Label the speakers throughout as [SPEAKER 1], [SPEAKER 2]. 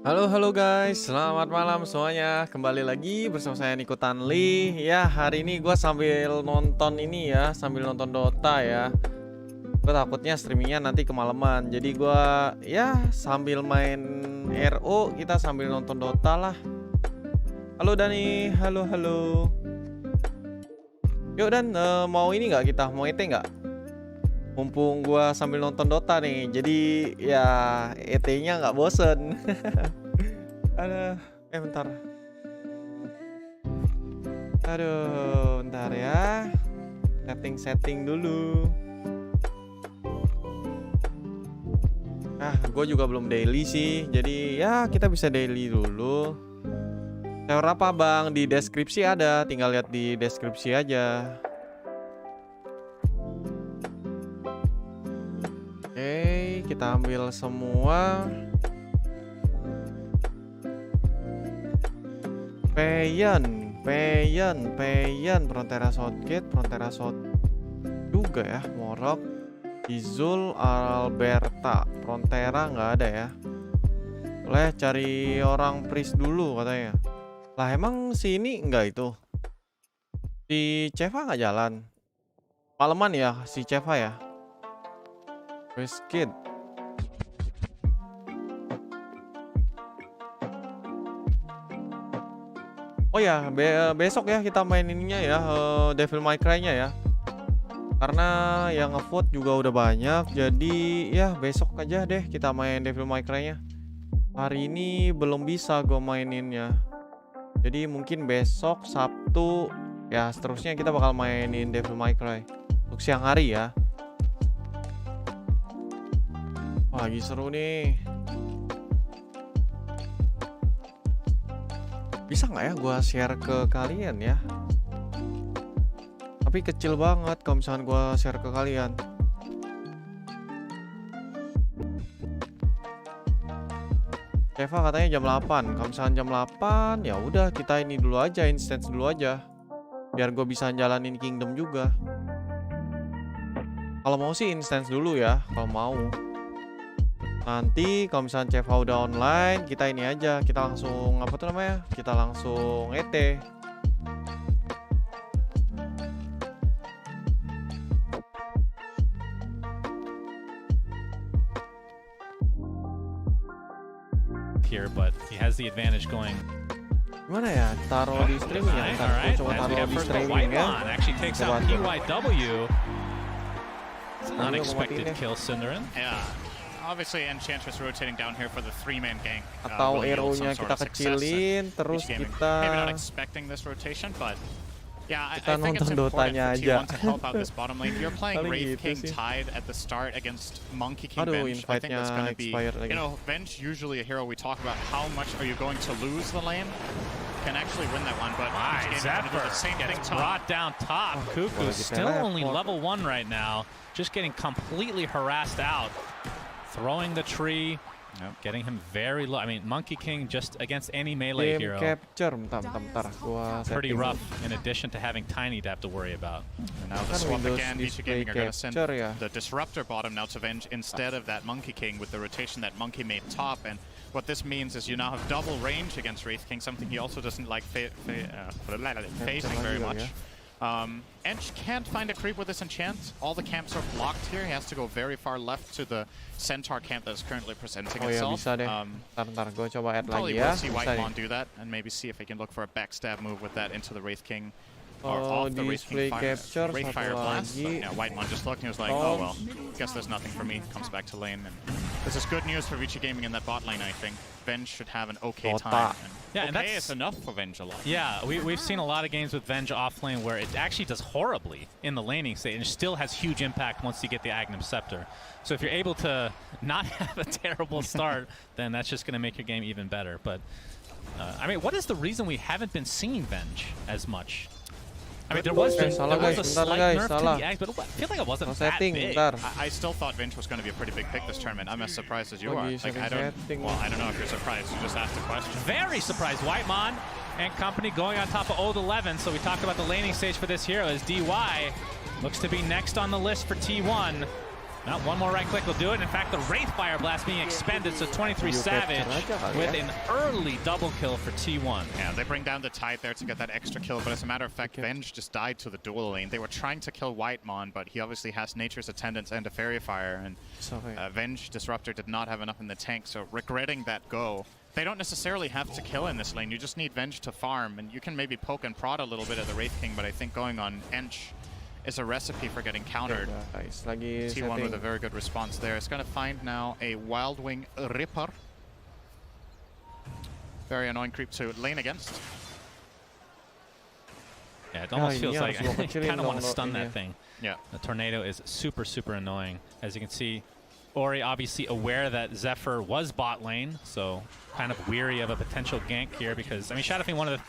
[SPEAKER 1] Halo guys, selamat malam semuanya. Kembali lagi bersama saya Niko Tanli. Ya, hari ini gue sambil nonton ini ya, sambil nonton Dota ya. Gue takutnya streamingnya nanti kemalaman. Jadi gue ya sambil main RO, kita sambil nonton Dota lah. Halo Dani, halo. Yuk Dan, mau ini nggak kita? Mau ET nggak? Mumpung gua sambil nonton Dota nih, jadi ya ET-nya nggak bosen. Ada, bentar. Aduh, bentar ya. Setting dulu. Gue juga belum daily sih, jadi ya kita bisa daily dulu. Server apa bang? Di deskripsi ada, tinggal lihat di deskripsi aja. Kita ambil semua. Payan, Frontera Southgate, Frontera South juga ya, Morok, Izul, Alberta, Frontera nggak ada ya. Boleh cari orang priest dulu katanya. Lah emang si ini nggak itu? Si Ceva nggak jalan? Maleman ya si Ceva ya? Kid. Oh ya, besok ya kita main ininya ya, Devil May Cry-nya ya. Karena yang ngevote juga udah banyak, jadi ya besok aja deh kita main Devil May Cry-nya. Hari ini belum bisa gue maininnya. Jadi mungkin besok Sabtu ya seterusnya kita bakal mainin Devil May Cry. Untuk siang hari ya. Wah, lagi seru nih. Bisa nggak ya gue share ke kalian ya? Tapi kecil banget kalau misalkan gue share ke kalian. Eva katanya jam 8. Kalau misalkan jam 8 ya udah kita ini dulu aja, instance dulu aja. Biar gue bisa jalanin Kingdom juga. Kalau mau sih instance dulu ya, kalau mau. Nanti kalau misalnya Ceva udah online, kita ini aja, kita langsung apa tuh namanya? Kita langsung ET.
[SPEAKER 2] Here, but he has the advantage going.
[SPEAKER 1] Gimana ya? Taruh di streaming ya. Ntar gue coba taruh di streaming ya.
[SPEAKER 2] Actually takes out PYW. It's an unexpected kill, Cinderin.
[SPEAKER 3] Yeah. Obviously, Enchantress rotating down here for the three-man gang.
[SPEAKER 1] Atau hero-nya kita kecilin, terus kita
[SPEAKER 3] maybe not expecting this rotation, but yeah, I think it's
[SPEAKER 1] nonton
[SPEAKER 3] important
[SPEAKER 1] Dotanya
[SPEAKER 3] for
[SPEAKER 1] aja.
[SPEAKER 3] T1 to help out this bottom lane. You're playing
[SPEAKER 1] Paling
[SPEAKER 3] Wraith
[SPEAKER 1] gitu
[SPEAKER 3] King
[SPEAKER 1] sih.
[SPEAKER 3] tied at the start against Monkey King
[SPEAKER 1] Aduh,
[SPEAKER 3] Venge. I think that's going to be,
[SPEAKER 1] lagi.
[SPEAKER 3] you know, Venge usually a hero we talk about how much are you going to lose the lane. Can actually win that one, but
[SPEAKER 2] Zephyr
[SPEAKER 3] the same thing
[SPEAKER 2] gets brought down top. Cuckoo still only level 1 right now, just getting completely harassed out. Throwing the tree, getting him very low. I mean, Monkey King just against any melee hero.
[SPEAKER 1] Capture, bentar. Gua
[SPEAKER 2] Pretty rough, in addition to having Tiny to have to worry about.
[SPEAKER 3] And now the
[SPEAKER 1] Kan
[SPEAKER 3] swap
[SPEAKER 1] Windows
[SPEAKER 3] again, Vici
[SPEAKER 1] display
[SPEAKER 3] Gaming are going to send
[SPEAKER 1] capture ya.
[SPEAKER 3] the Disruptor bottom now to Venge instead of that Monkey King with the rotation that Monkey made top. And what this means is you now have double range against Wraith King, something he also doesn't like facing very much. Ench can't find a creep with this enchant. All the camps are blocked here. He has to go very far left to the Centaur camp that is currently presenting
[SPEAKER 1] Oh ya
[SPEAKER 3] itself.
[SPEAKER 1] bisa deh. Ntar gue coba add
[SPEAKER 3] Probably
[SPEAKER 1] lagi ya.
[SPEAKER 3] will see
[SPEAKER 1] Bisa
[SPEAKER 3] Whitemon
[SPEAKER 1] nih.
[SPEAKER 3] do that and maybe see if he can look for a backstab move with that into the Wraith King.
[SPEAKER 1] Oh,
[SPEAKER 3] Off the Wraith
[SPEAKER 1] display
[SPEAKER 3] King
[SPEAKER 1] capture
[SPEAKER 3] Wraith
[SPEAKER 1] satu
[SPEAKER 3] Fire Blast. So,
[SPEAKER 1] lagi.
[SPEAKER 3] yeah, Whitemon just looked and he was like, oh well, guess there's nothing for me. Comes back to lane. And this is good news for Vici Gaming in that bot lane, I think. Venge should have an okay
[SPEAKER 1] Dota.
[SPEAKER 3] time.
[SPEAKER 2] Yeah, and
[SPEAKER 3] okay
[SPEAKER 2] that's
[SPEAKER 3] is enough for Venge a lot.
[SPEAKER 2] Yeah, we've seen a lot of games with Venge off lane where it actually does horribly in the laning state and still has huge impact once you get the Agnum Scepter. So if you're able to not have a terrible start, then that's just going to make your game even better. But I mean, what is the reason we haven't been seeing Venge as much? I mean, there was a slight nerf to the Axe, but I feel like it wasn't that big.
[SPEAKER 3] I still thought Venge was going to be a pretty big pick this tournament. I'm as surprised as you are. Like, I don't know if you're surprised. You just asked the question.
[SPEAKER 2] Very surprised. Whitemon and company going on top of Old 11. So we talked about the laning stage for this hero as DY looks to be next on the list for T1. Now one more right click will do it. In fact, the Wraith Fire Blast being expended, so 23 Savage with an early double kill for T1.
[SPEAKER 3] Yeah, they bring down the Tide there to get that extra kill, but as a matter of fact, Venge just died to the dual lane. They were trying to kill Whitemon, but he obviously has Nature's Attendance and a Fairy Fire, and Venge Disruptor did not have enough in the tank, so regretting that go. They don't necessarily have to kill in this lane, you just need Venge to farm, and you can maybe poke and prod a little bit at the Wraith King, but I think going on Ench is a recipe for getting countered. T1 with a very good response there. It's going to find now a Wild Wing Ripper. Very annoying creep to lane against.
[SPEAKER 2] Yeah, it almost feels like I kind of want to stun that thing.
[SPEAKER 3] Yeah.
[SPEAKER 2] The tornado is super, super annoying. As you can see, Ori obviously aware that Zephyr was bot lane, so kind of weary of a potential gank here because, I mean, Shadow Fiend, one of the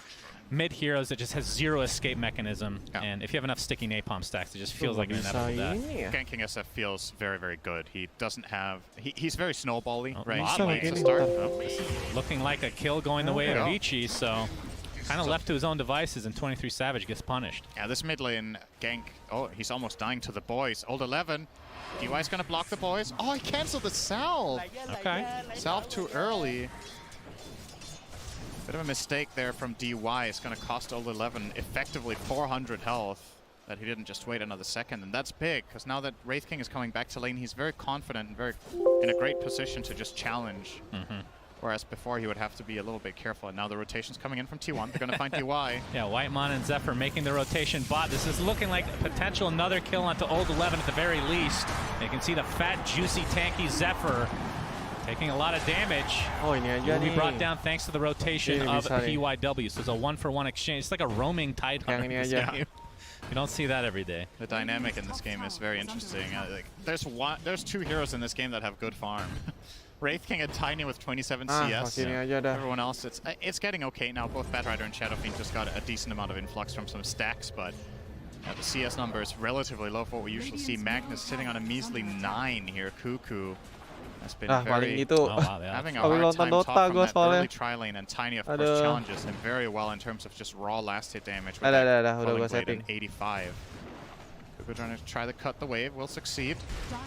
[SPEAKER 2] mid heroes that just has zero escape mechanism, and if you have enough sticky napalm stacks, it just feels like an inevitable death.
[SPEAKER 3] Ganking SF feels very, very good. He doesn't have... He's very snowbally, right?
[SPEAKER 2] To start. Looking like a kill going the way of Vici, so kind of left to his own devices, and 23 Savage gets punished.
[SPEAKER 3] Yeah, this mid lane gank... Oh, he's almost dying to the boys. Old 11. DY's going to block the boys. Oh, he canceled the salve.
[SPEAKER 2] Okay.
[SPEAKER 3] Salve too early. Bit of a mistake there from DY. It's going to cost Old 11 effectively 400 health. That he didn't just wait another second, and that's big because now that Wraith King is coming back to lane, he's very confident and very in a great position to just challenge. Whereas before he would have to be a little bit careful. And now the rotation's coming in from T1. They're going to find DY.
[SPEAKER 2] Yeah, Whitemon and Zephyr making the rotation bot. This is looking like a potential another kill onto Old 11 at the very least. You can see the fat, juicy, tanky Zephyr taking a lot of damage. Will be brought down thanks to the rotation of PYW. So it's a 1-for-1 exchange. It's like a roaming Tide Hunter in this game. You don't see that every day.
[SPEAKER 3] The dynamic in this game is very interesting. There's two heroes in this game that have good farm. Wraith King and Tiny with 27 CS. Everyone else, it's getting okay now. Both Batrider and Shadow Fiend just got a decent amount of influx from some stacks, but the CS number is relatively low for what we usually see. Magnus sitting on a measly 9 here. Cuckoo has been having a hard time top from that early tri-lane, and Tiny, of course, challenges him very well in terms of just raw last hit damage with that Falling Blade in 85. Cuckoo trying to try to cut the wave, will succeed.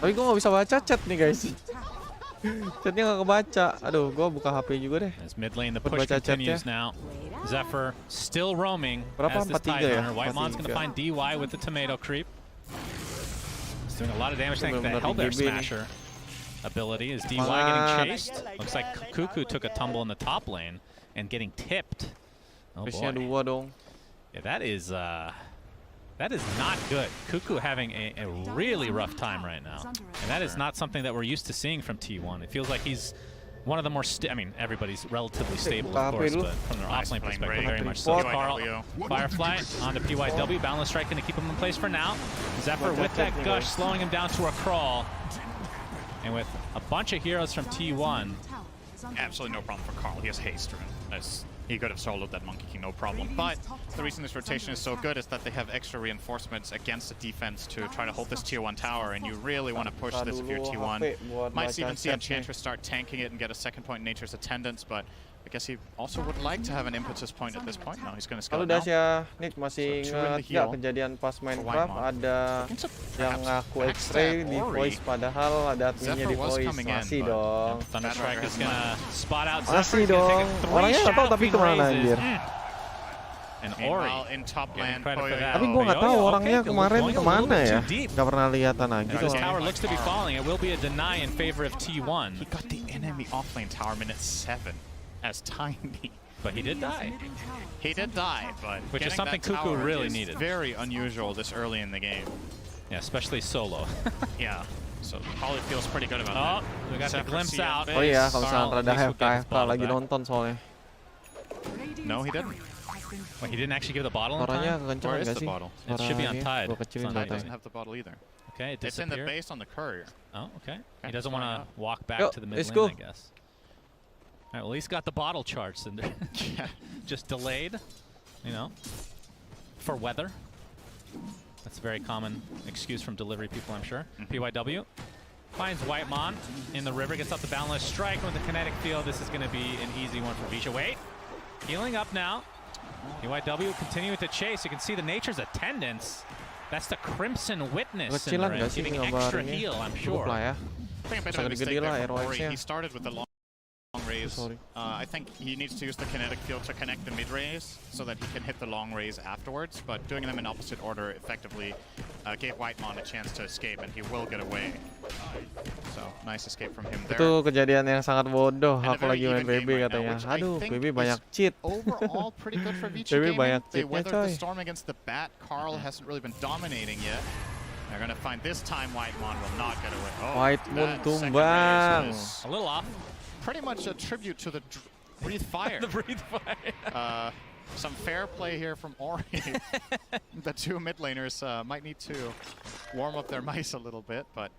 [SPEAKER 1] Tapi gue nggak bisa baca chat nih guys. Chatnya nggak kebaca. Aduh, gue buka HP juga deh.
[SPEAKER 2] As mid lane, the push continues now. Zephyr still roaming as this Tide Hunter. Whitemon's going to find DY with the tomato creep. He's doing a lot of damage thanks to that Hellbear Smasher ability. Is DY getting chased? Looks like Cuckoo took a tumble in the top lane and getting tipped. Oh boy. Yeah, that is not good. Cuckoo having a really rough time right now. And that is not something that we're used to seeing from T1. It feels like he's one of the more, I mean, everybody's relatively stable, of course, but from their offlane perspective, very much so. Carl, Firefly onto PYW. Boundless Strike going to keep him in place for now. Zephyr with that gush, slowing him down to a crawl. And with a bunch of heroes from T1.
[SPEAKER 3] Absolutely no problem for Carl. He has haste. He could have soloed that Monkey King, no problem. But the reason this rotation is so good is that they have extra reinforcements against the defense to try to hold this tier 1 tower, and you really want to push this if you're T1. Might even see Enchantress start tanking it and get a second point in Nature's Attendance, but I guess he also would like to have an impetus point at this point. No, he's going to scale it now.
[SPEAKER 1] Ya, Nick masih ingat nggak kejadian pas Minecraft ada yang ngaku X-ray di voice padahal ada adminnya di voice. Masih dong.
[SPEAKER 2] Thunderstrike is gonna spot out
[SPEAKER 1] Masih dong. Orangnya nggak tahu tapi kemana anjir.
[SPEAKER 2] And Ori
[SPEAKER 3] in top lane.
[SPEAKER 1] Tapi gue nggak tahu orangnya kemarin kemana ya. Nggak pernah lihatan lagi.
[SPEAKER 2] This tower looks to be falling. It will be a deny in favor of T1.
[SPEAKER 3] He got the enemy offlane tower minute 7. As Tiny.
[SPEAKER 2] But he did die.
[SPEAKER 3] He did die, but
[SPEAKER 2] which is something Cuckoo really needed.
[SPEAKER 3] Very unusual this early in the game.
[SPEAKER 2] Yeah, especially solo.
[SPEAKER 3] Yeah. So probably feels pretty good about that.
[SPEAKER 2] We got the glimpse out.
[SPEAKER 1] Oh iya, kalau misalnya rada FK lagi nonton soalnya.
[SPEAKER 3] No, he didn't.
[SPEAKER 2] Wait, he didn't actually give the bottle in time?
[SPEAKER 3] Where is the bottle?
[SPEAKER 2] It should be on Tide.
[SPEAKER 3] He doesn't have the bottle either.
[SPEAKER 2] Okay, it
[SPEAKER 3] it's in the base on the courier.
[SPEAKER 2] Oh, okay. He doesn't want to walk back to the mid lane, I guess. All right, well, he's got the bottle charged and just delayed, you know, for weather. That's a very common excuse from delivery people, I'm sure. PYW finds Whitemon in the river, gets up the Boundless Strike with the kinetic field. This is going to be an easy one for Vici. Wait, healing up now. PYW continuing to chase. You can see the Nature's Attendance That's the Crimson Witness.
[SPEAKER 1] Kecilan nggak sih
[SPEAKER 2] Giving extra
[SPEAKER 1] gambarnya?
[SPEAKER 2] heal, I'm
[SPEAKER 1] Cukup
[SPEAKER 2] sure.
[SPEAKER 1] lah ya.
[SPEAKER 3] I think a bit of a
[SPEAKER 1] Sangat
[SPEAKER 3] mistake
[SPEAKER 1] gede lah
[SPEAKER 3] there from Ori.
[SPEAKER 1] ROX-nya.
[SPEAKER 3] He started with the long raise. I think he needs to use the kinetic field to connect the mid raise so that he can hit the long raise afterwards. But doing them in opposite order effectively gave WhiteSmith a chance to escape, and he will get away. So nice escape from him there.
[SPEAKER 1] Itu kejadian yang sangat bodoh.
[SPEAKER 3] And a
[SPEAKER 1] Aku
[SPEAKER 3] very
[SPEAKER 1] lagi main
[SPEAKER 3] even game
[SPEAKER 1] BB
[SPEAKER 3] right now,
[SPEAKER 1] katanya.
[SPEAKER 3] which I
[SPEAKER 1] Aduh,
[SPEAKER 3] think
[SPEAKER 1] BB
[SPEAKER 3] is
[SPEAKER 1] banyak cheat.
[SPEAKER 3] Overall, pretty good for Vici
[SPEAKER 1] BB
[SPEAKER 3] Gaming.
[SPEAKER 1] banyak
[SPEAKER 3] They
[SPEAKER 1] cheatnya,
[SPEAKER 3] weathered the
[SPEAKER 1] coy.
[SPEAKER 3] storm against the bat. Carl hasn't really been dominating yet. They're gonna find this time WhiteSmith will not get away. Oh,
[SPEAKER 1] WhiteSmith
[SPEAKER 3] that second
[SPEAKER 1] tumbang.
[SPEAKER 3] raise was
[SPEAKER 2] A little off.
[SPEAKER 3] pretty much a tribute to the breathe fire.
[SPEAKER 2] The breathe fire.
[SPEAKER 3] Some fair play here from Ori. The two mid laners might need to warm up their mice a little bit, but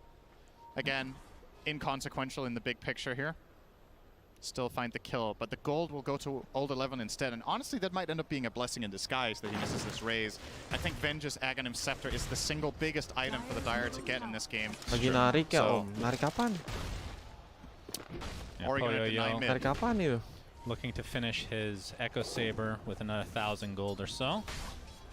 [SPEAKER 3] again, inconsequential in the big picture here. Still find the kill, but the gold will go to Old 11 instead, and honestly that might end up being a blessing in disguise that he misses this raise. I think Venge's Aghanim Scepter is the single biggest item for the Dire to get in this game.
[SPEAKER 1] Lagi narik ya
[SPEAKER 3] So-
[SPEAKER 1] Om. Narik kapan?
[SPEAKER 2] Yeah,
[SPEAKER 3] Ori gonna
[SPEAKER 2] Poyo
[SPEAKER 3] deny
[SPEAKER 2] Yo
[SPEAKER 3] mid.
[SPEAKER 1] Narik kapan itu?
[SPEAKER 2] looking to finish his Echo Saber with another 1,000 gold or so.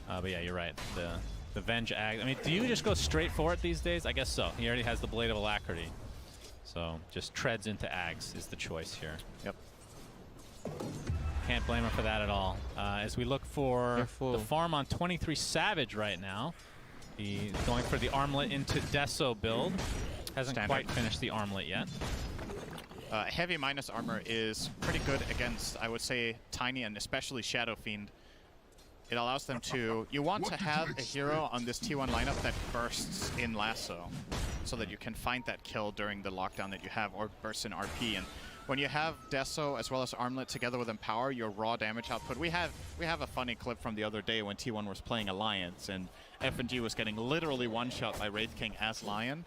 [SPEAKER 2] But yeah, you're right. The Venge Ag. I mean, do you just go straight for it these days? I guess so. He already has the Blade of Alacrity. So just treads into Ags is the choice here.
[SPEAKER 3] Yep.
[SPEAKER 2] Can't blame him for that at all. As we look for
[SPEAKER 1] Careful.
[SPEAKER 2] the farm on 23 Savage right now. He's going for the armlet into Deso build. Hasn't
[SPEAKER 3] Standard.
[SPEAKER 2] quite finished the armlet yet.
[SPEAKER 3] Heavy minus armor is pretty good against, I would say, Tiny and especially Shadow Fiend. It allows them to... You want to have a hero on this T1 lineup that bursts in lasso so that you can find that kill during the lockdown that you have, or bursts in RP. And when you have Deso as well as Armlet together with Empower, your raw damage output... We have a funny clip from the other day when T1 was playing Alliance and FNG was getting literally one-shot by Wraith King as Lion.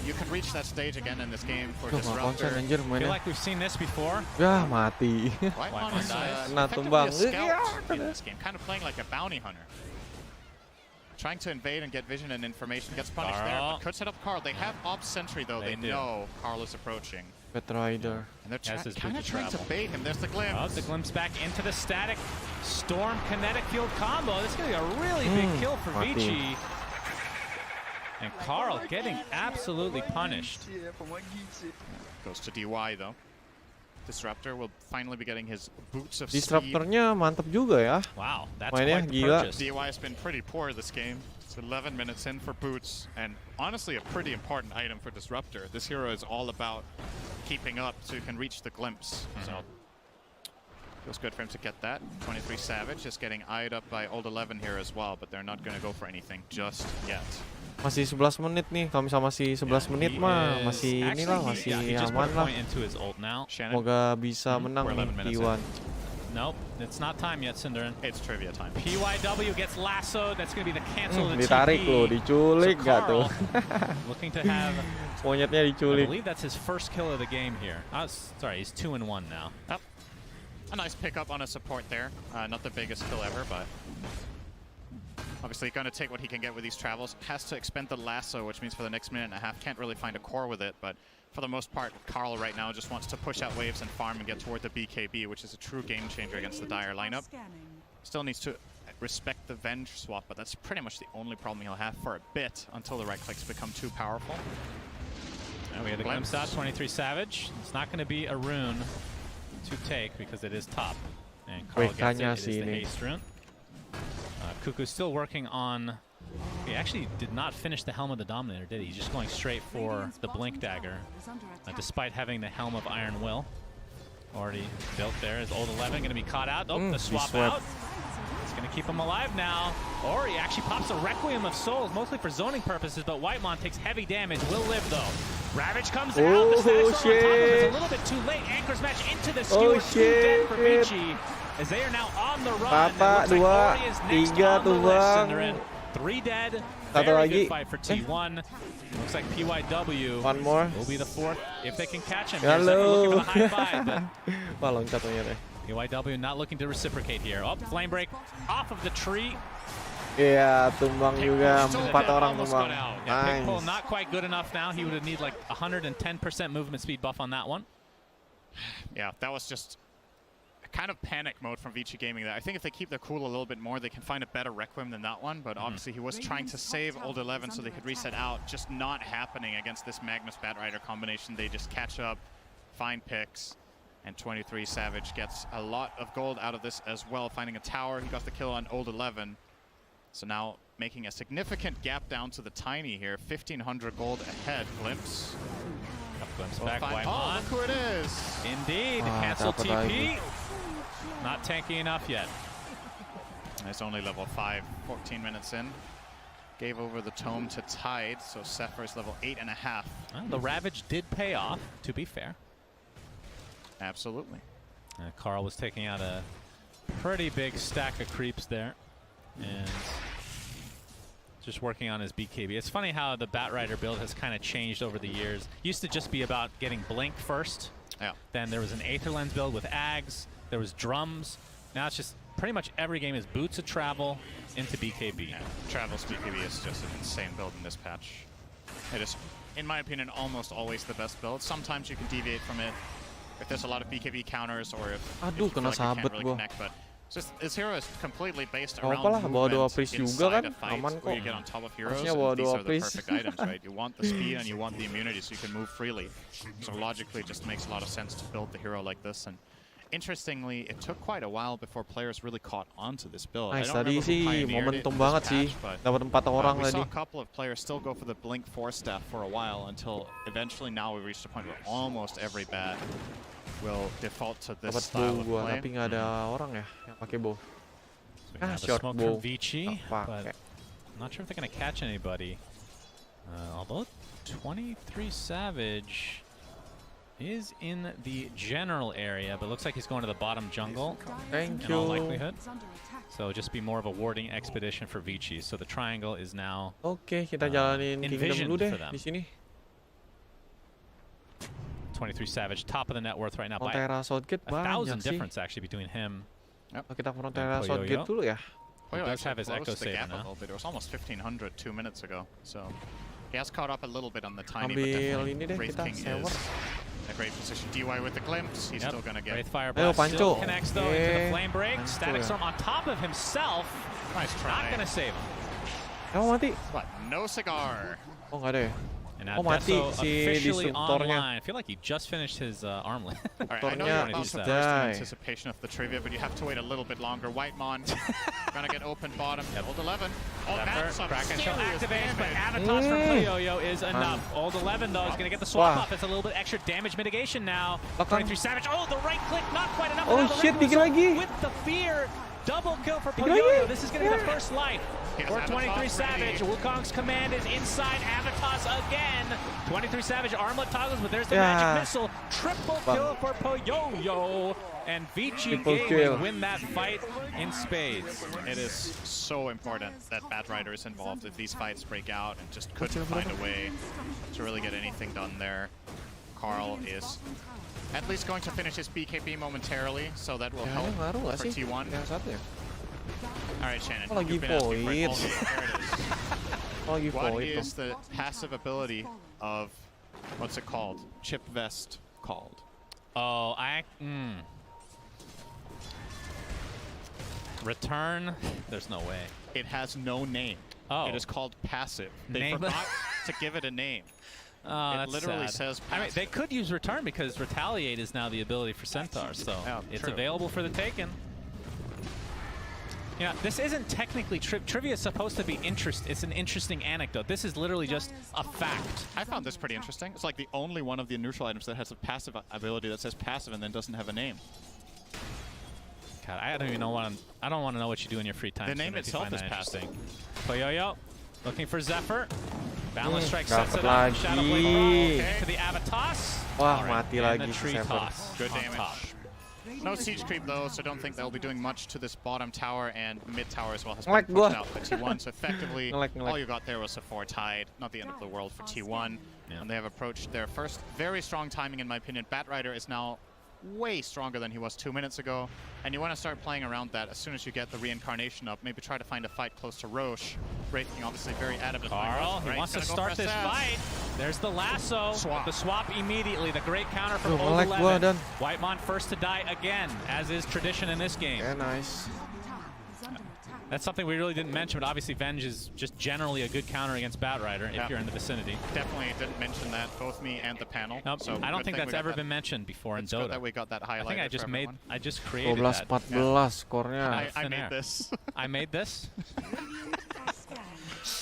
[SPEAKER 3] You can reach that stage again in this game for
[SPEAKER 1] Tuh nggak konsen
[SPEAKER 3] Disruptor.
[SPEAKER 1] anjir
[SPEAKER 2] I feel
[SPEAKER 1] mainnya.
[SPEAKER 2] like we've seen this before.
[SPEAKER 1] Yah mati.
[SPEAKER 3] WhiteSmith is
[SPEAKER 1] Kena
[SPEAKER 3] effectively
[SPEAKER 1] tumbang.
[SPEAKER 3] a scout in this game, kind of playing like a bounty hunter. Trying to invade and get vision and information, gets punished there,
[SPEAKER 2] Carl.
[SPEAKER 3] but could set up Carl. They have Ops Sentry though,
[SPEAKER 2] They
[SPEAKER 3] they
[SPEAKER 2] do.
[SPEAKER 3] know Carl is approaching.
[SPEAKER 1] Pet Rider.
[SPEAKER 3] And they're
[SPEAKER 2] Has his
[SPEAKER 3] kind
[SPEAKER 2] boot
[SPEAKER 3] of
[SPEAKER 2] to
[SPEAKER 3] trying to
[SPEAKER 2] travel.
[SPEAKER 3] bait him. There's the glimpse.
[SPEAKER 2] Oh, the glimpse back into the static Storm Kinetic Field combo. This is going to be a really big kill for
[SPEAKER 1] mati.
[SPEAKER 2] Vici. And Carl getting absolutely punished.
[SPEAKER 3] Goes to DY though. Disruptor will finally be getting his boots of speed.
[SPEAKER 1] Disruptornya mantap juga ya.
[SPEAKER 2] Wow, that's
[SPEAKER 1] Mainnya
[SPEAKER 2] quite the
[SPEAKER 1] gila.
[SPEAKER 2] purchase.
[SPEAKER 3] DY has been pretty poor this game. It's 11 minutes in for boots, and honestly a pretty important item for Disruptor. This hero is all about keeping up so you can reach the glimpse. So feels good for him to get that. 23 Savage is getting eyed up by Old 11 here as well, but they're not going to go for anything just yet.
[SPEAKER 1] Masih 11 menit nih. Kalau misalnya masih 11 menit
[SPEAKER 2] He
[SPEAKER 1] mah
[SPEAKER 2] is-
[SPEAKER 1] masih inilah,
[SPEAKER 2] actually,
[SPEAKER 1] masih
[SPEAKER 2] he just put
[SPEAKER 1] aman
[SPEAKER 2] a
[SPEAKER 1] lah.
[SPEAKER 2] point into his ult now.
[SPEAKER 3] Shannon,
[SPEAKER 1] Semoga bisa menang
[SPEAKER 3] We're
[SPEAKER 1] nih
[SPEAKER 3] 11 minutes
[SPEAKER 1] T1.
[SPEAKER 2] Nope, it's not time yet, Cinderin.
[SPEAKER 3] it's trivia time.
[SPEAKER 2] PYW gets lassoed. That's going to be the cancel of the
[SPEAKER 1] Ditarik
[SPEAKER 2] TP.
[SPEAKER 1] loh, diculik
[SPEAKER 2] So
[SPEAKER 1] gak tuh?
[SPEAKER 2] Carl looking to have,
[SPEAKER 1] Monyetnya
[SPEAKER 2] I
[SPEAKER 1] diculik.
[SPEAKER 2] believe that's his first kill of the game here. Sorry, he's 2-1 now.
[SPEAKER 3] Yep. A nice pickup on a support there. Not the biggest kill ever, but obviously going to take what he can get with these travels. Has to expend the lasso, which means for the next minute and a half, can't really find a core with it, but for the most part, Carl right now just wants to push out waves and farm and get toward the BKB, which is a true game changer against the Dire lineup. Still needs to respect the Venge swap, but that's pretty much the only problem he'll have for a bit until the right clicks become too powerful.
[SPEAKER 2] And we had a glimpse out, 23 Savage. It's not going to be a rune to take because it is top. And Carl gets it.
[SPEAKER 1] Kanya
[SPEAKER 2] It is
[SPEAKER 1] sih
[SPEAKER 2] the
[SPEAKER 1] ini.
[SPEAKER 2] haste rune. Cuckoo's still working on... He actually did not finish the Helm of the Dominator, did he? He's just going straight for the Blink Dagger, despite having the Helm of Iron Will already built there. Is Old 11 going to be caught out? Oh, the swap
[SPEAKER 1] swept.
[SPEAKER 2] out. It's going to keep him alive now. Or he actually pops a Requiem of Souls, mostly for zoning purposes, but WhiteSmith takes heavy damage. Will live, though. Ravage comes out. The static storm on top of him is a little bit too late. Anchors match into the skewer. Two dead for Vici, as they are now on the run.
[SPEAKER 1] Papa,
[SPEAKER 2] And it looks
[SPEAKER 1] dua,
[SPEAKER 2] like Ori is next
[SPEAKER 1] tiga
[SPEAKER 2] on the list,
[SPEAKER 1] tumbang.
[SPEAKER 2] and they're in 3 dead.
[SPEAKER 1] Satu
[SPEAKER 2] Very
[SPEAKER 1] lagi.
[SPEAKER 2] good fight for T1. Looks like PYW
[SPEAKER 1] One more.
[SPEAKER 2] will be the 4th if they can catch him.
[SPEAKER 1] Hello.
[SPEAKER 2] Here's looking for the high five, but
[SPEAKER 1] Wah loncat ternyata.
[SPEAKER 2] PYW not looking to reciprocate here. Oh, flame break off of the tree.
[SPEAKER 1] Iya, tumbang juga.
[SPEAKER 2] Still
[SPEAKER 1] 4
[SPEAKER 2] dead,
[SPEAKER 1] orang
[SPEAKER 2] almost
[SPEAKER 1] tumbang.
[SPEAKER 2] got out. Yeah, pick pull
[SPEAKER 1] Nice.
[SPEAKER 2] not quite good enough now. He would need like 110% movement speed buff on that one.
[SPEAKER 3] Yeah, that was just kind of panic mode from Vici Gaming there. I think if they keep their cool a little bit more, they can find a better Requiem than that one, but obviously he was trying to save Old 11 so they could reset out. Just not happening against this Magnus Batrider combination. They just catch up, find picks, and 23 Savage gets a lot of gold out of this as well, finding a tower. He got the kill on Old 11. So now making a significant gap down to the Tiny here. 1,500 gold ahead. Glimpse.
[SPEAKER 2] Glimpse back,
[SPEAKER 3] Oh,
[SPEAKER 2] Whitemon.
[SPEAKER 3] look who it is.
[SPEAKER 2] Indeed, cancel TP. Not tanky enough yet.
[SPEAKER 3] It's only level 5, 14 minutes in. Gave over the tome to Tide, so Zephyr is level 8.5.
[SPEAKER 2] Well, the Ravage did pay off, to be fair.
[SPEAKER 3] Absolutely.
[SPEAKER 2] Carl was taking out a pretty big stack of creeps there. And just working on his BKB. It's funny how the Batrider build has kind of changed over the years. Used to just be about getting Blink first.
[SPEAKER 3] Yeah.
[SPEAKER 2] Then there was an Aether Lens build with Ags. There was drums. Now it's just pretty much every game is Boots of Travel into BKB.
[SPEAKER 3] Yeah. Travel's BKB is just an insane build in this patch. It is, in my opinion, almost always the best build. Sometimes you can deviate from it if there's a lot of BKB counters or if you feel like you can't really connect, but just this hero is completely based around movement inside a fight where you get on top of heroes, and these are the perfect items, right? You want the speed and you want the immunity so you can move freely. So logically it just makes a lot of sense to build the hero like this. And interestingly, it took quite a while before players really caught on to this build.
[SPEAKER 1] Nice,
[SPEAKER 3] I don't
[SPEAKER 1] tadi
[SPEAKER 3] remember who
[SPEAKER 1] sih
[SPEAKER 3] pioneered it
[SPEAKER 1] momentum
[SPEAKER 3] in
[SPEAKER 1] banget
[SPEAKER 3] this
[SPEAKER 1] sih.
[SPEAKER 3] patch, but
[SPEAKER 1] Dapat 4 orang
[SPEAKER 3] we
[SPEAKER 1] tadi.
[SPEAKER 3] saw a couple of players still go for the Blink 4 staff for a while until eventually now we reached a point where almost every bat will default to this
[SPEAKER 1] Dapat
[SPEAKER 3] style
[SPEAKER 1] bow
[SPEAKER 3] of
[SPEAKER 1] gua,
[SPEAKER 3] play.
[SPEAKER 1] tapi nggak ada orang ya yang pakai bow.
[SPEAKER 2] So we have the
[SPEAKER 1] short
[SPEAKER 2] smoke
[SPEAKER 1] bow.
[SPEAKER 2] from Vici,
[SPEAKER 1] Fuck.
[SPEAKER 2] but I'm not sure if they're going to catch anybody. Although 23 Savage is in the general area, but looks like he's going to the bottom jungle
[SPEAKER 1] Thank
[SPEAKER 2] in all
[SPEAKER 1] you.
[SPEAKER 2] likelihood. So just be more of a warding expedition for Vici. So the triangle is now
[SPEAKER 1] Oke, kita jalanin Kingdom
[SPEAKER 2] envisioned
[SPEAKER 1] dulu deh
[SPEAKER 2] for them.
[SPEAKER 1] di sini.
[SPEAKER 2] 23 Savage, top of the net worth right now by
[SPEAKER 1] Frontera Southgate
[SPEAKER 2] 1,000
[SPEAKER 1] banyak sih.
[SPEAKER 2] difference actually between him.
[SPEAKER 1] Kita Frontera
[SPEAKER 2] Poyo
[SPEAKER 1] Southgate
[SPEAKER 2] Yo.
[SPEAKER 1] dulu ya.
[SPEAKER 2] He
[SPEAKER 3] Poyo
[SPEAKER 2] does
[SPEAKER 3] actually
[SPEAKER 2] have his
[SPEAKER 3] closed
[SPEAKER 2] Echo
[SPEAKER 3] the
[SPEAKER 2] save
[SPEAKER 3] gap a
[SPEAKER 2] now.
[SPEAKER 3] little bit. It was almost 1,500 2 minutes ago, so he has caught up a little bit on the Tiny.
[SPEAKER 1] Ambil
[SPEAKER 3] but
[SPEAKER 1] ini deh
[SPEAKER 3] Wraith
[SPEAKER 1] kita
[SPEAKER 3] King
[SPEAKER 1] sewer.
[SPEAKER 3] is in a great position. DY with the glimpse. He's still gonna get.
[SPEAKER 2] Wraithfire
[SPEAKER 1] Ayo,
[SPEAKER 2] Blast still
[SPEAKER 1] Pancho.
[SPEAKER 2] connects though into the
[SPEAKER 1] Eh,
[SPEAKER 2] flame break.
[SPEAKER 1] Pancho
[SPEAKER 2] Static
[SPEAKER 1] ya.
[SPEAKER 2] Storm on top of himself.
[SPEAKER 3] Nice
[SPEAKER 2] Not
[SPEAKER 3] try.
[SPEAKER 2] gonna save him.
[SPEAKER 1] Kamu mati?
[SPEAKER 3] But no cigar.
[SPEAKER 1] Oh nggak ada ya?
[SPEAKER 2] And now
[SPEAKER 1] Oh, mati
[SPEAKER 2] Deso
[SPEAKER 1] si
[SPEAKER 2] officially
[SPEAKER 1] disruptornya.
[SPEAKER 2] online. I feel like he just finished his armlet.
[SPEAKER 3] All right, I know
[SPEAKER 1] Tornya
[SPEAKER 3] you're about to
[SPEAKER 2] is
[SPEAKER 3] burst in
[SPEAKER 1] die.
[SPEAKER 3] anticipation of the trivia, but you have to wait a little bit longer. Whitemon gonna get open bottom. Old 11. Oh, that's some
[SPEAKER 2] Kraken shell
[SPEAKER 3] serious
[SPEAKER 2] activates, but
[SPEAKER 3] damage.
[SPEAKER 2] Avatos from Poyo is enough. Old 11 though is gonna get the swap
[SPEAKER 1] Wah.
[SPEAKER 2] off. It's a little bit extra damage mitigation now.
[SPEAKER 1] Belakang.
[SPEAKER 2] 23 Savage. Oh, the right click, not quite enough.
[SPEAKER 1] Oh,
[SPEAKER 2] Now the
[SPEAKER 1] shit,
[SPEAKER 2] red
[SPEAKER 1] dikit lagi.
[SPEAKER 2] with the fear. Double kill for
[SPEAKER 1] Dikit
[SPEAKER 2] Poyo.
[SPEAKER 1] lagi.
[SPEAKER 2] This is gonna be the first life.
[SPEAKER 3] He has
[SPEAKER 2] For
[SPEAKER 3] Avatos
[SPEAKER 2] 23 Savage,
[SPEAKER 3] ready.
[SPEAKER 2] Wukong's command is inside Avatos again. 23 Savage armlet toggles, but there's the
[SPEAKER 1] Yeah.
[SPEAKER 2] magic missile. Triple kill for Poyo. And Vici
[SPEAKER 1] Triple
[SPEAKER 2] Gaming
[SPEAKER 1] kill.
[SPEAKER 2] win that fight in spades.
[SPEAKER 3] It is so important that Batrider is involved if these fights break out and just couldn't find a way to really get anything done there. Carl is at least going to finish his BKB momentarily, so that will
[SPEAKER 1] Ya,
[SPEAKER 3] help
[SPEAKER 1] ngaruh nggak
[SPEAKER 3] for
[SPEAKER 1] sih?
[SPEAKER 3] T1.
[SPEAKER 1] Yang satu ya?
[SPEAKER 3] All right, Shannon,
[SPEAKER 1] Oh, lagi
[SPEAKER 3] you've been asking for it all
[SPEAKER 1] points.
[SPEAKER 3] year. There it is.
[SPEAKER 1] Oh, lagi
[SPEAKER 3] What
[SPEAKER 1] void
[SPEAKER 3] is
[SPEAKER 1] tuh.
[SPEAKER 3] the passive ability of, what's it called? Chip Vest called?
[SPEAKER 2] Oh, Return? There's no way.
[SPEAKER 3] It has no name.
[SPEAKER 2] Oh.
[SPEAKER 3] It is called passive. They
[SPEAKER 2] Nameless?
[SPEAKER 3] forgot to give it a name.
[SPEAKER 2] Oh,
[SPEAKER 3] It
[SPEAKER 2] that's
[SPEAKER 3] literally
[SPEAKER 2] sad.
[SPEAKER 3] says
[SPEAKER 2] I mean, they
[SPEAKER 3] passive.
[SPEAKER 2] could use Return because Retaliate is now the ability for Centaur, so
[SPEAKER 3] Yeah,
[SPEAKER 2] it's
[SPEAKER 3] true.
[SPEAKER 2] available for the taken. Yeah, this isn't technically trivia is supposed to be it's an interesting anecdote. This is literally just a fact.
[SPEAKER 3] I found this pretty interesting. It's like the only one of the neutral items that has a passive ability that says passive and then doesn't have a name.
[SPEAKER 2] God, I don't even know I don't want to know what you do in your free time.
[SPEAKER 3] The name
[SPEAKER 2] Shannon, if you
[SPEAKER 3] itself
[SPEAKER 2] find
[SPEAKER 3] is
[SPEAKER 2] that
[SPEAKER 3] passive.
[SPEAKER 2] interesting. Poyo looking for Zephyr. Balance strike
[SPEAKER 1] dapat
[SPEAKER 2] sets it up. Shadow Blade
[SPEAKER 1] lagi.
[SPEAKER 2] into the Avatos.
[SPEAKER 1] Wah,
[SPEAKER 2] All right,
[SPEAKER 1] mati
[SPEAKER 2] and
[SPEAKER 1] lagi
[SPEAKER 2] the
[SPEAKER 1] si
[SPEAKER 2] tree
[SPEAKER 1] Zephyr.
[SPEAKER 2] toss
[SPEAKER 3] Good
[SPEAKER 2] on
[SPEAKER 3] damage.
[SPEAKER 2] top.
[SPEAKER 3] No siege creep though, so don't think they'll be doing much to this bottom tower, and mid tower as well has
[SPEAKER 1] Ngelag
[SPEAKER 3] been pushed
[SPEAKER 1] gua.
[SPEAKER 3] out by T1. So effectively,
[SPEAKER 1] Ngelag.
[SPEAKER 3] all you got there was a 4 Tide. Not the end of the world for T1.
[SPEAKER 2] Yeah.
[SPEAKER 3] And they have approached their first very strong timing, in my opinion. Batrider is now way stronger than he was 2 minutes ago. And you want to start playing around that as soon as you get the reincarnation up. Maybe try to find a fight close to Roche. Wraith King obviously very adamant.
[SPEAKER 2] Carl, he wants to start this fight. There's the lasso.
[SPEAKER 3] Swap.
[SPEAKER 2] The swap immediately. The great counter from
[SPEAKER 1] Tuh, melek gua,
[SPEAKER 2] 11.
[SPEAKER 1] Dan.
[SPEAKER 2] Whitemon first to die again, as is tradition in this game.
[SPEAKER 1] Yeah, nice.
[SPEAKER 2] That's something we really didn't mention, but obviously Venge is just generally a good counter against Batrider if you're in the vicinity.
[SPEAKER 3] Definitely didn't mention that, both me and the panel.
[SPEAKER 2] Nope.
[SPEAKER 3] So
[SPEAKER 2] I don't think that's ever been mentioned before in
[SPEAKER 3] It's good
[SPEAKER 2] Dota.
[SPEAKER 3] that we got that
[SPEAKER 2] I think
[SPEAKER 3] highlighted.
[SPEAKER 2] I just created
[SPEAKER 1] 12-14
[SPEAKER 2] that.
[SPEAKER 1] skornya.
[SPEAKER 3] I
[SPEAKER 2] thin
[SPEAKER 3] made
[SPEAKER 2] air.
[SPEAKER 3] this.
[SPEAKER 2] I made this.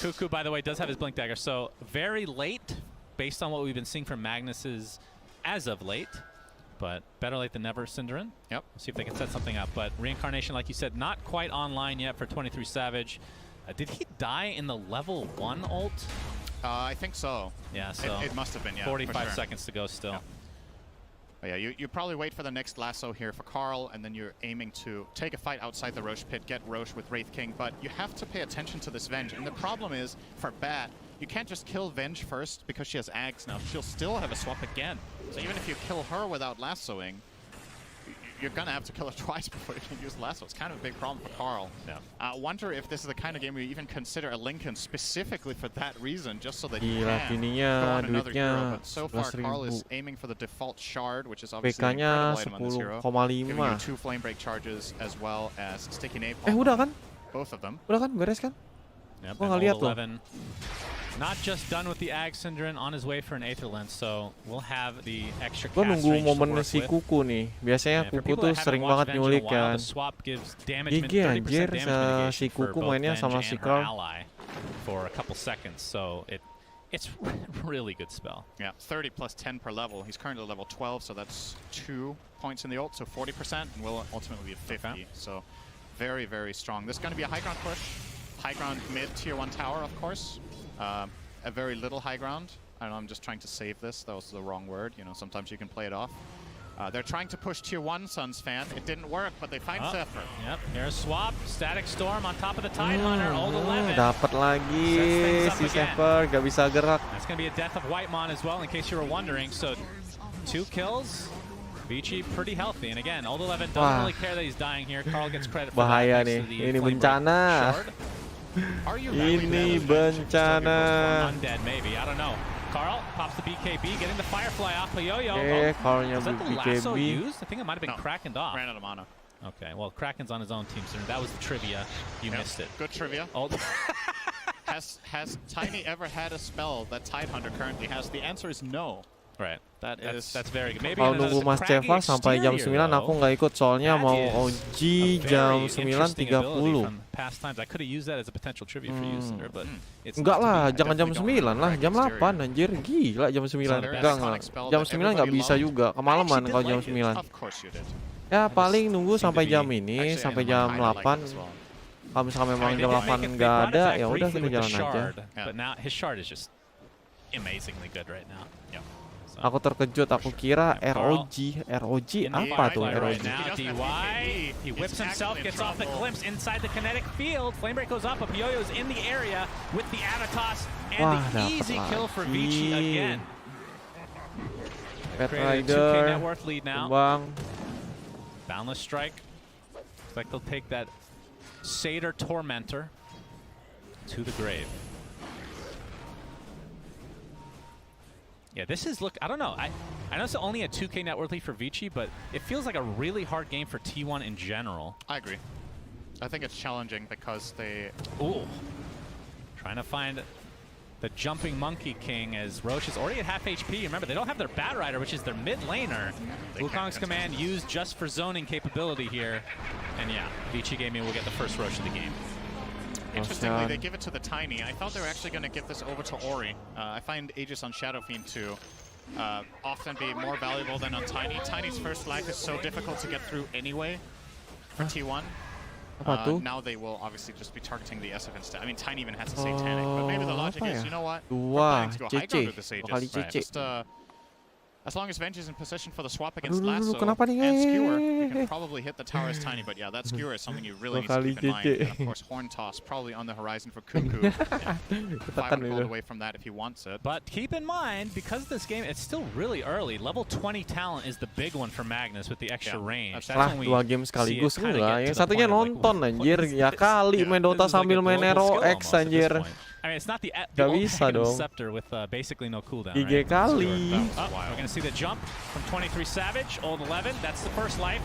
[SPEAKER 2] Cuckoo, by the way, does have his Blink Dagger, so very late, based on what we've been seeing from Magnus's as of late. But better late than never, Cinderin.
[SPEAKER 3] Yep.
[SPEAKER 2] See if they can set something up. But Reincarnation, like you said, not quite online yet for 23 Savage. Did he die in the level 1 ult?
[SPEAKER 3] I think so.
[SPEAKER 2] Yeah, so
[SPEAKER 3] it must have been, yeah.
[SPEAKER 2] 45
[SPEAKER 3] sure.
[SPEAKER 2] seconds to go still.
[SPEAKER 3] Yeah. But yeah, you probably wait for the next lasso here for Carl, and then you're aiming to take a fight outside the Roche pit, get Roche with Wraith King, but you have to pay attention to this Venge. And the problem is, for Bat, you can't just kill Venge first because she has Ags now. She'll still have a swap again. So even if you kill her without lassoing, you're gonna have to kill her twice before you can use lasso. It's kind of a big problem for Carl.
[SPEAKER 2] Yeah.
[SPEAKER 3] Wonder if this is the kind of game where you even consider a Lincoln specifically for that reason, just so that you
[SPEAKER 1] Gila,
[SPEAKER 3] can
[SPEAKER 1] ininya
[SPEAKER 3] go on another hero.
[SPEAKER 1] duitnya
[SPEAKER 3] But so far, Carl is
[SPEAKER 1] 11.000.
[SPEAKER 3] aiming for the default shard, which is obviously an
[SPEAKER 1] PK-nya
[SPEAKER 3] incredible item on this hero.
[SPEAKER 1] 10,5.
[SPEAKER 3] Giving you 2 flame break charges as well as sticky napalm.
[SPEAKER 1] Udah kan?
[SPEAKER 3] Both of them.
[SPEAKER 1] Udah kan? Beres kan?
[SPEAKER 2] Yep,
[SPEAKER 1] Gua
[SPEAKER 2] and
[SPEAKER 1] nggak lihat
[SPEAKER 2] Old
[SPEAKER 1] loh.
[SPEAKER 2] 11 not just done with the Ag Syndron, on his way for an Aether Lens, so we'll have the extra
[SPEAKER 1] Gue
[SPEAKER 2] cast
[SPEAKER 1] nunggu
[SPEAKER 2] range to
[SPEAKER 1] momen
[SPEAKER 2] work
[SPEAKER 1] si
[SPEAKER 2] with.
[SPEAKER 1] Kuku nih. Biasanya
[SPEAKER 2] And for
[SPEAKER 1] Kuku
[SPEAKER 2] people
[SPEAKER 1] tuh
[SPEAKER 2] that haven't
[SPEAKER 1] sering
[SPEAKER 2] watched
[SPEAKER 1] banget
[SPEAKER 2] Venge in a
[SPEAKER 1] nyulik
[SPEAKER 2] while,
[SPEAKER 1] kan.
[SPEAKER 2] the swap gives damage
[SPEAKER 1] GG
[SPEAKER 2] 30%
[SPEAKER 1] anjir,
[SPEAKER 2] damage
[SPEAKER 1] si
[SPEAKER 2] mitigation for
[SPEAKER 1] Kuku
[SPEAKER 2] both
[SPEAKER 1] mainnya
[SPEAKER 2] Venge
[SPEAKER 1] sama
[SPEAKER 2] and
[SPEAKER 1] si
[SPEAKER 2] her
[SPEAKER 1] Carl.
[SPEAKER 2] ally for a couple seconds, so it's really good spell.
[SPEAKER 3] Yeah, 30 plus 10 per level. He's currently level 12, so that's 2 points in the ult, so 40%, and will ultimately be 50.
[SPEAKER 2] Okay.
[SPEAKER 3] So very, very strong. This is going to be a high ground push. High ground mid tier 1 tower, of course. A very little high ground. I don't know, I'm just trying to save this. That was the wrong word. You know, sometimes you can play it off. They're trying to push tier 1 Suns fan. It didn't work, but they find Zephyr.
[SPEAKER 2] Yep, here's swap. Static Storm on top of the Tidehunter. Old 11.
[SPEAKER 1] Dapat lagi
[SPEAKER 2] Sets
[SPEAKER 1] si
[SPEAKER 2] things up again.
[SPEAKER 1] Zephyr, gak bisa gerak.
[SPEAKER 2] That's going to be a death of Whitemon as well, in case you were wondering. So 2 kills. Vici pretty healthy. And again, Old 11 doesn't
[SPEAKER 1] Wah.
[SPEAKER 2] really care that he's dying here. Carl gets credit for
[SPEAKER 1] Bahaya
[SPEAKER 2] that. next
[SPEAKER 1] nih.
[SPEAKER 2] to the
[SPEAKER 1] Ini
[SPEAKER 2] flame break
[SPEAKER 1] bencana.
[SPEAKER 2] shard.
[SPEAKER 3] Are you really
[SPEAKER 1] Ini
[SPEAKER 3] bad with Venge?
[SPEAKER 1] bencana.
[SPEAKER 2] Undead, maybe. I don't know. Carl pops the BKB, getting the Firefly off the Yo-Yo.
[SPEAKER 1] Carlnya
[SPEAKER 2] Was that the lasso
[SPEAKER 1] BKB.
[SPEAKER 2] used? I think it might have been
[SPEAKER 3] No.
[SPEAKER 2] Krakened off.
[SPEAKER 3] Ran out of mana.
[SPEAKER 2] Okay, well, Kraken's on his own team, so that was the trivia. You missed it.
[SPEAKER 3] Good trivia.
[SPEAKER 2] Oh,
[SPEAKER 3] Has Tiny ever had a spell that Tidehunter currently has? The answer is no.
[SPEAKER 2] right.
[SPEAKER 3] That's
[SPEAKER 2] That's very good. Maybe
[SPEAKER 1] Kalau
[SPEAKER 2] in a
[SPEAKER 1] nunggu Mas
[SPEAKER 2] craggy
[SPEAKER 1] Ceva sampai jam
[SPEAKER 2] exterior,
[SPEAKER 1] 9 aku
[SPEAKER 2] though,
[SPEAKER 1] nggak ikut soalnya
[SPEAKER 2] that
[SPEAKER 1] mau
[SPEAKER 2] is
[SPEAKER 1] OG
[SPEAKER 2] a
[SPEAKER 1] jam
[SPEAKER 2] very interesting ability
[SPEAKER 1] 9.30.
[SPEAKER 2] from past times. I could have used that as a potential trivia for you, Cinder, but it's
[SPEAKER 1] Enggak
[SPEAKER 2] not to
[SPEAKER 1] lah,
[SPEAKER 2] be.
[SPEAKER 1] jangan jam
[SPEAKER 3] definitely
[SPEAKER 1] 9 lah,
[SPEAKER 3] don't
[SPEAKER 1] jam
[SPEAKER 3] have
[SPEAKER 1] 8 anjir. Gila jam 9.
[SPEAKER 3] very
[SPEAKER 1] Enggak.
[SPEAKER 3] iconic spell
[SPEAKER 1] Jam
[SPEAKER 3] that
[SPEAKER 1] 9 nggak
[SPEAKER 3] everybody
[SPEAKER 1] bisa
[SPEAKER 3] loved.
[SPEAKER 1] juga.
[SPEAKER 3] I
[SPEAKER 1] Kemalaman
[SPEAKER 3] actually
[SPEAKER 1] kalau
[SPEAKER 3] did
[SPEAKER 1] jam
[SPEAKER 3] like it.
[SPEAKER 1] 9.
[SPEAKER 3] Of course you did.
[SPEAKER 1] Ya paling nunggu
[SPEAKER 2] seemed
[SPEAKER 1] sampai
[SPEAKER 2] to be-
[SPEAKER 1] jam ini,
[SPEAKER 3] Actually,
[SPEAKER 1] sampai
[SPEAKER 3] I
[SPEAKER 1] jam
[SPEAKER 3] kinda like
[SPEAKER 1] 8.
[SPEAKER 3] it as well.
[SPEAKER 1] Kalau misalkan memang
[SPEAKER 2] I mean,
[SPEAKER 1] jam
[SPEAKER 2] they
[SPEAKER 1] 8
[SPEAKER 2] did make it-
[SPEAKER 1] nggak
[SPEAKER 2] they
[SPEAKER 1] ada,
[SPEAKER 2] brought it
[SPEAKER 1] ya
[SPEAKER 2] back
[SPEAKER 1] udah
[SPEAKER 2] briefly
[SPEAKER 1] kita
[SPEAKER 2] with the
[SPEAKER 1] jalan aja.
[SPEAKER 2] shard, but now his shard is just amazingly good right now.
[SPEAKER 3] Yeah.
[SPEAKER 2] So,
[SPEAKER 1] Aku terkejut, aku kira
[SPEAKER 2] Yeah, Carl.
[SPEAKER 1] ROG
[SPEAKER 2] in the
[SPEAKER 1] apa tuh
[SPEAKER 2] Firefly
[SPEAKER 1] ROG?
[SPEAKER 2] right now,
[SPEAKER 3] He doesn't have
[SPEAKER 2] DY,
[SPEAKER 3] BKB.
[SPEAKER 2] he whips
[SPEAKER 3] He's
[SPEAKER 2] himself,
[SPEAKER 3] actually in
[SPEAKER 2] gets off the
[SPEAKER 3] trouble.
[SPEAKER 2] glimpse inside the kinetic field. Flamebreak goes up, but Yo-Yo's in the area with the Avatos, and
[SPEAKER 1] Wah,
[SPEAKER 2] the
[SPEAKER 1] dapet
[SPEAKER 2] easy kill for Vici
[SPEAKER 1] lagi.
[SPEAKER 2] again.
[SPEAKER 1] Pet
[SPEAKER 2] Created a 2K net
[SPEAKER 1] Rider,
[SPEAKER 2] worth lead now.
[SPEAKER 1] Bang.
[SPEAKER 2] Boundless Strike. Looks like they'll take that Satyr Tormentor to the grave. Yeah, this is, look, I don't know. I know it's only a 2K net worth lead for Vici, but it feels like a really hard game for T1 in general.
[SPEAKER 3] I agree. I think it's challenging because they...
[SPEAKER 2] Ooh. Trying to find the jumping Monkey King as Roche is already at half HP. Remember, they don't have their Bat Rider, which is their mid laner. Wukong's command used just for zoning capability here. And yeah, Vici Gaming will get the first Roche of the game.
[SPEAKER 3] Interestingly, they give it to the Tiny. I thought they were actually going to give this over to Ori. I find Aegis on Shadow Fiend to often be more valuable than on Tiny. Tiny's first life is so difficult to get through anyway for T1.
[SPEAKER 1] Apa tuh?
[SPEAKER 3] Now they will obviously just be targeting the SF instead. I mean, Tiny even has a Satanic, but maybe the logic
[SPEAKER 1] apa
[SPEAKER 3] is,
[SPEAKER 1] ya?
[SPEAKER 3] you know what?
[SPEAKER 1] Dua,
[SPEAKER 3] We're planning to go high ground
[SPEAKER 1] CC,
[SPEAKER 3] with this
[SPEAKER 1] dua kali
[SPEAKER 3] Aegis.
[SPEAKER 1] CC.
[SPEAKER 3] Just As long as Venge is in position for the swap against Lasso
[SPEAKER 1] kenapa nih?
[SPEAKER 3] and Skewer, you can probably hit the tower as Tiny, but yeah, that Skewer is something you really need to keep in mind. And of course, Horn Toss probably on the horizon for Cuckoo. 500 gold away from that if he wants it.
[SPEAKER 2] But keep in mind, because of this game, it's still really early. Level 20 talent is the big one for Magnus with the extra range.
[SPEAKER 1] Lah, 2 game sekaligus enggak. Yang satunya nonton anjir. Ya kali main Dota sambil main ROX anjir.
[SPEAKER 2] I mean, it's not the
[SPEAKER 1] Gak
[SPEAKER 2] only
[SPEAKER 1] bisa dong.
[SPEAKER 2] scepter with basically no cooldown.
[SPEAKER 1] GG kali.
[SPEAKER 2] Oh, we're gonna see the jump from 23 Savage, old 11. That's the first life.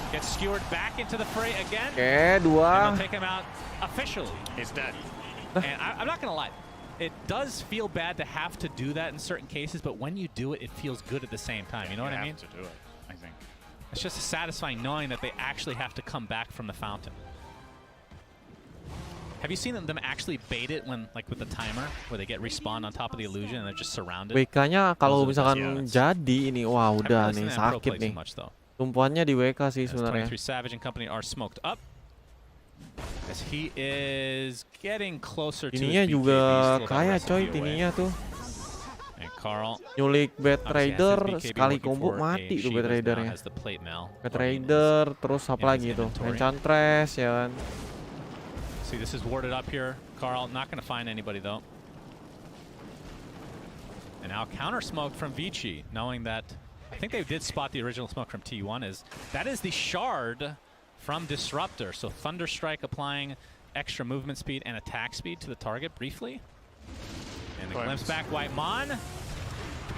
[SPEAKER 2] Gets skewered back into the fray again.
[SPEAKER 1] Oke, 2.
[SPEAKER 2] And they'll take him out officially.
[SPEAKER 3] He's dead.
[SPEAKER 2] And I'm not gonna lie, it does feel bad to have to do that in certain cases, but when you do it, it feels good at the same time. You know what I mean?
[SPEAKER 3] You have to do it, I think.
[SPEAKER 2] It's just satisfying knowing that they actually have to come back from the fountain. Have you seen them actually bait it when, like, with the timer, where they get respawned on top of the illusion and they're just surrounded?
[SPEAKER 1] WK-nya kalau misalkan jadi ini, wah udah nih sakit nih. Tumpuannya di WK sih sebenarnya.
[SPEAKER 2] 23 Savage and company are smoked up. As he is getting closer to
[SPEAKER 1] Tininya juga kaya coy, tininya tuh.
[SPEAKER 2] And Carl
[SPEAKER 1] nyulik Bad Trader sekali combo mati tuh Bad Tradernya. Bad Trader terus apa lagi tuh? Enchantress ya kan.
[SPEAKER 2] See, this is warded up here. Carl not going to find anybody though. And now counter smoke from Vici, knowing that I think they did spot the original smoke from T1. That is the shard from Disruptor. So Thunderstrike applying extra movement speed and attack speed to the target briefly. And the glimpse back White Mon.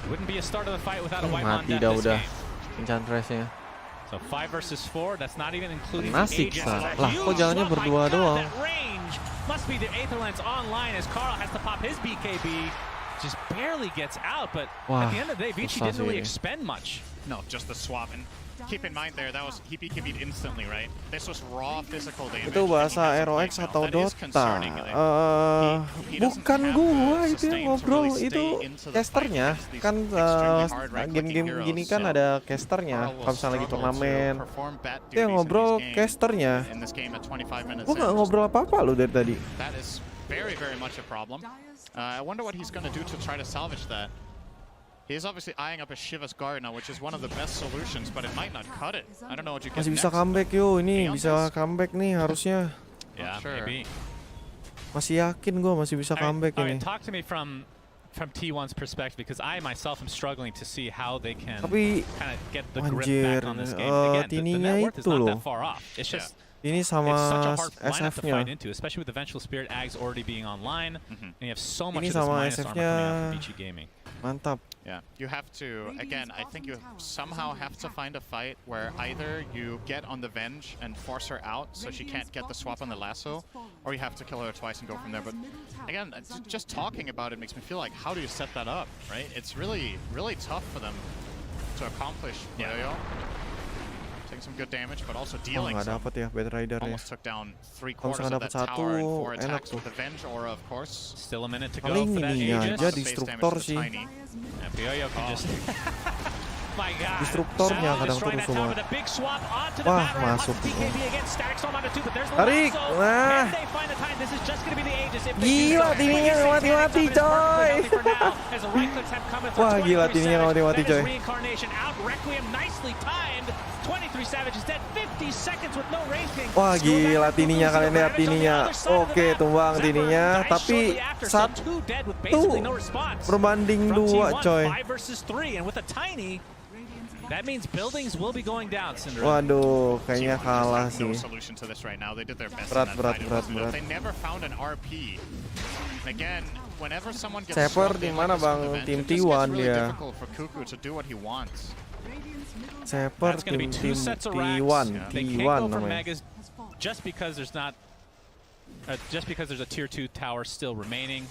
[SPEAKER 2] Wouldn't be a start of the fight without a White Mon death this game.
[SPEAKER 1] Enchantress-nya.
[SPEAKER 2] So 5 versus 4, that's not even including
[SPEAKER 1] Nasik,
[SPEAKER 2] the Aegis.
[SPEAKER 1] lah kok jalannya berdua doang.
[SPEAKER 2] That range must be the Aether Lens online as Carl has to pop his BKB. Just barely gets out, but at the end of the day, Vici didn't really expend much.
[SPEAKER 3] No, just the swap. And keep in mind there, that was he BKB'd instantly, right? This was raw physical damage.
[SPEAKER 1] Itu bahasa ROX atau Dota. Bukan gua itu yang ngobrol, itu casternya. Kan game-game gini kan ada casternya. Kalau misalnya lagi turnamen, itu yang ngobrol casternya. Gua nggak ngobrol apa-apa lo dari tadi.
[SPEAKER 3] That is very much a problem. I wonder what he's gonna do to try to salvage that. He's obviously eyeing up a Shiva's Guard now, which is one of the best solutions, but it might not cut it. I don't know what you get
[SPEAKER 1] Masih bisa
[SPEAKER 3] next.
[SPEAKER 1] comeback yo, ini bisa comeback nih harusnya.
[SPEAKER 2] Yeah, maybe.
[SPEAKER 1] Masih yakin gua masih bisa comeback ini.
[SPEAKER 2] Talk to me from T1's perspective, because I myself am struggling to see how they can kind of get the grip back on this game. Again, the net worth is not that far off. It's just
[SPEAKER 1] ini sama SF-nya.
[SPEAKER 2] Especially with the Vengeful Spirit Ags already being online, and you have so much
[SPEAKER 1] ini
[SPEAKER 2] of this
[SPEAKER 1] sama
[SPEAKER 2] minus armor coming out from
[SPEAKER 1] SF-nya
[SPEAKER 2] Vici Gaming.
[SPEAKER 1] mantap.
[SPEAKER 3] Yeah, you have to, again, I think you somehow have to find a fight where either you get on the Venge and force her out so she can't get the swap on the lasso, or you have to kill her twice and go from there. But again, just talking about it makes me feel like, how do you set that up, right? It's really tough for them to accomplish. Taking some good damage, but also dealing some.
[SPEAKER 1] Ya, Bad Rider
[SPEAKER 3] Almost took down 3/4 of that tower and 4 attacks with the Venge aura, of course.
[SPEAKER 2] Still a minute to go
[SPEAKER 1] paling
[SPEAKER 2] for that
[SPEAKER 1] ininya
[SPEAKER 2] Aegis.
[SPEAKER 1] aja destruktor sih.
[SPEAKER 2] And Pioyo can just my God.
[SPEAKER 1] Destruktornya kadang terus semua. Wah, masuk. Tarik. Nah. Gila, tininya nggak mati-mati, coy. Wah, gila, tininya nggak mati-mati, coy. Wah, gila, tininya, kalian lihat tininya. Oke, tumbang tininya, tapi 1 berbanding 2, coy.
[SPEAKER 2] That means buildings will be going down, Syndrome.
[SPEAKER 1] Waduh, kayaknya kalah sih. Berat.
[SPEAKER 3] They never found an RP. Again, whenever someone gets
[SPEAKER 1] Seper di mana Bang? Tim T1 dia. Seper tim T1 namanya.
[SPEAKER 2] Just because there's not there's a tier 2 tower still remaining.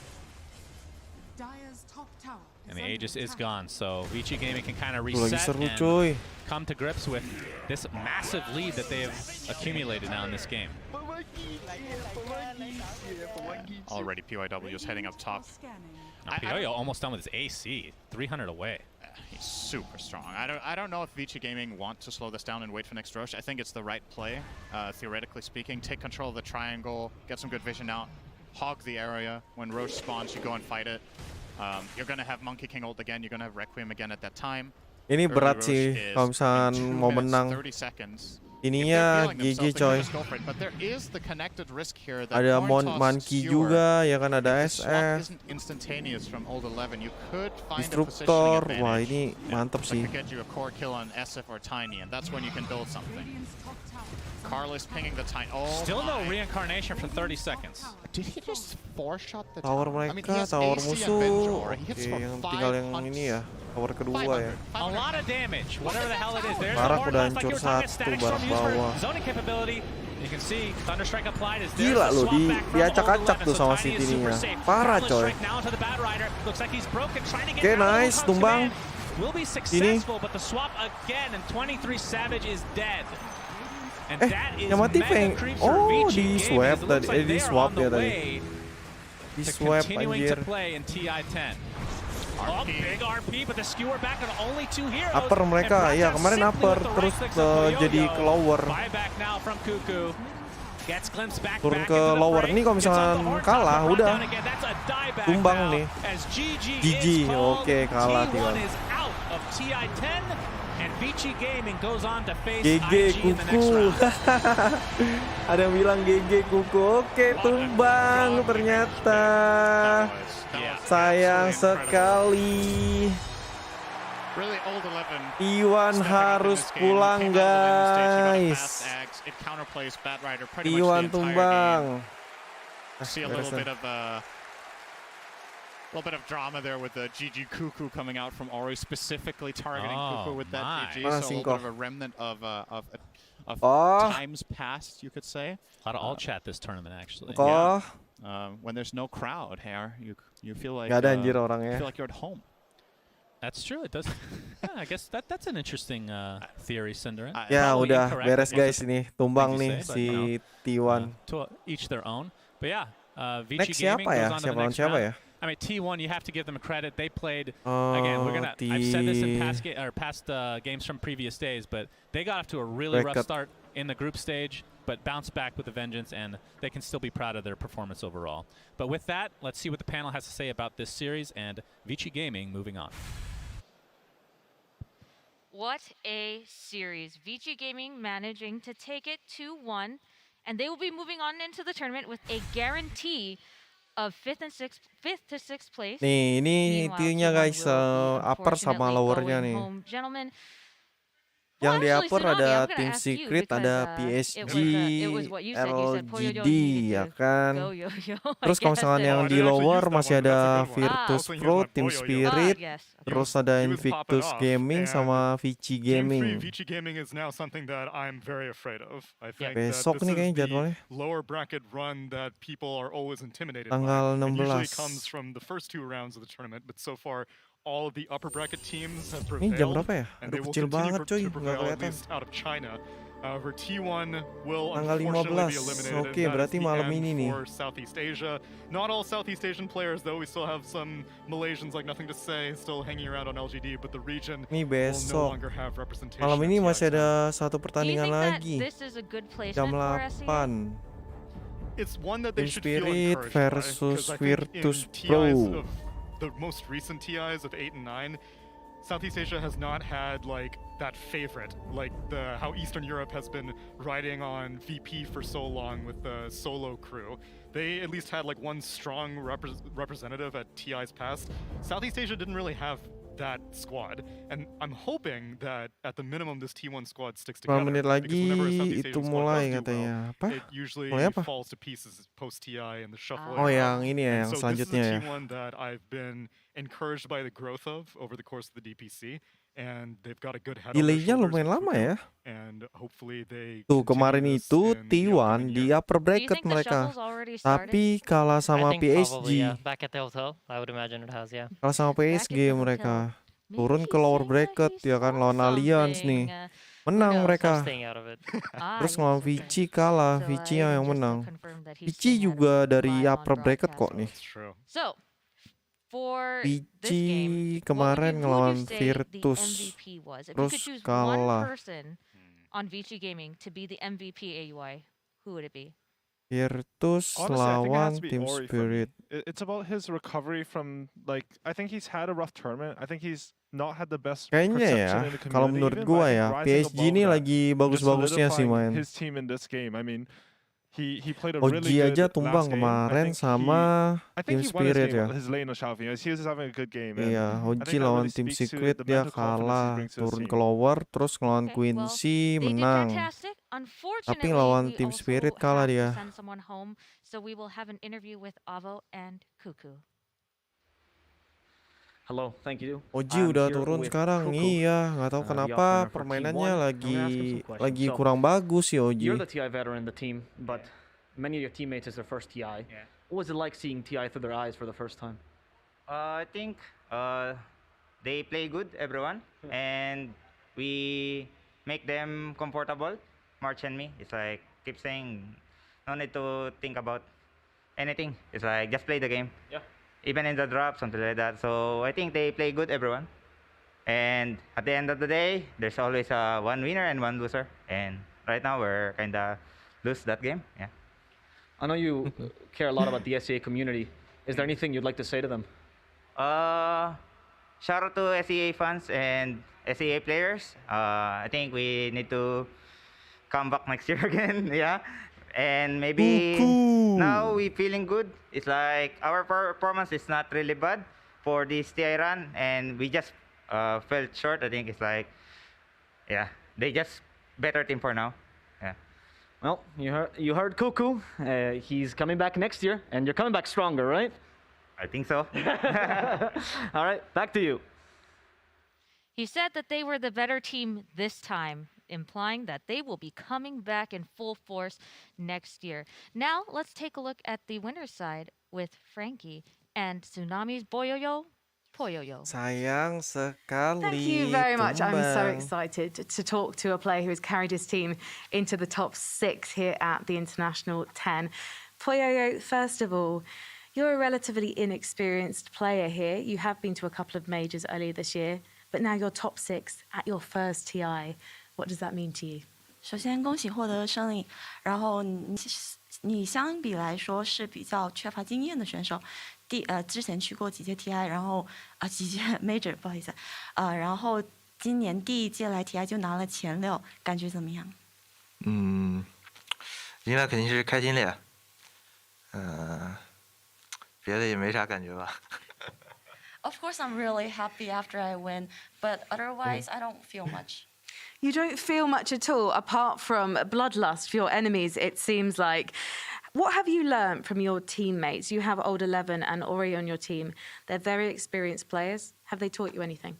[SPEAKER 2] And the Aegis is gone, so Vici Gaming can kind of reset and come to grips with this massive lead that they have accumulated now in this game.
[SPEAKER 3] Already PYW is heading up top.
[SPEAKER 2] Now, PYW almost done with his AC, 300 away.
[SPEAKER 3] He's super strong. I don't know if Vici Gaming want to slow this down and wait for next Roche. I think it's the right play, theoretically speaking. Take control of the triangle, get some good vision out, hog the area. When Roche spawns, you go and fight it. You're gonna have Monkey King ult again. You're gonna have Requiem again at that time.
[SPEAKER 1] Ini
[SPEAKER 3] Early
[SPEAKER 1] berat
[SPEAKER 3] Roche
[SPEAKER 1] sih
[SPEAKER 3] is
[SPEAKER 1] kalau misalkan
[SPEAKER 3] in 2
[SPEAKER 1] mau
[SPEAKER 3] minutes,
[SPEAKER 1] menang.
[SPEAKER 3] 30 seconds.
[SPEAKER 1] Ininya
[SPEAKER 3] If they're feeling
[SPEAKER 1] GG
[SPEAKER 3] themselves, they
[SPEAKER 1] coy.
[SPEAKER 3] can just go for it. But there is the connected risk here that
[SPEAKER 1] Ada
[SPEAKER 3] coin toss
[SPEAKER 1] Monkey
[SPEAKER 3] skewer,
[SPEAKER 1] juga, ya kan ada
[SPEAKER 3] if the swap
[SPEAKER 1] SF.
[SPEAKER 3] isn't instantaneous from old 11, you could find a
[SPEAKER 1] Instruktor,
[SPEAKER 3] positioning
[SPEAKER 1] wah
[SPEAKER 3] advantage.
[SPEAKER 1] ini mantap
[SPEAKER 3] That
[SPEAKER 1] sih.
[SPEAKER 3] could get you a core kill on SF or Tiny, and that's when you can build something. Carlos pinging the Tiny. Oh,
[SPEAKER 2] Still no
[SPEAKER 3] my.
[SPEAKER 2] reincarnation for 30 seconds.
[SPEAKER 3] Did he just 4-shot the
[SPEAKER 1] Tower
[SPEAKER 3] tower? I mean, he
[SPEAKER 1] mereka,
[SPEAKER 3] has
[SPEAKER 1] tower
[SPEAKER 3] AC and
[SPEAKER 1] musuh.
[SPEAKER 3] Vengeur. He
[SPEAKER 1] Oke,
[SPEAKER 3] hits for
[SPEAKER 1] yang
[SPEAKER 3] 5
[SPEAKER 1] tinggal yang
[SPEAKER 3] punts.
[SPEAKER 1] ini ya, tower kedua ya.
[SPEAKER 3] 500,
[SPEAKER 2] A lot of damage, whatever the hell it is. There's
[SPEAKER 1] Barak
[SPEAKER 2] the
[SPEAKER 1] udah
[SPEAKER 2] Horde, like you
[SPEAKER 1] hancur
[SPEAKER 2] were talking about,
[SPEAKER 1] satu,
[SPEAKER 2] Static
[SPEAKER 1] Barak
[SPEAKER 2] Storm used for
[SPEAKER 1] bawah.
[SPEAKER 2] zoning capability. You can see Thunderstrike applied as there's
[SPEAKER 1] Gila
[SPEAKER 2] the
[SPEAKER 1] loh,
[SPEAKER 2] swap back from
[SPEAKER 1] diacak-acak
[SPEAKER 2] Old
[SPEAKER 1] tuh
[SPEAKER 2] 11,
[SPEAKER 1] sama
[SPEAKER 2] so
[SPEAKER 1] si
[SPEAKER 2] Tiny is super
[SPEAKER 1] Tininya.
[SPEAKER 2] safe.
[SPEAKER 1] Parah
[SPEAKER 2] Doubler
[SPEAKER 1] coy.
[SPEAKER 2] strike now into the Bad Rider. Looks like he's broken, trying to get
[SPEAKER 1] Oke,
[SPEAKER 2] out of the
[SPEAKER 1] nice,
[SPEAKER 2] Wukong's
[SPEAKER 1] tumbang.
[SPEAKER 2] command. Will be successful, but the swap again, and 23 Savage is dead. And that is
[SPEAKER 1] yang mati
[SPEAKER 2] mega
[SPEAKER 1] Feng.
[SPEAKER 2] creep for
[SPEAKER 1] Oh,
[SPEAKER 2] VG
[SPEAKER 1] di
[SPEAKER 2] Gaming,
[SPEAKER 1] swap
[SPEAKER 2] as it looks
[SPEAKER 1] tadi,
[SPEAKER 2] like
[SPEAKER 1] di
[SPEAKER 2] they are
[SPEAKER 1] swap
[SPEAKER 2] on the
[SPEAKER 1] dia tadi.
[SPEAKER 2] way
[SPEAKER 1] Di
[SPEAKER 2] to
[SPEAKER 1] swap
[SPEAKER 2] continuing
[SPEAKER 1] anjir.
[SPEAKER 2] to play in TI-10. Oh, big RP, but the skewer back on only 2 heroes.
[SPEAKER 1] Upper mereka, ya kemarin upper terus jadi ke lower.
[SPEAKER 2] Buyback now from Cuckoo. Gets glimpse back
[SPEAKER 1] Turun
[SPEAKER 2] back
[SPEAKER 1] ke
[SPEAKER 2] into the
[SPEAKER 1] lower.
[SPEAKER 2] fray.
[SPEAKER 1] Ini kalau
[SPEAKER 2] Gets off the
[SPEAKER 1] misalkan
[SPEAKER 2] horn,
[SPEAKER 1] kalah,
[SPEAKER 2] brought
[SPEAKER 1] udah.
[SPEAKER 2] down again. That's a dieback
[SPEAKER 1] Tumbang
[SPEAKER 2] now,
[SPEAKER 1] nih.
[SPEAKER 2] as GG
[SPEAKER 1] GG,
[SPEAKER 2] is called.
[SPEAKER 1] oke, kalah
[SPEAKER 2] T1
[SPEAKER 1] tinggal.
[SPEAKER 2] is out of TI-10, and Vici Gaming goes on to face
[SPEAKER 1] GG
[SPEAKER 2] IG in the next
[SPEAKER 1] Kuku.
[SPEAKER 2] round.
[SPEAKER 1] Ada yang bilang GG Kuku. Oke, tumbang ternyata. Sayang sekali.
[SPEAKER 3] Really, old 11.
[SPEAKER 1] Iwan harus pulang guys.
[SPEAKER 3] It counterplays Bat Rider pretty much the
[SPEAKER 1] Iwan
[SPEAKER 3] entire
[SPEAKER 1] tumbang.
[SPEAKER 3] game. See a little bit of drama there with the GG Cuckoo coming out from Ori, specifically targeting Cuckoo with that
[SPEAKER 2] my.
[SPEAKER 3] GG. So a little bit of a remnant of times past, you could say.
[SPEAKER 2] A lot of alt chat this tournament, actually.
[SPEAKER 1] Kok
[SPEAKER 3] When there's no crowd here, you feel like
[SPEAKER 1] gak ada anjir
[SPEAKER 3] you
[SPEAKER 1] orangnya.
[SPEAKER 3] feel like you're at home.
[SPEAKER 2] That's true. It does. Yeah, I guess that's an interesting theory, Cinder.
[SPEAKER 1] Ya
[SPEAKER 2] Probably
[SPEAKER 1] udah
[SPEAKER 2] incorrect,
[SPEAKER 1] beres
[SPEAKER 2] most
[SPEAKER 1] guys
[SPEAKER 2] of
[SPEAKER 1] ini. Tumbang
[SPEAKER 2] things
[SPEAKER 1] nih
[SPEAKER 2] you say,
[SPEAKER 1] si
[SPEAKER 2] but
[SPEAKER 1] T1.
[SPEAKER 2] to each their own. But yeah, Vici
[SPEAKER 1] Next
[SPEAKER 2] Gaming
[SPEAKER 1] siapa ya?
[SPEAKER 2] goes on to
[SPEAKER 1] Siapa
[SPEAKER 2] the
[SPEAKER 1] lawan
[SPEAKER 2] next
[SPEAKER 1] siapa
[SPEAKER 2] round.
[SPEAKER 1] ya?
[SPEAKER 2] I mean, T1, you have to give them credit. They played again. I've said this in past games from previous days, but they got off to a really rough start in the group stage, but bounced back with a vengeance, and they can still be proud of their performance overall. But with that, let's see what the panel has to say about this series and Vici Gaming moving on.
[SPEAKER 4] What a series. Vici Gaming managing to take it 2-1, and they will be moving on into the tournament with a guarantee of 5th to 6th place.
[SPEAKER 1] Nih, ini
[SPEAKER 4] Meanwhile,
[SPEAKER 1] tiernya
[SPEAKER 4] T1
[SPEAKER 1] guys,
[SPEAKER 4] will be
[SPEAKER 1] upper sama
[SPEAKER 4] unfortunately
[SPEAKER 1] lowernya
[SPEAKER 4] going
[SPEAKER 1] nih.
[SPEAKER 4] home. Gentlemen,
[SPEAKER 1] Yang di
[SPEAKER 4] actually,
[SPEAKER 1] upper
[SPEAKER 4] Tsunami,
[SPEAKER 1] ada
[SPEAKER 4] I'm gonna
[SPEAKER 1] Team
[SPEAKER 4] ask you
[SPEAKER 1] Secret,
[SPEAKER 4] because,
[SPEAKER 1] ada
[SPEAKER 4] it
[SPEAKER 1] PSG,
[SPEAKER 4] was what you said. You said Poyo
[SPEAKER 1] LGD,
[SPEAKER 4] needed
[SPEAKER 1] ya
[SPEAKER 4] to
[SPEAKER 1] kan.
[SPEAKER 4] go yo-yo, I
[SPEAKER 1] Terus kalau
[SPEAKER 4] guess,
[SPEAKER 1] misalkan
[SPEAKER 4] and-
[SPEAKER 1] yang
[SPEAKER 5] I
[SPEAKER 1] di
[SPEAKER 5] didn't actually
[SPEAKER 1] lower
[SPEAKER 5] use that
[SPEAKER 1] masih
[SPEAKER 5] one, but
[SPEAKER 1] ada
[SPEAKER 5] that's a good one.
[SPEAKER 1] Virtus
[SPEAKER 5] Also use
[SPEAKER 1] Pro,
[SPEAKER 5] my
[SPEAKER 1] Team
[SPEAKER 5] Boyo, yo.
[SPEAKER 1] Spirit,
[SPEAKER 4] yes.
[SPEAKER 1] terus ada
[SPEAKER 5] He was
[SPEAKER 1] Invictus
[SPEAKER 5] popping off,
[SPEAKER 1] Gaming
[SPEAKER 5] and
[SPEAKER 1] sama Vici
[SPEAKER 5] Game 3
[SPEAKER 1] Gaming.
[SPEAKER 5] Vici Gaming is now something that I'm very afraid of. I think
[SPEAKER 1] Besok
[SPEAKER 5] that
[SPEAKER 1] nih
[SPEAKER 5] this
[SPEAKER 1] kayaknya
[SPEAKER 5] is
[SPEAKER 1] jadwalnya.
[SPEAKER 5] the lower bracket run that people are always intimidated
[SPEAKER 1] Tanggal
[SPEAKER 5] by. It usually
[SPEAKER 1] 16.
[SPEAKER 5] comes from the first 2 rounds of the tournament, but so far all of the upper bracket teams have
[SPEAKER 1] Ini jam
[SPEAKER 5] prevailed,
[SPEAKER 1] berapa ya?
[SPEAKER 5] and
[SPEAKER 1] Aduh
[SPEAKER 5] they will
[SPEAKER 1] kecil
[SPEAKER 5] continue
[SPEAKER 1] banget coy,
[SPEAKER 5] to
[SPEAKER 1] nggak
[SPEAKER 5] prevail at
[SPEAKER 1] kelihatan.
[SPEAKER 5] least out of China. However, T1 will
[SPEAKER 1] Tanggal
[SPEAKER 5] unfortunately
[SPEAKER 1] 15.
[SPEAKER 5] be eliminated.
[SPEAKER 1] Oke,
[SPEAKER 5] and that
[SPEAKER 1] berarti
[SPEAKER 5] is the
[SPEAKER 1] malam
[SPEAKER 5] end
[SPEAKER 1] ini nih.
[SPEAKER 5] for Southeast Asia. Not all Southeast Asian players, though. We still have some Malaysians like Nothing to Say still hanging around on LGD, but the region
[SPEAKER 1] Ini
[SPEAKER 5] will no
[SPEAKER 1] besok.
[SPEAKER 5] longer have representation.
[SPEAKER 1] Malam
[SPEAKER 5] at
[SPEAKER 1] ini
[SPEAKER 5] TI
[SPEAKER 1] masih
[SPEAKER 5] 10.
[SPEAKER 1] ada satu
[SPEAKER 4] Do you
[SPEAKER 1] pertandingan
[SPEAKER 4] think that
[SPEAKER 1] lagi.
[SPEAKER 4] this is a good
[SPEAKER 1] Jam
[SPEAKER 4] placement for SEA?
[SPEAKER 1] 8.
[SPEAKER 5] It's one that they
[SPEAKER 1] Team
[SPEAKER 5] should feel
[SPEAKER 1] Spirit
[SPEAKER 5] encouraged by, 'cause
[SPEAKER 1] versus
[SPEAKER 5] I think
[SPEAKER 1] Virtus
[SPEAKER 5] in TIs
[SPEAKER 1] Pro.
[SPEAKER 5] of the most recent TIs of 8 and 9, Southeast Asia has not had like that favorite, like how Eastern Europe has been riding on VP for so long with the solo crew. They at least had like one strong representative at TI's past. Southeast Asia didn't really have that squad, and I'm hoping that at the minimum this T1 squad sticks together.
[SPEAKER 1] 5 menit
[SPEAKER 5] because
[SPEAKER 1] lagi
[SPEAKER 5] whenever a Southeast
[SPEAKER 1] itu
[SPEAKER 5] Asian squad
[SPEAKER 1] mulai
[SPEAKER 5] does do
[SPEAKER 1] katanya.
[SPEAKER 5] well,
[SPEAKER 1] Apa?
[SPEAKER 5] it usually
[SPEAKER 1] Mulai apa?
[SPEAKER 5] falls to pieces post TI and the shuffle.
[SPEAKER 1] Oh,
[SPEAKER 5] era.
[SPEAKER 1] yang ini ya, yang
[SPEAKER 5] And so
[SPEAKER 1] selanjutnya
[SPEAKER 5] this
[SPEAKER 1] ya.
[SPEAKER 5] is a T1 that I've been encouraged by the growth of over the course of the DPC, and they've got a good head on their
[SPEAKER 1] Delaynya
[SPEAKER 5] shoulders
[SPEAKER 1] lumayan
[SPEAKER 5] with
[SPEAKER 1] lama
[SPEAKER 5] Fuku,
[SPEAKER 1] ya.
[SPEAKER 5] and hopefully they
[SPEAKER 1] Tuh
[SPEAKER 5] continue
[SPEAKER 1] kemarin
[SPEAKER 5] this
[SPEAKER 1] itu
[SPEAKER 5] in the
[SPEAKER 1] T1
[SPEAKER 5] upcoming
[SPEAKER 1] di
[SPEAKER 5] year.
[SPEAKER 1] upper
[SPEAKER 4] Do you
[SPEAKER 1] bracket
[SPEAKER 4] think the
[SPEAKER 1] mereka.
[SPEAKER 4] shuffle's already started?
[SPEAKER 1] Tapi kalah sama
[SPEAKER 6] I think probably,
[SPEAKER 1] PSG.
[SPEAKER 6] back at the hotel, I would imagine it has, yeah.
[SPEAKER 1] Kalah sama
[SPEAKER 4] Back at
[SPEAKER 1] PSG
[SPEAKER 4] the hotel.
[SPEAKER 1] mereka.
[SPEAKER 4] Maybe
[SPEAKER 1] Turun
[SPEAKER 4] he's
[SPEAKER 1] ke lower
[SPEAKER 4] saying that
[SPEAKER 1] bracket
[SPEAKER 4] he
[SPEAKER 1] ya kan
[SPEAKER 4] saw
[SPEAKER 1] lawan Alliance nih.
[SPEAKER 4] something,
[SPEAKER 1] Menang
[SPEAKER 4] knows?
[SPEAKER 6] I'm
[SPEAKER 1] mereka.
[SPEAKER 6] staying out of it.
[SPEAKER 1] Terus
[SPEAKER 4] yes,
[SPEAKER 1] ngelawan
[SPEAKER 4] okay.
[SPEAKER 1] Vici kalah,
[SPEAKER 4] So,
[SPEAKER 1] Vici
[SPEAKER 4] even
[SPEAKER 1] yang
[SPEAKER 4] just to
[SPEAKER 1] menang.
[SPEAKER 4] confirm that he's
[SPEAKER 1] Vici
[SPEAKER 4] staying out of
[SPEAKER 1] juga
[SPEAKER 4] it
[SPEAKER 1] dari
[SPEAKER 4] live on
[SPEAKER 1] upper bracket kok
[SPEAKER 4] broadcast
[SPEAKER 1] nih.
[SPEAKER 5] That's true.
[SPEAKER 4] So, for this
[SPEAKER 1] Vici
[SPEAKER 4] game,
[SPEAKER 1] kemarin
[SPEAKER 4] who would
[SPEAKER 1] ngelawan
[SPEAKER 4] you say
[SPEAKER 1] Virtus.
[SPEAKER 4] the MVP was? If you
[SPEAKER 1] Terus
[SPEAKER 4] could choose
[SPEAKER 1] kalah.
[SPEAKER 4] one person on Vici Gaming to be the MVP AUI, who would it be?
[SPEAKER 1] Virtus
[SPEAKER 5] Honestly, I think it has
[SPEAKER 1] lawan
[SPEAKER 5] to be
[SPEAKER 1] Team
[SPEAKER 5] Ori for me.
[SPEAKER 1] Spirit.
[SPEAKER 7] it's about his recovery from, like, I think he's had a rough tournament. I think he's not had the best
[SPEAKER 1] Kayaknya ya,
[SPEAKER 7] perception in the
[SPEAKER 1] kalau
[SPEAKER 7] community
[SPEAKER 1] menurut
[SPEAKER 7] even,
[SPEAKER 1] gua
[SPEAKER 7] but I think
[SPEAKER 1] ya,
[SPEAKER 7] rising
[SPEAKER 1] PSG
[SPEAKER 7] above
[SPEAKER 1] ini
[SPEAKER 7] that
[SPEAKER 1] lagi
[SPEAKER 7] and just
[SPEAKER 1] bagus-bagusnya sih
[SPEAKER 7] solidifying
[SPEAKER 1] main.
[SPEAKER 7] his team in this game. I mean, he played a
[SPEAKER 1] OG
[SPEAKER 7] really good
[SPEAKER 1] aja tumbang
[SPEAKER 7] last game.
[SPEAKER 1] kemarin sama
[SPEAKER 7] I
[SPEAKER 1] Team
[SPEAKER 7] think he won his
[SPEAKER 1] Spirit
[SPEAKER 7] game,
[SPEAKER 1] ya.
[SPEAKER 7] his lane of Xiaofeng. He was having a good game. And
[SPEAKER 1] Iya,
[SPEAKER 7] I
[SPEAKER 1] OG
[SPEAKER 7] think that
[SPEAKER 1] lawan
[SPEAKER 7] really
[SPEAKER 1] Team
[SPEAKER 7] speaks to
[SPEAKER 1] Secret
[SPEAKER 7] the
[SPEAKER 1] dia
[SPEAKER 7] mental confidence he
[SPEAKER 1] kalah,
[SPEAKER 7] brings to his
[SPEAKER 1] turun
[SPEAKER 7] team.
[SPEAKER 1] ke lower, terus ngelawan
[SPEAKER 4] Okay, well,
[SPEAKER 1] Quincy
[SPEAKER 4] they did
[SPEAKER 1] menang.
[SPEAKER 4] fantastic. Unfortunately,
[SPEAKER 1] lawan
[SPEAKER 4] we
[SPEAKER 1] Team
[SPEAKER 4] also
[SPEAKER 1] Spirit kalah
[SPEAKER 4] have to
[SPEAKER 1] dia.
[SPEAKER 4] send someone home, so we will have an interview with Avo and Cuckoo.
[SPEAKER 8] Hello, thank you.
[SPEAKER 1] OG udah turun sekarang, iya, nggak tahu kenapa permainannya lagi kurang bagus sih OG.
[SPEAKER 8] You're the TI veteran in the team, but many of your teammates is their first TI.
[SPEAKER 9] Yeah.
[SPEAKER 8] What was it like seeing TI through their eyes for the first time?
[SPEAKER 9] I think they play good, everyone, and we make them comfortable. March and me, it's like keep saying, no need to think about anything. It's like just play the game.
[SPEAKER 8] Yeah.
[SPEAKER 9] Even in the drop, something like that. So I think they play good, everyone. And at the end of the day, there's always one winner and one loser. And right now we're kinda lose that game. Yeah.
[SPEAKER 8] I know you care a lot about the SEA community. Is there anything you'd like to say to them?
[SPEAKER 9] Shout out to SEA fans and SEA players. I think we need to come back next year again. Yeah. And maybe now we feeling good. It's like our performance is not really bad for this TI run, and we just fell short. I think it's like, yeah, they just better team for now. Yeah.
[SPEAKER 8] Well, you heard Cuckoo. He's coming back next year, and you're coming back stronger, right?
[SPEAKER 9] I think so.
[SPEAKER 8] All right, back to you.
[SPEAKER 4] He said that they were the better team this time, implying that they will be coming back in full force next year. Now, let's take a look at the winner's side with Frankie and Tsunami's Boyoyo Poyoyo.
[SPEAKER 1] Sayang sekali.
[SPEAKER 10] Thank you very much. I'm so
[SPEAKER 1] tumbang.
[SPEAKER 10] excited to talk to a player who has carried his team into the top 6 here at the International 10. Poyoyo, first of all, you're a relatively inexperienced player here. You have been to a couple of majors earlier this year, but now you're top 6 at your first TI. What does that mean to you?
[SPEAKER 11] 首先恭喜获得胜利，然后你相比来说是比较缺乏经验的选手，之前去过几届 TI， 然后几届 Major 不好意思，然后今年第一届来 TI 就拿了前6，感觉怎么样？
[SPEAKER 12] 赢了肯定是开心的呀，别的也没啥感觉吧。
[SPEAKER 11] Of course, I'm really happy after I win, but otherwise, I don't feel much.
[SPEAKER 10] You don't feel much at all, apart from bloodlust for your enemies, it seems like. What have you learned from your teammates? You have Old 11 and Ori on your team. They're very experienced players. Have they taught you anything?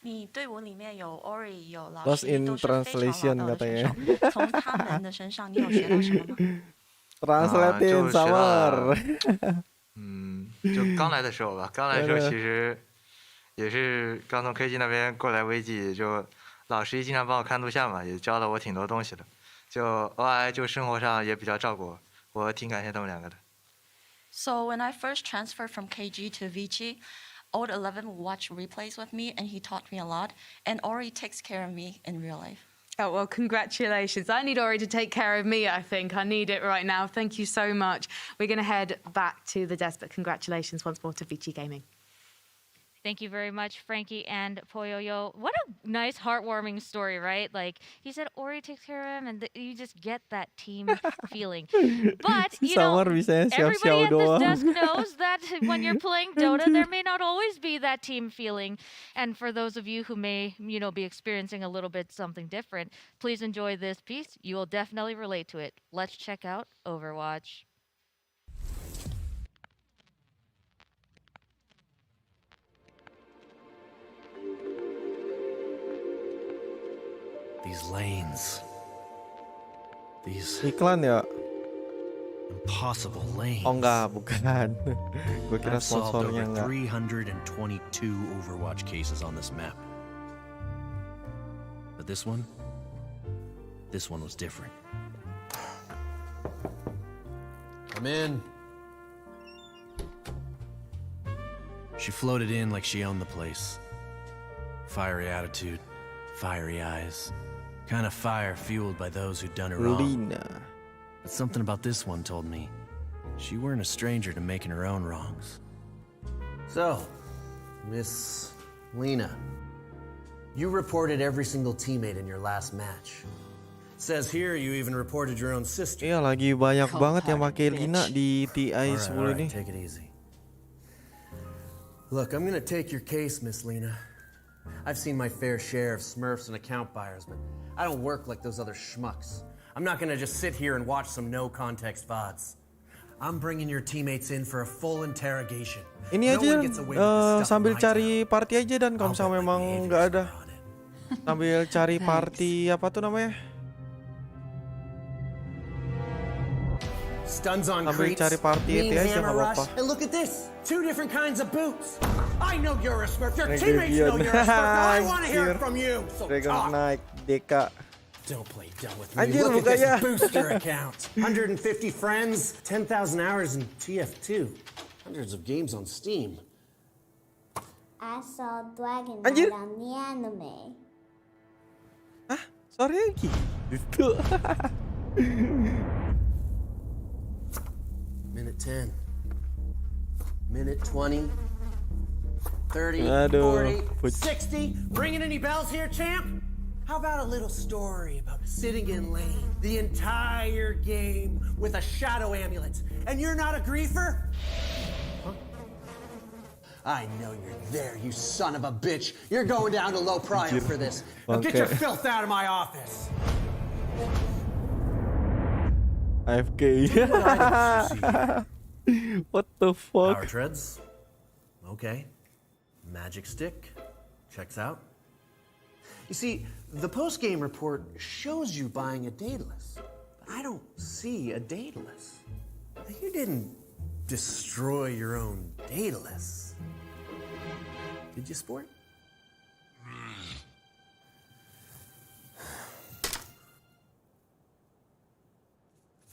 [SPEAKER 11] 你队伍里面有 Ori 有老
[SPEAKER 1] Lost
[SPEAKER 11] 师
[SPEAKER 1] in
[SPEAKER 11] 都是非常
[SPEAKER 1] translation
[SPEAKER 11] 老道的选
[SPEAKER 1] katanya.
[SPEAKER 11] 手，从他们的身上你有学到什么吗？
[SPEAKER 1] Translatein
[SPEAKER 12] 就学到
[SPEAKER 1] Samar.
[SPEAKER 12] 就刚来的时候吧，刚来的时候其实也是刚从 KG 那边过来 VG， 就老师经常帮我看录像嘛，也教了我挺多东西的。就 OI 就生活上也比较照顾我，我挺感谢他们两个的。
[SPEAKER 11] So when I first transferred from KG to VG, Old 11 would watch replays with me, and he taught me a lot. And Ori takes care of me in real life.
[SPEAKER 10] Oh, well, congratulations. I need Ori to take care of me, I think. I need it right now. Thank you so much. We're going to head back to the desk, but congratulations once more to VG Gaming.
[SPEAKER 4] Thank you very much, Frankie and Poyoyo. What a nice, heartwarming story, right? Like, he said Ori takes care of him, and you just get that team feeling. But, you know,
[SPEAKER 1] Samar bisa
[SPEAKER 4] everybody
[SPEAKER 1] siap-siap
[SPEAKER 4] at this
[SPEAKER 1] doang.
[SPEAKER 4] desk knows that when you're playing Dota, there may not always be that team feeling. And for those of you who may, you know, be experiencing a little bit something different, please enjoy this piece. You will definitely relate to it. Let's check out Overwatch.
[SPEAKER 13] These lanes. These
[SPEAKER 1] Iklan ya?
[SPEAKER 13] impossible lanes.
[SPEAKER 1] Oh enggak, bukan. Gue kira
[SPEAKER 13] I've solved
[SPEAKER 1] sponsornya
[SPEAKER 13] over
[SPEAKER 1] enggak.
[SPEAKER 13] 322 Overwatch cases on this map. But this one was different. Come in. She floated in like she owned the place. Fiery attitude, fiery eyes. Kind of fire fueled by those who'd done her wrong.
[SPEAKER 1] Lina.
[SPEAKER 13] But something about this one told me she weren't a stranger to making her own wrongs. So, Miss Lena, you reported every single teammate in your last match. Says here you even reported your own sister.
[SPEAKER 1] Iya, lagi banyak banget yang pakai Lina di TI 10 ini.
[SPEAKER 13] Take it easy. Look, I'm gonna take your case, Miss Lena. I've seen my fair share of smurfs and account buyers, but I don't work like those other schmucks. I'm not gonna just sit here and watch some no-context VODs. I'm bringing your teammates in for a full interrogation.
[SPEAKER 1] Ini aja sambil cari party aja, dan kalau misalnya memang nggak ada, sambil cari party apa tuh namanya?
[SPEAKER 13] Stuns on
[SPEAKER 1] Sambil cari party itu aja nggak apa-apa.
[SPEAKER 13] And look at this, 2 different kinds of boots. I know you're a smurf. Your teammates know you're a smurf. Now I want to hear it from you. So talk.
[SPEAKER 1] Naik DK.
[SPEAKER 13] Don't play dumb with me. Look at this booster account. 150 friends, 10,000 hours in TF2, hundreds of games on Steam.
[SPEAKER 14] I saw Dragon
[SPEAKER 1] Anjir.
[SPEAKER 14] on the anime.
[SPEAKER 1] Hah? Sorry lagi. Itu.
[SPEAKER 13] Minute 10. Minute 20. 30.
[SPEAKER 1] Aduh.
[SPEAKER 13] 40. 60. Ringing any bells here, champ? How about a little story about sitting in lane the entire game with a shadow amulet, and you're not a griefer? Huh? I know you're there, you son of a bitch. You're going down to low prio for this. Now get your filth out of my office.
[SPEAKER 1] AFK. What the fuck?
[SPEAKER 13] Power treads. Okay. Magic stick. Checks out. You see, the post-game report shows you buying a Daedalus, but I don't see a Daedalus. You didn't destroy your own Daedalus, did you, sport?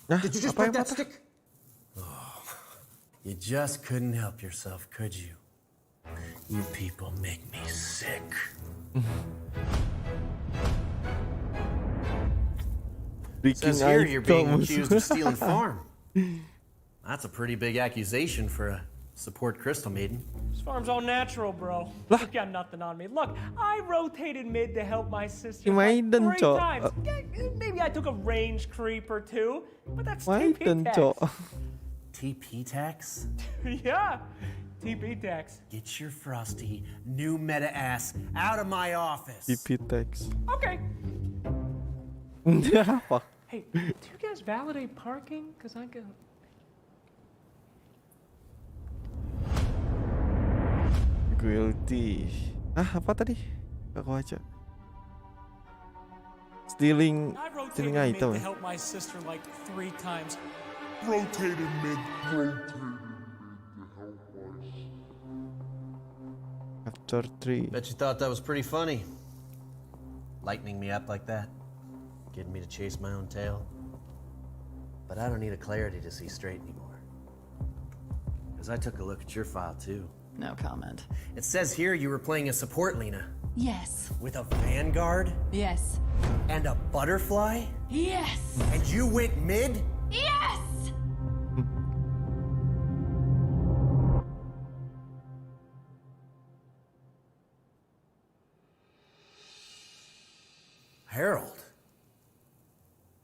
[SPEAKER 13] Did you just break that stick? Oh, you just couldn't help yourself, could you? You people make me sick. Says here you're being accused of stealing farm. That's a pretty big accusation for a support crystal maiden.
[SPEAKER 15] This farm's all natural, bro. You got nothing on me. Look, I rotated mid to help my sister like 3 times. Maybe I took a range creep or 2, but that's TP tax.
[SPEAKER 13] TP tax?
[SPEAKER 15] Yeah, TP tax.
[SPEAKER 13] Get your frosty new meta ass out of my office.
[SPEAKER 1] TP tax.
[SPEAKER 15] Okay.
[SPEAKER 1] Apa?
[SPEAKER 15] Hey, do you guys validate parking? Cause I got.
[SPEAKER 1] Guilty. Apa tadi? Gak baca. Stealing item.
[SPEAKER 15] To help my sister like 3 times.
[SPEAKER 16] Rotated mid.
[SPEAKER 1] After 3.
[SPEAKER 13] Bet you thought that was pretty funny. Lightening me up like that. Getting me to chase my own tail. But I don't need a clarity to see straight anymore. Because I took a look at your file too.
[SPEAKER 17] No comment.
[SPEAKER 13] It says here you were playing a support, Lena.
[SPEAKER 17] Yes.
[SPEAKER 13] With a Vanguard?
[SPEAKER 17] Yes.
[SPEAKER 13] And a Butterfly?
[SPEAKER 17] Yes.
[SPEAKER 13] And you went mid?
[SPEAKER 17] Yes!
[SPEAKER 13] Harold?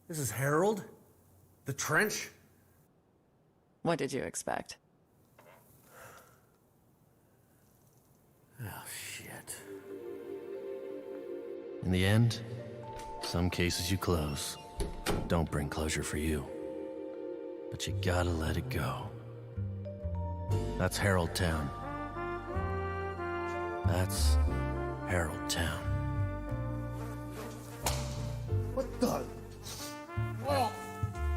[SPEAKER 13] This is Harold? The trench?
[SPEAKER 17] What did you expect?
[SPEAKER 13] Oh, shit. In the end, some cases you close don't bring closure for you. But you gotta let it go. That's Harold Town. That's Harold Town.
[SPEAKER 16] What the? Oh.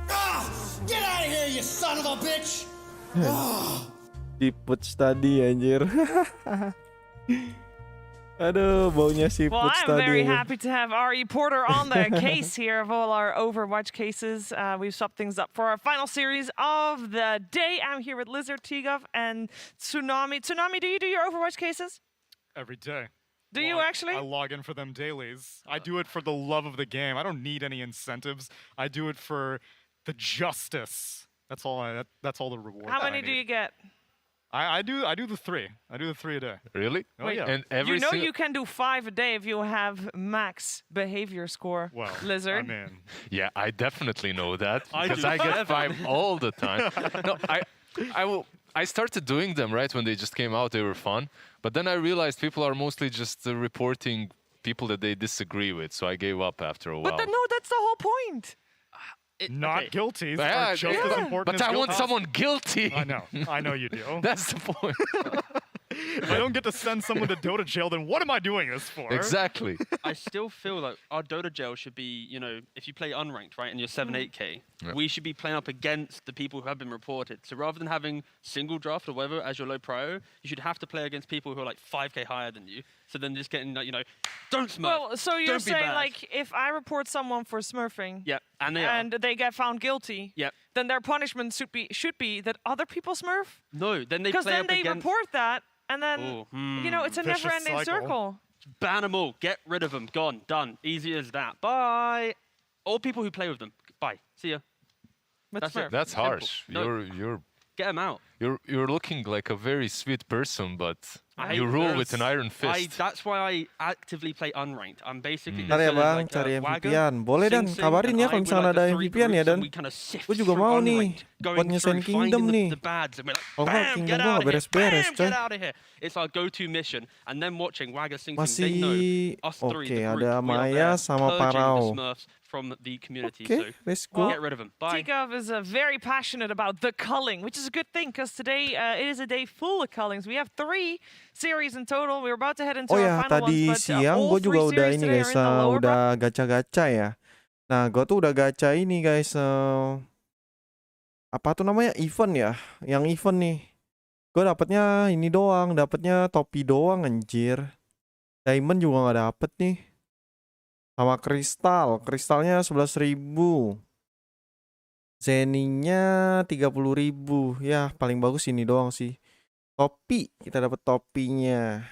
[SPEAKER 16] Ah! Get out of here, you son of a bitch!
[SPEAKER 1] Siput tadi anjir. Aduh, baunya siput
[SPEAKER 18] Well, I'm very
[SPEAKER 1] tadi.
[SPEAKER 18] happy to have RE Porter on the case here of all our Overwatch cases. We've swapped things up for our final series of the day. I'm here with Lizard, Tigov, and Tsunami. Tsunami, do you do your Overwatch cases?
[SPEAKER 5] Every day.
[SPEAKER 18] Do you actually?
[SPEAKER 5] I log in for them dailies. I do it for the love of the game. I don't need any incentives. I do it for the justice That's all. That's all the reward.
[SPEAKER 18] How many do you get?
[SPEAKER 5] I do the 3. I do the 3 a day.
[SPEAKER 19] Really?
[SPEAKER 5] Oh,
[SPEAKER 18] Wait,
[SPEAKER 5] yeah.
[SPEAKER 19] And every
[SPEAKER 18] you know
[SPEAKER 19] single...
[SPEAKER 18] you can do 5 a day if you have max behavior score.
[SPEAKER 5] Well,
[SPEAKER 18] Lizard.
[SPEAKER 5] I mean,
[SPEAKER 19] Yeah, I definitely know that
[SPEAKER 5] I
[SPEAKER 19] because
[SPEAKER 5] do.
[SPEAKER 19] I get 5 all the time. No, I started doing them right when they just came out. They were fun, but then I realized people are mostly just reporting people that they disagree with. So I gave up after a while.
[SPEAKER 18] But no, that's the whole point.
[SPEAKER 5] not guilty.
[SPEAKER 19] Yeah,
[SPEAKER 5] Are just as important
[SPEAKER 19] but
[SPEAKER 5] as
[SPEAKER 19] I want
[SPEAKER 5] guilty.
[SPEAKER 19] someone guilty.
[SPEAKER 5] I know you do.
[SPEAKER 19] That's the point.
[SPEAKER 5] If I don't get to send someone to Dota jail, then what am I doing this for?
[SPEAKER 19] Exactly.
[SPEAKER 20] I still feel like our Dota jail should be, you know, if you play unranked, right, and you're 7-8K,
[SPEAKER 19] Yeah.
[SPEAKER 20] we should be playing up against the people who have been reported. So rather than having single draft or whatever as your low prio, you should have to play against people who are like 5K higher than you. So then just getting, you know, don't smurf.
[SPEAKER 18] Well, so you're
[SPEAKER 20] don't be
[SPEAKER 18] saying
[SPEAKER 20] bad.
[SPEAKER 18] like if I report someone for smurfing,
[SPEAKER 20] Yeah, and they
[SPEAKER 18] get found guilty,
[SPEAKER 20] Yep.
[SPEAKER 18] then their punishment should be that other people smurf.
[SPEAKER 20] No, then they
[SPEAKER 18] Because
[SPEAKER 20] play
[SPEAKER 18] then
[SPEAKER 20] up
[SPEAKER 18] they
[SPEAKER 20] against...
[SPEAKER 18] report that, and then
[SPEAKER 20] Oh,
[SPEAKER 18] you know it's a
[SPEAKER 20] vicious
[SPEAKER 18] never-ending
[SPEAKER 20] cycle.
[SPEAKER 18] circle.
[SPEAKER 20] Ban them all. Get rid of them. Gone. Done. Easy as that. Bye. All people who play with them. Bye. See ya. That's it.
[SPEAKER 19] That's
[SPEAKER 20] Simple.
[SPEAKER 19] harsh.
[SPEAKER 20] No,
[SPEAKER 19] You're
[SPEAKER 20] get them out.
[SPEAKER 19] You're looking like a very sweet person, but
[SPEAKER 20] I
[SPEAKER 19] you
[SPEAKER 20] hate
[SPEAKER 19] rule
[SPEAKER 20] those.
[SPEAKER 19] with an iron fist.
[SPEAKER 20] That's why I actively play unranked. I'm basically
[SPEAKER 1] Ntar ya bang, cari MVP-an. Boleh dan, kabarin ya kalau misalnya ada MVP-an ya dan. Gue juga mau nih buat nyesain Kingdom nih. Kalau nggak Kingdom gue nggak beres-beres, coy.
[SPEAKER 20] Get out of here. It's our go-to mission, and then watching Wagga sing. They know us three,
[SPEAKER 1] Oke,
[SPEAKER 20] the group,
[SPEAKER 1] ada
[SPEAKER 20] we are
[SPEAKER 1] Maya
[SPEAKER 20] there
[SPEAKER 1] sama
[SPEAKER 20] purging the
[SPEAKER 1] Parao.
[SPEAKER 20] Smurfs from the community.
[SPEAKER 1] Okay,
[SPEAKER 20] so
[SPEAKER 1] let's go.
[SPEAKER 20] Get rid of them. Bye.
[SPEAKER 18] Tikov is very passionate about the culling, which is a good thing because today it is a day full of cullings. We have 3 series in total. We're about to head into
[SPEAKER 1] Oh
[SPEAKER 18] our
[SPEAKER 1] ya,
[SPEAKER 18] final
[SPEAKER 1] tadi
[SPEAKER 18] ones, but
[SPEAKER 1] siang
[SPEAKER 18] all
[SPEAKER 1] gue juga
[SPEAKER 18] 3
[SPEAKER 1] udah
[SPEAKER 18] series
[SPEAKER 1] ini
[SPEAKER 18] today
[SPEAKER 1] guys,
[SPEAKER 18] are in the lower
[SPEAKER 1] udah gacha-gacha ya. Nah, gue tuh udah gacha ini guys, apa tuh namanya, event ya, yang event nih. Gue dapetnya ini doang, dapetnya topi doang anjir. Diamond juga nggak dapet nih. Sama kristalnya 11.000. Zeninya 30.000. Ya, paling bagus ini doang sih. Topi, kita dapet topinya.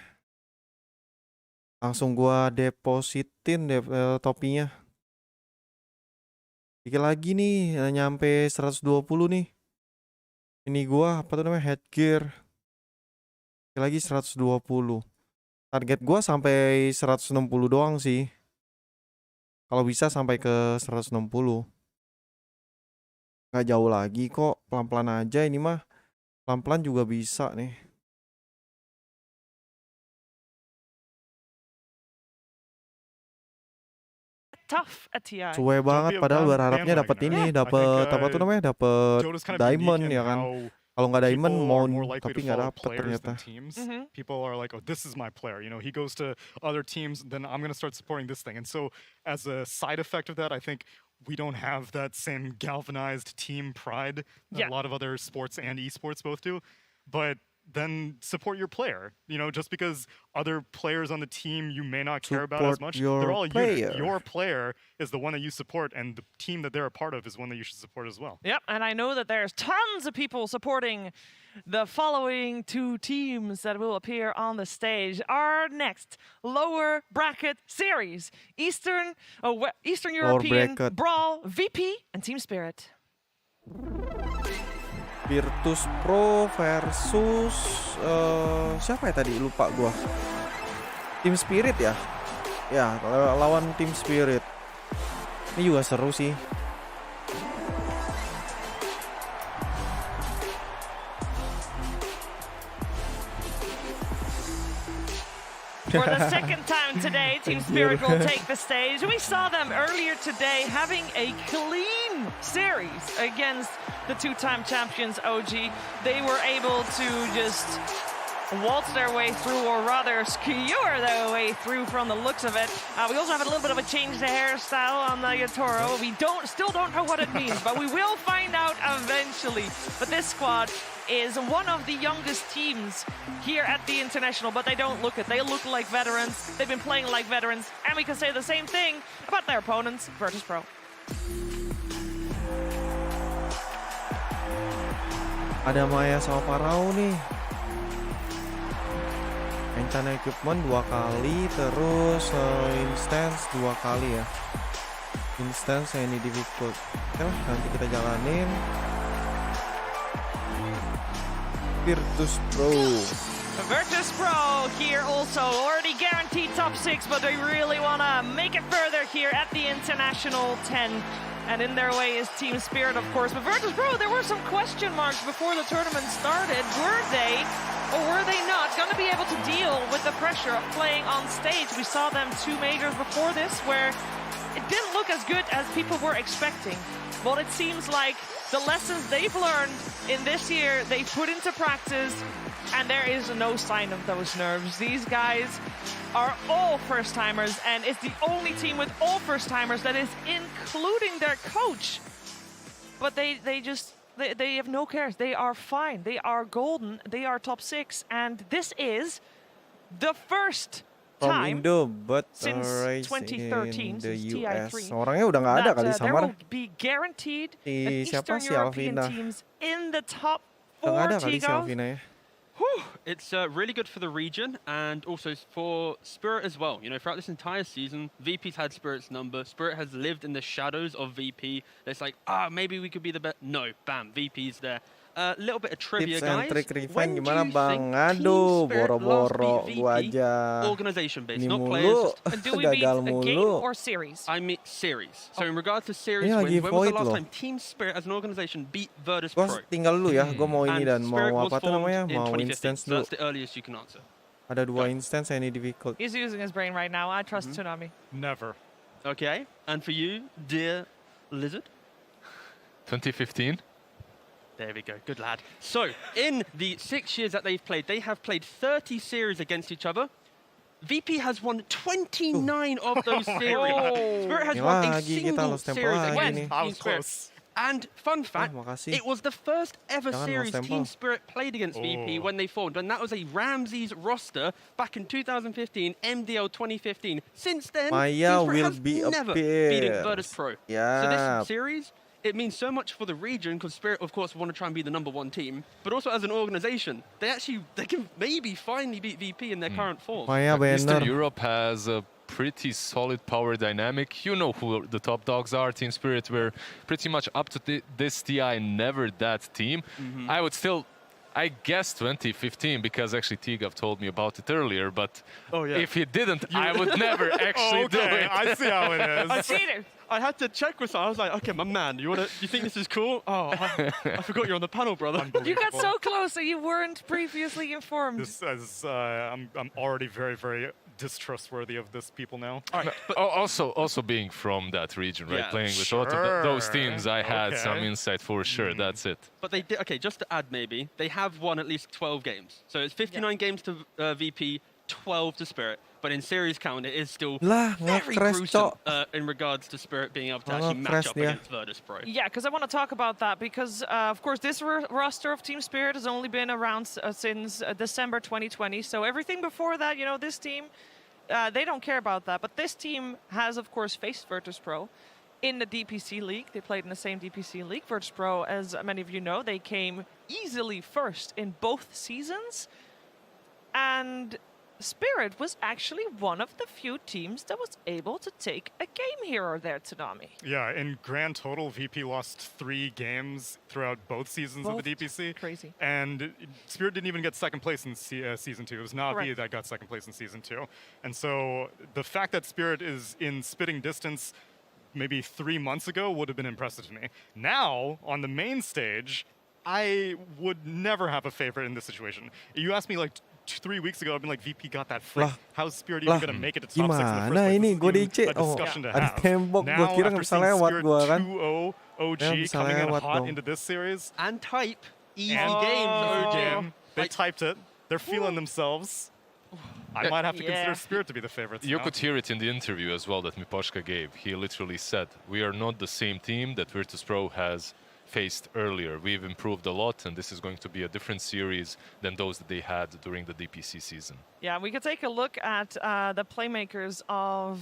[SPEAKER 1] Langsung gua depositin topinya. Dikit lagi nih, nyampe 120 nih. Ini gua apa tuh namanya, headgear. Dikit lagi 120. Target gua sampai 160 doang sih. Kalau bisa sampai ke 160. Nggak jauh lagi kok, pelan-pelan aja ini mah. Pelan-pelan juga bisa nih.
[SPEAKER 18] tough at TI.
[SPEAKER 1] Suwe banget, padahal berharapnya dapat ini, dapat apa tuh namanya, dapat diamond ya kan. Kalau nggak diamond mau, tapi nggak dapet ternyata.
[SPEAKER 5] People are like, oh, this is my player. You know, he goes to other teams, then I'm gonna start supporting this thing. And so, as a side effect of that, I think we don't have that same galvanized team pride that a lot of other sports and esports both do. But then support your player. You know, just because other players on the team you may not care about as much, they're all a unit. Your player is the one that you support, and the team that they're a part of is one that you should support as well.
[SPEAKER 18] Yep, and I know that there's tons of people supporting the following 2 teams that will appear on the stage. Our next lower bracket series, Eastern European Brawl VP and Team Spirit.
[SPEAKER 1] Virtus Pro versus siapa ya tadi, lupa gua. Team Spirit ya? Ya, lawan Team Spirit. Ini juga seru sih.
[SPEAKER 18] For the second time today, Team Spirit will take the stage. We saw them earlier today having a clean series against the 2-time champions OG. They were able to just waltz their way through, or rather skewer their way through from the looks of it. We also have a little bit of a change to hairstyle on the Yatoro. We still don't know what it means, but we will find out eventually. But this squad is one of the youngest teams here at the International, but they don't look it. They look like veterans. They've been playing like veterans, and we can say the same thing about their opponents, Virtus Pro.
[SPEAKER 1] Ada Maya sama Parao nih. Enchant equipment 2 kali, terus instance 2 kali ya. Instance ini difficult. Oke lah, nanti kita jalanin. Virtus Pro.
[SPEAKER 18] Virtus Pro here also already guaranteed top 6, but they really want to make it further here at the International 10. And in their way is Team Spirit, of course. But Virtus Pro, there were some question marks before the tournament started. Were they, or were they not, going to be able to deal with the pressure of playing on stage? We saw them 2 majors before this where it didn't look as good as people were expecting. But it seems like the lessons they've learned in this year, they put into practice, and there is no sign of those nerves. These guys are all first-timers, and it's the only team with all first-timers that is including their coach. But they have no cares. They are fine. They are golden. They are top 6, and this is the first
[SPEAKER 1] From
[SPEAKER 18] time
[SPEAKER 1] Indo, but
[SPEAKER 18] since
[SPEAKER 1] racing
[SPEAKER 18] 2013,
[SPEAKER 1] in the
[SPEAKER 18] since
[SPEAKER 1] US.
[SPEAKER 18] TI3,
[SPEAKER 1] Orangnya udah nggak ada kali
[SPEAKER 18] there
[SPEAKER 1] Samar.
[SPEAKER 18] will be guaranteed
[SPEAKER 1] Si siapa
[SPEAKER 18] Eastern
[SPEAKER 1] si
[SPEAKER 18] European
[SPEAKER 1] Alvina?
[SPEAKER 18] teams in the top
[SPEAKER 1] Udah nggak
[SPEAKER 18] 4,
[SPEAKER 1] ada kali si
[SPEAKER 18] Tigo.
[SPEAKER 1] Alvina ya.
[SPEAKER 20] It's really good for the region and also for Spirit as well. You know, throughout this entire season, VP's had Spirit's number. Spirit has lived in the shadows of VP. It's like, maybe we could be the best. No, bam, VP's there. A little bit of trivia,
[SPEAKER 1] Tips and
[SPEAKER 20] guys.
[SPEAKER 1] trick refine
[SPEAKER 20] When do
[SPEAKER 1] gimana
[SPEAKER 20] you
[SPEAKER 1] bang?
[SPEAKER 20] think
[SPEAKER 1] Aduh,
[SPEAKER 20] Team Spirit last
[SPEAKER 1] boro-boro
[SPEAKER 20] beat
[SPEAKER 1] gua
[SPEAKER 20] VP?
[SPEAKER 1] aja.
[SPEAKER 20] Organization-based,
[SPEAKER 1] Ini
[SPEAKER 20] not
[SPEAKER 1] mulu.
[SPEAKER 20] players.
[SPEAKER 18] And do we beat
[SPEAKER 1] Gagal
[SPEAKER 18] a game
[SPEAKER 1] mulu.
[SPEAKER 18] or series?
[SPEAKER 20] I mean series. So in regards to series
[SPEAKER 1] Ini
[SPEAKER 20] wins,
[SPEAKER 1] lagi
[SPEAKER 20] when was the
[SPEAKER 1] void
[SPEAKER 20] last
[SPEAKER 1] loh.
[SPEAKER 20] time Team Spirit as an organization beat Virtus
[SPEAKER 1] Gua
[SPEAKER 20] Pro?
[SPEAKER 1] tinggal dulu ya. Gua mau ini dan
[SPEAKER 20] And Spirit
[SPEAKER 1] mau
[SPEAKER 20] was
[SPEAKER 1] apa tuh
[SPEAKER 20] formed
[SPEAKER 1] namanya?
[SPEAKER 20] in
[SPEAKER 1] Mau
[SPEAKER 20] 2015,
[SPEAKER 1] instance
[SPEAKER 20] so
[SPEAKER 1] dulu.
[SPEAKER 20] that's the earliest you can answer.
[SPEAKER 1] Ada 2 instance ini difficult.
[SPEAKER 18] He's using his brain right now. I trust Tsunami.
[SPEAKER 5] Never.
[SPEAKER 20] Okay, and for you, dear Lizard?
[SPEAKER 19] 2015.
[SPEAKER 20] There we go, good lad. So, in the 6 years that they've played, they have played 30 series against each other. VP has won 29 of those series. Spirit has won a single series against Team Spirit. And fun fact, it was the first ever series Team Spirit played against VP when they formed, and that was a Ramses roster back in 2015, MDL 2015. Since then,
[SPEAKER 1] Maya
[SPEAKER 20] Team Spirit
[SPEAKER 1] will
[SPEAKER 20] has
[SPEAKER 1] be
[SPEAKER 20] never
[SPEAKER 1] appear.
[SPEAKER 20] beaten Virtus Pro. So
[SPEAKER 1] Yeah.
[SPEAKER 20] this series, it means so much for the region because Spirit, of course, want to try and be the #1 team, but also as an organization, they can maybe finally beat VP in their current form.
[SPEAKER 1] Maya
[SPEAKER 19] Eastern
[SPEAKER 1] banner.
[SPEAKER 19] Europe has a pretty solid power dynamic. You know who the top dogs are. Team Spirit were pretty much up to this TI, never that team. I would still, I guess 2015 because actually Tigov told me about it earlier, but if he didn't, I would never actually do it.
[SPEAKER 5] I see how it is.
[SPEAKER 20] I see it. I had to check with someone. I was like, okay, my man, you think this is cool? Oh, I forgot you're on the panel, brother.
[SPEAKER 18] You got so close that you weren't previously informed.
[SPEAKER 5] This is, I'm already very, very distrustworthy of this people now.
[SPEAKER 20] All right,
[SPEAKER 19] but also being from that region, right?
[SPEAKER 20] Yeah,
[SPEAKER 19] Playing with those teams, I had some insight for sure. That's it.
[SPEAKER 20] But they did, okay, just to add maybe, they have won at least 12 games. So it's 59 games to VP, 12 to Spirit. But in series count, it is still very gruesome in regards to Spirit being able to actually match up against Virtus Pro.
[SPEAKER 18] Yeah, because I want to talk about that because, of course, this roster of Team Spirit has only been around since December 2020. So everything before that, you know, this team, they don't care about that. But this team has, of course, faced Virtus Pro in the DPC League. They played in the same DPC League. Virtus Pro, as many of you know, they came easily first in both seasons. And Spirit was actually one of the few teams that was able to take a game here or there, Tsunami.
[SPEAKER 5] Yeah, in grand total, VP lost 3 games throughout both seasons of the DPC.
[SPEAKER 18] Crazy.
[SPEAKER 5] And Spirit didn't even get second place in Season 2. It was Navi that got second place in Season 2. And so the fact that Spirit is in spitting distance maybe 3 months ago would have been impressive to me. Now, on the main stage, I would never have a favorite in this situation. You asked me like 3 weeks ago, I've been like, VP got that flick. How's Spirit even going to make it to top 6 in the first place?
[SPEAKER 1] Ini gue
[SPEAKER 5] This
[SPEAKER 1] dicek.
[SPEAKER 5] is a discussion to
[SPEAKER 1] Ada
[SPEAKER 5] have.
[SPEAKER 1] tembok. Gue
[SPEAKER 5] Now,
[SPEAKER 1] kira
[SPEAKER 5] after
[SPEAKER 1] nggak bisa
[SPEAKER 5] seeing
[SPEAKER 1] lewat
[SPEAKER 5] Spirit
[SPEAKER 1] gue kan.
[SPEAKER 5] 2-0 OG
[SPEAKER 1] bisa
[SPEAKER 5] coming in
[SPEAKER 1] lewat
[SPEAKER 5] hot
[SPEAKER 1] dong.
[SPEAKER 5] into this series.
[SPEAKER 20] And type, easy
[SPEAKER 5] And
[SPEAKER 20] games, OG.
[SPEAKER 5] They typed it. They're feeling themselves. I might have to consider Spirit to be the favorites.
[SPEAKER 19] You
[SPEAKER 5] now.
[SPEAKER 19] could hear it in the interview as well that Miposhka gave. He literally said, we are not the same team that Virtus Pro has faced earlier. We've improved a lot, and this is going to be a different series than those that they had during the DPC season.
[SPEAKER 18] Yeah, we could take a look at the playmakers of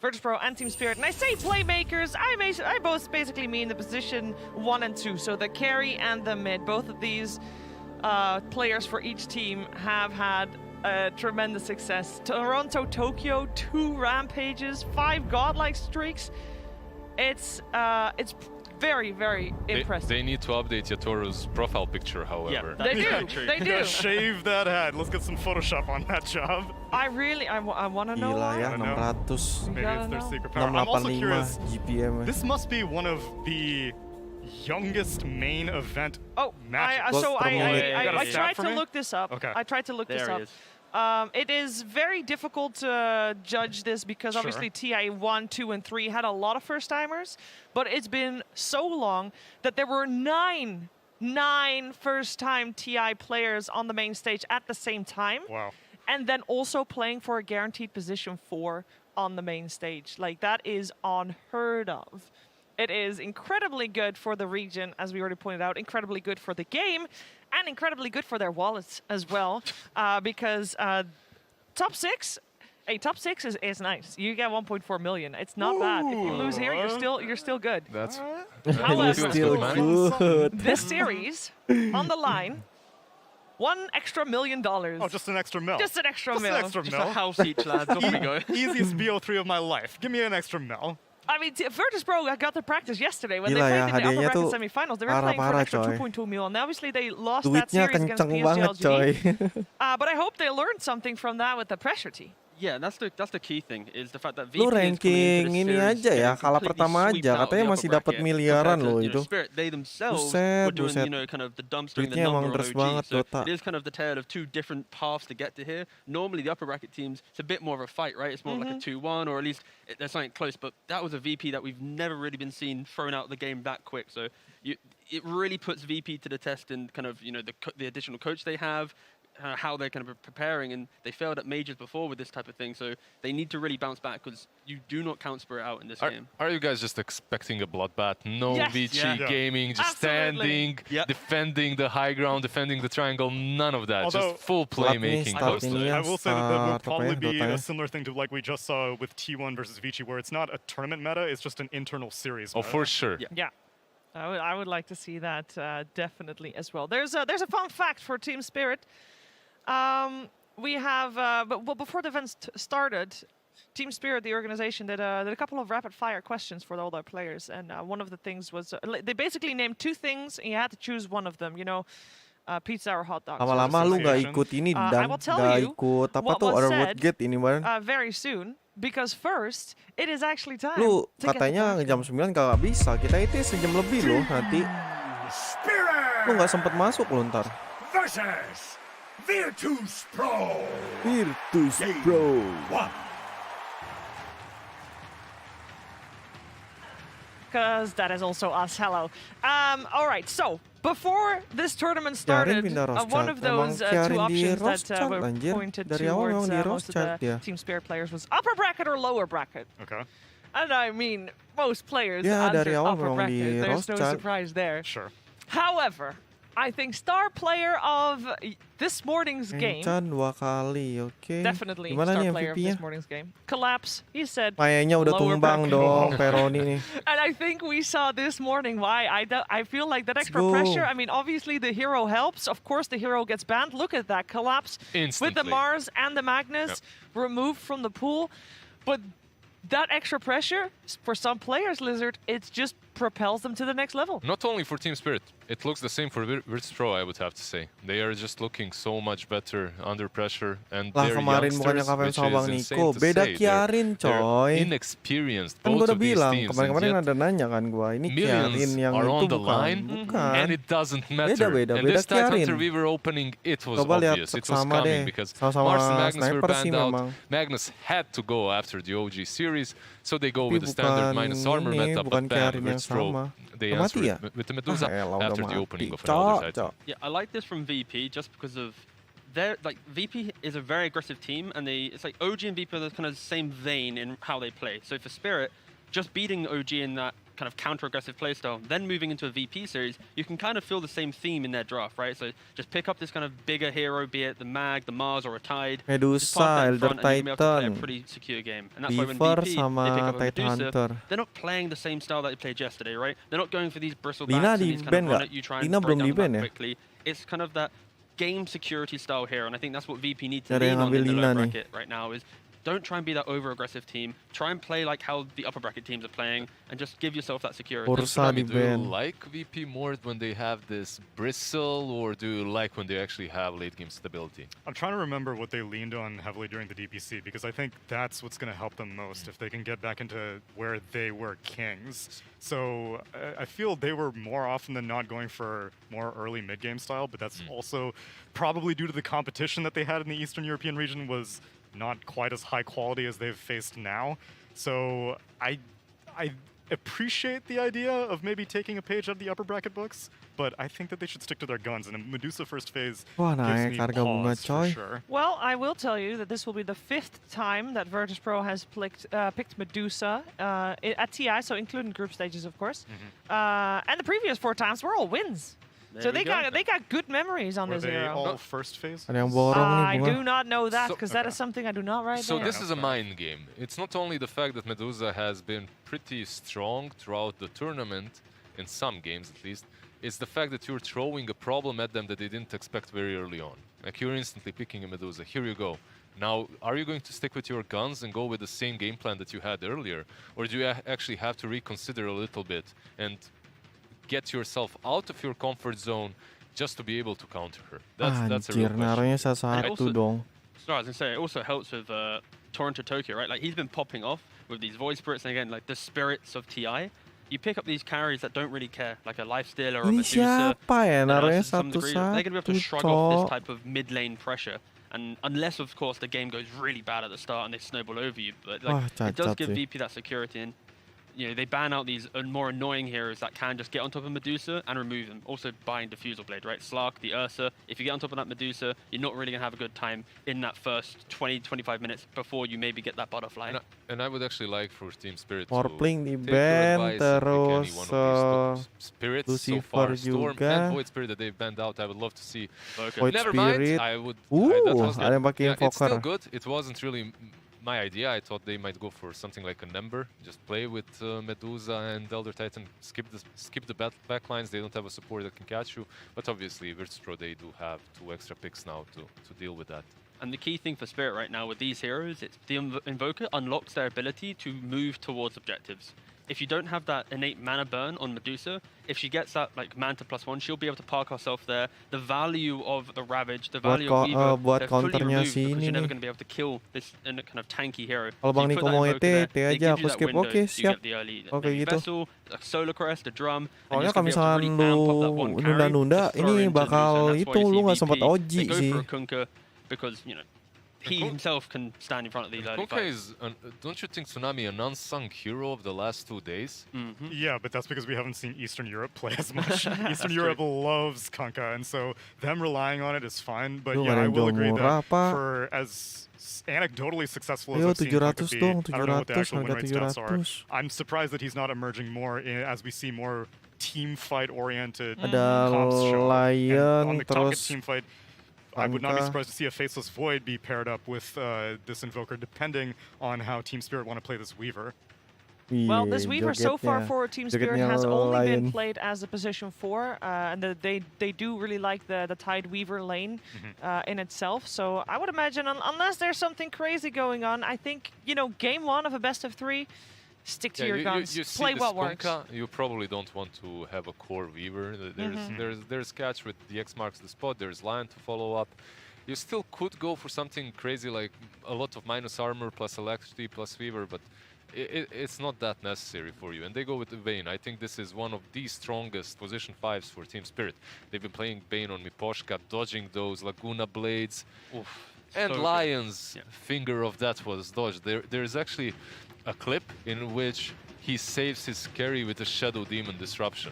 [SPEAKER 18] Virtus Pro and Team Spirit. And I say playmakers, I both basically mean the position 1 and 2, so the carry and the mid. Both of these players for each team have had tremendous success. Toronto, Tokyo, 2 rampages, 5 godlike streaks. It's very, very impressive.
[SPEAKER 19] They need to update Yatoro's profile picture, however.
[SPEAKER 18] They do. They do.
[SPEAKER 5] Shave that head. Let's get some Photoshop on that job.
[SPEAKER 18] I want to know
[SPEAKER 1] Gila
[SPEAKER 18] why.
[SPEAKER 1] ya, 600.
[SPEAKER 5] Maybe it's their secret power. I'm also
[SPEAKER 1] 685
[SPEAKER 5] curious.
[SPEAKER 1] GPM.
[SPEAKER 5] This must be one of the youngest main event matches.
[SPEAKER 18] I tried to look this up.
[SPEAKER 5] Okay.
[SPEAKER 18] I tried to look this up. It is very difficult to judge this because obviously TI 1, 2, and 3 had a lot of first-timers, but it's been so long that there were nine first-time TI players on the main stage at the same time.
[SPEAKER 5] Wow.
[SPEAKER 18] And then also playing for a guaranteed position 4 on the main stage. Like, that is unheard of. It is incredibly good for the region, as we already pointed out, incredibly good for the game, and incredibly good for their wallets as well, because top 6 is nice. You get 1.4 million. It's not bad. If you lose here, you're still good.
[SPEAKER 19] That's
[SPEAKER 18] However,
[SPEAKER 1] still good.
[SPEAKER 18] this series on the line, $1 extra million.
[SPEAKER 5] Oh, just an extra mil.
[SPEAKER 18] Just an extra
[SPEAKER 5] Just
[SPEAKER 18] mil.
[SPEAKER 5] an extra
[SPEAKER 20] Just
[SPEAKER 5] mil.
[SPEAKER 20] a house each, lads. Off we go.
[SPEAKER 5] Easiest BO3 of my life. Give me an extra mil.
[SPEAKER 18] I mean, Virtus Pro got the practice yesterday when
[SPEAKER 1] Gila
[SPEAKER 18] they played
[SPEAKER 1] ya,
[SPEAKER 18] in the upper
[SPEAKER 1] hadiahnya
[SPEAKER 18] bracket
[SPEAKER 1] tuh
[SPEAKER 18] semifinals. They were playing for an extra
[SPEAKER 1] parah-parah,
[SPEAKER 18] 2.2 mil. And obviously they lost that
[SPEAKER 1] Duitnya
[SPEAKER 18] series against
[SPEAKER 1] kenceng banget,
[SPEAKER 18] PSG.
[SPEAKER 1] coy.
[SPEAKER 18] But I hope they learned something from that with the pressure tee.
[SPEAKER 20] Yeah, that's the key thing is the fact that VP
[SPEAKER 1] Lu
[SPEAKER 20] is coming
[SPEAKER 1] ranking
[SPEAKER 20] into
[SPEAKER 1] ini
[SPEAKER 20] this series
[SPEAKER 1] aja ya,
[SPEAKER 20] and
[SPEAKER 1] kalah
[SPEAKER 20] completely
[SPEAKER 1] pertama
[SPEAKER 20] sweep
[SPEAKER 1] aja.
[SPEAKER 20] out
[SPEAKER 1] Katanya
[SPEAKER 20] the
[SPEAKER 1] masih
[SPEAKER 20] upper
[SPEAKER 1] dapat
[SPEAKER 20] bracket
[SPEAKER 1] miliaran
[SPEAKER 20] compared to,
[SPEAKER 1] loh
[SPEAKER 20] you know,
[SPEAKER 1] itu.
[SPEAKER 20] Spirit, they themselves
[SPEAKER 1] Buset,
[SPEAKER 20] were doing,
[SPEAKER 1] buset.
[SPEAKER 20] you know, kind of the dumpstering the
[SPEAKER 1] Duitnya emang
[SPEAKER 20] number on
[SPEAKER 1] deres
[SPEAKER 20] OG.
[SPEAKER 1] banget,
[SPEAKER 20] So
[SPEAKER 1] Dota.
[SPEAKER 20] it is kind of the tale of two different paths to get to here. Normally, the upper bracket teams, it's a bit more of a fight, right? It's more like a 2-1, or at least there's something close. But that was a VP that we've never really been seen thrown out of the game that quick. So it really puts VP to the test in kind of, you know, the additional coach they have, how they're kind of preparing, and they failed at majors before with this type of thing, so they need to really bounce back because you do not count Spirit out in this game.
[SPEAKER 19] Are you guys just expecting a bloodbath? No
[SPEAKER 20] Yes.
[SPEAKER 19] VG gaming, just standing, defending the high ground, defending the triangle, none of that.
[SPEAKER 5] Although,
[SPEAKER 19] just full playmaking.
[SPEAKER 5] I will say that would probably be a similar thing to like we just saw with T1 versus Vici, where it's not a tournament meta, it's just an internal series meta.
[SPEAKER 19] Oh, for sure.
[SPEAKER 18] Yeah. I would like to see that definitely as well. There's a fun fact for Team Spirit. We have, well, before the event started, Team Spirit, the organization, did a couple of rapid-fire questions for all their players, and one of the things was they basically named 2 things, and you had to choose one of them. You know, pizza or hot dogs.
[SPEAKER 1] Lama-lama lu nggak ikut ini dan nggak ikut apa tuh order what get ini Baran.
[SPEAKER 18] Very soon, because first it is actually time.
[SPEAKER 1] Lu katanya jam 9 kagak bisa. Kita itu sejam lebih loh nanti. Lu nggak sempet masuk loh ntar.
[SPEAKER 16] Versus Virtus Pro.
[SPEAKER 1] Virtus Pro.
[SPEAKER 18] Because that is also us. Hello. All right. So before this tournament started, one of those 2 options that were pointed towards most of the Team Spirit players was upper bracket or lower bracket.
[SPEAKER 5] Okay.
[SPEAKER 18] And I mean, most players
[SPEAKER 1] Ya,
[SPEAKER 18] answered
[SPEAKER 1] dari awal
[SPEAKER 18] upper
[SPEAKER 1] memang
[SPEAKER 18] bracket. There's no
[SPEAKER 1] Rothschild.
[SPEAKER 18] surprise there.
[SPEAKER 5] Sure.
[SPEAKER 18] However, I think star player of this morning's game,
[SPEAKER 1] Encan 2 kali, oke.
[SPEAKER 18] definitely
[SPEAKER 1] Gimana
[SPEAKER 18] star
[SPEAKER 1] nih
[SPEAKER 18] player of
[SPEAKER 1] MVP-nya?
[SPEAKER 18] this morning's game, Collapse. He said
[SPEAKER 1] Kayaknya udah
[SPEAKER 18] lower
[SPEAKER 1] tumbang
[SPEAKER 18] bracket.
[SPEAKER 1] dong Peroni nih.
[SPEAKER 18] And I think we saw this morning why I feel like that extra
[SPEAKER 1] go.
[SPEAKER 18] pressure. I mean, obviously the hero helps. Of course, the hero gets banned. Look at that Collapse with the
[SPEAKER 19] Instantly.
[SPEAKER 18] Mars and the Magnus removed from the pool. But that extra pressure, for some players, Lizard, it just propels them to the next level.
[SPEAKER 19] Not only for Team Spirit, it looks the same for Virtus Pro, I would have to say. They are just looking so much better under pressure, and
[SPEAKER 1] Lah
[SPEAKER 19] they're
[SPEAKER 1] kemarin bukannya
[SPEAKER 19] youngsters,
[SPEAKER 1] KVM
[SPEAKER 19] which
[SPEAKER 1] sama
[SPEAKER 19] is
[SPEAKER 1] Bang
[SPEAKER 19] insane
[SPEAKER 1] Niko,
[SPEAKER 19] to
[SPEAKER 1] beda
[SPEAKER 19] say.
[SPEAKER 1] Kiarin
[SPEAKER 19] They're
[SPEAKER 1] coy.
[SPEAKER 19] inexperienced,
[SPEAKER 1] Kan
[SPEAKER 19] both
[SPEAKER 1] gua udah
[SPEAKER 19] of these
[SPEAKER 1] bilang,
[SPEAKER 19] teams,
[SPEAKER 1] kemarin-kemarin
[SPEAKER 19] and
[SPEAKER 1] ada nanya kan gua, ini Kiarin
[SPEAKER 19] millions
[SPEAKER 1] yang
[SPEAKER 19] are
[SPEAKER 1] itu
[SPEAKER 19] on the
[SPEAKER 1] bukan.
[SPEAKER 19] line,
[SPEAKER 1] Bukan.
[SPEAKER 19] and it doesn't matter.
[SPEAKER 1] Beda
[SPEAKER 19] And this
[SPEAKER 1] Kiarin.
[SPEAKER 19] Tidehunter we were opening, it was
[SPEAKER 1] Coba lihat
[SPEAKER 19] obvious, it was
[SPEAKER 1] sama
[SPEAKER 19] coming,
[SPEAKER 1] deh.
[SPEAKER 19] because
[SPEAKER 1] Sama-sama
[SPEAKER 19] Mars and Magnus were
[SPEAKER 1] sniper sih
[SPEAKER 19] banned out.
[SPEAKER 1] memang.
[SPEAKER 19] Magnus had to go after the OG series, so they go
[SPEAKER 1] Tapi
[SPEAKER 19] with the standard
[SPEAKER 1] bukan
[SPEAKER 19] minus armor
[SPEAKER 1] ini,
[SPEAKER 19] meta,
[SPEAKER 1] bukan
[SPEAKER 19] but bam,
[SPEAKER 1] Kiarin yang
[SPEAKER 19] Virtus Pro,
[SPEAKER 1] sama.
[SPEAKER 19] they
[SPEAKER 1] Udah
[SPEAKER 19] answered
[SPEAKER 1] mati ya?
[SPEAKER 19] with the Medusa
[SPEAKER 1] Elah, udah
[SPEAKER 19] after the
[SPEAKER 1] mati.
[SPEAKER 19] opening of another side.
[SPEAKER 20] Yeah, I like this from VP just because of VP is a very aggressive team, and it's like OG and VP are the kind of same vein in how they play. So for Spirit, just beating OG in that kind of counter-aggressive playstyle, then moving into a VP series, you can kind of feel the same theme in their draft, right? So just pick up this kind of bigger hero, be it the Mag, the Mars, or a Tide.
[SPEAKER 1] Medusa, Elder
[SPEAKER 20] and you can be able to play a
[SPEAKER 1] Titan,
[SPEAKER 20] pretty secure game. And that's why when
[SPEAKER 1] Beaver
[SPEAKER 20] VP,
[SPEAKER 1] sama
[SPEAKER 20] they pick up a
[SPEAKER 1] Tidehunter.
[SPEAKER 20] Medusa, they're not playing the same style that they played yesterday, right? They're not going for these bristlebacks
[SPEAKER 1] Lina
[SPEAKER 20] and
[SPEAKER 1] di
[SPEAKER 20] these kind
[SPEAKER 1] ban
[SPEAKER 20] of run
[SPEAKER 1] nggak?
[SPEAKER 20] at you, try
[SPEAKER 1] Lina
[SPEAKER 20] and break
[SPEAKER 1] belum
[SPEAKER 20] down
[SPEAKER 1] di
[SPEAKER 20] the
[SPEAKER 1] ban
[SPEAKER 20] map
[SPEAKER 1] ya?
[SPEAKER 20] quickly. It's kind of that game security style here, and I think that's what VP need to
[SPEAKER 1] Ada
[SPEAKER 20] lean
[SPEAKER 1] yang
[SPEAKER 20] on in
[SPEAKER 1] ambil
[SPEAKER 20] the
[SPEAKER 1] Lina
[SPEAKER 20] low
[SPEAKER 1] nih.
[SPEAKER 20] bracket right now is Don't try and be that over-aggressive team. Try and play like how the upper bracket teams are playing, and just give yourself that security.
[SPEAKER 19] Do you like VP more when they have this bristle, or do you like when they actually have late-game stability?
[SPEAKER 5] I'm trying to remember what they leaned on heavily during the DPC, because I think that's what's going to help them most if they can get back into where they were kings. So I feel they were more often than not going for more early mid-game style, but that's also probably due to the competition that they had in the Eastern European region was not quite as high quality as they've faced now. So I appreciate the idea of maybe taking a page out of the upper bracket books, but I think that they should stick to their guns, and a Medusa first phase gives me pause for sure.
[SPEAKER 18] Well, I will tell you that this will be the 5th time that Virtus.pro has picked Medusa at TI, so including group stages, of course. And the previous 4 times were all wins. So they got good memories on this hero.
[SPEAKER 5] All first phase?
[SPEAKER 18] I do not know that, because that is something I do not write
[SPEAKER 19] So
[SPEAKER 18] down.
[SPEAKER 19] this is a mind game. It's not only the fact that Medusa has been pretty strong throughout the tournament, in some games at least, it's the fact that you're throwing a problem at them that they didn't expect very early on. Like, you're instantly picking a Medusa. Here you go. Now, are you going to stick with your guns and go with the same game plan that you had earlier? Or do you actually have to reconsider a little bit and get yourself out of your comfort zone just to be able to counter her? That's a real question.
[SPEAKER 20] I was going to say, it also helps with Toronto Tokyo, right? Like, he's been popping off with these void spirits, and again, like the spirits of TI. You pick up these carries that don't really care, like a Lifestealer or a Medusa. They're going to be able to shrug off this type of mid-lane pressure. And unless, of course, the game goes really bad at the start and they snowball over you. But like, it does give VP that security. And you know, they ban out these more annoying heroes that can just get on top of Medusa and remove them. Also buying Diffusal Blade, right? Slark, the Ursa. If you get on top of that Medusa, you're not really going to have a good time in that first 20-25 minutes before you maybe get that butterfly.
[SPEAKER 19] And I would actually like for Team Spirit
[SPEAKER 1] Warpling
[SPEAKER 19] to
[SPEAKER 1] di
[SPEAKER 19] take your
[SPEAKER 1] ban,
[SPEAKER 19] advice and pick any
[SPEAKER 1] terus
[SPEAKER 19] one of these spirits so far.
[SPEAKER 1] Lucifer
[SPEAKER 19] Storm
[SPEAKER 1] juga.
[SPEAKER 19] and Void Spirit that they've banned out. I would love to see.
[SPEAKER 1] Void
[SPEAKER 19] Never mind.
[SPEAKER 1] Spirit.
[SPEAKER 19] I would.
[SPEAKER 1] That
[SPEAKER 19] was
[SPEAKER 1] ada yang
[SPEAKER 19] good.
[SPEAKER 1] pakai
[SPEAKER 19] Yeah, it's still
[SPEAKER 1] invoker.
[SPEAKER 19] good. It wasn't really my idea. I thought they might go for something like a Ember. Just play with Medusa and Elder Titan. Skip the backlines. They don't have a support that can catch you. But obviously, Virtus.pro, they do have 2 extra picks now to deal with that.
[SPEAKER 20] And the key thing for Spirit right now with these heroes, it's the Invoker unlocks their ability to move towards objectives. If you don't have that innate mana burn on Medusa, if she gets that like Manta +1, she'll be able to park herself there. The value of the Ravage, the value of Weaver, they're fully removed because you're never going to be able to kill this kind of tanky hero.
[SPEAKER 1] Kalau Bang Niko mau ET aja aku skip. Oke, siap. Oke gitu.
[SPEAKER 20] Vessel, a Solar Crest, a drum.
[SPEAKER 1] Soalnya kalau misalkan lu nunda-nunda, ini bakal itu lu nggak sempat OG sih.
[SPEAKER 20] Because, you know, he himself can stand in front of these early
[SPEAKER 19] Kunkka
[SPEAKER 20] fights.
[SPEAKER 19] is, don't you think Tsunami an unsung hero of the last 2 days?
[SPEAKER 5] Yeah, but that's because we haven't seen Eastern Europe play as much. Eastern Europe loves Kunkka, and so them relying on it is fine. But yeah, I will agree that for as anecdotally successful as I've seen Kunkka be, I don't know what the actual win rate stats are. I'm surprised that he's not emerging more as we see more team fight oriented comps show. And on the Kunkka team fight, I would not be surprised to see a Faceless Void be paired up with this Invoker, depending on how Team Spirit want to play this Weaver.
[SPEAKER 18] Well, this Weaver so far for Team Spirit has only been played as a position 4, and they do really like the Tide Weaver lane in itself. So I would imagine, unless there's something crazy going on, I think, you know, game 1 of a best of 3, stick to your guns,
[SPEAKER 19] you
[SPEAKER 18] play what works.
[SPEAKER 19] You probably don't want to have a core Weaver. There's Catch with the X marks the spot. There's Lion to follow up. You still could go for something crazy like a lot of minus armor plus electricity plus Weaver, but it's not that necessary for you. And they go with the Bane. I think this is one of the strongest position 5s for Team Spirit. They've been playing Bane on Miposhka, dodging those Laguna Blades. And so Lion's finger of that was dodged. There's actually a clip in which he saves his carry with a Shadow Demon Disruption.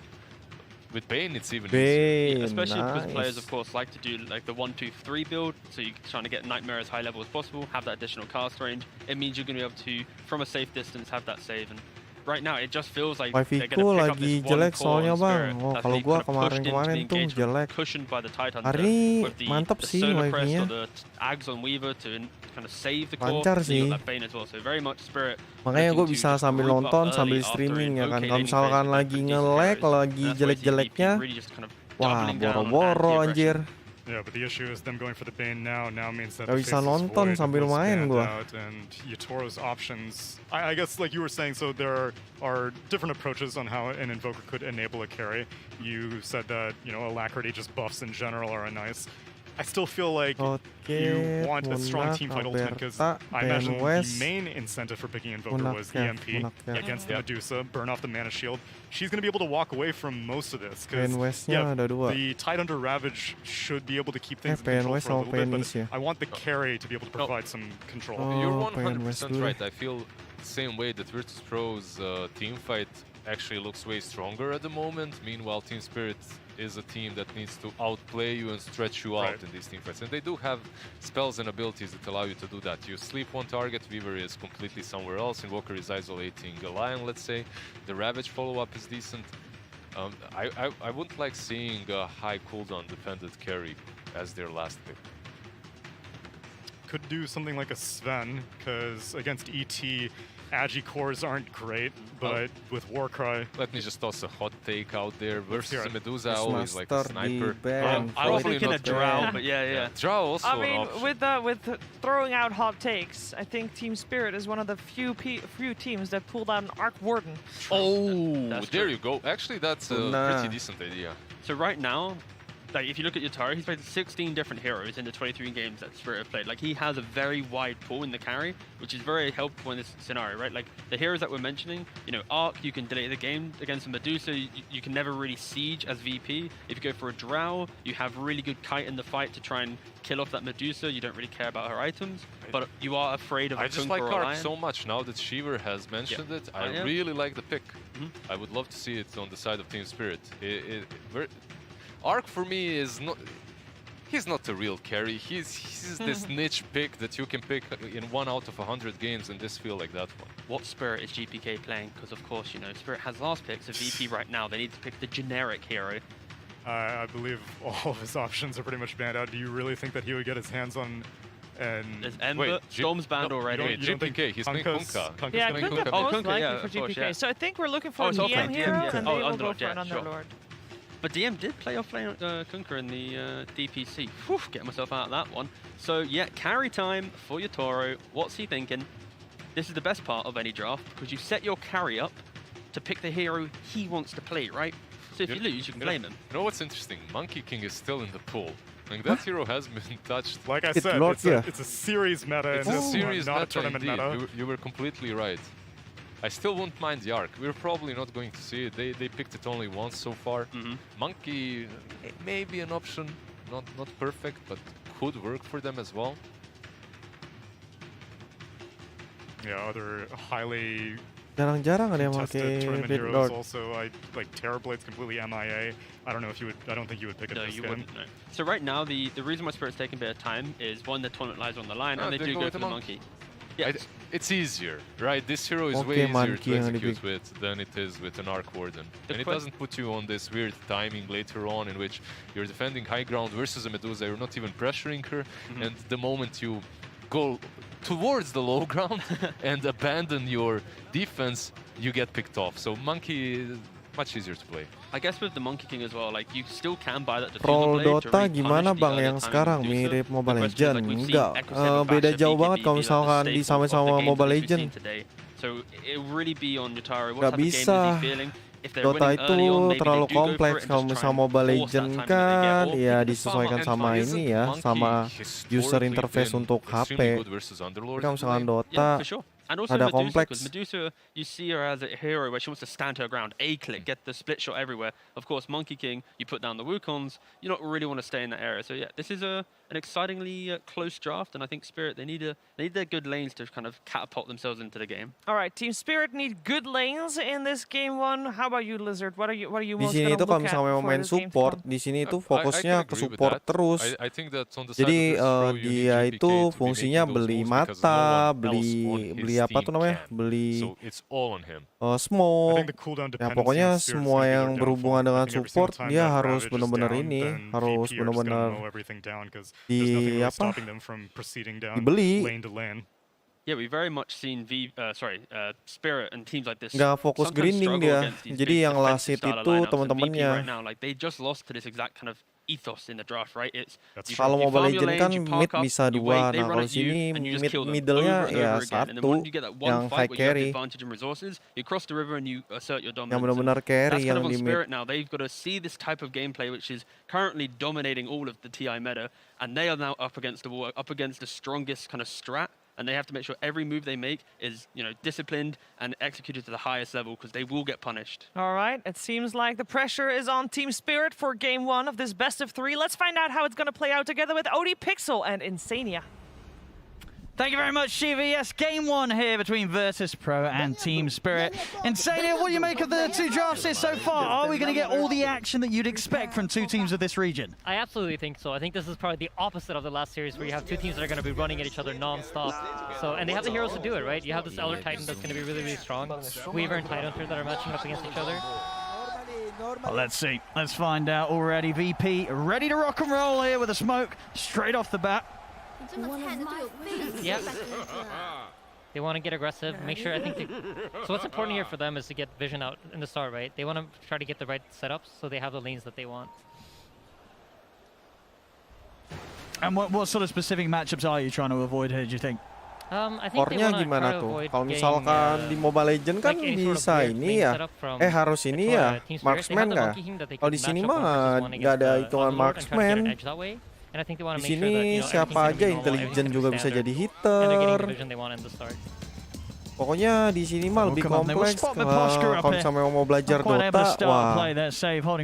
[SPEAKER 19] With Bane, it's even easier.
[SPEAKER 20] Yeah, especially because players, of course, like to do like the 1-2-3 build, so you're trying to get Nightmare as high level as possible, have that additional cast range. It means you're going to be able to, from a safe distance, have that save. And right now, it just feels like they're going to pick up this one core on Spirit that's being kind of pushed into the engagement, cushioned by the Titan with the Solar Crest or the Ags on Weaver to kind of save the core. And you got that Bane as well, so very much Spirit.
[SPEAKER 1] Makanya gue bisa sambil nonton, sambil streaming ya kan. Kalau misalkan lagi nge-lag, lagi jelek-jeleknya, wah boro-boro anjir.
[SPEAKER 5] Yeah, but the issue is them going for the Bane now means that
[SPEAKER 1] Gak
[SPEAKER 5] the
[SPEAKER 1] bisa
[SPEAKER 5] Faceless
[SPEAKER 1] nonton
[SPEAKER 5] Void
[SPEAKER 1] sambil
[SPEAKER 5] was
[SPEAKER 1] main
[SPEAKER 5] banned
[SPEAKER 1] gua.
[SPEAKER 5] out, and Yatoro's options. I guess like you were saying, so there are different approaches on how an Invoker could enable a carry. You said that, you know, Alacrity just buffs in general are nice. I still feel like you want a strong teamfight ultimate because I imagine the main incentive for picking Invoker was EMP against the Medusa, burn off the mana shield. She's going to be able to walk away from most of this because the Tidehunter Ravage should be able to keep things in control for a little bit, but I want the carry to be able to provide some control.
[SPEAKER 19] You're 100% right. I feel the same way that Virtus Pro's team fight actually looks way stronger at the moment. Meanwhile, Team Spirit is a team that needs to outplay you and stretch you out in these team fights. And they do have spells and abilities that allow you to do that. You sleep one target, Weaver is completely somewhere else, Invoker is isolating a Lion, let's say. The Ravage follow-up is decent. I wouldn't like seeing a high cooldown dependent carry as their last pick.
[SPEAKER 5] Could do something like a Sven, because against ET, Agi cores aren't great, but with Warcry...
[SPEAKER 19] Let me just toss a hot take out there. Versus Medusa, I always like
[SPEAKER 1] a
[SPEAKER 19] sniper.
[SPEAKER 20] I was thinking a Drow, but yeah.
[SPEAKER 19] Drow also
[SPEAKER 18] I mean,
[SPEAKER 19] an option.
[SPEAKER 18] with throwing out hot takes, I think Team Spirit is one of the few teams that pulled out an Arc Warden.
[SPEAKER 19] Oh,
[SPEAKER 20] That's
[SPEAKER 19] there
[SPEAKER 20] true.
[SPEAKER 19] you go. Actually, that's a pretty decent idea.
[SPEAKER 20] So right now, like if you look at Yatoro, he's played 16 different heroes in the 23 games that Spirit have played. Like he has a very wide pool in the carry, which is very helpful in this scenario, right? Like the heroes that we're mentioning, you know, Arc, you can delay the game against a Medusa. You can never really siege as VP. If you go for a Drow, you have really good kite in the fight to try and kill off that Medusa. You don't really care about her items, but you are afraid of.
[SPEAKER 19] I just like Arc so much now that Shiver has mentioned it. I really like the pick. I would love to see it on the side of Team Spirit. Arc for me is not. He's not a real carry. He's this niche pick that you can pick in 1 out of 100 games and this feel like that one.
[SPEAKER 20] What Spirit is GPK playing? Because of course, you know, Spirit has last picks of VP right now. They need to pick the generic hero.
[SPEAKER 5] I believe all of his options are pretty much banned out. Do you really think that he would get his hands on
[SPEAKER 20] There's Ember, Storm's banned already.
[SPEAKER 19] Wait, GPK, he's playing Kunkka.
[SPEAKER 18] Yeah, Kunkka most likely
[SPEAKER 20] yeah,
[SPEAKER 18] for
[SPEAKER 20] of course,
[SPEAKER 18] GPK.
[SPEAKER 20] yeah.
[SPEAKER 18] So I think we're looking for a DM hero, and they will go for an
[SPEAKER 20] sure.
[SPEAKER 18] Underlord.
[SPEAKER 20] But DM did play offlane Kunkka in the DPC. Whew, get myself out of that one. So yeah, carry time for Yatoro. What's he thinking? This is the best part of any draft, because you set your carry up to pick the hero he wants to play, right? So if you lose, you can blame him.
[SPEAKER 19] You know what's interesting? Monkey King is still in the pool. Like that hero has been touched.
[SPEAKER 5] Like I said, it's a series meta.
[SPEAKER 19] It's a series
[SPEAKER 5] not
[SPEAKER 19] meta
[SPEAKER 5] a tournament
[SPEAKER 19] indeed.
[SPEAKER 5] meta.
[SPEAKER 19] You were completely right. I still wouldn't mind the Arc. We're probably not going to see it. They picked it only once so far. Monkey may be an option. Not perfect, but could work for them as well.
[SPEAKER 5] Yeah, other highly
[SPEAKER 1] Jarang-jarang ada yang
[SPEAKER 5] tested
[SPEAKER 1] pakai
[SPEAKER 5] tournament
[SPEAKER 1] Bit
[SPEAKER 5] heroes
[SPEAKER 1] Lord.
[SPEAKER 5] also. Like Terrorblade's completely MIA. I don't know if you would. I don't think you would pick it.
[SPEAKER 20] No,
[SPEAKER 5] this
[SPEAKER 20] you
[SPEAKER 5] game.
[SPEAKER 20] wouldn't. No. So right now, the reason why Spirit's taking a bit of time is one, the tournament lies on the line, and they do go for the monkey.
[SPEAKER 19] Yeah, it's easier, right? This hero is way easier to execute with than it is with an Arc Warden. And it doesn't put you on this weird timing later on in which you're defending high ground versus a Medusa, you're not even pressuring her, and the moment you go towards the low ground and abandon your defense, you get picked off. So Monkey is much easier to play.
[SPEAKER 20] I guess with the Monkey King as well, like you still can buy that
[SPEAKER 1] Pro Dota gimana bang yang sekarang mirip Mobile Legends? Enggak, beda jauh banget kalau misalkan disamain-sama Mobile Legends.
[SPEAKER 20] So it really be on Yatoro.
[SPEAKER 1] Gak bisa. Dota itu terlalu kompleks. Kalau misalnya Mobile Legends kan ya disesuaikan sama ini ya, sama user interface untuk HP. Kalau misalkan Dota
[SPEAKER 20] And also
[SPEAKER 1] ada
[SPEAKER 20] Medusa,
[SPEAKER 1] kompleks.
[SPEAKER 20] because Medusa, you see her as a hero where she wants to stand her ground, A-click, get the split shot everywhere. Of course, Monkey King, you put down the Wukons, you don't really want to stay in that area. So yeah, this is an excitingly close draft, and I think Spirit, they need their good lanes to kind of catapult themselves into the game.
[SPEAKER 18] All right, Team Spirit need good lanes in this game one. How about you, Lizard? What are you
[SPEAKER 1] Di
[SPEAKER 18] most
[SPEAKER 1] sini
[SPEAKER 18] gonna
[SPEAKER 1] itu kalau
[SPEAKER 18] look at
[SPEAKER 1] misalnya
[SPEAKER 18] for
[SPEAKER 1] main
[SPEAKER 18] this game
[SPEAKER 1] support,
[SPEAKER 18] one?
[SPEAKER 1] di sini itu fokusnya ke support terus.
[SPEAKER 19] I think that on the side
[SPEAKER 1] Jadi
[SPEAKER 19] of this row, you need
[SPEAKER 1] dia
[SPEAKER 19] GPK
[SPEAKER 1] itu
[SPEAKER 19] to be
[SPEAKER 1] fungsinya
[SPEAKER 19] making those
[SPEAKER 1] beli
[SPEAKER 19] moves because
[SPEAKER 1] mata,
[SPEAKER 19] no one
[SPEAKER 1] beli
[SPEAKER 19] else on his
[SPEAKER 1] apa tuh
[SPEAKER 19] team
[SPEAKER 1] namanya,
[SPEAKER 19] can.
[SPEAKER 1] beli
[SPEAKER 19] So it's all on him.
[SPEAKER 1] smoke. Ya pokoknya semua yang berhubungan dengan support dia harus benar-benar ini, harus benar-benar di apa? Dibeli.
[SPEAKER 20] Yeah, we've very much seen Spirit and teams like this.
[SPEAKER 1] Nggak fokus grinding dia. Jadi yang last hit itu teman-temannya.
[SPEAKER 20] Right now, like they just lost to this exact kind of ethos in the draft, right? It's
[SPEAKER 1] Kalau Mobile Legends kan mid bisa 2, nah kalau sini middle-nya ya 1 yang high carry,
[SPEAKER 20] you cross the river and you assert your
[SPEAKER 1] yang
[SPEAKER 20] dominance.
[SPEAKER 1] benar-benar carry yang
[SPEAKER 20] That's kind of
[SPEAKER 1] di
[SPEAKER 20] on
[SPEAKER 1] mid.
[SPEAKER 20] Spirit now. They've got to see this type of gameplay, which is currently dominating all of the TI meta, and they are now up against the wall, up against the strongest kind of strat. And they have to make sure every move they make is, disciplined and executed to the highest level, because they will get punished.
[SPEAKER 18] All right, it seems like the pressure is on Team Spirit for game 1 of this best of 3. Let's find out how it's going to play out together with Odie Pixel and Insania.
[SPEAKER 21] Thank you very much, Shiva. Yes, game 1 here between Virtus Pro and Team Spirit. Insania, what do you make of the 2 drafts here so far? Are we going to get all the action that you'd expect from 2 teams of this region?
[SPEAKER 6] I absolutely think so. I think this is probably the opposite of the last series, where you have 2 teams that are going to be running at each other non-stop. So, and they have the heroes to do it, right? You have this Elder Titan that's going to be really, really strong. Weaver and Tidehunter that are matching up against each other.
[SPEAKER 21] Well, let's see. Let's find out already. VP ready to rock and roll here with a smoke straight off the bat.
[SPEAKER 6] Yeah. They want to get aggressive, make sure, so what's important here for them is to get vision out in the start, right? They want to try to get the right setups so they have the lanes that they want.
[SPEAKER 21] And what sort of specific matchups are you trying to avoid here, do you think?
[SPEAKER 6] I think
[SPEAKER 1] Core-nya gimana tuh? Kalau misalkan di Mobile Legends kan bisa ini ya, harus ini ya, marksman kah? Kalau di sini mah nggak ada hitungan marksman. Di sini siapa aja intelijen juga bisa jadi hitter. Pokoknya di sini mah lebih kompleks. Kalau misalnya mau belajar Dota, wah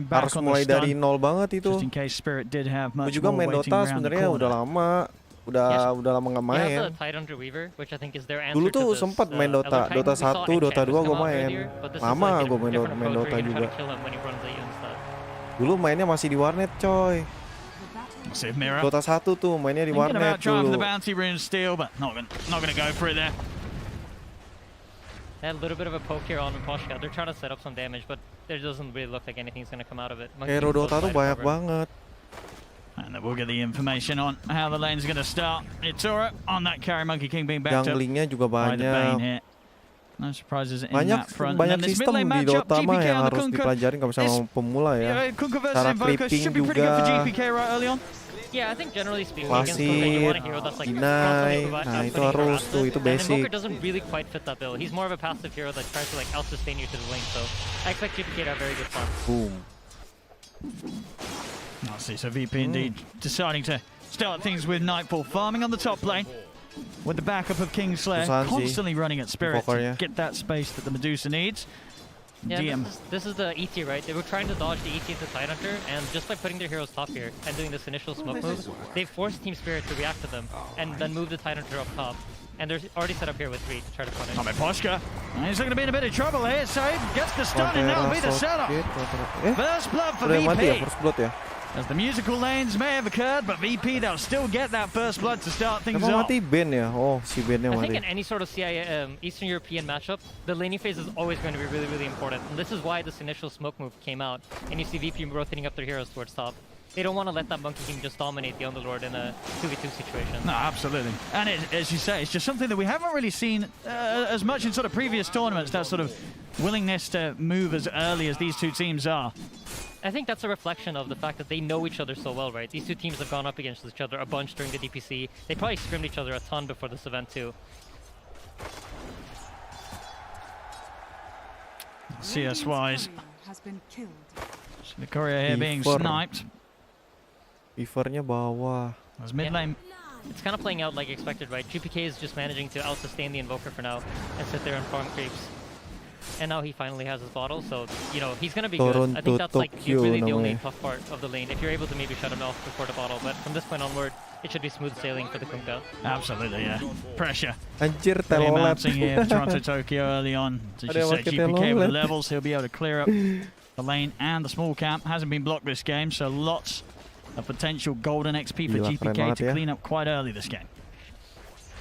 [SPEAKER 1] harus mulai dari nol banget itu. Gue juga main Dota sebenarnya udah lama. Udah lama nggak main. Dulu tuh sempat main Dota 1, Dota 2 gue main. Lama gue main Dota juga. Dulu mainnya masih di warnet, coy. Dota 1 tuh mainnya di warnet dulu.
[SPEAKER 6] They had a little bit of a poke here on Poshka. They're trying to set up some damage, but there doesn't really look like anything's going to come out of it.
[SPEAKER 1] Hero Dota tuh banyak banget.
[SPEAKER 21] And we'll get the information on how the lane's going to start. Itura on that carry, Monkey King being backed up
[SPEAKER 1] Junglingnya juga banyak.
[SPEAKER 21] No surprises in that front.
[SPEAKER 1] Banyak sistem di Dota mah yang harus dipelajarin kalau misalnya pemula ya. Cara creeping juga.
[SPEAKER 6] Yeah, I think generally speaking, against Kunkka, you want a hero that's like
[SPEAKER 1] Deny. Nah itu harus tuh, itu basic.
[SPEAKER 6] And Kunkka doesn't really quite fit that bill. He's more of a passive hero that tries to like out-sustain you to the lane, so I expect GPK to have very good fun.
[SPEAKER 1] Boom.
[SPEAKER 21] I see, so VP indeed deciding to start things with Nightfall, farming on the top lane. With the backup of Kingslayer, constantly running at Spirit to get that space that the Medusa needs.
[SPEAKER 6] Yeah, this is the ET, right? They were trying to dodge the ET to Tidehunter, and just by putting their heroes top here and doing this initial smoke move, they forced Team Spirit to react to them, and then move the Tidehunter up top. And they're already set up here with 3 to try to punish.
[SPEAKER 21] Coming Poshka, he's going to be in a bit of trouble here, so he gets the stun, and that'll be the setup. First blood for VP. As the musical lanes may have occurred, but VP, they'll still get that first blood to start things off.
[SPEAKER 1] Mati Ben ya? Oh, si Ben-nya mati.
[SPEAKER 6] I think in any sort of Eastern European matchup, the laning phase is always going to be really, really important. And this is why this initial smoke move came out. And you see VP rotating up their heroes towards top. They don't want to let that Monkey King just dominate the Underlord in a 2v2 situation.
[SPEAKER 21] No, absolutely. And as you say, it's just something that we haven't really seen as much in sort of previous tournaments, that sort of willingness to move as early as these 2 teams are.
[SPEAKER 6] I think that's a reflection of the fact that they know each other so well, right? These 2 teams have gone up against each other a bunch during the DPC. They probably scrimmed each other a ton before this event too.
[SPEAKER 21] CS-wise, the courier here being sniped.
[SPEAKER 1] Beavernya bawah.
[SPEAKER 21] As mid lane.
[SPEAKER 6] It's kind of playing out like expected, right? GPK is just managing to out-sustain the Invoker for now and sit there and farm creeps. And now he finally has his bottle, so, he's going to be good. I think that's like really the only tough part of the lane, if you're able to maybe shut him off before the bottle. But from this point onward, it should be smooth sailing for the Kunkka.
[SPEAKER 21] Absolutely, yeah. Pressure.
[SPEAKER 1] Anjir,
[SPEAKER 21] announcing here Toronto Tokyo early on. So you say GPK with the levels, he'll be able to clear up the lane and the small camp. Hasn't been blocked this game, so lots of potential golden XP for GPK to clean up quite early this game.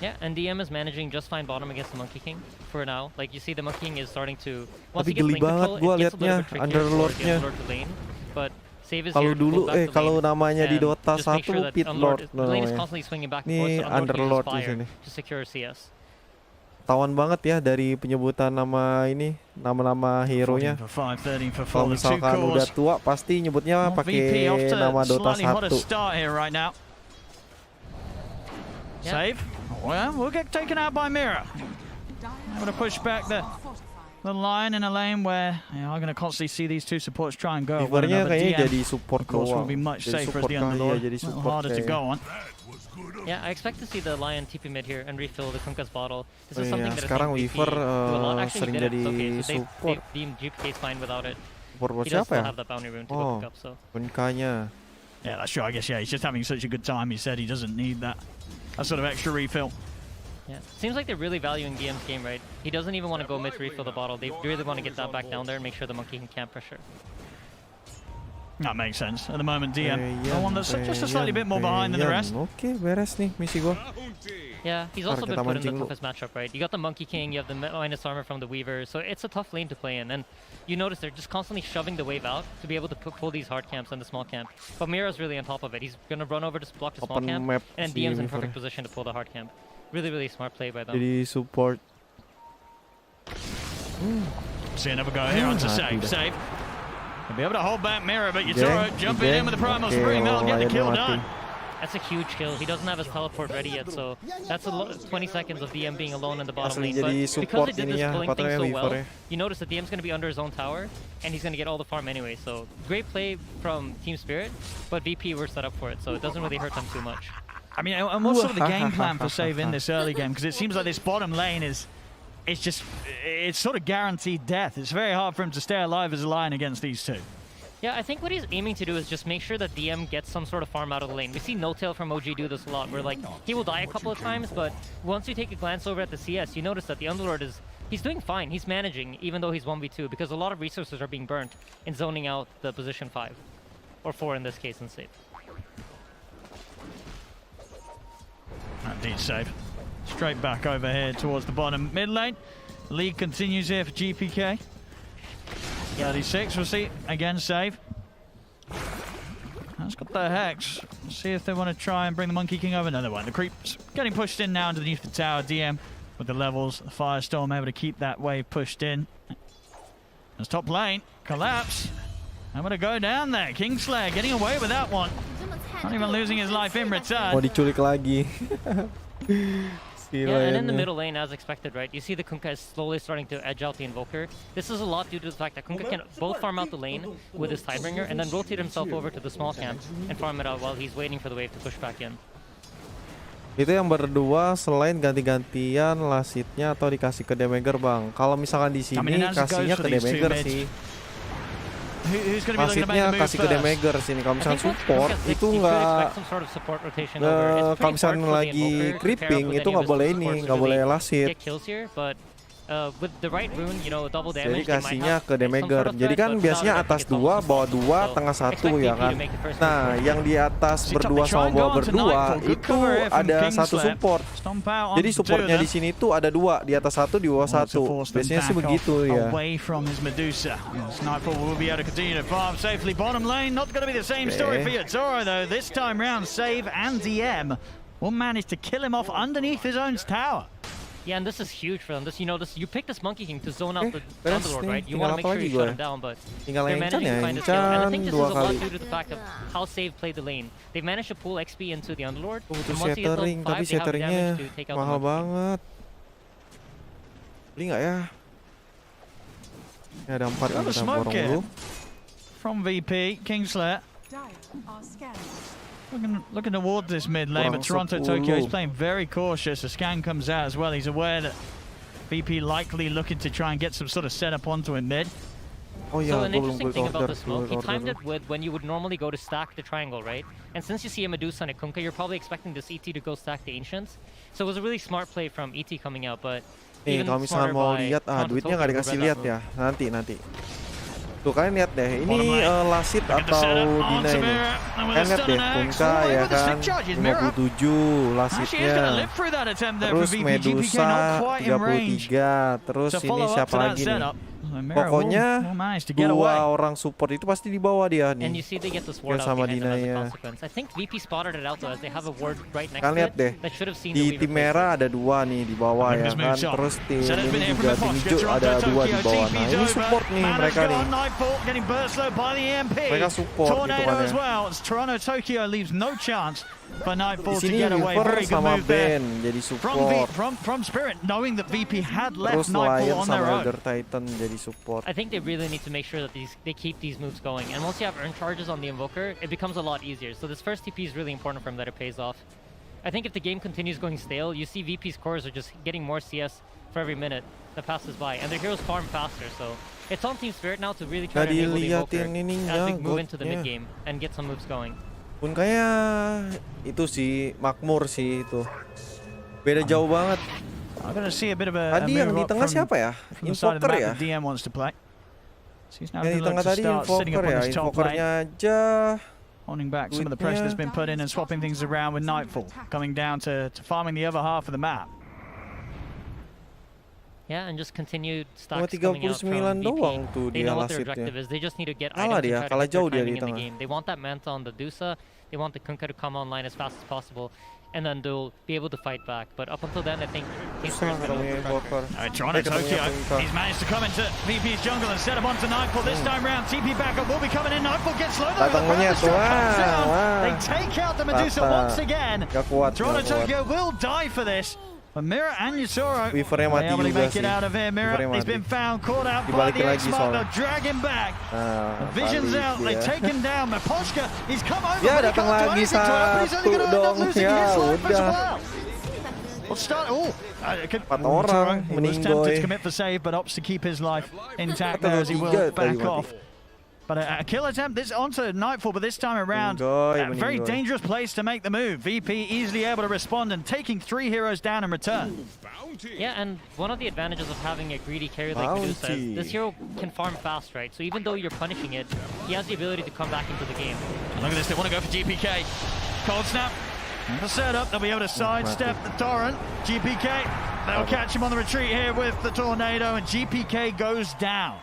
[SPEAKER 6] Yeah, and DM is managing just fine bottom against the Monkey King for now. Like you see, the Monkey King is starting to once he gets lane control, it gets a little bit trickier for the Underlord to lane. But Save is
[SPEAKER 1] kalau
[SPEAKER 6] here to
[SPEAKER 1] dulu
[SPEAKER 6] pull back the
[SPEAKER 1] kalau
[SPEAKER 6] lane
[SPEAKER 1] namanya di
[SPEAKER 6] and
[SPEAKER 1] Dota
[SPEAKER 6] just make
[SPEAKER 1] 1
[SPEAKER 6] sure that
[SPEAKER 1] Pit Lord
[SPEAKER 6] the lane is
[SPEAKER 1] namanya.
[SPEAKER 6] constantly swinging back and forth,
[SPEAKER 1] Ini
[SPEAKER 6] so Underlord
[SPEAKER 1] Underlord
[SPEAKER 6] uses
[SPEAKER 1] di
[SPEAKER 6] fire
[SPEAKER 1] sini.
[SPEAKER 6] to secure CS.
[SPEAKER 1] ketahuan banget ya dari penyebutan nama ini, nama-nama hero-nya. Kalau misalkan udah tua pasti nyebutnya pakai nama Dota 1.
[SPEAKER 21] Save. Well, we'll get taken out by Mira. I'm gonna push back the line in a lane where I'm gonna constantly see these two supports try and go.
[SPEAKER 1] Ibaratnya kayaknya jadi support
[SPEAKER 21] of course will be much
[SPEAKER 1] jadi
[SPEAKER 21] safer as the Underlord. A little harder to go on.
[SPEAKER 6] Yeah, I expect to see the Lion TP mid here and refill the Kunkka's bottle. This is something that
[SPEAKER 1] sekarang
[SPEAKER 6] I think
[SPEAKER 1] Weaver
[SPEAKER 6] VP do a lot. Actually,
[SPEAKER 1] sering
[SPEAKER 6] did it.
[SPEAKER 1] jadi
[SPEAKER 6] Okay, so
[SPEAKER 1] support.
[SPEAKER 6] they deem GPK fine without it.
[SPEAKER 1] Support
[SPEAKER 6] He does
[SPEAKER 1] siapa
[SPEAKER 6] still
[SPEAKER 1] ya?
[SPEAKER 6] have that bounty rune to go pick up, so.
[SPEAKER 1] Kunkanya.
[SPEAKER 21] Yeah, that's true. I guess he's just having such a good time. He said he doesn't need that sort of extra refill.
[SPEAKER 6] Yeah, seems like they're really valuing DM's game, right? He doesn't even want to go mid to refill the bottle. They really want to get that back down there and make sure the monkey can camp pressure.
[SPEAKER 21] That makes sense. At the moment, DM, the one that's just a slightly bit more behind than the rest.
[SPEAKER 1] Oke, beres nih misi gua.
[SPEAKER 6] Yeah, he's also been put in the toughest matchup, right? You got the Monkey King, you have the minus armor from the Weaver, so it's a tough lane to play in. And you notice they're just constantly shoving the wave out to be able to pull these hard camps and the small camp. But Mira's really on top of it. He's gonna run over to block the small camp, and DM's in perfect position to pull the hard camp. Really, really smart play by them.
[SPEAKER 1] Jadi support.
[SPEAKER 21] See another go here onto save. He'll be able to hold back Mira, but Yatoro jumping in with the Primal Spring. That'll get the kill done.
[SPEAKER 6] That's a huge kill. He doesn't have his teleport ready yet, so that's 20 seconds of DM being alone in the bottom lane. But because they did this pulling thing so well, you notice that DM's going to be under his own tower, and he's going to get all the farm anyway. So great play from Team Spirit, but VP were set up for it, so it doesn't really hurt them too much.
[SPEAKER 21] I mean, and what's sort of the game plan for Save in this early game? Because it seems like this bottom lane it's sort of guaranteed death. It's very hard for him to stay alive as a Lion against these two.
[SPEAKER 6] Yeah, I think what he's aiming to do is just make sure that DM gets some sort of farm out of the lane. We see No Tail from OG do this a lot, where like he will die a couple of times, but once you take a glance over at the CS, you notice that the Underlord he's doing fine. He's managing, even though he's 1v2, because a lot of resources are being burnt in zoning out the position 5. Or 4 in this case, in Save.
[SPEAKER 21] Indeed, Save. Straight back over here towards the bottom mid lane. Lead continues here for GPK. 36, we'll see. Again, Save. That's got the Hex. Let's see if they want to try and bring the Monkey King over. No, they won't. The creep's getting pushed in now underneath the tower. DM with the levels. The Firestorm able to keep that wave pushed in. As top lane. Collapse. I'm going to go down there. Kingslayer getting away with that one. Not even losing his life in return.
[SPEAKER 1] Mau diculik lagi.
[SPEAKER 6] Yeah, and in the middle lane, as expected, right? You see the Kunkka is slowly starting to edge out the Invoker. This is a lot due to the fact that Kunkka can both farm out the lane with his Tidebringer and then rotate himself over to the small camp and farm it out while he's waiting for the wave to push back in.
[SPEAKER 1] Itu yang berdua selain ganti-gantian lasitnya atau dikasih ke damager, Bang. Kalau misalkan di sini kasihnya ke damager sih. Lasitnya kasih ke damager sini. Kalau misalkan support itu nggak, kalau misalkan lagi creeping itu nggak boleh ini, nggak boleh lasit. Jadi kasihnya ke damager. Jadi kan biasanya atas 2, bawah 2, tengah 1 ya kan. Nah, yang di atas berdua sama bawah berdua itu ada 1 support. Jadi supportnya di sini tuh ada 2, di atas 1, di bawah 1. Biasanya sih begitu ya.
[SPEAKER 21] Sniper will be able to continue to farm safely bottom lane. Not going to be the same story for Yatoro though. This time round, Save and DM will manage to kill him off underneath his own tower.
[SPEAKER 6] Yeah, and this is huge for them. You pick this Monkey King to zone out the Underlord, right? You want to make sure you shut him down, but they're managing to find a kill. And I think this is a lot due to the fact of how Save played the lane. They've managed to pull XP into the Underlord, and once you get level 5, they have damage to take out the
[SPEAKER 1] mahal
[SPEAKER 6] Monkey
[SPEAKER 1] banget. Beli nggak ya? Ini ada 4 yang kita borong dulu.
[SPEAKER 21] From VP, Kingslayer. Looking toward this mid lane, but Toronto Tokyo is playing very cautious. A scan comes out as well. He's aware that VP likely looking to try and get some sort of setup onto him mid.
[SPEAKER 1] Oh yeah,
[SPEAKER 6] so an interesting thing about the smoke, he timed it with when you would normally go to stack the triangle, right? And since you see a Medusa and a Kunkka, you're probably expecting this ET to go stack the Ancients. So it was a really smart play from ET coming out, but
[SPEAKER 1] kalau misalnya mau lihat, duitnya nggak dikasih lihat ya, nanti. Tuh kalian lihat deh, ini lasit atau dina ini. Kalian lihat deh, Kunkka ya kan, 57 lasitnya. Terus Medusa 33, terus ini siapa lagi nih? Pokoknya dua orang support itu pasti di bawah dia nih.
[SPEAKER 6] And you see they get this ward out
[SPEAKER 1] sama
[SPEAKER 6] behind them as a
[SPEAKER 1] Dinanya.
[SPEAKER 6] consequence. I think VP spotted it out though as they have a ward right next
[SPEAKER 1] Kan
[SPEAKER 6] to
[SPEAKER 1] lihat
[SPEAKER 6] it
[SPEAKER 1] deh,
[SPEAKER 6] that should have seen
[SPEAKER 1] di tim merah ada dua nih di bawah ya kan. Terus tim ini juga tim hijau ada dua di bawah. Nah ini support nih mereka nih. Mereka support gitu kan ya.
[SPEAKER 21] Toronto Tokyo leaves no chance for Nightfall
[SPEAKER 1] Di
[SPEAKER 21] to
[SPEAKER 1] sini
[SPEAKER 21] get away.
[SPEAKER 1] Weaver
[SPEAKER 21] Very good
[SPEAKER 1] sama
[SPEAKER 21] move there
[SPEAKER 1] Ben jadi support.
[SPEAKER 21] From Spirit, knowing that VP had
[SPEAKER 1] Terus
[SPEAKER 21] left Nightfall
[SPEAKER 1] Lion
[SPEAKER 21] on their
[SPEAKER 1] sama
[SPEAKER 21] own.
[SPEAKER 1] Elder Titan jadi support.
[SPEAKER 6] I think they really need to make sure that they keep these moves going. And once you have earn charges on the Invoker, it becomes a lot easier. So this first TP is really important for him that it pays off. I think if the game continues going stale, you see VP's cores are just getting more CS for every minute that passes by. And their heroes farm faster, so it's on Team Spirit now to really try to enable the Invoker as they move into the mid game and get some moves going.
[SPEAKER 1] Pun kayak itu sih makmur sih itu. Beda jauh banget.
[SPEAKER 21] I'm gonna see a bit of a
[SPEAKER 1] Tadi yang di tengah siapa ya? Invoker ya?
[SPEAKER 21] DM wants to play. So he's now
[SPEAKER 1] Yang di tengah tadi Invoker ya, Invokernya aja.
[SPEAKER 21] Holding back some of the pressure that's been put in and swapping things around with Nightfall. Coming down to farming the other half of the map.
[SPEAKER 6] Yeah, and just continued stocks
[SPEAKER 1] Cuma
[SPEAKER 6] coming out from
[SPEAKER 1] 39 doang
[SPEAKER 6] VP.
[SPEAKER 1] tuh
[SPEAKER 6] They
[SPEAKER 1] dia
[SPEAKER 6] know what their
[SPEAKER 1] lasitnya.
[SPEAKER 6] objective is. They just need to get
[SPEAKER 1] Kalah
[SPEAKER 6] items
[SPEAKER 1] dia,
[SPEAKER 6] and try
[SPEAKER 1] kalah
[SPEAKER 6] to get their
[SPEAKER 1] jauh dia
[SPEAKER 6] timing
[SPEAKER 1] di
[SPEAKER 6] in the
[SPEAKER 1] tengah.
[SPEAKER 6] game. They want that Manta on the Dusa. They want the Kunkka to come online as fast as possible. And then they'll be able to fight back. But up until then, I think Team Spirit's going to look for pressure.
[SPEAKER 21] Toronto Tokyo, he's managed to come into VP's jungle and set him onto Nightfall this time round. TP backup will be coming in. Nightfall gets low.
[SPEAKER 1] Datang monyet tuh.
[SPEAKER 21] They take out the Medusa once again.
[SPEAKER 1] Gak kuat.
[SPEAKER 21] Toronto Tokyo will die for this. But Mira and Yusoro
[SPEAKER 1] Weavernya mati
[SPEAKER 21] able to
[SPEAKER 1] juga
[SPEAKER 21] make
[SPEAKER 1] sih.
[SPEAKER 21] it out of here. Mira, he's been found, caught out by the X-Mark. They'll drag him back. Vision's out. They take him down. Maposhka, he's come over.
[SPEAKER 1] Ya
[SPEAKER 21] but he
[SPEAKER 1] datang
[SPEAKER 21] can't do
[SPEAKER 1] lagi
[SPEAKER 21] anything to him, but he's only
[SPEAKER 1] satu
[SPEAKER 21] going to end up
[SPEAKER 1] dong.
[SPEAKER 21] losing
[SPEAKER 1] Ya
[SPEAKER 21] his life as
[SPEAKER 1] udah.
[SPEAKER 21] well. We'll start.
[SPEAKER 1] Empat orang
[SPEAKER 21] he was tempted to
[SPEAKER 1] meninggoy.
[SPEAKER 21] commit for save, but opts to keep his life intact there as he will back off. But a kill attempt this onto Nightfall, but this time around, a very dangerous place to make the move. VP easily able to respond and taking 3 heroes down in return.
[SPEAKER 6] Yeah, and one of the advantages of having a greedy carry like Medusa is this hero can farm fast, right? So even though you're punishing it, he has the ability to come back into the game.
[SPEAKER 21] Look at this, they want to go for GPK. Cold snap. The setup, they'll be able to sidestep the torrent. GPK, they'll catch him on the retreat here with the tornado, and GPK goes down.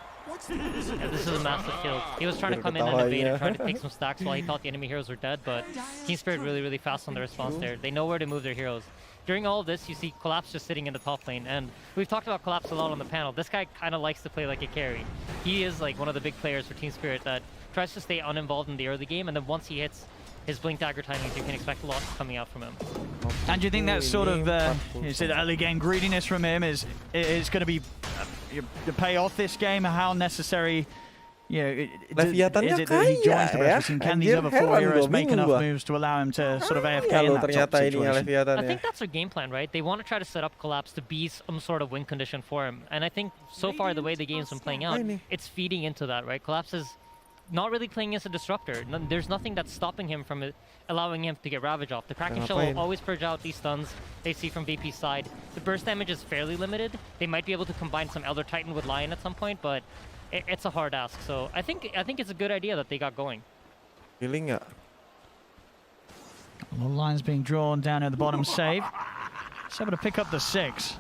[SPEAKER 6] Yeah, this is a massive kill. He was trying to come in and evade and try to take some stacks while he thought the enemy heroes were dead, but Team Spirit really fast on the response there. They know where to move their heroes. During all of this, you see Collapse just sitting in the top lane, and we've talked about Collapse a lot on the panel. This guy kind of likes to play like a carry. He is like one of the big players for Team Spirit that tries to stay uninvolved in the early game, and then once he hits his blink dagger timings, you can expect a lot coming out from him.
[SPEAKER 21] And do you think that sort of is it early game greediness from him is going to be to pay off this game? How necessary? You know, is it that he joins the rest of the team? Can these other 4 heroes make enough moves to allow him to sort of AFK in that top situation?
[SPEAKER 6] I think that's their game plan, right? They want to try to set up Collapse to be some sort of win condition for him. And I think so far the way the game's been playing out, it's feeding into that, right? Collapse is not really playing as a disruptor. There's nothing that's stopping him from allowing him to get Ravage off. The Kraken Shell will always purge out these stuns they see from VP's side. The burst damage is fairly limited. They might be able to combine some Elder Titan with Lion at some point, but it's a hard ask. So I think it's a good idea that they got going.
[SPEAKER 1] Feeling ya.
[SPEAKER 21] The lines being drawn down at the bottom. Save. He's able to pick up the 6.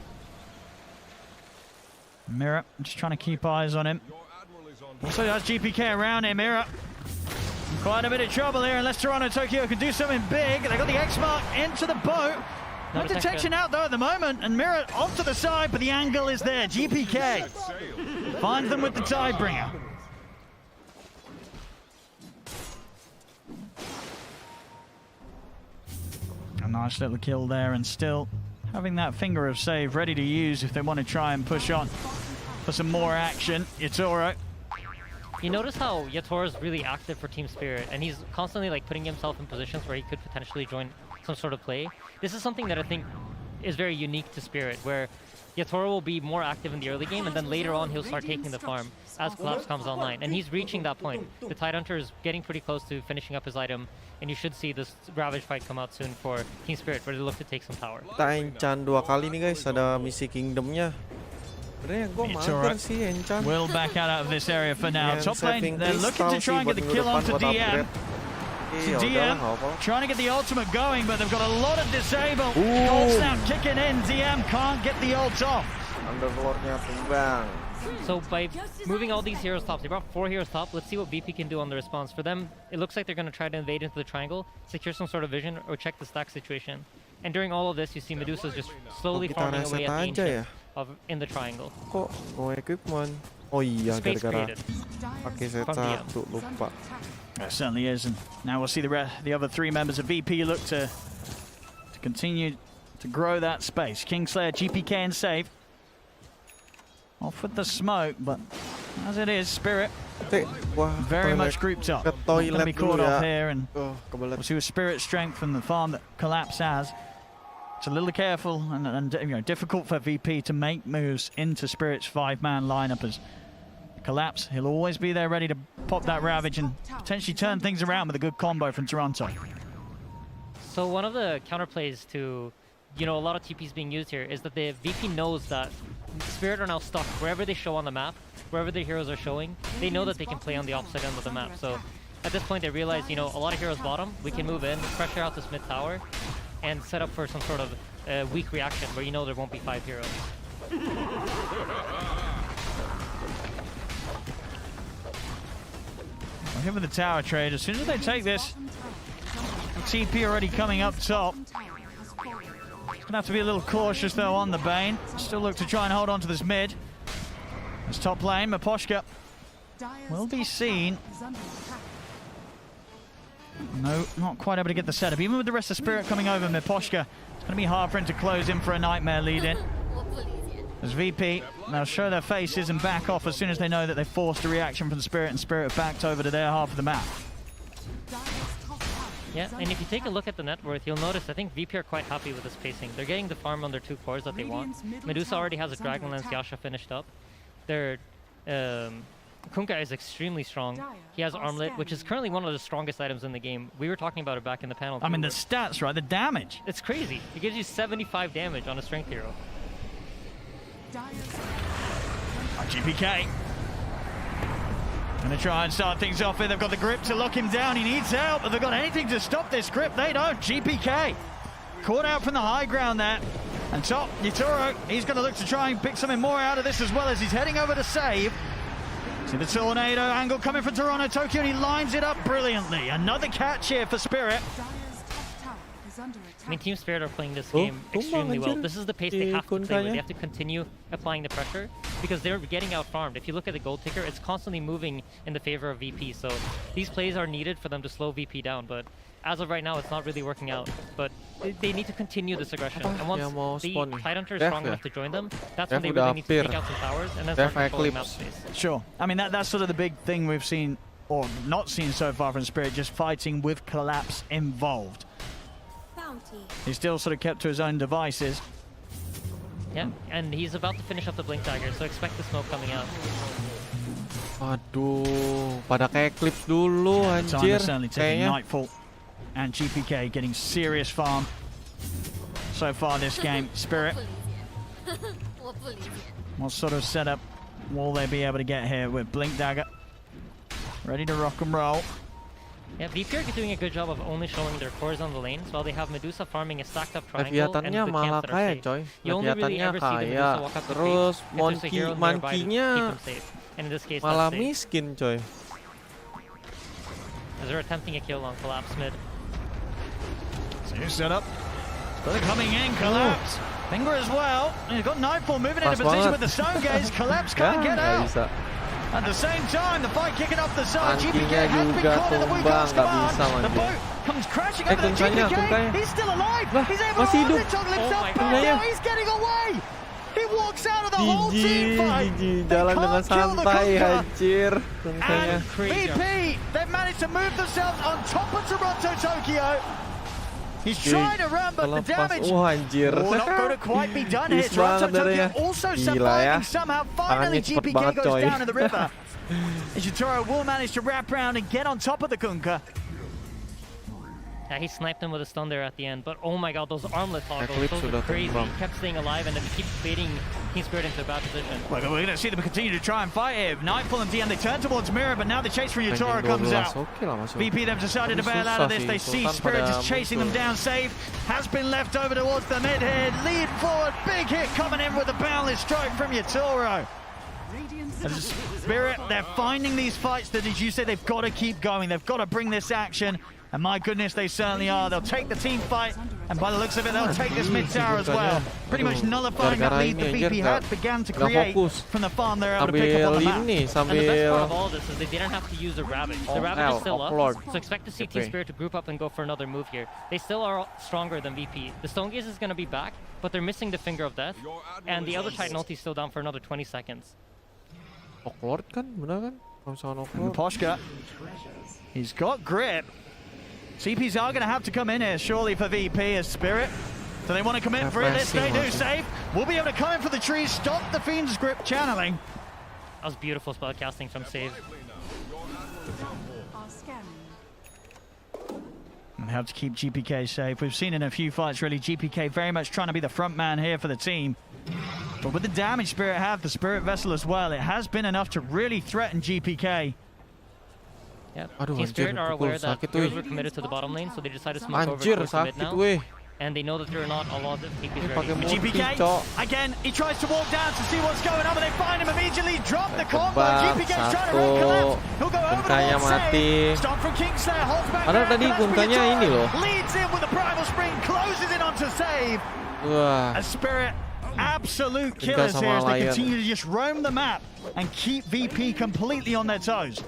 [SPEAKER 21] Mira just trying to keep eyes on him. Also has GPK around him. Mira quite a bit of trouble here unless Toronto Tokyo can do something big. They got the X-Mark into the boat. No detection out though at the moment, and Mira off to the side, but the angle is there. GPK finds them with the Tidebringer. A nice little kill there, and still having that finger of save ready to use if they want to try and push on for some more action. Yatoro.
[SPEAKER 6] You notice how Yatoro is really active for Team Spirit, and he's constantly like putting himself in positions where he could potentially join some sort of play. This is something that I think is very unique to Spirit, where Yatoro will be more active in the early game, and then later on he'll start taking the farm as Collapse comes online. And he's reaching that point. The Tidehunter is getting pretty close to finishing up his item, and you should see this Ravage fight come out soon for Team Spirit, where they look to take some tower.
[SPEAKER 1] Kita encan 2 kali nih guys, ada misi Kingdomnya.
[SPEAKER 21] Will back out of this area for now. Top lane, they're looking to try and get the kill onto DM. DM trying to get the ultimate going, but they've got a lot of disable. Cold snap kicking in. DM can't get the ult off.
[SPEAKER 1] Underlordnya tumbang.
[SPEAKER 6] So by moving all these heroes top, they brought 4 heroes top. Let's see what VP can do on the response. For them, it looks like they're going to try to invade into the triangle, secure some sort of vision, or check the stack situation. And during all of this, you see Medusa's just slowly farming away at the ancient in the triangle.
[SPEAKER 1] Kok no equipment? Oh iya, gara-gara pakai set 1, lupa.
[SPEAKER 21] It certainly is, and now we'll see the other 3 members of VP look to continue to grow that space. Kingslayer, GPK, and Save. Off with the smoke, but as it is, Spirit very much grouped up. Going to be caught off here, and we'll see what Spirit's strength from the farm that Collapse has. It's a little careful and you know, difficult for VP to make moves into Spirit's 5-man lineup as Collapse. He'll always be there ready to pop that Ravage and potentially turn things around with a good combo from Toronto.
[SPEAKER 6] So one of the counterplays to, you know, a lot of TPs being used here is that the VP knows that Spirit are now stuck wherever they show on the map, wherever their heroes are showing. They know that they can play on the opposite end of the map. So at this point, they realize, you know, a lot of heroes bottom. We can move in, pressure out this mid tower, and set up for some sort of weak reaction where you know there won't be 5 heroes.
[SPEAKER 21] Well, here with the tower trade, as soon as they take this, TP already coming up top. Gonna have to be a little cautious though on the Bane. Still look to try and hold on to this mid. This top lane, Miposhka will be seen. No, not quite able to get the setup. Even with the rest of Spirit coming over, Miposhka, it's going to be hard for him to close in for a Nightmare lead in. As VP, they'll show their faces and back off as soon as they know that they forced a reaction from Spirit, and Spirit backed over to their half of the map.
[SPEAKER 6] Yeah, and if you take a look at the net worth, you'll notice I think VP are quite happy with this pacing. They're getting the farm on their 2 cores that they want. Medusa already has a Dragonlance Yasha finished up. Their Kunkka is extremely strong. He has Armlet, which is currently one of the strongest items in the game. We were talking about it back in the panel.
[SPEAKER 21] I mean, the stats, right? The damage.
[SPEAKER 6] It's crazy. It gives you 75 damage on a strength hero.
[SPEAKER 21] GPK. Gonna try and start things off here. They've got the grip to lock him down. He needs help. Have they got anything to stop this grip? They don't. GPK caught out from the high ground there. And top, Yitoro, he's gonna look to try and pick something more out of this as well as he's heading over to save. See the tornado angle coming from Toronto Tokyo, and he lines it up brilliantly. Another catch here for Spirit.
[SPEAKER 6] I mean, Team Spirit are playing this game extremely well. This is the pace they have to play with. They have to continue applying the pressure because they're getting out-farmed. If you look at the gold ticker, it's constantly moving in the favor of VP. So these plays are needed for them to slow VP down. But as of right now, it's not really working out. But they need to continue this aggression. And once the Tidehunter is strong enough to join them, that's when they really need to take out some towers and then start controlling map space.
[SPEAKER 21] Sure. I mean, that's sort of the big thing we've seen, or not seen so far from Spirit, just fighting with Collapse involved. He's still sort of kept to his own devices.
[SPEAKER 6] Yeah, and he's about to finish up the Blink Dagger, so expect the smoke coming out.
[SPEAKER 1] Aduh, pada kayak clips dulu anjir.
[SPEAKER 21] Certainly taking Nightfall and GPK getting serious farm so far this game. Spirit, what sort of setup will they be able to get here with Blink Dagger? Ready to rock and roll.
[SPEAKER 6] Yeah, VP are doing a good job of only showing their cores on the lanes while they have Medusa farming a stacked up triangle and the camps that are safe. You only really ever see the Medusa walk up the
[SPEAKER 1] terus
[SPEAKER 6] creep if there's a hero nearby to keep them safe. And in this case,
[SPEAKER 1] malah
[SPEAKER 6] that's safe.
[SPEAKER 1] miskin coy.
[SPEAKER 6] As they're attempting a kill on Collapse mid.
[SPEAKER 21] So new setup. They're coming in, Collapse. Finger as well. And he's got Nightfall moving into position with the Stone Gaze. Collapse can't get out. At the same time, the fight kicking off the side. GPK has been caught in the weak arms command. The boat comes crashing over the GPK. He's still alive. He's able to hold it, toggle himself back. Now he's getting away. He walks out of the whole team fight.
[SPEAKER 1] Jalan dengan santai, anjir.
[SPEAKER 21] And VP, they've managed to move themselves on top of Toronto Tokyo. He's trying to run, but the damage will not going to quite be done here. Toronto Tokyo also surviving somehow. Finally, GPK goes down in the river. And Yitoro will manage to wrap around and get on top of the Kunkka.
[SPEAKER 6] Yeah, he sniped him with a stun there at the end, but oh my god, those armlet toggles, those are crazy. He kept staying alive and then keeps baiting Team Spirit into a bad position.
[SPEAKER 21] Well, we're going to see them continue to try and fight here. Nightfall and DM, they turn towards Mirror, but now the chase from Yitoro comes out. VP, they've decided to bail out of this. They see Spirit just chasing them down. Save has been left over towards the mid here. Lead forward, big hit coming in with a boundless strike from Yitoro. Spirit, they're finding these fights that, as you say, they've got to keep going. They've got to bring this action. And my goodness, they certainly are. They'll take the team fight, and by the looks of it, they'll take this mid tower as well. Pretty much nullifying that lead the VP had began to create from the farm they're able to pick up on the map.
[SPEAKER 6] And the best part of all of this is they didn't have to use the Rabbit. The Rabbit is still up, so expect to see Team Spirit to group up and go for another move here. They still are stronger than VP. The Stone Gaze is going to be back, but they're missing the Finger of Death, and the other Titan ulti is still down for another 20 seconds.
[SPEAKER 1] Lord kan, bener kan?
[SPEAKER 21] Poshka, he's got grip. CPs are going to have to come in here, surely, for VP as Spirit. So they want to commit for it. This they do. Save. We'll be able to come in for the trees, stop the Fiend's grip channeling.
[SPEAKER 6] That was beautiful spellcasting from Save.
[SPEAKER 21] And they have to keep GPK safe. We've seen in a few fights, really, GPK very much trying to be the front man here for the team. But with the damage Spirit have, the Spirit Vessel as well, it has been enough to really threaten GPK.
[SPEAKER 6] Yep. Team Spirit are aware that heroes were committed to the bottom lane, so they decided to smoke over towards the mid now. And they know that there are not a lot of TPs ready.
[SPEAKER 21] GPK, again, he tries to walk down to see what's going on, but they find him immediately, drop the combo. GPK's trying to collapse. He'll go over the wall, save. Stop from Kingslayer, holds back.
[SPEAKER 1] Padahal tadi Guntanya ini loh.
[SPEAKER 21] Leads in with the Primal Spring, closes in onto Save. A Spirit, absolute killers here as they continue to just roam the map and keep VP completely on their toes.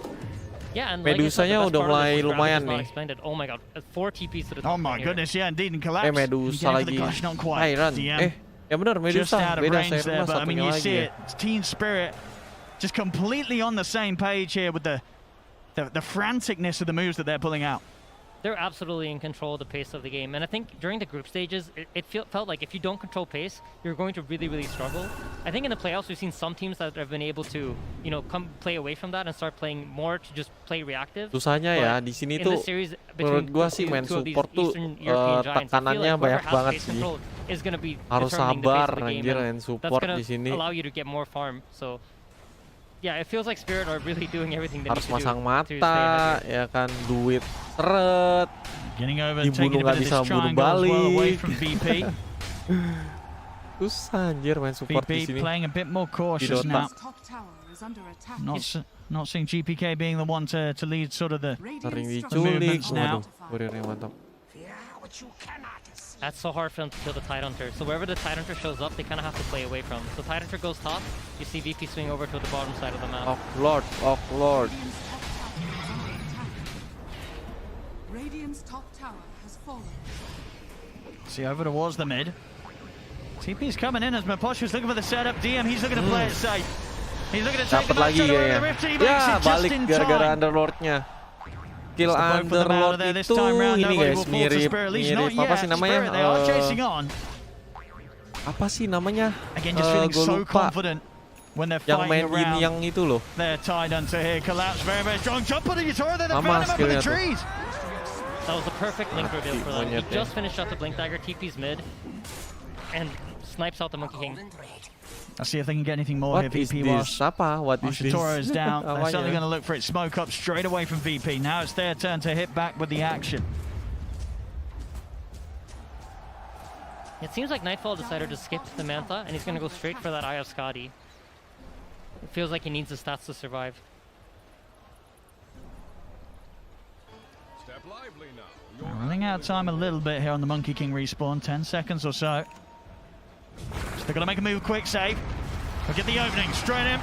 [SPEAKER 6] Yeah, and
[SPEAKER 1] Medusanya udah mulai lumayan nih.
[SPEAKER 6] Oh my god, 4 TPs to the top.
[SPEAKER 21] Oh my goodness, yeah, indeed, and collapse.
[SPEAKER 1] Medusa lagi. Iron. Ya benar, Medusa.
[SPEAKER 21] Just out of
[SPEAKER 1] beda
[SPEAKER 21] range there, but I mean, you see
[SPEAKER 1] ya.
[SPEAKER 21] it. Team Spirit just completely on the same page here with the franticness of the moves that they're pulling out.
[SPEAKER 6] They're absolutely in control of the pace of the game, and I think during the group stages, it felt like if you don't control pace, you're going to really, really struggle. I think in the playoffs, we've seen some teams that have been able to, you know, come play away from that and start playing more to just play reactive.
[SPEAKER 1] Susahnya ya di sini tuh, menurut gua sih main support tuh tekanannya banyak banget sih. Harus sabar anjir main support di sini.
[SPEAKER 6] Allow you to get more farm, so. Yeah, it feels like Spirit are really doing everything they need to do.
[SPEAKER 1] Harus masang mata, ya kan, duit seret. Dibunuh nggak bisa bunuh balik. Susah anjir main support di sini.
[SPEAKER 21] Playing a bit more cautious now. Not seeing GPK being the one to lead sort of the movements now.
[SPEAKER 1] Mantap.
[SPEAKER 6] That's so hard for them to kill the Tidehunter. So wherever the Tidehunter shows up, they kind of have to play away from. So Tidehunter goes top, you see VP swing over to the bottom side of the map.
[SPEAKER 1] Oh Lord, oh Lord.
[SPEAKER 3] Radiant's top tower has fallen.
[SPEAKER 21] See over towards the mid. TP's coming in as Maposh is looking for the setup. DM, he's looking to play it safe. He's looking to take the
[SPEAKER 1] lagi
[SPEAKER 21] ya.
[SPEAKER 1] Ya, balik gara-gara Underlord-nya. Kill Underlord itu ini guys, mirip apa sih namanya? Apa sih namanya? Gue lupa. Yang main Yin yang itu loh. Sama skillnya tuh.
[SPEAKER 6] That was a perfect blink reveal for them. He just finished out the blink dagger, TP's mid, and snipes out the Monkey King.
[SPEAKER 21] I'll see if they can get anything more here. VP whilst
[SPEAKER 1] What is this?
[SPEAKER 21] Toro is down. They're certainly going to look for it. Smoke up straight away from VP. Now it's their turn to hit back with the action.
[SPEAKER 6] It seems like Nightfall decided to skip the Manta, and he's going to go straight for that Eye of Skadi. It feels like he needs the stats to survive.
[SPEAKER 21] Running out of time a little bit here on the Monkey King respawn. 10 seconds or so. They're going to make a move quick, save. We'll get the opening, straight in.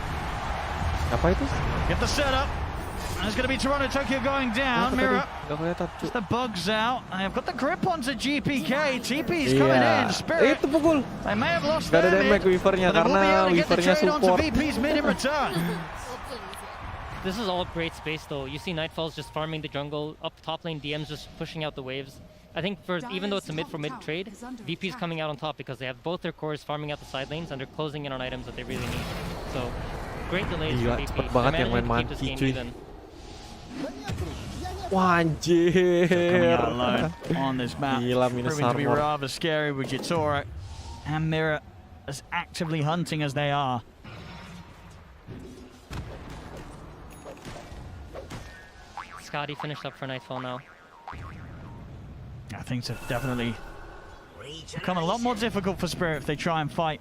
[SPEAKER 1] Apa itu?
[SPEAKER 21] Get the setup. And it's going to be Toronto Tokyo going down. Mirror. Just the bugs out. And they've got the grip onto GPK. TP's coming in. Spirit.
[SPEAKER 1] Itu pukul.
[SPEAKER 21] They may have lost
[SPEAKER 1] their
[SPEAKER 21] mid.
[SPEAKER 1] Weavernya karena Weavernya support.
[SPEAKER 21] VP's mid in return.
[SPEAKER 6] This is all great space though. You see Nightfall's just farming the jungle. Up top lane, DM's just pushing out the waves. I think even though it's a mid for mid trade, VP's coming out on top because they have both their cores farming out the side lanes and they're closing in on items that they really need. So, great delays for VP.
[SPEAKER 1] Cepet banget yang main Monkey cuy. Wah anjir.
[SPEAKER 21] Coming out alone on this map.
[SPEAKER 1] Gila, minus
[SPEAKER 21] proving to be
[SPEAKER 1] armor.
[SPEAKER 21] rather scary with Jitoro and Mirror as actively hunting as they are.
[SPEAKER 6] Skadi finished up for Nightfall now.
[SPEAKER 21] Things have definitely become a lot more difficult for Spirit if they try and fight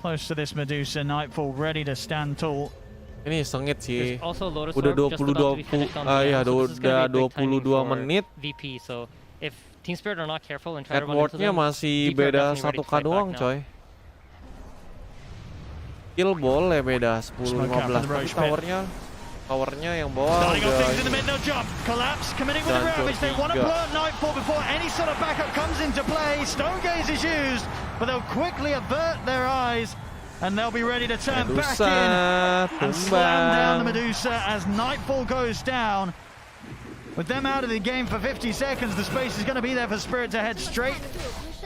[SPEAKER 21] close to this Medusa. Nightfall ready to stand tall.
[SPEAKER 1] Ini sengit sih.
[SPEAKER 6] Udah
[SPEAKER 1] 22 menit.
[SPEAKER 6] VP, so if Team Spirit are not careful and try to run into
[SPEAKER 1] Edwardnya
[SPEAKER 6] them,
[SPEAKER 1] masih
[SPEAKER 6] VP are
[SPEAKER 1] beda
[SPEAKER 6] definitely ready to
[SPEAKER 1] 1k
[SPEAKER 6] fight
[SPEAKER 1] doang,
[SPEAKER 6] back now.
[SPEAKER 1] coy. Kill boleh beda 10-15, tapi towernya yang bawah
[SPEAKER 21] Starting off
[SPEAKER 1] udah
[SPEAKER 21] things in the mid, no jump. Collapse, committing with the ravage. They want to burn Nightfall before any sort of backup comes into play. Stone Gaze is used, but they'll quickly avert their eyes, and they'll be ready to turn back in and slam down the Medusa as Nightfall goes down. With them out of the game for 50 seconds, the space is going to be there for Spirit to head straight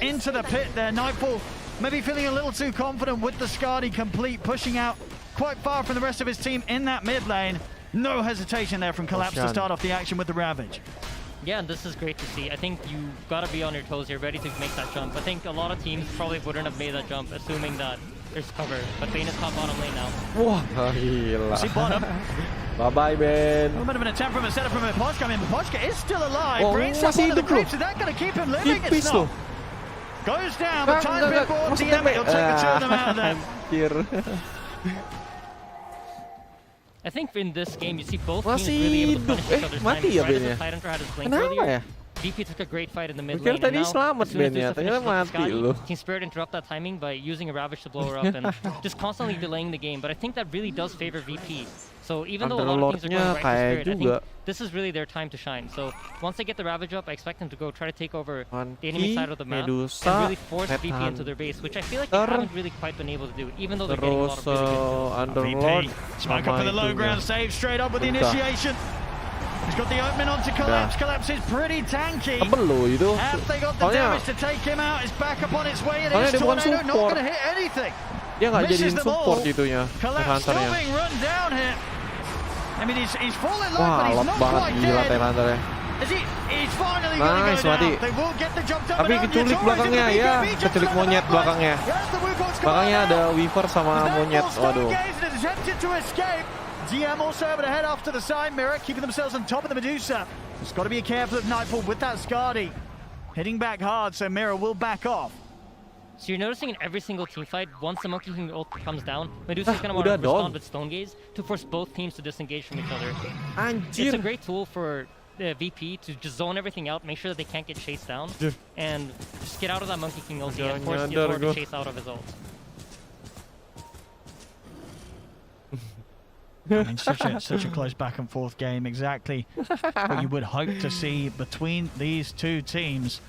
[SPEAKER 21] into the pit there. Nightfall maybe feeling a little too confident with the Skadi complete, pushing out quite far from the rest of his team in that mid lane. No hesitation there from Collapse to start off the action with the Ravage.
[SPEAKER 6] Yeah, and this is great to see. I think you gotta be on your toes here, ready to make that jump. I think a lot of teams probably wouldn't have made that jump, assuming that there's cover. But Bane is top bottom lane now.
[SPEAKER 1] Wah, gila.
[SPEAKER 21] See bottom.
[SPEAKER 1] Bye-bye, Ben.
[SPEAKER 21] A bit of an attempt from a setup from Pochka. I mean, Pochka is still alive.
[SPEAKER 1] Oh,
[SPEAKER 21] Brings up
[SPEAKER 1] masih
[SPEAKER 21] one of the
[SPEAKER 1] hidup loh.
[SPEAKER 21] creeps. Is that going to keep him living?
[SPEAKER 1] Tipis
[SPEAKER 21] It's
[SPEAKER 1] loh.
[SPEAKER 21] not. Goes down, but time bit board DM. He'll take the two of them out of there.
[SPEAKER 6] I think in this game you see both teams really able to punish each other's
[SPEAKER 1] mati
[SPEAKER 6] timing.
[SPEAKER 1] ya
[SPEAKER 6] Right as
[SPEAKER 1] Ben
[SPEAKER 6] the Tidehunter had his blink
[SPEAKER 1] Kenapa
[SPEAKER 6] earlier,
[SPEAKER 1] ya?
[SPEAKER 6] VP took a great fight in the mid
[SPEAKER 1] Pikir
[SPEAKER 6] lane.
[SPEAKER 1] tadi
[SPEAKER 6] And now,
[SPEAKER 1] selamat
[SPEAKER 6] as soon as
[SPEAKER 1] Ben ya,
[SPEAKER 6] there's a finish
[SPEAKER 1] ternyata
[SPEAKER 6] with
[SPEAKER 1] mati
[SPEAKER 6] Skadi,
[SPEAKER 1] loh.
[SPEAKER 6] Team Spirit interrupt that timing by using a Ravage to blow her up and just constantly delaying the game. But I think that really does favor VP. So even though a lot of teams are going right to Spirit, I think this is really their time to shine. So once they get the Ravage up, I expect them to go try to take over the enemy side of the map and really force VP into their base, which I feel like they haven't really quite been able to do, even though they're getting a lot of really good kills.
[SPEAKER 21] VP, smoke up for the low ground save, straight up with the initiation. He's got the opening onto Collapse. Collapse is pretty tanky. Have they got the damage to take him out? Is back up on its way. It is Tornado, not going to hit anything.
[SPEAKER 1] Dia nggak
[SPEAKER 21] Misses
[SPEAKER 1] jadiin
[SPEAKER 21] them all.
[SPEAKER 1] support itunya.
[SPEAKER 21] Collapse still
[SPEAKER 1] Hunternya.
[SPEAKER 21] being run down here. I mean, he's falling low,
[SPEAKER 1] Wah,
[SPEAKER 21] but he's
[SPEAKER 1] lep
[SPEAKER 21] not
[SPEAKER 1] banget
[SPEAKER 21] quite
[SPEAKER 1] gila
[SPEAKER 21] dead.
[SPEAKER 1] Hunternya.
[SPEAKER 21] He's finally going to
[SPEAKER 1] Nice,
[SPEAKER 21] go
[SPEAKER 1] mati.
[SPEAKER 21] down. They will get the jump down.
[SPEAKER 1] Tapi keculik belakangnya ya, keculik monyet belakangnya. Belakangnya ada Weaver sama monyet. Waduh.
[SPEAKER 21] Attempted to escape. DM also able to head off to the side mirror, keeping themselves on top of the Medusa. Just got to be careful of Nightfall with that Skadi. Hitting back hard, so Mirror will back off.
[SPEAKER 6] So you're noticing in every single team fight, once the Monkey King ult comes down, Medusa's gonna want to respond with Stone Gaze to force both teams to disengage from each other. It's a great tool for VP to just zone everything out, make sure that they can't get chased down, and just get out of that Monkey King ulti and force Gator to chase out of his ult.
[SPEAKER 21] I mean, such a close back and forth game. Exactly what you would hope to see between these two teams.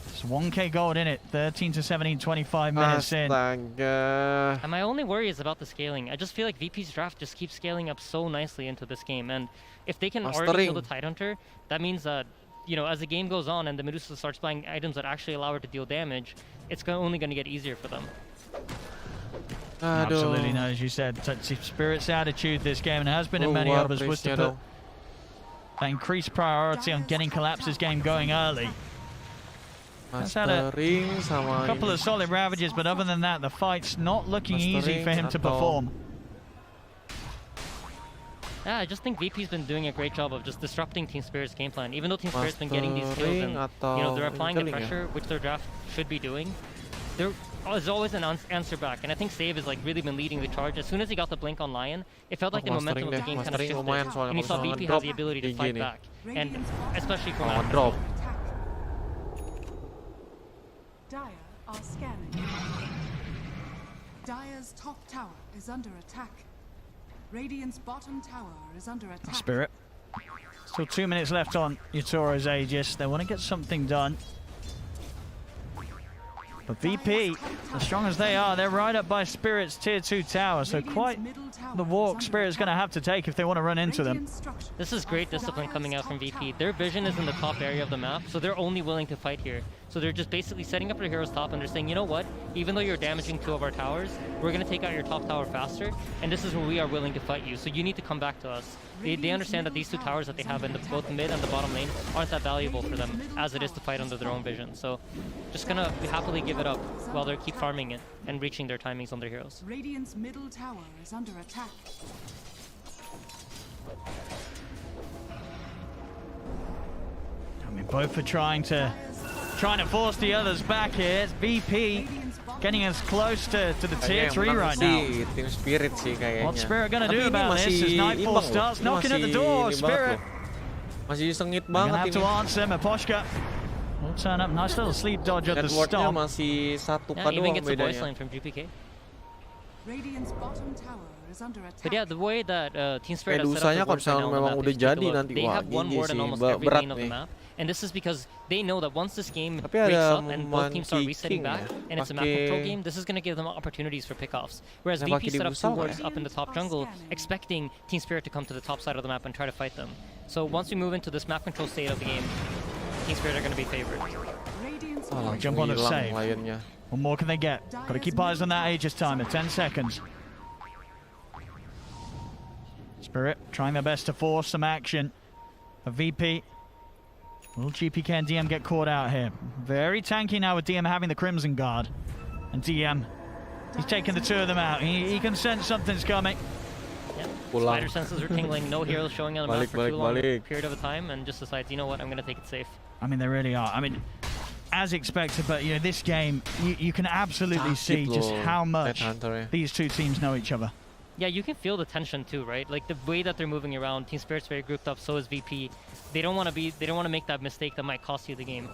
[SPEAKER 21] It's 1k gold in it, 13 to 17, 25 minutes in.
[SPEAKER 1] Astaga.
[SPEAKER 6] And my only worry is about the scaling. I just feel like VP's draft just keeps scaling up so nicely into this game. And if they can already kill the Tidehunter, that means that, you know, as the game goes on and the Medusa starts buying items that actually allow her to deal damage, it's only going to get easier for them.
[SPEAKER 21] Absolutely, no, as you said, Spirit's attitude this game, and has been in many others, was to put that increased priority on getting Collapse's game going early. Has had a couple of solid ravages, but other than that, the fight's not looking easy for him to perform.
[SPEAKER 6] Yeah, I just think VP's been doing a great job of just disrupting Team Spirit's game plan. Even though Team Spirit's been getting these kills and, you know, they're applying the pressure, which their draft should be doing, there is always an answer back. And I think Save has like really been leading the charge. As soon as he got the blink on Lion, it felt like the momentum of the game kind of shifted. And he saw VP have the ability to fight back. And especially from after.
[SPEAKER 3] Dire are scanning. Dire's top tower is under attack. Radiant's bottom tower is under attack.
[SPEAKER 21] Spirit. Still 2 minutes left on Yatoro's Aegis. They want to get something done. But VP, as strong as they are, they're right up by Spirit's tier 2 tower, so quite the walk Spirit's going to have to take if they want to run into them.
[SPEAKER 6] This is great discipline coming out from VP. Their vision is in the top area of the map, so they're only willing to fight here. So they're just basically setting up their hero's top and they're saying, you know what, even though you're damaging 2 of our towers, we're going to take out your top tower faster, and this is where we are willing to fight you, so you need to come back to us. They understand that these 2 towers that they have in both the mid and the bottom lane aren't that valuable for them as it is to fight under their own vision. So just gonna happily give it up while they keep farming it and reaching their timings on their heroes.
[SPEAKER 3] Radiant's middle tower is under attack.
[SPEAKER 21] I mean, both are trying to force the others back here. It's VP getting us close to the tier 3 right now.
[SPEAKER 1] Team Spirit sih kayaknya.
[SPEAKER 21] What's Spirit gonna do
[SPEAKER 1] Tapi ini
[SPEAKER 21] about this
[SPEAKER 1] masih
[SPEAKER 21] as Nightfall
[SPEAKER 1] imbang loh.
[SPEAKER 21] starts
[SPEAKER 1] Ini
[SPEAKER 21] knocking at the
[SPEAKER 1] masih
[SPEAKER 21] door?
[SPEAKER 1] ini banget
[SPEAKER 21] Spirit.
[SPEAKER 1] loh. Masih sengit
[SPEAKER 21] We're gonna
[SPEAKER 1] banget
[SPEAKER 21] have to
[SPEAKER 1] ini.
[SPEAKER 21] answer Maposhka. We'll turn up. Nice little sleep dodge at the
[SPEAKER 1] Networknya
[SPEAKER 21] stop.
[SPEAKER 1] masih 1K
[SPEAKER 4] Yeah, even
[SPEAKER 1] doang
[SPEAKER 4] gets a voice
[SPEAKER 1] bedanya.
[SPEAKER 4] line from GPK.
[SPEAKER 3] Radiant's bottom tower is under attack.
[SPEAKER 4] But yeah, the way that Team Spirit has set up
[SPEAKER 1] Medusanya
[SPEAKER 4] their
[SPEAKER 1] kalau
[SPEAKER 4] wards right now
[SPEAKER 1] misalnya
[SPEAKER 4] on the
[SPEAKER 1] memang
[SPEAKER 4] map,
[SPEAKER 1] udah
[SPEAKER 4] if you take a
[SPEAKER 1] jadi
[SPEAKER 4] look,
[SPEAKER 1] nanti,
[SPEAKER 4] they
[SPEAKER 1] wah
[SPEAKER 4] have one
[SPEAKER 1] GG
[SPEAKER 4] ward in
[SPEAKER 1] sih,
[SPEAKER 4] almost every
[SPEAKER 1] berat
[SPEAKER 4] lane of the
[SPEAKER 1] nih.
[SPEAKER 4] map. And this is because they know that once this game
[SPEAKER 1] Tapi
[SPEAKER 4] breaks
[SPEAKER 1] ada
[SPEAKER 4] up and both teams start
[SPEAKER 1] Monkey
[SPEAKER 4] resetting
[SPEAKER 1] King
[SPEAKER 4] back,
[SPEAKER 1] ya.
[SPEAKER 4] and it's a map
[SPEAKER 1] Pakai-
[SPEAKER 4] control game, this is going to give them opportunities for pickoffs. Whereas
[SPEAKER 1] Nah,
[SPEAKER 4] VP
[SPEAKER 1] pakai
[SPEAKER 4] set up 2
[SPEAKER 1] Dibusal
[SPEAKER 4] wards
[SPEAKER 1] ya?
[SPEAKER 4] up in the top jungle, expecting Team Spirit to come to the top side of the map and try to fight them. So once we move into this map control state of the game, Team Spirit are going to be favored.
[SPEAKER 1] Oh,
[SPEAKER 21] Jump on the
[SPEAKER 1] hilang
[SPEAKER 21] save.
[SPEAKER 1] Lionnya.
[SPEAKER 21] What more can they get? Got to keep eyes on that Aegis timer. 10 seconds. Spirit trying their best to force some action. A VP. Will GPK and DM get caught out here? Very tanky now with DM having the Crimson Guard. And DM, he's taking the 2 of them out. He can sense something's coming.
[SPEAKER 4] Yeah.
[SPEAKER 1] Pulang.
[SPEAKER 4] Spider senses are tingling, no heroes showing on the map
[SPEAKER 1] Balik,
[SPEAKER 4] for too
[SPEAKER 1] balik,
[SPEAKER 4] long a
[SPEAKER 1] balik.
[SPEAKER 4] period of a time, and just decides, you know what, I'm going to take it safe.
[SPEAKER 21] I mean, they really are. I mean, as expected, but you know, this game, you can absolutely see
[SPEAKER 1] Sakit
[SPEAKER 21] just
[SPEAKER 1] loh,
[SPEAKER 21] how much
[SPEAKER 1] Headhunter ya.
[SPEAKER 21] these 2 teams know each other.
[SPEAKER 4] Yeah, you can feel the tension too, right? Like the way that they're moving around. Team Spirit's very grouped up, so is VP. They don't want to make that mistake that might cost you the game.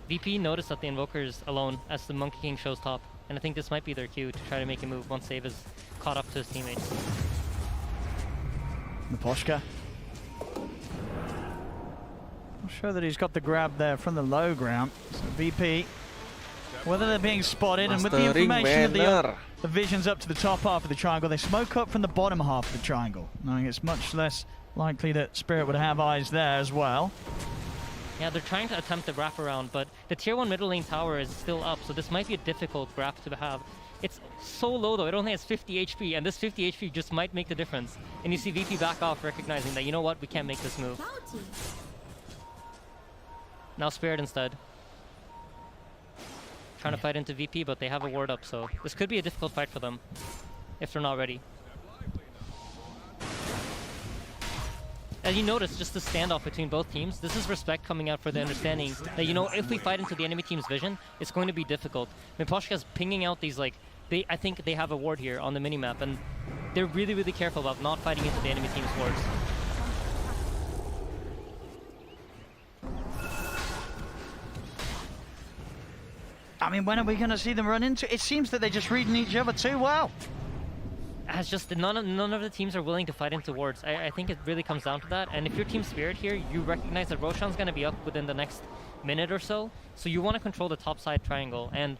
[SPEAKER 4] VP noticed that the Invoker's alone as the Monkey King shows top, and I think this might be their cue to try to make a move once Save is caught up to his teammates.
[SPEAKER 21] Maposhka. Not sure that he's got the grab there from the low ground. So VP, whether they're being spotted, and with the
[SPEAKER 1] Mastering
[SPEAKER 21] information of
[SPEAKER 1] banner.
[SPEAKER 21] the visions up to the top half of the triangle, they smoke up from the bottom half of the triangle, knowing it's much less likely that Spirit would have eyes there as well.
[SPEAKER 4] Yeah, they're trying to attempt the wraparound, but the tier 1 middle lane tower is still up, so this might be a difficult grab to have. It's so low though, it only has 50 HP, and this 50 HP just might make the difference. And you see VP back off, recognizing that, you know what, we can't make this move. Now Spirit instead. Trying to fight into VP, but they have a ward up, so this could be a difficult fight for them, if they're not ready. As you notice, just the standoff between both teams, this is respect coming out for the understanding that, you know, if we fight into the enemy team's vision, it's going to be difficult. Miposhka's pinging out these, like, I think they have a ward here on the minimap, and they're really, really careful about not fighting into the enemy team's wards.
[SPEAKER 21] I mean, when are we going to see them run into? It seems that they're just reading each other too well.
[SPEAKER 4] As just none of the teams are willing to fight into wards. I think it really comes down to that. And if you're Team Spirit here, you recognize that Roshan's going to be up within the next minute or so. So you want to control the top side triangle. And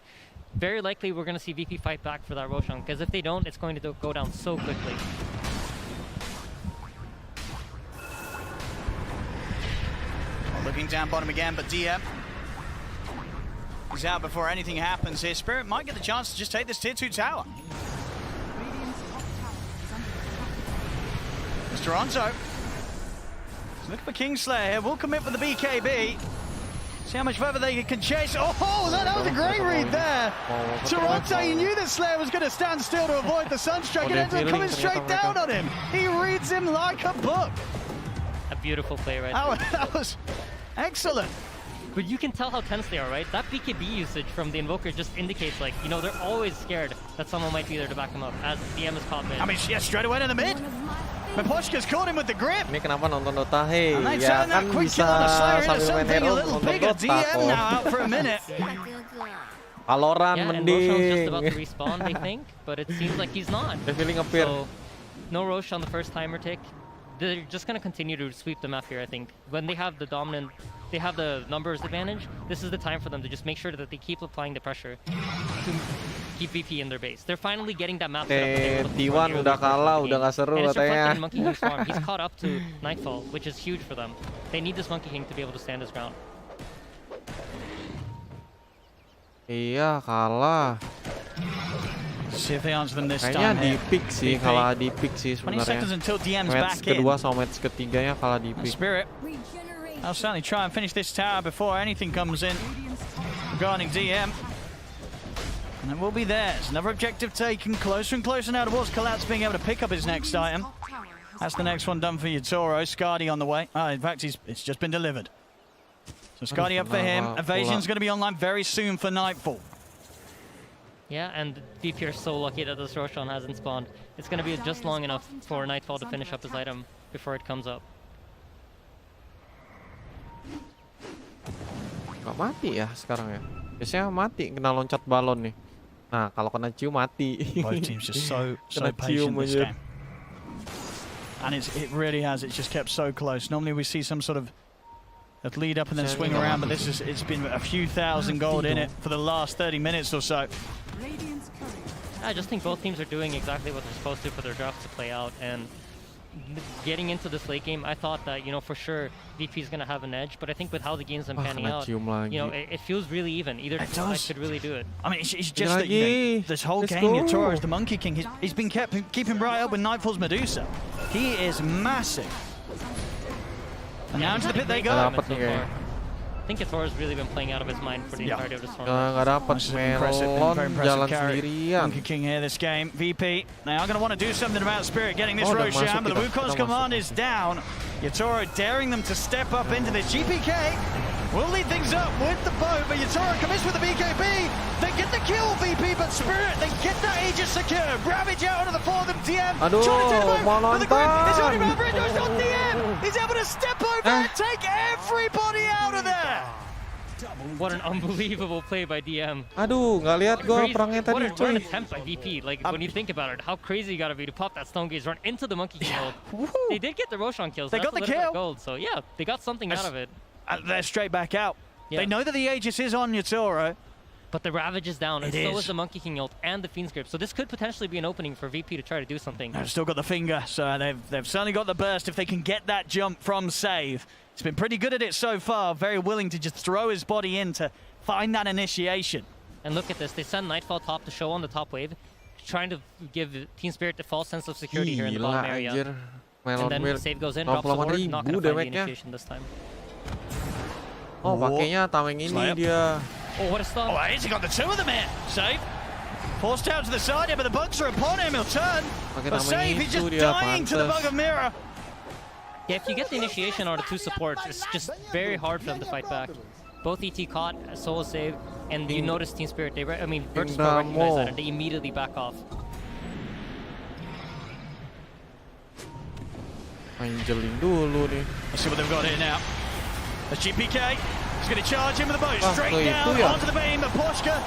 [SPEAKER 4] very likely we're going to see VP fight back for that Roshan. Because if they don't, it's going to go down so quickly.
[SPEAKER 21] Looking down bottom again, but DM is out before anything happens here. Spirit might get the chance to just take this tier 2 tower. It's Toronto. Look for Kingslayer here. We'll commit with the BKB. See how much further they can chase. Oh, that was a great read there. Toronto, you knew that Slayer was going to stand still to avoid the Sunstrike. It ends up coming straight down on him. He reads him like a book.
[SPEAKER 4] A beautiful play right there.
[SPEAKER 21] That was excellent.
[SPEAKER 4] But you can tell how tense they are, right? That BKB usage from the Invoker just indicates, like, you know, they're always scared that someone might be there to back them up as DM is caught mid.
[SPEAKER 21] I mean, yeah, straight away to the mid. Maposhka's caught him with the grip.
[SPEAKER 1] Ini kenapa nonton Dota? Hey,
[SPEAKER 21] And they
[SPEAKER 1] ya
[SPEAKER 21] turn that
[SPEAKER 1] kan
[SPEAKER 21] quick
[SPEAKER 1] bisa
[SPEAKER 21] kill on the Slayer into
[SPEAKER 1] sambil main
[SPEAKER 21] something a
[SPEAKER 1] hero
[SPEAKER 21] little
[SPEAKER 1] nonton
[SPEAKER 21] bigger.
[SPEAKER 1] Dota
[SPEAKER 21] DM
[SPEAKER 1] kok.
[SPEAKER 21] now out for a minute.
[SPEAKER 1] Valorant
[SPEAKER 4] Yeah, and Roshan's just about to
[SPEAKER 1] mending.
[SPEAKER 4] respawn, they think, but it seems like he's not.
[SPEAKER 1] They're feeling a pair.
[SPEAKER 4] So, no Rosh on the first timer tick. They're just going to continue to sweep the map here, I think. When they have the dominant, they have the numbers advantage, this is the time for them to just make sure that they keep applying the pressure to keep VP in their base. They're finally getting that map set up.
[SPEAKER 1] T1 udah kalah, udah gak seru
[SPEAKER 4] and it's reflected
[SPEAKER 1] katanya.
[SPEAKER 4] in Monkey King's farm. He's caught up to Nightfall, which is huge for them. They need this Monkey King to be able to stand his ground.
[SPEAKER 1] Iya, kalah.
[SPEAKER 21] See if they answer them this
[SPEAKER 1] Kayaknya
[SPEAKER 21] time.
[SPEAKER 1] di pick sih, kalah di pick sih
[SPEAKER 21] 20 seconds
[SPEAKER 1] sebenarnya.
[SPEAKER 21] until DM's
[SPEAKER 1] Match
[SPEAKER 21] back in.
[SPEAKER 1] kedua sama match ketiganya kalah di pick.
[SPEAKER 21] Spirit. I'll certainly try and finish this tower before anything comes in regarding DM. And it will be theirs. Another objective taken. Closer and closer now towards Collapse being able to pick up his next item. That's the next one done for Yatoro. Skadi on the way. In fact, it's just been delivered. So Skadi up for him. Evasion's going to be online very soon for Nightfall.
[SPEAKER 6] Yeah, and VP are so lucky that this Roshan hasn't spawned. It's going to be just long enough for Nightfall to finish up his item before it comes up.
[SPEAKER 1] Gak mati ya sekarang ya. Biasanya mati kena loncat balon nih. Nah, kalau kena cium mati.
[SPEAKER 21] Both teams just so patient this game. And it really has. It's just kept so close. Normally we see some sort of lead up and then swing around, but it's been a few thousand gold in it for the last 30 minutes or so.
[SPEAKER 6] I just think both teams are doing exactly what they're supposed to for their drafts to play out, and getting into this late game, I thought that, you know, for sure VP is going to have an edge, but I think with how the game's been panning out, you know, it feels really even. Either side could really do it.
[SPEAKER 21] I mean, it's just that, you know, this whole game, Yatoro is the Monkey King. He's been keeping right up with Nightfall's Medusa. He is massive. And now into the pit they go.
[SPEAKER 6] I think Yatoro's really been playing out of his mind for the entirety of this tournament.
[SPEAKER 1] Gak dapat melon, jalan sendirian.
[SPEAKER 21] Monkey King here this game. VP now going to want to do something about Spirit getting this Roshan, but the Wukong's command is down. Yatoro daring them to step up into this. GPK will lead things up with the boat, but Yatoro commits with the BKB. They get the kill, VP, but Spirit, they get that Aegis secure. Ravage out onto the floor of them. DM trying to take the boat with the grip. It's only over it. No, it's not DM. He's able to step over and take everybody out of there.
[SPEAKER 6] What an unbelievable play by DM.
[SPEAKER 1] Aduh, nggak lihat gua perangnya tadi,
[SPEAKER 6] What an attempt by VP. Like, when you think about it, how crazy you gotta be to pop that stone gaze, run into the Monkey King ult. They did get the Roshan kills.
[SPEAKER 21] They got the kill.
[SPEAKER 6] Gold, so yeah, they got something out of it.
[SPEAKER 21] They're straight back out. Yeah. They know that the Aegis is on Yatoro.
[SPEAKER 6] But the Ravage is down, and so is the Monkey King ult and the Fiend's Grip. So this could potentially be an opening for VP to try to do something.
[SPEAKER 21] They've still got the finger, so they've certainly got the burst if they can get that jump from Save. He's been pretty good at it so far, very willing to just throw his body in to find that initiation.
[SPEAKER 6] And look at this, they send Nightfall top to show on the top wave, trying to give Team Spirit the false sense of security here in the bottom area. And then Save goes in, drops the ward, not going to find the initiation this time.
[SPEAKER 1] Oh, pakainya tameng ini dia.
[SPEAKER 6] Oh, what a stun.
[SPEAKER 21] Oh, he's got the two of them here. Save. Forced out to the side here, but the bugs are upon him. He'll turn. But Save, he's just dying to the bug of Mirror.
[SPEAKER 6] Yeah, if you get the initiation on the two supports, it's just very hard for them to fight back. Both ET caught, Soul Save, and you notice Team Spirit, Virtus Pro recognize that, and they immediately back off.
[SPEAKER 1] Angeling dulu nih.
[SPEAKER 21] Let's see what they've got here now. That's GPK. He's going to charge him with the boat straight down onto the beam. But Poshka,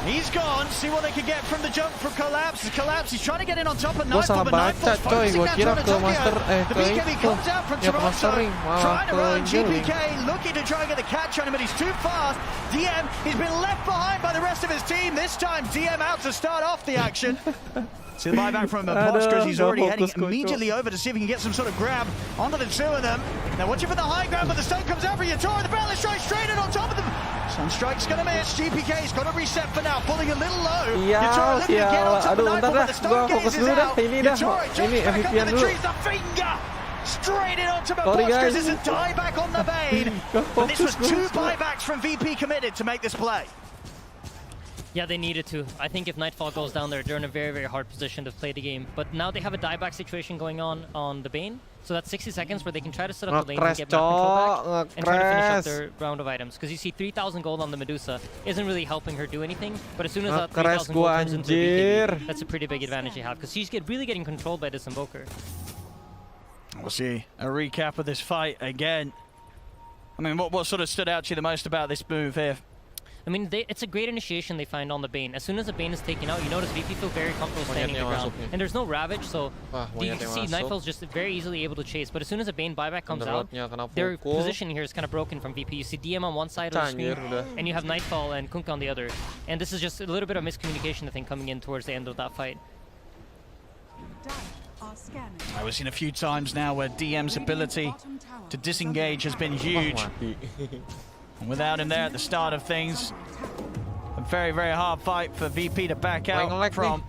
[SPEAKER 21] he's gone. See what they can get from the jump from Collapse. Collapse, he's trying to get in on top of Nightfall, but Nightfall's focusing that on Tokyo. The BKB comes out from Toronto, trying to run GPK, looking to try and get the catch on him, but he's too fast. DM, he's been left behind by the rest of his team. This time, DM out to start off the action. See the buyback from Poshka as he's already heading immediately over to see if he can get some sort of grab onto the two of them. Now watching for the high ground, but the stun comes out for Yatoro. The Balance Strike straight in on top of them. Sunstrike's going to miss. GPK's got to reset for now, pulling a little low. Yatoro looking to get on top of Nightfall, but the stun gaze is out. Yatoro jumps back up to the trees. The finger straight in onto Poshka. There's a dieback on the Bane. But this was two buybacks from VP committed to make this play.
[SPEAKER 6] Yeah, they needed to. I think if Nightfall goes down there, they're in a very, very hard position to play the game. But now they have a dieback situation going on the Bane. So that's 60 seconds where they can try to set up the lane and get map control back and try to finish up their round of items. Because you see 3,000 gold on the Medusa isn't really helping her do anything. But as soon as that 3,000 gold turns into a BKB, that's a pretty big advantage you have. Because she's really getting controlled by this Invoker.
[SPEAKER 21] We'll see a recap of this fight again. I mean, what sort of stood out to you the most about this move here?
[SPEAKER 6] I mean, it's a great initiation they find on the Bane. As soon as the Bane is taken out, you notice VP feel very comfortable standing the ground. And there's no Ravage, so you can see Nightfall's just very easily able to chase. But as soon as a Bane buyback comes out, their position here is kind of broken from VP. You see DM on one side of the screen, and you have Nightfall and Kunkka on the other. And this is just a little bit of miscommunication, I think, coming in towards the end of that fight.
[SPEAKER 21] We've seen a few times now where DM's ability to disengage has been huge. And without him there at the start of things, a very, very hard fight for VP to back out from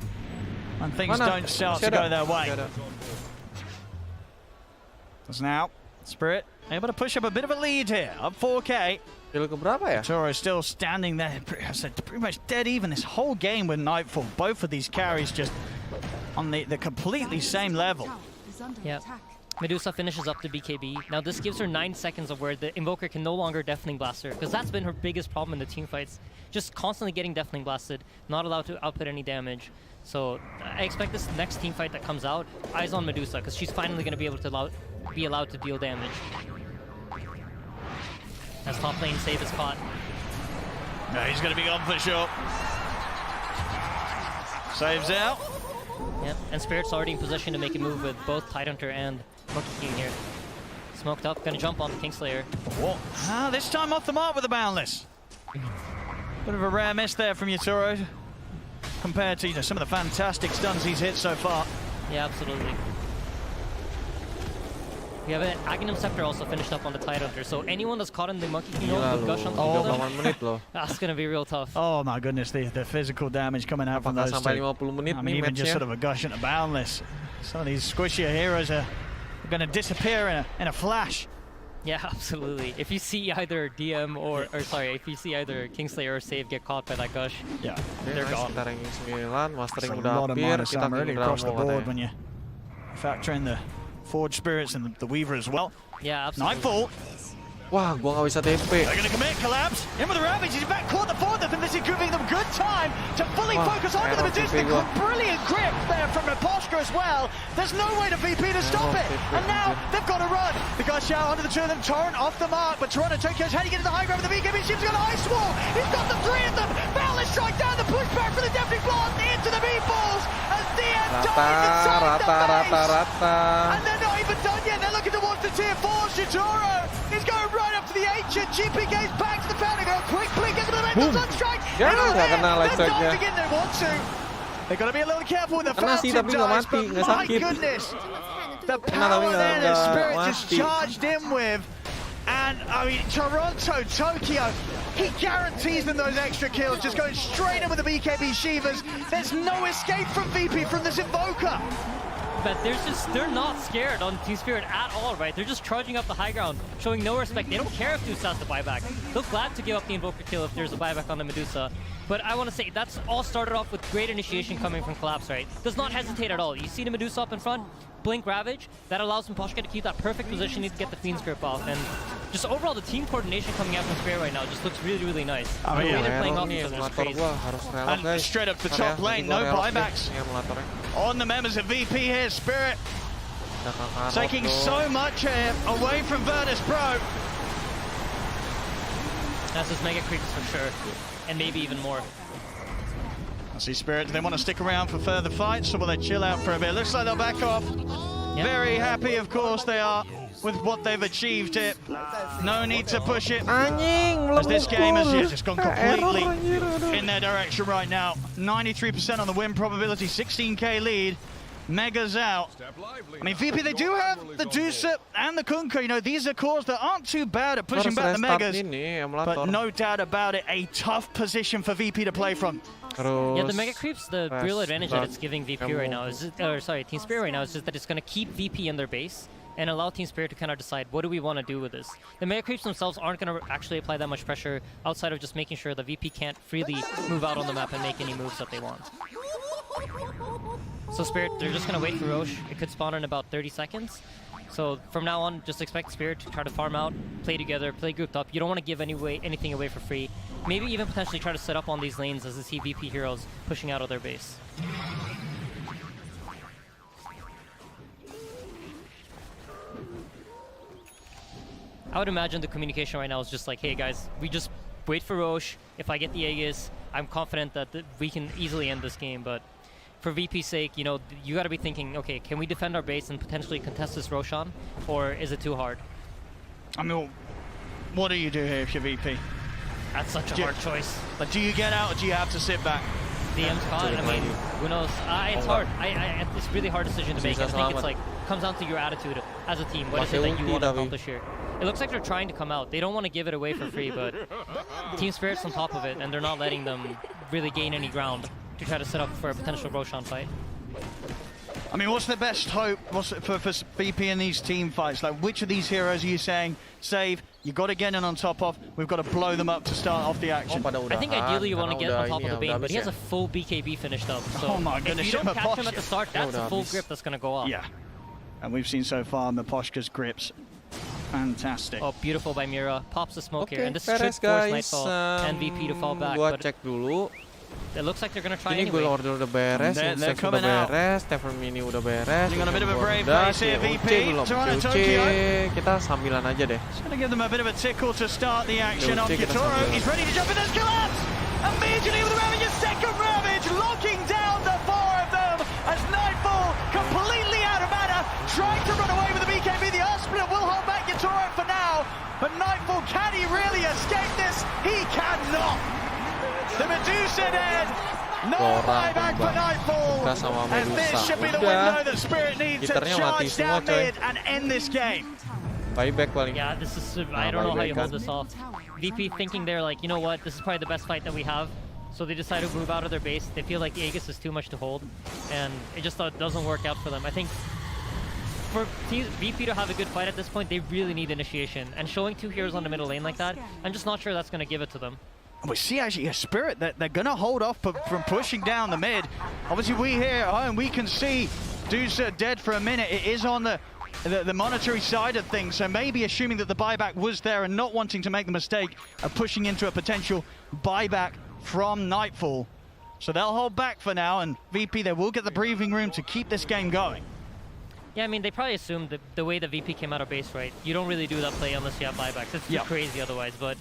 [SPEAKER 21] when things don't start to go their way. As now, Spirit able to push up a bit of a lead here, up 4K. Yatoro still standing there, pretty much dead even this whole game with Nightfall. Both of these carries just on the completely same level.
[SPEAKER 3] under
[SPEAKER 6] Yep.
[SPEAKER 3] attack.
[SPEAKER 6] Medusa finishes up the BKB. Now this gives her 9 seconds of where the Invoker can no longer Deafening Blast her, because that's been her biggest problem in the team fights. Just constantly getting Deafening Blasted, not allowed to output any damage. So I expect this next team fight that comes out, eyes on Medusa, because she's finally going to be able to be allowed to deal damage. As top lane save is caught.
[SPEAKER 21] No, he's going to be gone for sure. Saves out.
[SPEAKER 6] Yep, and Spirit's already in position to make a move with both Tidehunter and Monkey King here. Smoked up, gonna jump on the Kingslayer.
[SPEAKER 21] What? Ah, this time off the mark with the Boundless. Bit of a rare miss there from Yatoro compared to some of the fantastic stuns he's hit so far.
[SPEAKER 6] Yeah, absolutely. We have an Aghanim Scepter also finished up on the Tidehunter, so anyone that's caught in the Monkey King will gush on top of them. That's gonna be real tough.
[SPEAKER 21] Oh my goodness, the physical damage coming out from those two. I mean, even just sort of a gush into Boundless. Some of these squishier heroes are going to disappear in a flash.
[SPEAKER 6] Yeah, absolutely. If you see either DM or sorry, if you see either Kingslayer or Save get caught by that gush,
[SPEAKER 1] yeah,
[SPEAKER 6] they're gone.
[SPEAKER 1] Kita ranking 9, mastering
[SPEAKER 21] A
[SPEAKER 1] udah
[SPEAKER 21] lot of
[SPEAKER 1] hampir,
[SPEAKER 21] minus
[SPEAKER 1] kita
[SPEAKER 21] armor really
[SPEAKER 1] king
[SPEAKER 21] across the
[SPEAKER 1] Ramo
[SPEAKER 21] board
[SPEAKER 1] katanya.
[SPEAKER 21] when you factor in the Forge Spirits and the Weaver as well.
[SPEAKER 6] Yeah, absolutely.
[SPEAKER 21] Nightfall.
[SPEAKER 1] Wah, gua nggak bisa TP.
[SPEAKER 21] They're going to commit, collapse. In with the Ravage, he's back, caught the fourth, and this is giving them good time to fully focus onto the Magician. Brilliant grip there from Raposhka as well. There's no way to VP to stop it. And now they've got to run. The guys shout onto the two of them, Torrent off the mark, but Toronto Tokyo's how do you get to the high ground with the BKB ship's got an ice wall. He's got the three of them. Boundless strike down the pushback for the Deafening Blast into the meatballs as DM dies inside the base. And they're not even done yet. They're looking towards the tier 4. Shitoro is going right up to the ancient. GPK's back to the fountain. Go quick blink into the mental sunstrike.
[SPEAKER 1] Ya, nggak kena light
[SPEAKER 21] They're
[SPEAKER 1] strike-nya.
[SPEAKER 21] diving in, they want to. They've got to be a little careful with the
[SPEAKER 1] Kena sih,
[SPEAKER 21] fountain
[SPEAKER 1] tapi nggak
[SPEAKER 21] dives,
[SPEAKER 1] mati,
[SPEAKER 21] but
[SPEAKER 1] nggak
[SPEAKER 21] my
[SPEAKER 1] sakit.
[SPEAKER 21] goodness. The
[SPEAKER 1] Kena tapi
[SPEAKER 21] power there that
[SPEAKER 1] nggak
[SPEAKER 21] Spirit just
[SPEAKER 1] mati.
[SPEAKER 21] charged in with. And, I mean, Toronto, Tokyo, he guarantees them those extra kills, just going straight in with the BKB Shivas. There's no escape from VP from this Invoker.
[SPEAKER 6] But they're not scared on Team Spirit at all, right? They're just charging up the high ground, showing no respect. They don't care if Dusa has the buyback. They're glad to give up the Invoker kill if there's a buyback on the Medusa. But I want to say, that's all started off with great initiation coming from Collapse, right? Does not hesitate at all. You see the Medusa up in front, blink Ravage, that allows Poshka to keep that perfect position to get the Fiend's Grip off. And just overall, the team coordination coming out from Spirit right now just looks really, really nice.
[SPEAKER 21] I mean,
[SPEAKER 6] the way they're playing off each other is crazy.
[SPEAKER 21] And straight up the top lane, no buybacks on the members of VP here. Spirit taking so much here away from Virtus Pro.
[SPEAKER 6] That's his Mega Creeps for sure, and maybe even more.
[SPEAKER 21] I see Spirit, do they want to stick around for further fights, or will they chill out for a bit? Looks like they'll back off.
[SPEAKER 6] Yep.
[SPEAKER 21] Very happy, of course, they are with what they've achieved here. No need to push it. As this game has just gone completely in their direction right now. 93% on the win probability, 16k lead. Mega's out. I mean, VP, they do have the Dusa and the Kunko. You know, these are cores that aren't too bad at pushing back the Megas. But no doubt about it, a tough position for VP to play from.
[SPEAKER 6] Yeah, the Mega Creeps, the real advantage that it's giving VP right now is, Team Spirit right now is just that it's going to keep VP in their base and allow Team Spirit to kind of decide what do we want to do with this. The Mega Creeps themselves aren't going to actually apply that much pressure outside of just making sure the VP can't freely move out on the map and make any moves that they want. So Spirit, they're just going to wait for Roche. It could spawn in about 30 seconds. So from now on, just expect Spirit to try to farm out, play together, play grouped up. You don't want to give anything away for free. Maybe even potentially try to set up on these lanes as they see VP heroes pushing out of their base. I would imagine the communication right now is just like, hey guys, we just wait for Roche. If I get the Aegis, I'm confident that we can easily end this game, but for VP's sake, you know, you got to be thinking, okay, can we defend our base and potentially contest this Roshan, or is it too hard?
[SPEAKER 21] I mean, what do you do here if you're VP?
[SPEAKER 6] That's such a hard choice.
[SPEAKER 21] But do you get out or do you have to sit back?
[SPEAKER 6] DM's caught. I mean, who knows? It's hard. It's a really hard decision to make. I think it's like comes down to your attitude as a team. What is it that you want to accomplish here? It looks like they're trying to come out. They don't want to give it away for free, but Team Spirit's on top of it, and they're not letting them really gain any ground to try to set up for a potential Roshan fight.
[SPEAKER 21] I mean, what's the best hope for VP in these team fights? Like, which of these heroes are you saying, Save, you got to get in on top of, we've got to blow them up to start off the action?
[SPEAKER 6] I think ideally you want to get on top of the Bane, but he has a full BKB finished up. So
[SPEAKER 21] oh my goodness,
[SPEAKER 6] if you don't catch him at the start, that's a full grip that's going to go off.
[SPEAKER 21] Yeah. and we've seen so far Miposhka's grips. Fantastic.
[SPEAKER 6] Oh, beautiful by Mira. Pops the smoke here, and this should
[SPEAKER 1] beres
[SPEAKER 6] force
[SPEAKER 1] guys.
[SPEAKER 6] Nightfall and VP to fall back.
[SPEAKER 1] Gua
[SPEAKER 6] But
[SPEAKER 1] cek dulu.
[SPEAKER 6] it looks like they're gonna try
[SPEAKER 1] Ini
[SPEAKER 6] anyway.
[SPEAKER 1] gue order udah beres,
[SPEAKER 21] They're
[SPEAKER 1] Insect udah
[SPEAKER 21] coming out.
[SPEAKER 1] beres, Tavern Mini udah beres.
[SPEAKER 21] Using on a bit of a brave
[SPEAKER 1] udah,
[SPEAKER 21] face here,
[SPEAKER 1] COC
[SPEAKER 21] VP.
[SPEAKER 1] belum.
[SPEAKER 21] Toronto,
[SPEAKER 1] COC,
[SPEAKER 21] Tokyo.
[SPEAKER 1] kita sambilan aja deh.
[SPEAKER 21] Just gonna give them a bit of a tickle to start the action on
[SPEAKER 1] COC kita
[SPEAKER 21] Kitoro.
[SPEAKER 1] sambilan.
[SPEAKER 21] He's ready to jump in. There's collapse! Immediately with Ravage's second Ravage, locking down the 4 of them as Nightfall completely out of mana, trying to run away with the BKB. The Earth Split will hold back Kitoro for now, but Nightfall, can he really escape this? He cannot! The Medusa dead! No buyback for Nightfall! And this should be the window that Spirit needs to charge down mid and end this game.
[SPEAKER 1] Buyback paling.
[SPEAKER 6] Yeah, this is. I don't know how you hold this off. VP thinking they're like, you know what, this is probably the best fight that we have. So they decide to move out of their base. They feel like the Aegis is too much to hold, and it just doesn't work out for them. I think for VP to have a good fight at this point, they really need initiation. And showing 2 heroes on the middle lane like that, I'm just not sure that's going to give it to them.
[SPEAKER 21] We see actually a Spirit that they're going to hold off from pushing down the mid. Obviously we here at home, we can see Dusa dead for a minute. It is on the monetary side of things, so maybe assuming that the buyback was there and not wanting to make the mistake of pushing into a potential buyback from Nightfall. So they'll hold back for now, and VP, they will get the breathing room to keep this game going.
[SPEAKER 6] Yeah, I mean, they probably assumed that the way the VP came out of base, right? You don't really do that play unless you have buybacks. It's too crazy otherwise, but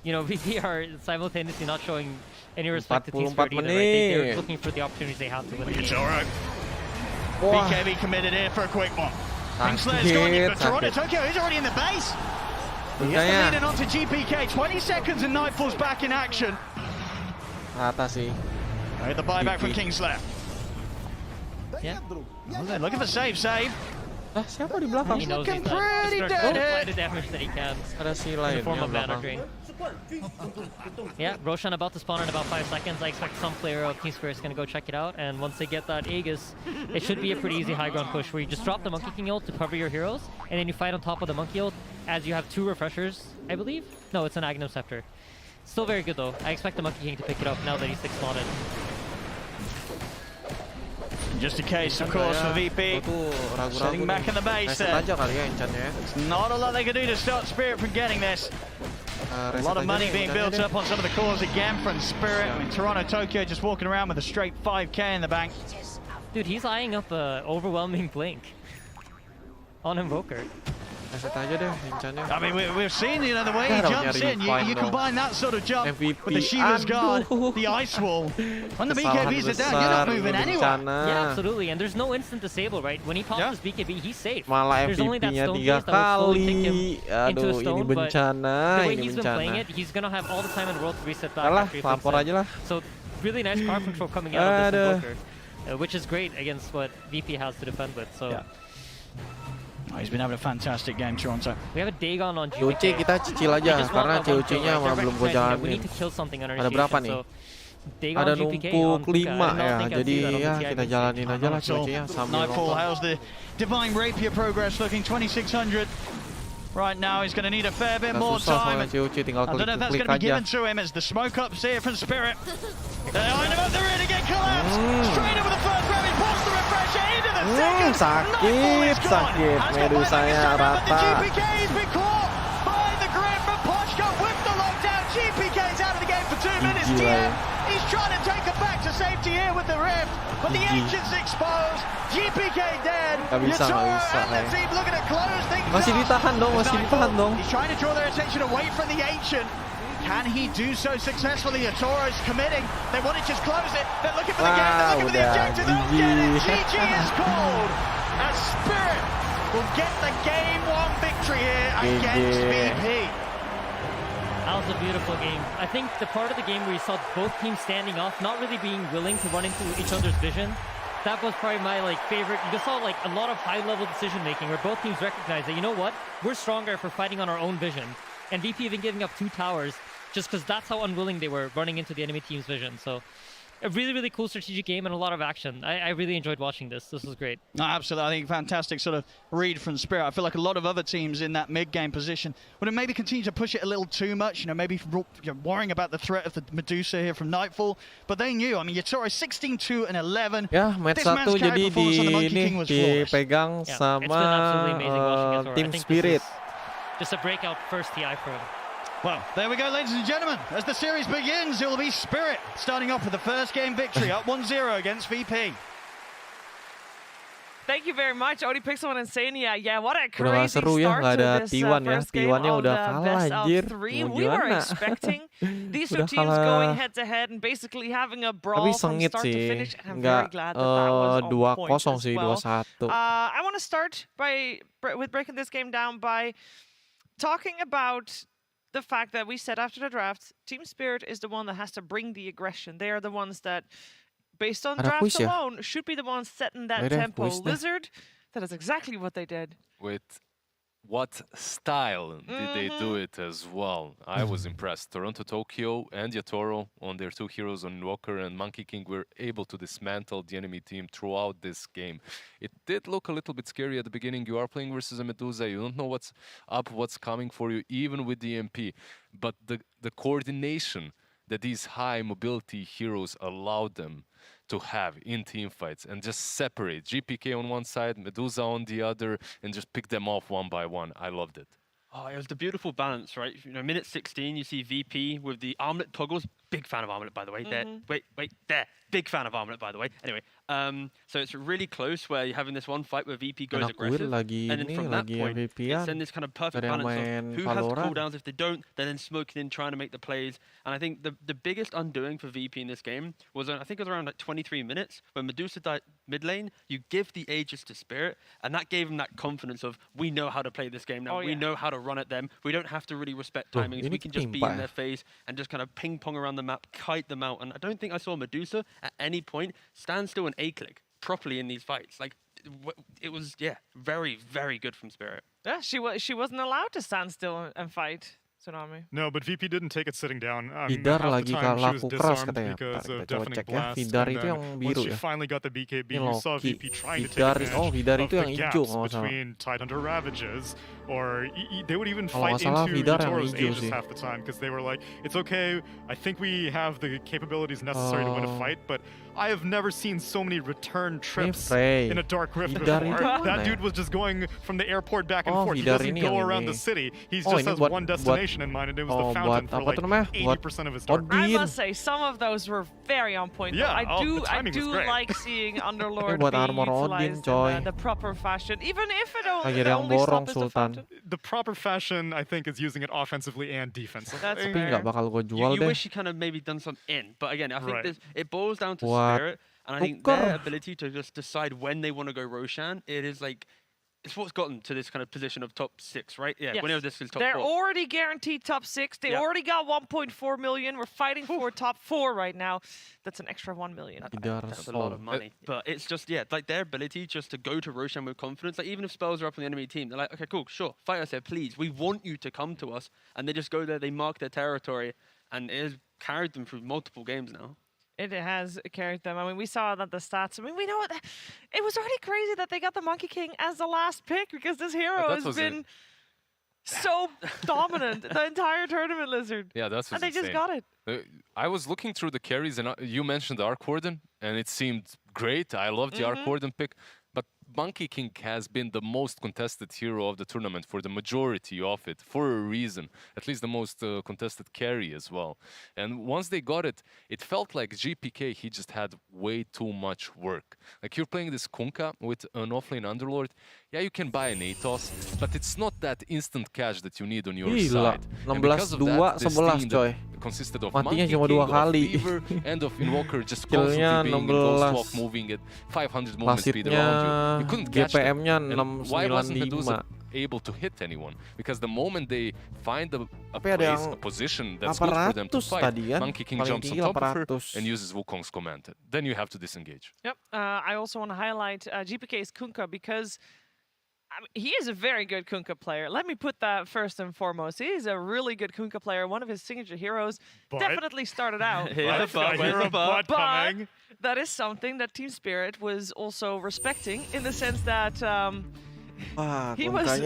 [SPEAKER 6] you know, VP are simultaneously not showing any respect to Team Spirit either, right? They're looking for the opportunities they have to win the game.
[SPEAKER 21] It's all right. BKB committed here for a quick one. Kingslayer's gone, but Toronto Tokyo is already in the base. He gets the lead in onto GPK. 20 seconds and Nightfall's back in action.
[SPEAKER 1] Rata sih.
[SPEAKER 21] The buyback from Kingslayer.
[SPEAKER 6] Yeah.
[SPEAKER 21] They're looking for save.
[SPEAKER 1] Siapa di belakang?
[SPEAKER 6] He knows he's
[SPEAKER 21] pretty
[SPEAKER 6] not
[SPEAKER 21] dead
[SPEAKER 6] apply the damage that he can.
[SPEAKER 1] Ada si
[SPEAKER 6] In the
[SPEAKER 1] lainnya
[SPEAKER 6] form of mana
[SPEAKER 1] belakang.
[SPEAKER 6] drain. Yeah, Roshan about to spawn in about 5 seconds. I expect some player of Team Spirit is going to go check it out. And once they get that Aegis, it should be a pretty easy high ground push where you just drop the Monkey King ult to cover your heroes. And then you fight on top of the Monkey ult as you have 2 refreshers, I believe? No, it's an Agnum Scepter. Still very good though. I expect the Monkey King to pick it up now that he's 6 spotted.
[SPEAKER 21] Just a case, of course, for VP. Sitting back in the base there. There's not a lot they can do to stop Spirit from getting this. A lot of money being built up on some of the cores again from Spirit. I mean, Toronto Tokyo just walking around with a straight 5k in the bank.
[SPEAKER 6] Dude, he's eyeing up an overwhelming blink on Invoker.
[SPEAKER 21] I mean, we've seen, you know, the way he jumps in. You combine that sort of jump with the Shiva's Guard, the Ice Wall. When the BKBs are down, you're not moving anywhere.
[SPEAKER 6] Yeah, absolutely. And there's no instant disable, right? When he pops his BKB, he's safe.
[SPEAKER 1] Malah
[SPEAKER 6] There's only that
[SPEAKER 1] MVP-nya
[SPEAKER 6] stone
[SPEAKER 1] 3
[SPEAKER 6] phase that will slowly take him
[SPEAKER 1] kali.
[SPEAKER 6] into a
[SPEAKER 1] Aduh,
[SPEAKER 6] stone,
[SPEAKER 1] ini
[SPEAKER 6] but
[SPEAKER 1] bencana,
[SPEAKER 6] the way
[SPEAKER 1] ini
[SPEAKER 6] he's been playing
[SPEAKER 1] bencana.
[SPEAKER 6] it, he's gonna have all the time in the world to reset back.
[SPEAKER 1] Alah,
[SPEAKER 6] after he
[SPEAKER 1] lapor
[SPEAKER 6] flips
[SPEAKER 1] aja
[SPEAKER 6] in.
[SPEAKER 1] lah.
[SPEAKER 6] So really nice power control coming out of this Invoker, which is great against what VP has to defend with. So.
[SPEAKER 21] Oh, he's been having a fantastic game, Toronto.
[SPEAKER 6] We have a Dagon on
[SPEAKER 1] COC
[SPEAKER 6] GPK.
[SPEAKER 1] kita cicil aja karena COC-nya
[SPEAKER 6] They're
[SPEAKER 1] belum gue
[SPEAKER 6] recognizing that we
[SPEAKER 1] jalanin.
[SPEAKER 6] need to kill something on
[SPEAKER 1] Ada berapa nih? Ada numpuk 5 ya, jadi ya kita jalanin aja lah COC-nya sambil
[SPEAKER 21] Nightfall
[SPEAKER 1] nonton.
[SPEAKER 21] hails the Divine Rapier progress, looking 2600. Right now, he's going to need a fair bit more time. I
[SPEAKER 1] COC tinggal
[SPEAKER 21] don't know if that's going to be
[SPEAKER 1] klik-klik
[SPEAKER 21] given
[SPEAKER 1] aja.
[SPEAKER 21] to him as the smoke ups here from Spirit. They're eyeing him up the rear to get collapsed. Straight over the first Ravage, pops the refresher into the second.
[SPEAKER 1] Sakit, medusanya rata.
[SPEAKER 21] GPK's been caught by the grip from Pochka with the lockdown. GPK's out of the game for 2 minutes. TM, he's trying to take it back to safety here with the rift, but the Ancient's exposed. GPK dead. Yatoro and the team looking to close things
[SPEAKER 1] Masih
[SPEAKER 21] up.
[SPEAKER 1] ditahan dong, masih ditahan dong.
[SPEAKER 21] He's trying to draw their attention away from the Ancient. Can he do so successfully? Yatoro's committing. They want to just close it. They're looking for the game. They're looking for the objective. They'll get it. GG is called. As Spirit will get the game 1 victory here against VP.
[SPEAKER 6] That was a beautiful game. I think the part of the game where you saw both teams standing off, not really being willing to run into each other's vision, that was probably my favorite. You saw a lot of high-level decision-making where both teams recognized that, you know what, we're stronger for fighting on our own vision. And VP even giving up 2 towers just because that's how unwilling they were running into the enemy team's vision. So a really, really cool strategic game and a lot of action. I really enjoyed watching this. This was great.
[SPEAKER 21] No, absolutely. I think fantastic sort of read from Spirit. I feel like a lot of other teams in that mid-game position would have maybe continued to push it a little too much, you know, maybe worrying about the threat of the Medusa here from Nightfall. But they knew, I mean, Yatoro 16-2 and 11.
[SPEAKER 1] Ya, match 1 jadi dipegang sama tim Spirit.
[SPEAKER 6] Just a breakout first TI for him.
[SPEAKER 21] Well, there we go, ladies and gentlemen. As the series begins, it will be Spirit starting off with the first game victory, up 1-0 against VP.
[SPEAKER 18] Thank you very much, Odie Pixel and Insania. Yeah, what a
[SPEAKER 1] Udah gak
[SPEAKER 18] crazy
[SPEAKER 1] seru ya,
[SPEAKER 18] start
[SPEAKER 1] nggak ada
[SPEAKER 18] to this
[SPEAKER 1] T1 ya.
[SPEAKER 18] first game
[SPEAKER 1] T1-nya
[SPEAKER 18] of
[SPEAKER 1] udah
[SPEAKER 18] the
[SPEAKER 1] kalah
[SPEAKER 18] best
[SPEAKER 1] anjir.
[SPEAKER 18] of 3.
[SPEAKER 1] Mau
[SPEAKER 18] We were
[SPEAKER 1] gimana?
[SPEAKER 18] expecting these two
[SPEAKER 1] Udah
[SPEAKER 18] teams
[SPEAKER 1] kalah.
[SPEAKER 18] going head-to-head and basically having a brawl
[SPEAKER 1] Tapi
[SPEAKER 18] from
[SPEAKER 1] sengit
[SPEAKER 18] start to
[SPEAKER 1] sih.
[SPEAKER 18] finish. And I'm
[SPEAKER 1] Nggak
[SPEAKER 18] very glad that that was on
[SPEAKER 1] 2-0
[SPEAKER 18] point
[SPEAKER 1] sih,
[SPEAKER 18] as well.
[SPEAKER 1] 2-1.
[SPEAKER 18] I want to start with breaking this game down by talking about the fact that we said after the draft, Team Spirit is the one that has to bring the aggression. They are the ones that, based on
[SPEAKER 1] Ada
[SPEAKER 18] drafts
[SPEAKER 1] quiz ya?
[SPEAKER 18] alone, should be the ones setting that
[SPEAKER 1] Ada
[SPEAKER 18] tempo.
[SPEAKER 1] quiz deh.
[SPEAKER 18] Lizard, that is exactly what they did.
[SPEAKER 19] With what style did they do it as well? I was impressed. Toronto, Tokyo, and Yatoro on their 2 heroes on Invoker and Monkey King were able to dismantle the enemy team throughout this game. It did look a little bit scary at the beginning. You are playing versus a Medusa. You don't know what's up, what's coming for you, even with the MP. But the coordination that these high mobility heroes allowed them to have in team fights and just separate GPK on one side, Medusa on the other, and just pick them off one by one. I loved it.
[SPEAKER 20] Oh, it was the beautiful balance, right? You know, minute 16, you see VP with the armlet toggles. Big fan of armlet, by the way. There, wait, there. Big fan of armlet, by the way. Anyway, so it's really close where you're having this one fight where VP goes aggressive,
[SPEAKER 1] lagi
[SPEAKER 20] and then from that point, it's in this kind of perfect
[SPEAKER 1] Ada yang
[SPEAKER 20] balance
[SPEAKER 1] main
[SPEAKER 20] of who has the
[SPEAKER 1] Valorant.
[SPEAKER 20] cooldowns. If they don't, they're then smoking in, trying to make the plays. And I think the biggest undoing for VP in this game was, I think it was around like 23 minutes when Medusa died mid lane. You give the Aegis to Spirit, and that gave him that confidence of, we know how to play this game now.
[SPEAKER 18] Oh,
[SPEAKER 20] we
[SPEAKER 18] yeah.
[SPEAKER 20] know how to run at them. We don't have to really respect
[SPEAKER 1] Tuh,
[SPEAKER 20] timings.
[SPEAKER 1] ini
[SPEAKER 20] We can just be
[SPEAKER 1] ketimpa
[SPEAKER 20] in
[SPEAKER 1] ya.
[SPEAKER 20] their face and just kind of ping pong around the map, kite them out. And I don't think I saw Medusa at any point stand still and A-click properly in these fights. Like, it was, yeah, very, very good from Spirit.
[SPEAKER 18] Yeah, she wasn't allowed to stand still and fight. Tsunami.
[SPEAKER 5] No, but VP didn't take it sitting down.
[SPEAKER 1] Vidar
[SPEAKER 5] half the
[SPEAKER 1] lagi
[SPEAKER 5] time she was
[SPEAKER 1] laku keras
[SPEAKER 5] disarmed
[SPEAKER 1] katanya.
[SPEAKER 5] because
[SPEAKER 1] Ntar
[SPEAKER 5] of
[SPEAKER 1] kita coba
[SPEAKER 5] deafening
[SPEAKER 1] cek ya.
[SPEAKER 5] blast.
[SPEAKER 1] Vidar
[SPEAKER 5] And
[SPEAKER 1] itu
[SPEAKER 5] then
[SPEAKER 1] yang
[SPEAKER 5] once
[SPEAKER 1] biru
[SPEAKER 5] she
[SPEAKER 1] ya.
[SPEAKER 5] finally got the BKB,
[SPEAKER 1] Ini
[SPEAKER 5] you saw
[SPEAKER 1] Loki.
[SPEAKER 5] VP trying to take
[SPEAKER 1] Vidar,
[SPEAKER 5] advantage
[SPEAKER 1] Vidar
[SPEAKER 5] of
[SPEAKER 1] itu
[SPEAKER 5] the
[SPEAKER 1] yang hijau
[SPEAKER 5] gaps
[SPEAKER 1] kalau nggak salah.
[SPEAKER 5] between Tidehunter Ravages, or they would even
[SPEAKER 1] Kalau
[SPEAKER 5] fight
[SPEAKER 1] nggak salah,
[SPEAKER 5] into
[SPEAKER 1] Vidar yang
[SPEAKER 5] Yatoro's
[SPEAKER 1] hijau
[SPEAKER 5] Aegis
[SPEAKER 1] sih.
[SPEAKER 5] half the time because they were like, it's okay, I think we have the capabilities necessary to win a fight, but I have never seen so many return trips
[SPEAKER 1] Frey.
[SPEAKER 5] in a Dark Rift
[SPEAKER 1] Vidar
[SPEAKER 5] before.
[SPEAKER 1] itu mana
[SPEAKER 5] That
[SPEAKER 1] ya?
[SPEAKER 5] dude was just going from the airport back and
[SPEAKER 1] Oh,
[SPEAKER 5] forth. He
[SPEAKER 1] Vidar
[SPEAKER 5] doesn't
[SPEAKER 1] ini
[SPEAKER 5] go
[SPEAKER 1] yang
[SPEAKER 5] around
[SPEAKER 1] ini.
[SPEAKER 5] the city. He
[SPEAKER 1] Oh,
[SPEAKER 5] just
[SPEAKER 1] ini
[SPEAKER 5] has
[SPEAKER 1] buat-
[SPEAKER 5] one destination in mind, and it was the
[SPEAKER 1] buat
[SPEAKER 5] fountain for
[SPEAKER 1] apa
[SPEAKER 5] like
[SPEAKER 1] tuh namanya?
[SPEAKER 5] 80% of his Dark Rift.
[SPEAKER 18] I
[SPEAKER 1] Odin.
[SPEAKER 18] must say, some of those were very on point. though.
[SPEAKER 5] Yeah,
[SPEAKER 18] I
[SPEAKER 5] the
[SPEAKER 18] do
[SPEAKER 5] timing was great.
[SPEAKER 18] like seeing Underlord
[SPEAKER 1] buat
[SPEAKER 18] be
[SPEAKER 1] armor Odin,
[SPEAKER 18] utilized
[SPEAKER 1] coy.
[SPEAKER 18] in the proper fashion, even if it
[SPEAKER 1] Lagi
[SPEAKER 18] only,
[SPEAKER 1] ada yang
[SPEAKER 18] only
[SPEAKER 1] borong
[SPEAKER 18] stop is the
[SPEAKER 1] Sultan.
[SPEAKER 18] fountain.
[SPEAKER 5] The proper fashion, I think, is using it offensively and defensively.
[SPEAKER 18] That's
[SPEAKER 1] Tapi nggak bakal gue jual
[SPEAKER 20] You
[SPEAKER 1] deh.
[SPEAKER 20] wish he kind of maybe done some in, but again, I think
[SPEAKER 5] Right.
[SPEAKER 20] it boils down to
[SPEAKER 1] Buat
[SPEAKER 20] Spirit, and I think
[SPEAKER 1] tuker.
[SPEAKER 20] their ability to just decide when they want to go Roshan, it is like, it's what's gotten to this kind of position of top 6, right? Yeah,
[SPEAKER 18] Yes.
[SPEAKER 20] whenever this is top
[SPEAKER 18] They're
[SPEAKER 20] 4.
[SPEAKER 18] already guaranteed top 6. They
[SPEAKER 20] Yeah.
[SPEAKER 18] already got 1.4 million. We're fighting for top 4 right now. That's an extra 1 million.
[SPEAKER 1] Vidar
[SPEAKER 20] That's a lot of
[SPEAKER 1] Sol.
[SPEAKER 20] money. But it's just, yeah, like their ability just to go to Roshan with confidence. Like, even if spells are up on the enemy team, they're like, okay, cool, sure, fight us here, please. We want you to come to us. And they just go there, they mark their territory, and it has carried them through multiple games now.
[SPEAKER 18] It has carried them. I mean, we saw that the stats. I mean, we know it. It was already crazy that they got the Monkey King as the last pick because this hero
[SPEAKER 19] that
[SPEAKER 18] has
[SPEAKER 19] was
[SPEAKER 18] been so dominant the entire tournament, Lizard.
[SPEAKER 19] Yeah, that's
[SPEAKER 18] And they just got it.
[SPEAKER 19] I was looking through the carries, and you mentioned Arc Warden, and it seemed great. I loved the Arc Warden pick, but Monkey King has been the most contested hero of the tournament for the majority of it, for a reason. At least the most contested carry as well. And once they got it, it felt like GPK, he just had way too much work. Like, you're playing this Kunkka with an offlane Underlord. Yeah, you can buy an Atos, but it's not that instant cash that you need on your
[SPEAKER 1] Gila,
[SPEAKER 19] side. And because of that,
[SPEAKER 1] 16-2,
[SPEAKER 19] this
[SPEAKER 1] 11
[SPEAKER 19] team
[SPEAKER 1] coy.
[SPEAKER 19] that consisted of
[SPEAKER 1] Matinya
[SPEAKER 19] Monkey
[SPEAKER 1] cuma
[SPEAKER 19] King,
[SPEAKER 1] 2
[SPEAKER 19] of
[SPEAKER 1] kali.
[SPEAKER 19] Fever, and of Invoker just
[SPEAKER 1] Skillnya
[SPEAKER 19] constantly being in Ghost
[SPEAKER 1] 16.
[SPEAKER 19] Walk, moving at 500 movement speed around you. You couldn't catch them.
[SPEAKER 1] GPM-nya
[SPEAKER 19] And why wasn't
[SPEAKER 1] 695.
[SPEAKER 19] Medusa able to hit anyone? Because the moment they find a
[SPEAKER 1] Tapi ada
[SPEAKER 19] place,
[SPEAKER 1] yang
[SPEAKER 19] a position that's good for them to
[SPEAKER 1] 800
[SPEAKER 19] fight,
[SPEAKER 1] tadi kan?
[SPEAKER 19] Monkey King
[SPEAKER 1] Paling
[SPEAKER 19] jumps on
[SPEAKER 1] tinggi
[SPEAKER 19] top of her
[SPEAKER 1] 800.
[SPEAKER 19] and uses Wukong's command. Then you have to disengage.
[SPEAKER 18] Yep. I also want to highlight GPK's Kunkka because he is a very good Kunkka player. Let me put that first and foremost. He is a really good Kunkka player. One of his signature heroes definitely started out.
[SPEAKER 5] But
[SPEAKER 18] that is something that Team Spirit was also respecting in the sense that he was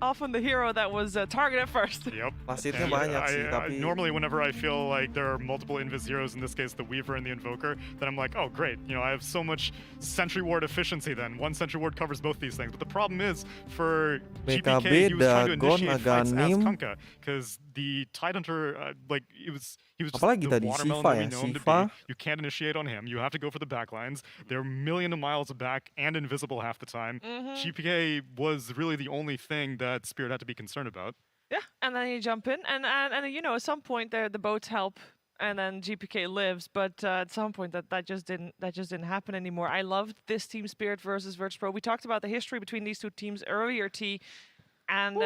[SPEAKER 18] often the hero that was targeted first.
[SPEAKER 5] Yep.
[SPEAKER 1] Pasifnya banyak sih, tapi
[SPEAKER 5] normally whenever I feel like there are multiple invis heroes, in this case the Weaver and the Invoker, then I'm like, oh great, you know, I have so much Sentry Ward efficiency then. One Sentry Ward covers both these things. But the problem is, for GPK, he was trying to initiate fights as Kunkka, because the Tidehunter, like, he was just
[SPEAKER 1] apalagi
[SPEAKER 5] the
[SPEAKER 1] tadi
[SPEAKER 5] watermelon
[SPEAKER 1] Siva
[SPEAKER 5] that we
[SPEAKER 1] ya,
[SPEAKER 5] know him to
[SPEAKER 1] Siva.
[SPEAKER 5] be. You can't initiate on him. You have to go for the backlines. They're a million of miles back and invisible half the time. GPK was really the only thing that Spirit had to be concerned about.
[SPEAKER 18] Yeah, and then you jump in, and you know, at some point there the boats help, and then GPK lives. But at some point that just didn't happen anymore. I loved this Team Spirit versus Virtus.pro. We talked about the history between these two teams earlier, T. And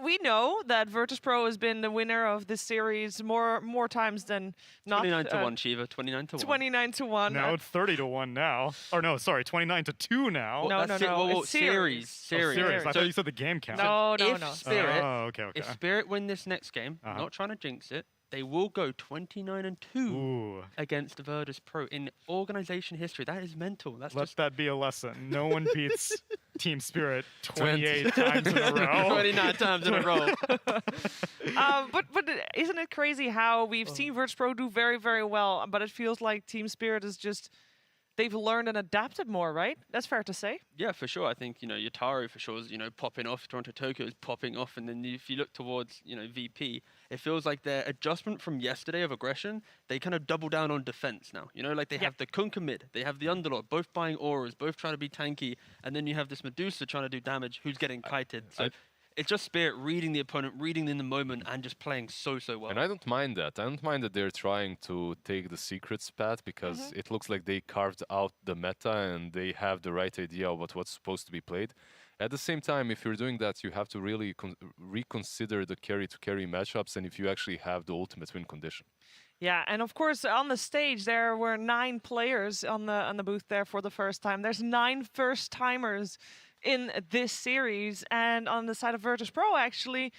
[SPEAKER 18] we know that Virtus.pro has been the winner of this series more times than not.
[SPEAKER 20] 29-1, Shiva. 29-1.
[SPEAKER 18] 29-1.
[SPEAKER 5] No, it's 30-1 now. Or no, sorry, 29-2 now.
[SPEAKER 18] No,
[SPEAKER 20] that's
[SPEAKER 18] no.
[SPEAKER 20] Well,
[SPEAKER 18] It's
[SPEAKER 20] series.
[SPEAKER 5] Oh, series. I thought you said the game count.
[SPEAKER 18] No.
[SPEAKER 20] Spirit,
[SPEAKER 5] okay.
[SPEAKER 20] If Spirit win this next game, not trying to jinx it, they will go 29-2 against Virtus.pro in organization history. That is mental.
[SPEAKER 5] Let that be a lesson. No one beats Team Spirit 28 times in a row.
[SPEAKER 20] 29 times in a row.
[SPEAKER 18] But isn't it crazy how we've seen Virtus.pro do very, very well, but it feels like Team Spirit is just, they've learned and adapted more, right? That's fair to say.
[SPEAKER 20] Yeah, for sure. I think, you know, Yataro for sure is, you know, popping off. Toronto Tokyo is popping off. And then if you look towards, you know, VP, it feels like their adjustment from yesterday of aggression, they kind of double down on defense now. You know, like they have the Kunkka mid, they have the Underlord, both buying auras, both trying to be tanky. And then you have this Medusa trying to do damage, who's getting kited. So it's just Spirit reading the opponent, reading in the moment, and just playing so well.
[SPEAKER 19] And I don't mind that. I don't mind that they're trying to take the secrets path, because it looks like they carved out the meta and they have the right idea about what's supposed to be played. At the same time, if you're doing that, you have to really reconsider the carry-to-carry matchups and if you actually have the ultimate win condition.
[SPEAKER 18] Yeah, and of course on the stage there were 9 players on the booth there for the first time. There's 9 first-timers in this series, and on the side of Virtus.pro, actually,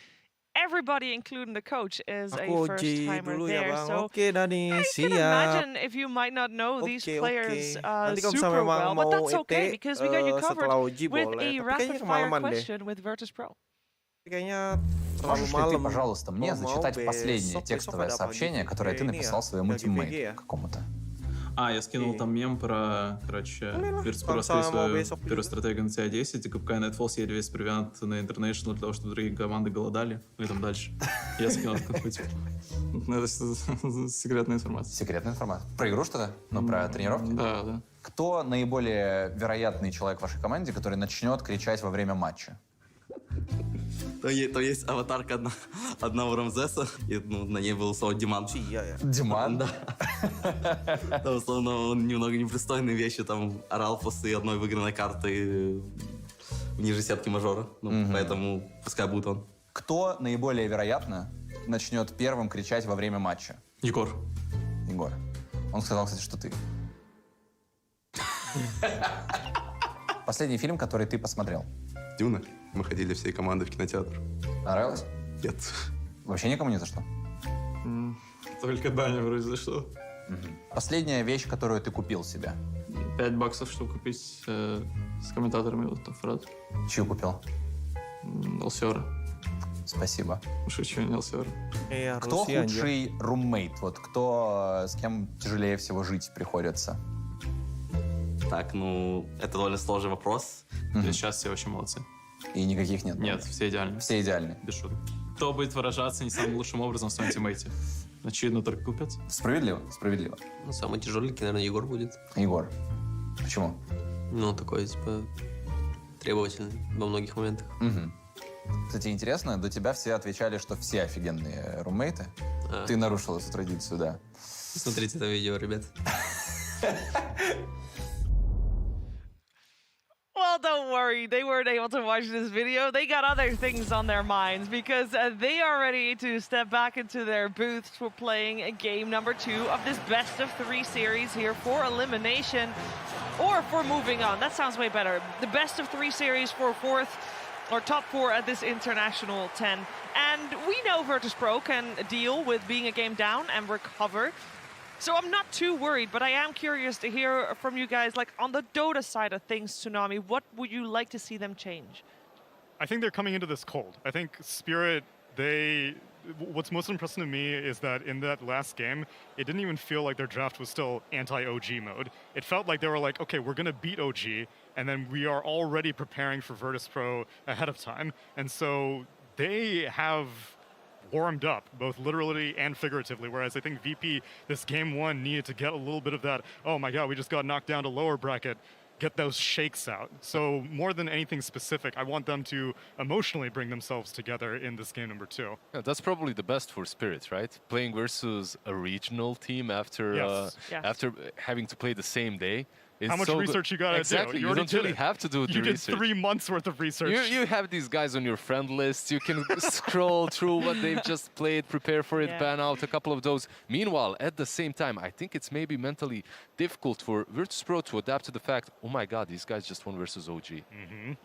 [SPEAKER 18] everybody, including the coach, is a first-timer there. So I can imagine if you might not know these players super well, but that's okay, because we got you covered with a rapid-fire question with Virtus.pro.
[SPEAKER 2] Можешь ли ты, пожалуйста, мне зачитать последнее текстовое сообщение, которое ты написал своему тиммейту какому-то?
[SPEAKER 22] Я скинул там мем про, короче, Virtus.pro свою первую стратегию на CI-10, и КПК Nightfall съели весь провиант на International для того, чтобы другие команды голодали, ну и там дальше. Я скинул это какой-то. Это секретная информация.
[SPEAKER 2] Секретная информация. Про игру что-то? Ну, про тренировки?
[SPEAKER 22] Да.
[SPEAKER 2] Кто наиболее вероятный человек в вашей команде, который начнет кричать во время матча?
[SPEAKER 22] Там есть аватарка одного Рамзеса, и на ней был слово Диман.
[SPEAKER 2] Диман?
[SPEAKER 22] Да. Там, условно, он немного непристойные вещи там орал после одной выигранной карты ниже сетки мажора. Поэтому пускай будет он.
[SPEAKER 2] Кто наиболее вероятно начнет первым кричать во время матча?
[SPEAKER 22] Егор.
[SPEAKER 2] Он сказал, кстати, что ты. Последний фильм, который ты посмотрел?
[SPEAKER 22] Дюна. Мы ходили всей командой в кинотеатр.
[SPEAKER 2] Нравилось?
[SPEAKER 22] Нет.
[SPEAKER 2] Вообще никому не за что?
[SPEAKER 22] Только Даня вроде за что.
[SPEAKER 2] Последняя вещь, которую ты купил себе?
[SPEAKER 22] $5, чтобы купить с комментаторами вот там фраз.
[SPEAKER 2] Чью купил?
[SPEAKER 22] Алсера.
[SPEAKER 2] Спасибо.
[SPEAKER 22] Шучу, не Алсера.
[SPEAKER 2] Кто худший руммейт? Вот кто, с кем тяжелее всего жить приходится?
[SPEAKER 22] Так, это довольно сложный вопрос. Сейчас все очень молодцы.
[SPEAKER 2] И никаких нет?
[SPEAKER 22] Нет, все идеальны.
[SPEAKER 2] Все идеальны?
[SPEAKER 22] Без шуток. Кто будет выражаться не самым лучшим образом в своем тиммейте? Очевидно, только купец.
[SPEAKER 2] Справедливо.
[SPEAKER 22] Самый тяжелый, наверное, Егор будет.
[SPEAKER 2] Егор. Почему?
[SPEAKER 22] Такой, типа, требовательный во многих моментах.
[SPEAKER 2] Кстати, интересно, до тебя все отвечали, что все офигенные руммейты. Ты нарушил эту традицию, да.
[SPEAKER 22] Смотрите это видео, ребят.
[SPEAKER 18] Well, don't worry. They weren't able to watch this video. They got other things on their minds because they are ready to step back into their booths for playing game number 2 of this best of 3 series here for elimination. or for moving on. That sounds way better. The best of 3 series for 4th or top 4 at this International 10. And we know Virtus.pro can deal with being a game down and recover. So I'm not too worried, but I am curious to hear from you guys, like on the Dota side of things, Tsunami, what would you like to see them change?
[SPEAKER 5] I think they're coming into this cold. I think Spirit, what's most impressive to me is that in that last game, it didn't even feel like their draft was still anti-OG mode. It felt like they were like, okay, we're going to beat OG, and then we are already preparing for Virtus.pro ahead of time. And so they have warmed up, both literally and figuratively, whereas I think VP, this game 1, needed to get a little bit of that, oh my god, we just got knocked down to lower bracket, get those shakes out. So more than anything specific, I want them to emotionally bring themselves together in this game number 2.
[SPEAKER 19] Yeah, that's probably the best for Spirit, right? Playing versus a regional team after after having to play the same day.
[SPEAKER 5] How much research you got to do?
[SPEAKER 19] Exactly, you don't really have to do the research.
[SPEAKER 5] You did 3 months worth of research.
[SPEAKER 19] You have these guys on your friend list. You can scroll through what they've just played, prepare for it, ban out a couple of those. Meanwhile, at the same time, I think it's maybe mentally difficult for Virtus.pro to adapt to the fact, oh my god, these guys just won versus OG.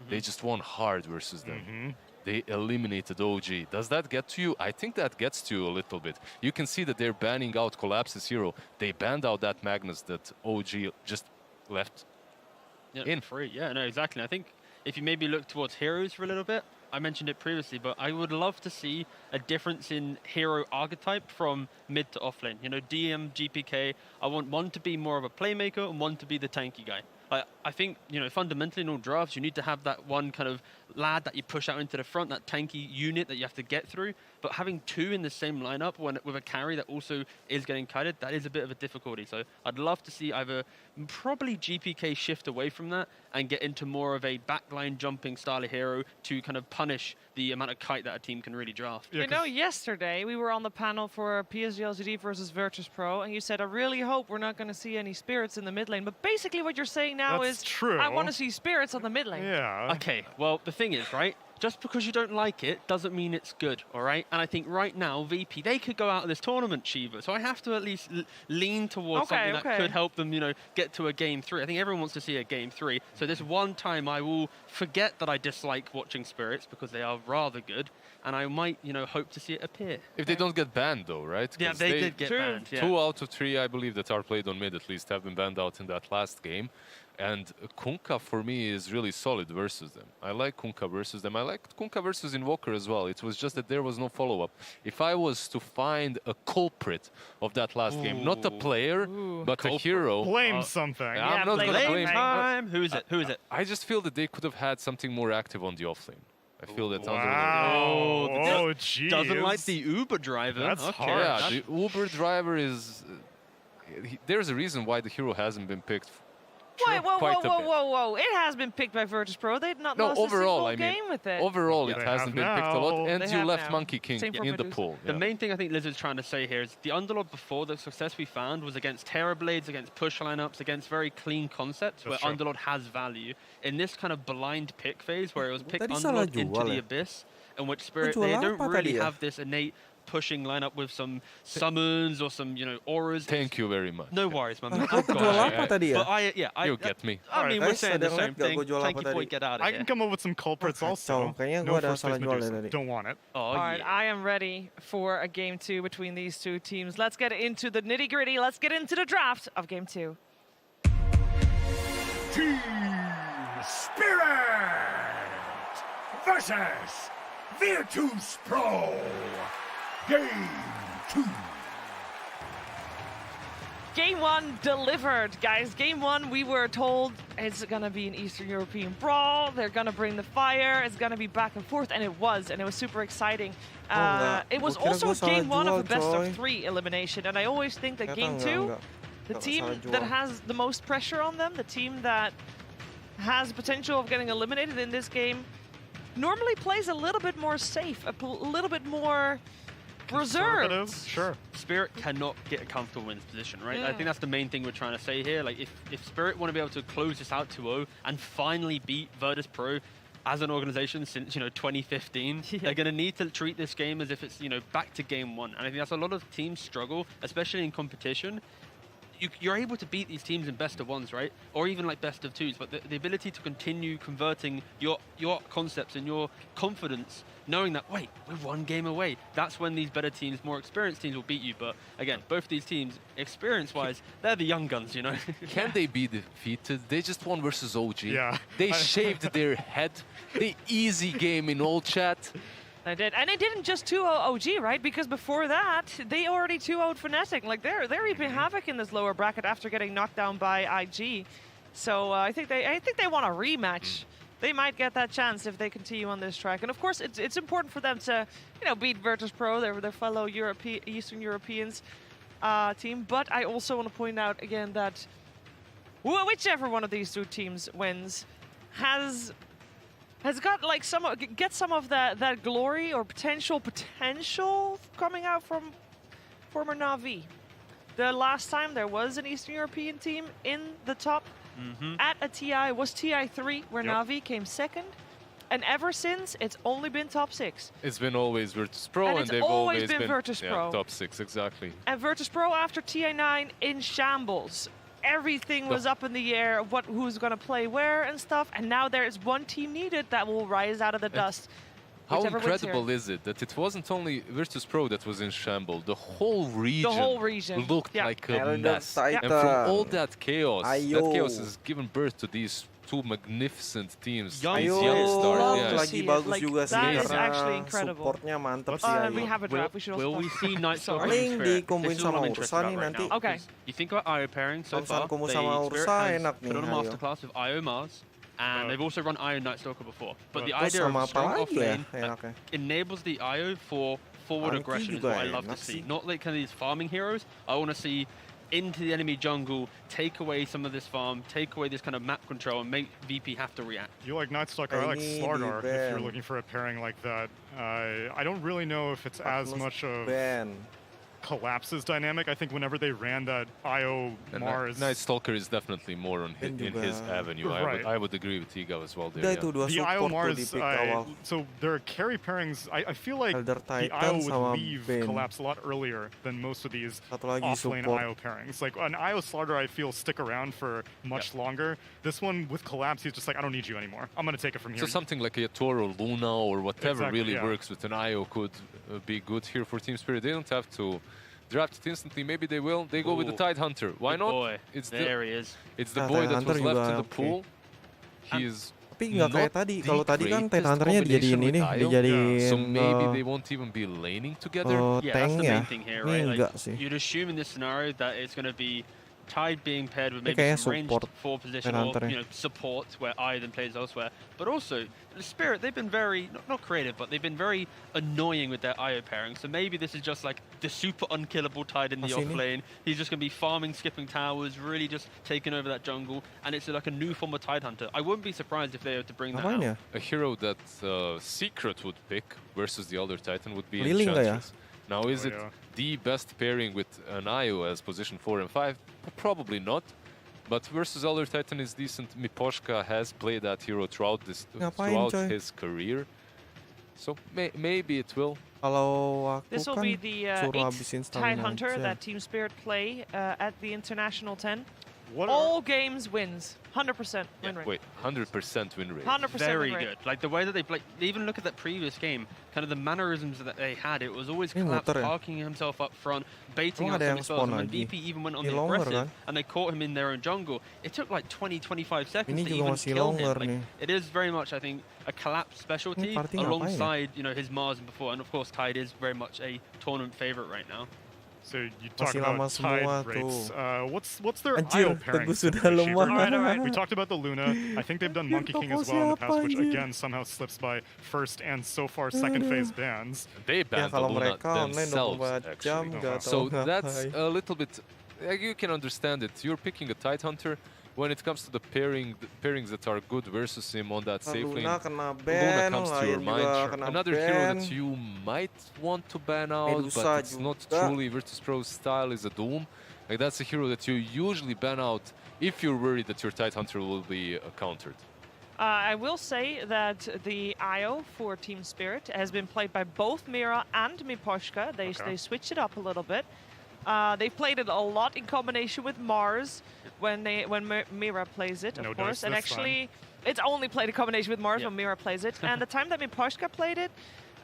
[SPEAKER 19] They just won hard versus them. They eliminated OG. Does that get to you? I think that gets to you a little bit. You can see that they're banning out Collapse's hero. They banned out that Magnus that OG just left in.
[SPEAKER 20] Free. Yeah, no, exactly. I think if you maybe look towards heroes for a little bit, I mentioned it previously, but I would love to see a difference in hero archetype from mid to offlane. You know, DM, GPK, I want one to be more of a playmaker and one to be the tanky guy. I think, you know, fundamentally in all drafts, you need to have that one kind of lad that you push out into the front, that tanky unit that you have to get through. But having 2 in the same lineup with a carry that also is getting kited, that is a bit of a difficulty. So I'd love to see either probably GPK shift away from that and get into more of a backline jumping style of hero to kind of punish the amount of kite that a team can really draft.
[SPEAKER 18] You know, yesterday we were on the panel for PSG LGD versus Virtus.pro, and you said, I really hope we're not going to see any spirits in the mid lane. But basically what you're saying now
[SPEAKER 5] That's
[SPEAKER 18] is,
[SPEAKER 5] true.
[SPEAKER 18] I want to see spirits on the mid lane.
[SPEAKER 5] Yeah.
[SPEAKER 20] Okay, well, the thing is, right? Just because you don't like it doesn't mean it's good, all right? And I think right now, VP, they could go out of this tournament, Shiva. So I have to at least lean towards something that could help them, you know, get to a game 3. I think everyone wants to see a game 3. So this one time I will forget that I dislike watching spirits because they are rather good. And I might, you know, hope to see it appear.
[SPEAKER 19] If they don't get banned, though, right?
[SPEAKER 20] Yeah, they did get banned. Yeah.
[SPEAKER 19] 2 out of 3, I believe, that are played on mid at least have been banned out in that last game. And Kunkka, for me, is really solid versus them. I like Kunkka versus them. I liked Kunkka versus Invoker as well. It was just that there was no follow-up. If I was to find a culprit of that last game, not a player, but a hero...
[SPEAKER 5] Blame something.
[SPEAKER 19] I'm not going to blame
[SPEAKER 20] time. Who is it? Who is it?
[SPEAKER 19] I just feel that they could have had something more active on the offlane. I feel that
[SPEAKER 5] jeez.
[SPEAKER 20] Doesn't like the Uber driver.
[SPEAKER 5] That's
[SPEAKER 20] okay.
[SPEAKER 5] harsh.
[SPEAKER 19] Yeah, the Uber driver is... there's a reason why the hero hasn't been picked.
[SPEAKER 18] Wait, whoa. It has been picked by Virtus.pro. They've not lost
[SPEAKER 19] overall,
[SPEAKER 18] a single game with it.
[SPEAKER 19] Overall, it hasn't been picked a lot, and you left Monkey King in the pool.
[SPEAKER 20] The main thing I think Lizard's trying to say here is the Underlord before, the success we found was against Terrorblades, against push lineups, against very clean concepts where Underlord has value. In this kind of blind pick phase where it was picked Underlord into the Abyss, in which Spirit, they don't really have this innate pushing lineup with some summons or some, you know, auras.
[SPEAKER 19] Thank you very much.
[SPEAKER 20] No worries, man.
[SPEAKER 1] Aku jual apa tadi ya?
[SPEAKER 19] You get me.
[SPEAKER 20] I mean, we're saying the same thing. Thank you
[SPEAKER 1] tadi?
[SPEAKER 20] for get out of
[SPEAKER 5] I
[SPEAKER 20] here.
[SPEAKER 5] can come up with some culprits also.
[SPEAKER 1] Kayaknya
[SPEAKER 5] No
[SPEAKER 1] gua ada
[SPEAKER 5] first
[SPEAKER 1] salah
[SPEAKER 5] place
[SPEAKER 1] jual
[SPEAKER 5] Medusa.
[SPEAKER 1] tadi.
[SPEAKER 5] Don't want it.
[SPEAKER 18] All right, I am ready for a game 2 between these 2 teams. Let's get into the nitty-gritty. Let's get into the draft of game 2.
[SPEAKER 16] Team Spirit versus Virtus.pro. Game 2.
[SPEAKER 18] Game 1 delivered, guys. Game 1, we were told it's going to be an Eastern European brawl. They're going to bring the fire. It's going to be back and forth, and it was super exciting. It was also game 1 of a best of 3 elimination, and I always think that game 2, the team that has the most pressure on them, the team that has potential of getting eliminated in this game, normally plays a little bit more safe, a little bit more reserved.
[SPEAKER 5] Sure.
[SPEAKER 20] Spirit cannot get a comfortable wins position, right? I think that's the main thing we're trying to say here. Like, if Spirit want to be able to close this out 2-0 and finally beat Virtus.pro as an organization since, you know, 2015, they're going to need to treat this game as if it's, you know, back to game 1. And I think that's a lot of teams struggle, especially in competition. you're able to beat these teams in best of ones, right? Or even like best of twos, but the ability to continue converting your concepts and your confidence, knowing that, wait, we're one game away. That's when these better teams, more experienced teams will beat you. But again, both these teams, experience-wise, they're the young guns, you know?
[SPEAKER 19] Can they be defeated? They just won versus OG.
[SPEAKER 5] Yeah.
[SPEAKER 19] They shaved their head. They easy game in all chat.
[SPEAKER 18] They did, and they didn't just 2-0 OG, right? Because before that, they already 2-0'd Fnatic. Like they're reaping havoc in this lower bracket after getting knocked down by IG. So I think they want a rematch. They might get that chance if they continue on this track. And of course, it's important for them to, you know, beat Virtus.pro, their fellow Eastern Europeans team. But I also want to point out again that whichever one of these two teams wins has got like some of that glory or potential coming out from former Na'Vi. The last time there was an Eastern European team in the top at a TI was TI3, where Na'Vi came second. And ever since, it's only been top 6.
[SPEAKER 19] It's been always Virtus.pro, and they've
[SPEAKER 18] always been Virtus.pro.
[SPEAKER 19] top 6, exactly.
[SPEAKER 18] And Virtus.pro after TI9 in shambles. Everything was up in the air, who's going to play where and stuff, and now there is one team needed that will rise out of the dust.
[SPEAKER 19] How incredible is it that it wasn't only Virtus.pro that was in shambles, the whole region looked like a mess. And from all that chaos has given birth to these two magnificent teams.
[SPEAKER 1] Young
[SPEAKER 19] stars.
[SPEAKER 1] Lagi bagus juga sih,
[SPEAKER 18] that is actually incredible.
[SPEAKER 1] Supportnya mantap sih.
[SPEAKER 18] We have a draft. We should also
[SPEAKER 20] will we see Nightstalker?
[SPEAKER 1] Paling dikumpulin sama Ursa nih nanti.
[SPEAKER 18] Okay.
[SPEAKER 20] You think about IO pairing so far.
[SPEAKER 1] Kumu sama Ursa enak nih.
[SPEAKER 20] Put on a masterclass with IO Mars. And they've also run IO Nightstalker before. But the
[SPEAKER 1] Terus
[SPEAKER 20] idea
[SPEAKER 1] sama
[SPEAKER 20] of strong
[SPEAKER 1] apa lagi ya?
[SPEAKER 20] offlane enables the IO for forward aggression is what I love to see. Not like kind of these farming heroes. I want to see into the enemy jungle, take away some of this farm, take away this kind of map control, and make VP have to react.
[SPEAKER 5] You like Nightstalker, I like Slardar if you're looking for a pairing like that. I don't really know if it's as much of Collapse's dynamic. I think whenever they ran that IO Mars...
[SPEAKER 19] Nightstalker is definitely more on in his avenue.
[SPEAKER 5] Right.
[SPEAKER 19] I would agree with Tiga as well there.
[SPEAKER 5] The IO Mars, so their carry pairings, I feel like the IO would leave Collapse a lot earlier than most of these off-lane IO pairings. Like an IO Slardar, I feel, stick around for much longer. This one with Collapse, he's just like, I don't need you anymore. I'm going to take it from here.
[SPEAKER 19] So something like a Toro, Luna, or whatever really works with an IO could be good here for Team Spirit. They don't have to draft it instantly. Maybe they will. They go with the Tidehunter. Why not?
[SPEAKER 20] Boy. There he is.
[SPEAKER 19] It's the boy that was left in the pool. He is
[SPEAKER 1] Tapi nggak kayak tadi. Kalau tadi kan Tidehunter-nya dijadiin ini, dijadiin
[SPEAKER 19] so maybe they won't even be laning together.
[SPEAKER 1] Tank ya.
[SPEAKER 20] Ini enggak sih. You'd assume in this scenario that it's going to be Tide being paired with maybe some ranged 4 position or support where I then plays elsewhere. But also, the Spirit, they've been very, not creative, but they've been very annoying with their IO pairing. So maybe this is just like the super unkillable Tide in the off lane. He's just going to be farming, skipping towers, really just taking over that jungle. And it's like a new form of Tidehunter. I wouldn't be surprised if they were to bring that out.
[SPEAKER 19] A hero that Secret would pick versus the other Titan would be
[SPEAKER 1] Lily
[SPEAKER 19] Enchantress. Now, is it the best pairing with an IO as position 4 and 5? Probably not. But versus other Titan is decent. Miposhka has played that hero throughout his career. So maybe it will.
[SPEAKER 18] This will be the 8th Tidehunter that Team Spirit play at the International 10. All games wins. 100% win rate.
[SPEAKER 19] Wait, 100% win rate.
[SPEAKER 18] 100%
[SPEAKER 20] Very
[SPEAKER 18] win rate.
[SPEAKER 20] good. Like the way that they play, even look at that previous game, kind of the mannerisms that they had, it was always Collapse parking himself up front, baiting out some spells, and when VP even went on the aggressive, and they caught him in their own jungle, it took like 20-25 seconds to even kill him. Like, it is very much, I think, a Collapse specialty alongside, you know, his Mars and before, and of course Tide is very much a tournament favorite right now.
[SPEAKER 5] So you talk about Tide rates. What's their IO pairing? We talked about the Luna. I think they've done Monkey King as well in the past, which again somehow slips by first and so far second phase bans.
[SPEAKER 19] They banned the Luna themselves, actually. So that's a little bit... You can understand it. You're picking a Tidehunter. When it comes to the pairings that are good versus him on that safe lane, Luna comes to your mind. Another hero that you might want to ban out, but it's not truly Virtus.pro's style, is a Doom. Like, that's a hero that you usually ban out if you're worried that your Tidehunter will be countered.
[SPEAKER 18] I will say that the IO for Team Spirit has been played by both Mira and Miposhka. They switch it up a little bit. They've played it a lot in combination with Mars when Mira plays it, of course. And actually, it's only played in combination with Mars when Mira plays it. And the time that Miposhka played it,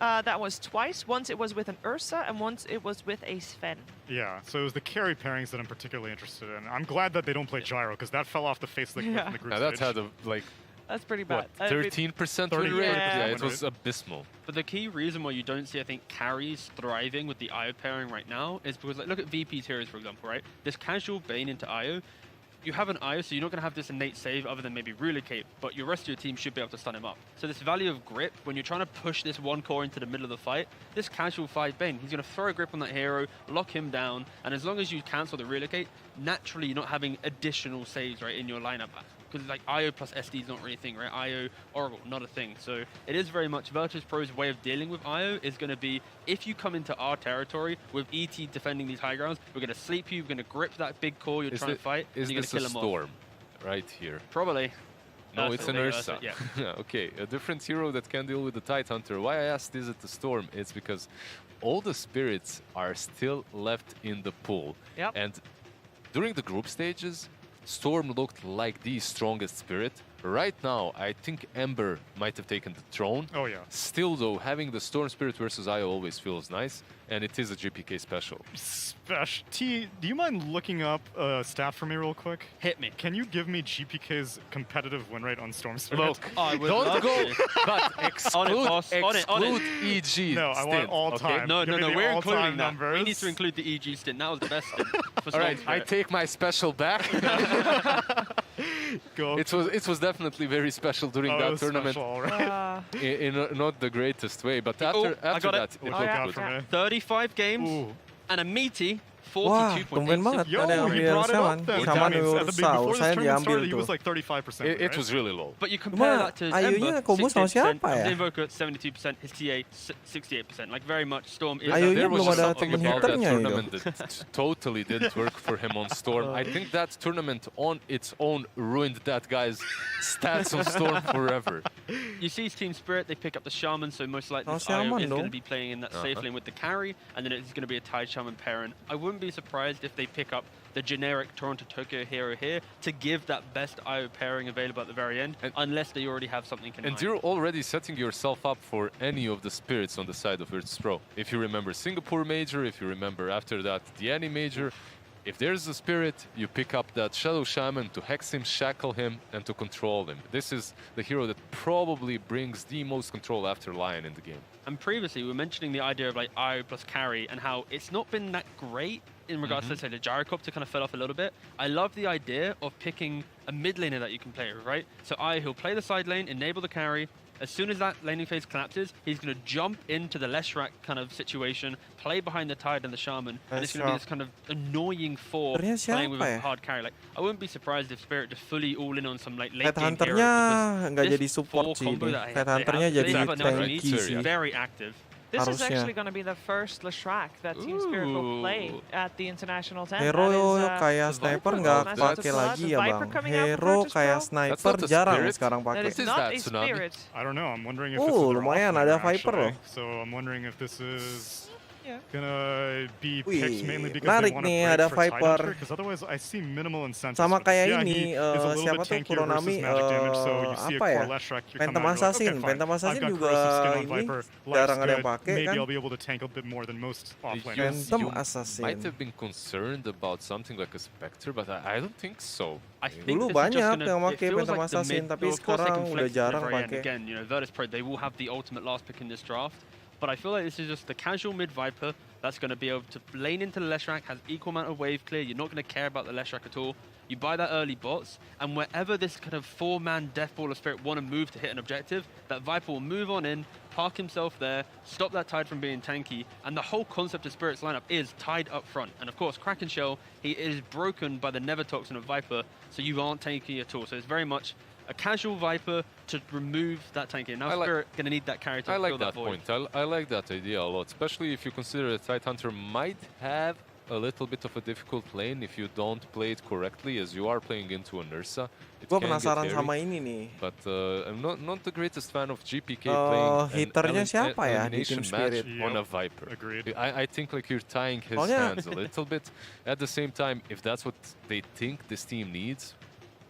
[SPEAKER 18] that was twice. Once it was with an Ursa, and once it was with a Sven.
[SPEAKER 5] Yeah, so it was the carry pairings that I'm particularly interested in. I'm glad that they don't play Gyro, because that fell off the face of the cliff in the group stage.
[SPEAKER 19] That's had a, like...
[SPEAKER 18] That's pretty bad.
[SPEAKER 19] 13% win rate? Yeah, it was abysmal.
[SPEAKER 20] But the key reason why you don't see, I think, carries thriving with the IO pairing right now is because, like, look at VP's heroes, for example, right? This casual Bane into IO, you have an IO, so you're not going to have this innate save other than maybe relocate, but your rest of your team should be able to stun him up. So this value of grip, when you're trying to push this one core into the middle of the fight, this casual 5 Bane, he's going to throw a grip on that hero, lock him down, and as long as you cancel the relocate, naturally you're not having additional saves, right, in your lineup. Because like IO plus SD is not really a thing, right? IO, Oracle, not a thing. So it is very much Virtus Pro's way of dealing with IO is going to be, if you come into our territory with ET defending these high grounds, we're going to sleep you, we're going to grip that big core you're trying to fight, and you're going to kill them
[SPEAKER 19] Storm right here?
[SPEAKER 20] Probably.
[SPEAKER 19] No, it's an Ursa.
[SPEAKER 20] Yeah.
[SPEAKER 19] Okay, a different hero that can deal with the Tidehunter. Why I asked is it the Storm? It's because all the spirits are still left in the pool.
[SPEAKER 18] Yep.
[SPEAKER 19] And during the group stages, Storm looked like the strongest spirit. Right now, I think Ember might have taken the throne.
[SPEAKER 5] Oh, yeah.
[SPEAKER 19] Still, though, having the Storm Spirit versus IO always feels nice, and it is a GPK special.
[SPEAKER 5] T, do you mind looking up a stat for me real quick?
[SPEAKER 20] Hit me.
[SPEAKER 5] Can you give me GPK's competitive win rate on Storm Spirit?
[SPEAKER 19] Look, don't go, but exclude EG
[SPEAKER 5] No, I want all time.
[SPEAKER 20] No, we're including that.
[SPEAKER 5] Numbers.
[SPEAKER 20] We need to include the EG stint. That was the best stint for
[SPEAKER 19] All right,
[SPEAKER 20] Storm Spirit.
[SPEAKER 19] I take my special back.
[SPEAKER 5] Go.
[SPEAKER 19] It was definitely very special during that tournament.
[SPEAKER 5] Special, right?
[SPEAKER 19] In not the greatest way, but after that, it looked good.
[SPEAKER 20] 35 games and a meaty
[SPEAKER 1] Wah, tumben banget ada yang ambil Shaman. Shaman Ursa, saya diambil tuh.
[SPEAKER 19] It was really low.
[SPEAKER 20] But you compare that to
[SPEAKER 1] Ayunya
[SPEAKER 20] Ember,
[SPEAKER 1] combo sama siapa ya?
[SPEAKER 20] Invoker 72%, his TA 68%. Like very much Storm is.
[SPEAKER 1] Ayunya
[SPEAKER 19] There was
[SPEAKER 1] belum
[SPEAKER 19] just
[SPEAKER 1] ada
[SPEAKER 19] something
[SPEAKER 1] temen
[SPEAKER 19] about that
[SPEAKER 1] hitternya
[SPEAKER 19] tournament
[SPEAKER 1] itu.
[SPEAKER 19] that totally didn't work for him on Storm. I think that tournament on its own ruined that guy's stats on Storm forever.
[SPEAKER 20] You see his team spirit, they pick up the Shaman, so most likely Io is going to be playing in that safe lane with the carry, and then it's going to be a Tide Shaman parent. I wouldn't be surprised if they pick up the generic Toronto Tokyo hero here to give that best IO pairing available at the very end, unless they already have something in mind.
[SPEAKER 19] And you're already setting yourself up for any of the spirits on the side of Virtus Pro. If you remember Singapore Major, if you remember after that the Annie Major, if there's a spirit, you pick up that Shadow Shaman to hex him, shackle him, and to control him. This is the hero that probably brings the most control after Lion in the game.
[SPEAKER 20] And previously, we were mentioning the idea of like IO plus carry and how it's not been that great in regards to, say, the Gyrocopter kind of fell off a little bit. I love the idea of picking a mid laner that you can play with, right? So he'll play the side lane, enable the carry. As soon as that laning phase collapses, he's going to jump into the Leshrac kind of situation, play behind the Tide and the Shaman, and it's going to be this kind of annoying four playing with a hard carry. Like, I wouldn't be surprised if Spirit just fully all in on some like late game hero.
[SPEAKER 1] Headhunternya nggak jadi support sih. Headhunternya jadi tanky sih.
[SPEAKER 20] Very active.
[SPEAKER 18] This is actually going to be the first Leshrac that Team Spirit will play at the International 10.
[SPEAKER 1] Hero kayak sniper nggak pakai lagi ya bang. Hero kayak sniper jarang sekarang pakai.
[SPEAKER 18] That is not a spirit.
[SPEAKER 5] I don't know. I'm wondering if this is
[SPEAKER 1] lumayan ada Viper loh.
[SPEAKER 5] So I'm wondering if this is gonna be picked mainly because
[SPEAKER 1] menarik
[SPEAKER 5] they want to
[SPEAKER 1] nih
[SPEAKER 5] break
[SPEAKER 1] ada
[SPEAKER 5] for
[SPEAKER 1] Viper.
[SPEAKER 5] because otherwise I see minimal incentives.
[SPEAKER 1] Sama kayak
[SPEAKER 5] yeah,
[SPEAKER 1] ini siapa tuh Kuronami apa ya? Phantom Assassin. Phantom Assassin juga ini jarang ada yang pakai kan.
[SPEAKER 5] Maybe I'll be able to tank a bit more than most offlaners.
[SPEAKER 1] Phantom Assassin.
[SPEAKER 19] Might have been concerned about something like a Spectre, but I don't think so.
[SPEAKER 1] Dulu banyak yang pakai Phantom Assassin, tapi sekarang udah jarang pakai.
[SPEAKER 20] Again, you know, Virtus Pro, they will have the ultimate last pick in this draft. But I feel like this is just the casual mid-Viper that's going to be able to lane into the Leshrac, has equal amount of wave clear. You're not going to care about the Leshrac at all. You buy that early bots, and wherever this kind of four-man Death Ball of Spirit want to move to hit an objective, that Viper will move on in, park himself there, stop that Tide from being tanky, and the whole concept of Spirit's lineup is Tide up front. And of course, Kraken Shell, he is broken by the Nether Toxin of Viper, so you aren't tanky at all. So it's very much a casual Viper to remove that tanking. Now Spirit going to need that character to fill that void.
[SPEAKER 19] I like that idea a lot, especially if you consider that Tidehunter might have a little bit of a difficult lane if you don't play it correctly, as you are playing into an Ursa.
[SPEAKER 1] Gue penasaran sama ini nih.
[SPEAKER 19] But I'm not the greatest fan of GPK playing
[SPEAKER 1] hitternya siapa ya di Team Spirit?
[SPEAKER 19] On a Viper.
[SPEAKER 5] Agreed.
[SPEAKER 19] I think like you're tying his hands a little bit. At the same time, if that's what they think this team needs,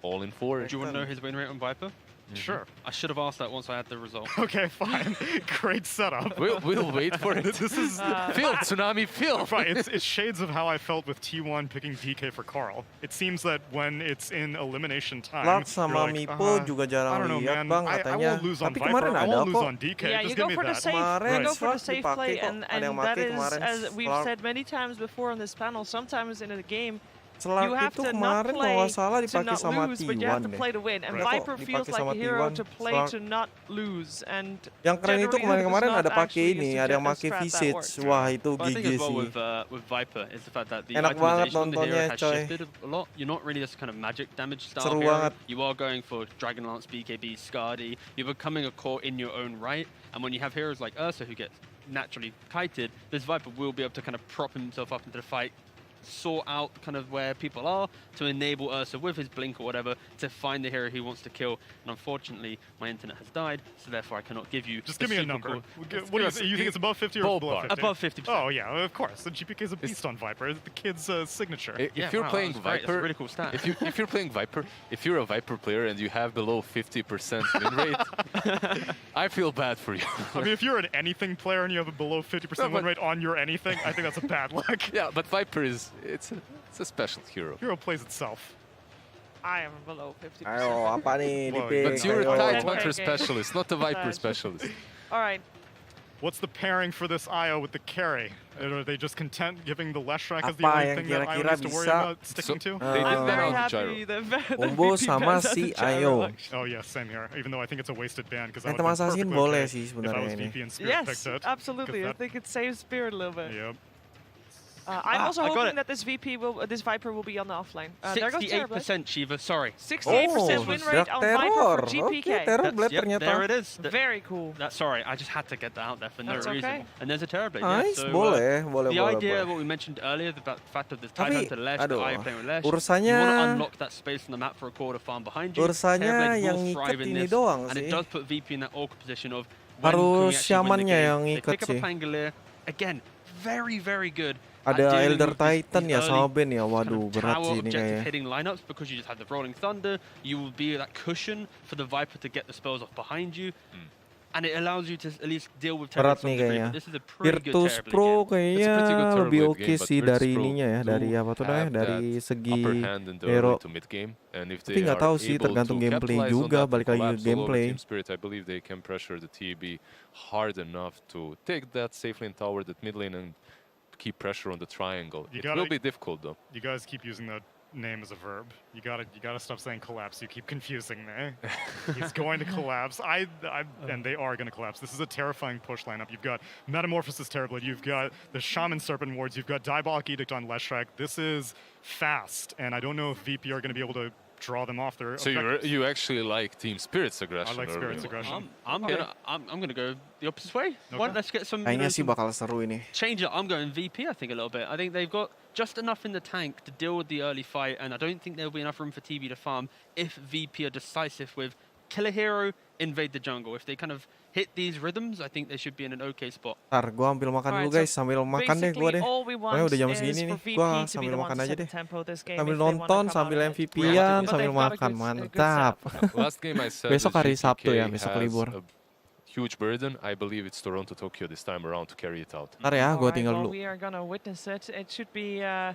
[SPEAKER 19] all in for it.
[SPEAKER 20] Do you want to know his win rate on Viper?
[SPEAKER 5] Sure.
[SPEAKER 20] I should have asked that once I had the result.
[SPEAKER 5] Okay, fine. Great setup.
[SPEAKER 19] We'll wait for it.
[SPEAKER 5] This is
[SPEAKER 19] Phil, Tsunami, Phil.
[SPEAKER 5] Right, it's shades of how I felt with T1 picking DK for Carl. It seems that when it's in elimination time,
[SPEAKER 1] Lux sama Mipo juga jarang lihat bang katanya. Tapi kemarin ada kok.
[SPEAKER 18] Yeah, you go for the safe. You go for the safe play, and that is, as we've said many times before on this panel, sometimes in a game. You have to not play to not lose, but you have to play to win. And Viper feels like a hero to play to not lose. And
[SPEAKER 1] yang keren itu kemarin ada pakai ini, ada yang pakai Visage. Wah itu GG sih.
[SPEAKER 20] With Viper is the fact that the
[SPEAKER 1] enak banget
[SPEAKER 20] itemization on the hero
[SPEAKER 1] nontonnya
[SPEAKER 20] has
[SPEAKER 1] coy.
[SPEAKER 20] shifted a lot. You're not really this kind of magic damage style
[SPEAKER 1] Seru
[SPEAKER 20] hero.
[SPEAKER 1] banget.
[SPEAKER 20] You are going for Dragon Lance, BKB, Skadi. You're becoming a core in your own right. And when you have heroes like Ursa who get naturally kited, this Viper will be able to kind of prop himself up into the fight, sort out kind of where people are to enable Ursa with his blink or whatever to find the hero he wants to kill. And unfortunately, my internet has died, so therefore I cannot give you.
[SPEAKER 5] Just give me a number. What do you think it's above 50 or below 50?
[SPEAKER 20] Above 50%.
[SPEAKER 5] Oh yeah, of course. The GPK is a beast on Viper. The kid's signature.
[SPEAKER 19] If you're playing Viper,
[SPEAKER 20] that's a really cool stat.
[SPEAKER 19] if you're playing Viper, if you're a Viper player and you have below 50% win rate, I feel bad for you.
[SPEAKER 5] I mean, if you're an anything player and you have a below 50% win rate on your anything, I think that's a bad luck.
[SPEAKER 19] Yeah, but Viper is it's a special hero.
[SPEAKER 5] Hero plays itself.
[SPEAKER 18] I am below 50%.
[SPEAKER 1] Ayo, apa nih di
[SPEAKER 19] But you're a Tide Hunter specialist, not a Viper specialist.
[SPEAKER 18] All right.
[SPEAKER 5] What's the pairing for this IO with the carry? Are they just content giving the Leshrac as the only thing that IO needs to worry about sticking to?
[SPEAKER 19] They did that on Gyro.
[SPEAKER 1] Combo sama si Ayo.
[SPEAKER 5] Oh yeah, same here. Even though I think it's a wasted ban because I
[SPEAKER 1] Item
[SPEAKER 5] would
[SPEAKER 1] assassin boleh sih
[SPEAKER 5] if I
[SPEAKER 1] sebenarnya
[SPEAKER 5] was
[SPEAKER 1] ini.
[SPEAKER 5] VP and Spirit picked
[SPEAKER 18] Yes,
[SPEAKER 5] it.
[SPEAKER 18] absolutely. I think it saves Spirit a little bit.
[SPEAKER 5] Yep.
[SPEAKER 18] I'm also hoping that this this Viper will be on the offlane. There goes
[SPEAKER 20] 68% Shiva, sorry.
[SPEAKER 18] 68% win rate on Viper for GPK.
[SPEAKER 1] Terrorblade
[SPEAKER 20] Yep,
[SPEAKER 1] ternyata.
[SPEAKER 20] there it is.
[SPEAKER 18] Very cool.
[SPEAKER 20] Sorry, I just had to get that out there for no
[SPEAKER 18] That's
[SPEAKER 20] reason.
[SPEAKER 18] okay.
[SPEAKER 20] And there's a Terrorblade.
[SPEAKER 1] Nice,
[SPEAKER 20] yeah, so,
[SPEAKER 1] boleh.
[SPEAKER 20] The idea, what we mentioned earlier, about the fact of the Tide Hunter Lesh, the
[SPEAKER 1] aduh,
[SPEAKER 20] IO playing with Lesh,
[SPEAKER 1] urusannya-
[SPEAKER 20] you want to unlock that space on the map for a core to farm behind you.
[SPEAKER 1] Urusannya
[SPEAKER 20] Terrorblade
[SPEAKER 1] yang
[SPEAKER 20] will thrive
[SPEAKER 1] ngikat
[SPEAKER 20] in
[SPEAKER 1] ini
[SPEAKER 20] this,
[SPEAKER 1] doang
[SPEAKER 20] and
[SPEAKER 1] sih.
[SPEAKER 20] it does put VP in that awkward position of when can we
[SPEAKER 1] Harus
[SPEAKER 20] actually win the
[SPEAKER 1] shamannya
[SPEAKER 20] game.
[SPEAKER 1] yang
[SPEAKER 20] They
[SPEAKER 1] ngikat
[SPEAKER 20] pick up a
[SPEAKER 1] sih.
[SPEAKER 20] Pangolier, again, very, very good. at
[SPEAKER 1] Ada
[SPEAKER 20] dealing
[SPEAKER 1] Elder
[SPEAKER 20] with these
[SPEAKER 1] Titan ya
[SPEAKER 20] early
[SPEAKER 1] sama Ben ya.
[SPEAKER 20] kind
[SPEAKER 1] Waduh,
[SPEAKER 20] of
[SPEAKER 1] berat
[SPEAKER 20] tower
[SPEAKER 1] sih ini
[SPEAKER 20] objective
[SPEAKER 1] kayaknya.
[SPEAKER 20] hitting lineups because you just have the Rolling Thunder. You will be that cushion for the Viper to get the spells off behind you. And it allows you to at least deal with
[SPEAKER 1] Berat
[SPEAKER 20] Terrorblade
[SPEAKER 1] nih
[SPEAKER 20] to some degree,
[SPEAKER 1] kayaknya.
[SPEAKER 20] but this is a pretty good
[SPEAKER 1] Virtus
[SPEAKER 20] Terrorblade
[SPEAKER 1] Pro
[SPEAKER 20] game.
[SPEAKER 1] kayaknya
[SPEAKER 19] pretty good
[SPEAKER 1] lebih
[SPEAKER 19] Terrorblade
[SPEAKER 1] oke
[SPEAKER 19] game, but
[SPEAKER 1] sih
[SPEAKER 19] Virtus
[SPEAKER 1] dari
[SPEAKER 19] Pro
[SPEAKER 1] ininya ya, dari apa tuh namanya,
[SPEAKER 19] have
[SPEAKER 1] dari
[SPEAKER 19] that
[SPEAKER 1] segi
[SPEAKER 19] upper hand in the
[SPEAKER 1] hero.
[SPEAKER 19] early to mid game, and if
[SPEAKER 1] Tapi
[SPEAKER 19] they
[SPEAKER 1] nggak
[SPEAKER 19] are
[SPEAKER 1] tahu sih,
[SPEAKER 19] able
[SPEAKER 1] tergantung
[SPEAKER 19] to
[SPEAKER 1] gameplay
[SPEAKER 19] capitalize on
[SPEAKER 1] juga,
[SPEAKER 19] that
[SPEAKER 1] balik lagi ke
[SPEAKER 19] collapse all over
[SPEAKER 1] gameplay.
[SPEAKER 19] Team Spirit, I believe they can pressure the TB hard enough to take that safe lane tower, that mid lane, and keep pressure on the triangle. It will be difficult though.
[SPEAKER 5] You guys keep using that name as a verb. You gotta stop saying collapse. You keep confusing me. He's going to collapse. And they are going to collapse. This is a terrifying push lineup. You've got Metamorphosis Terrorblade. You've got the Shaman Serpent Wards. You've got Diabolic Edict on Leshrac. This is fast, and I don't know if VP are going to be able to draw them off their.
[SPEAKER 19] So you actually like Team Spirit's aggression?
[SPEAKER 5] I like Spirit's aggression.
[SPEAKER 20] I'm gonna go the opposite way.
[SPEAKER 5] Okay.
[SPEAKER 20] Let's get some.
[SPEAKER 1] Kayaknya sih bakal seru ini.
[SPEAKER 20] Change it. I'm going VP. I think a little bit. I think they've got just enough in the tank to deal with the early fight, and I don't think there'll be enough room for TB to farm if VP are decisive with kill a hero, invade the jungle. If they kind of hit these rhythms, I think they should be in an okay spot.
[SPEAKER 1] Ntar gue ambil makan dulu guys, sambil makan deh gue deh. Pokoknya udah jam segini nih, gue sambil makan aja deh. Sambil nonton, sambil MVP-an, sambil makan, mantap.
[SPEAKER 19] Last game I said
[SPEAKER 1] Besok hari Sabtu ya,
[SPEAKER 19] GPK
[SPEAKER 1] besok
[SPEAKER 19] has
[SPEAKER 1] libur.
[SPEAKER 19] a huge burden. I believe it's Toronto Tokyo this time around to carry it out.
[SPEAKER 1] Ntar ya, gue tinggal dulu.
[SPEAKER 18] We are gonna witness it. It should be an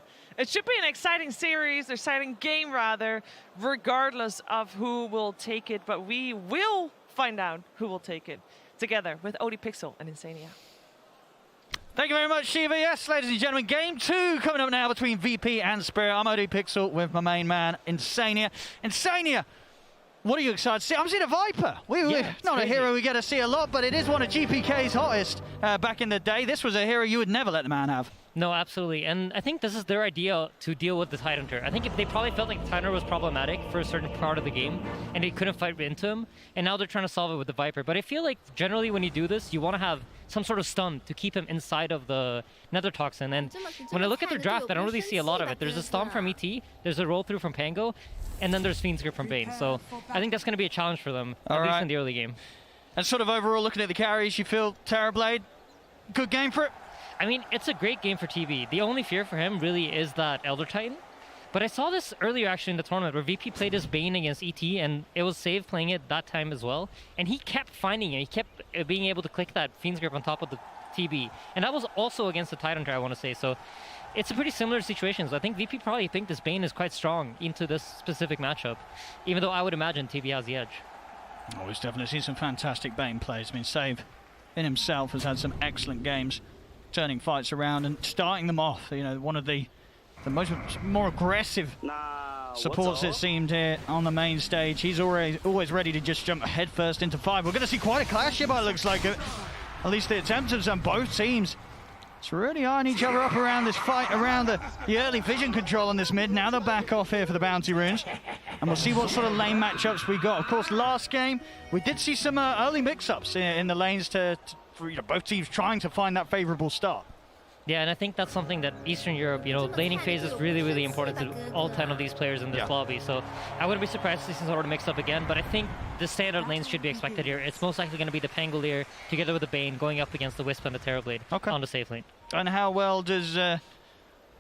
[SPEAKER 18] exciting series, exciting game rather, regardless of who will take it. But we will find out who will take it together with Odie Pixel and Insania.
[SPEAKER 21] Thank you very much, Shiva. Yes, ladies and gentlemen, game 2 coming up now between VP and Spirit. I'm OD Pixel with my main man, Insania. Insania, what are you excited to see? I'm seeing a Viper. Not a hero we get to see a lot, but it is one of GPK's hottest back in the day. This was a hero you would never let the man have.
[SPEAKER 6] No, absolutely. And I think this is their idea to deal with the Tidehunter. I think if they probably felt like the Tidehunter was problematic for a certain part of the game and they couldn't fight into him, and now they're trying to solve it with the Viper. But I feel like generally when you do this, you want to have some sort of stun to keep him inside of the Nether Toxin. And when I look at their draft, I don't really see a lot of it. There's a Stomp from ET, there's a roll through from Pango, and then there's Fiend's Grip from Bane. So I think that's going to be a challenge for them, at least in the early game.
[SPEAKER 21] And sort of overall, looking at the carries, you feel Terrorblade, good game for it?
[SPEAKER 6] I mean, it's a great game for TB. The only fear for him really is that Elder Titan. But I saw this earlier actually in the tournament where VP played his Bane against ET, and it was Save playing it that time as well. And he kept finding it. He kept being able to click that Fiend's Grip on top of the TB. And that was also against the Tidehunter, I want to say. So it's a pretty similar situation. So I think VP probably think this Bane is quite strong into this specific matchup, even though I would imagine TB has the edge.
[SPEAKER 21] Oh, he's definitely seen some fantastic Bane plays. I mean, Save in himself has had some excellent games, turning fights around and starting them off. You know, one of the more aggressive supports it seemed here on the main stage. He's always ready to just jump headfirst into 5. We're going to see quite a clash here, but it looks like at least the attempts of some both teams. It's really eyeing each other up around this fight, around the early vision control on this mid. Now they're back off here for the bounty runes. And we'll see what sort of lane matchups we got. Of course, last game, we did see some early mix-ups in the lanes for both teams trying to find that favorable start.
[SPEAKER 6] Yeah, and I think that's something that Eastern Europe, laning phase is really, really important to all 10 of these players in this lobby. So I wouldn't be surprised to see some sort of mix-up again, but I think the standard lanes should be expected here. It's most likely going to be the Pangolier together with the Bane going up against the Wisp and the Terrorblade on the safe lane.
[SPEAKER 21] And how well does the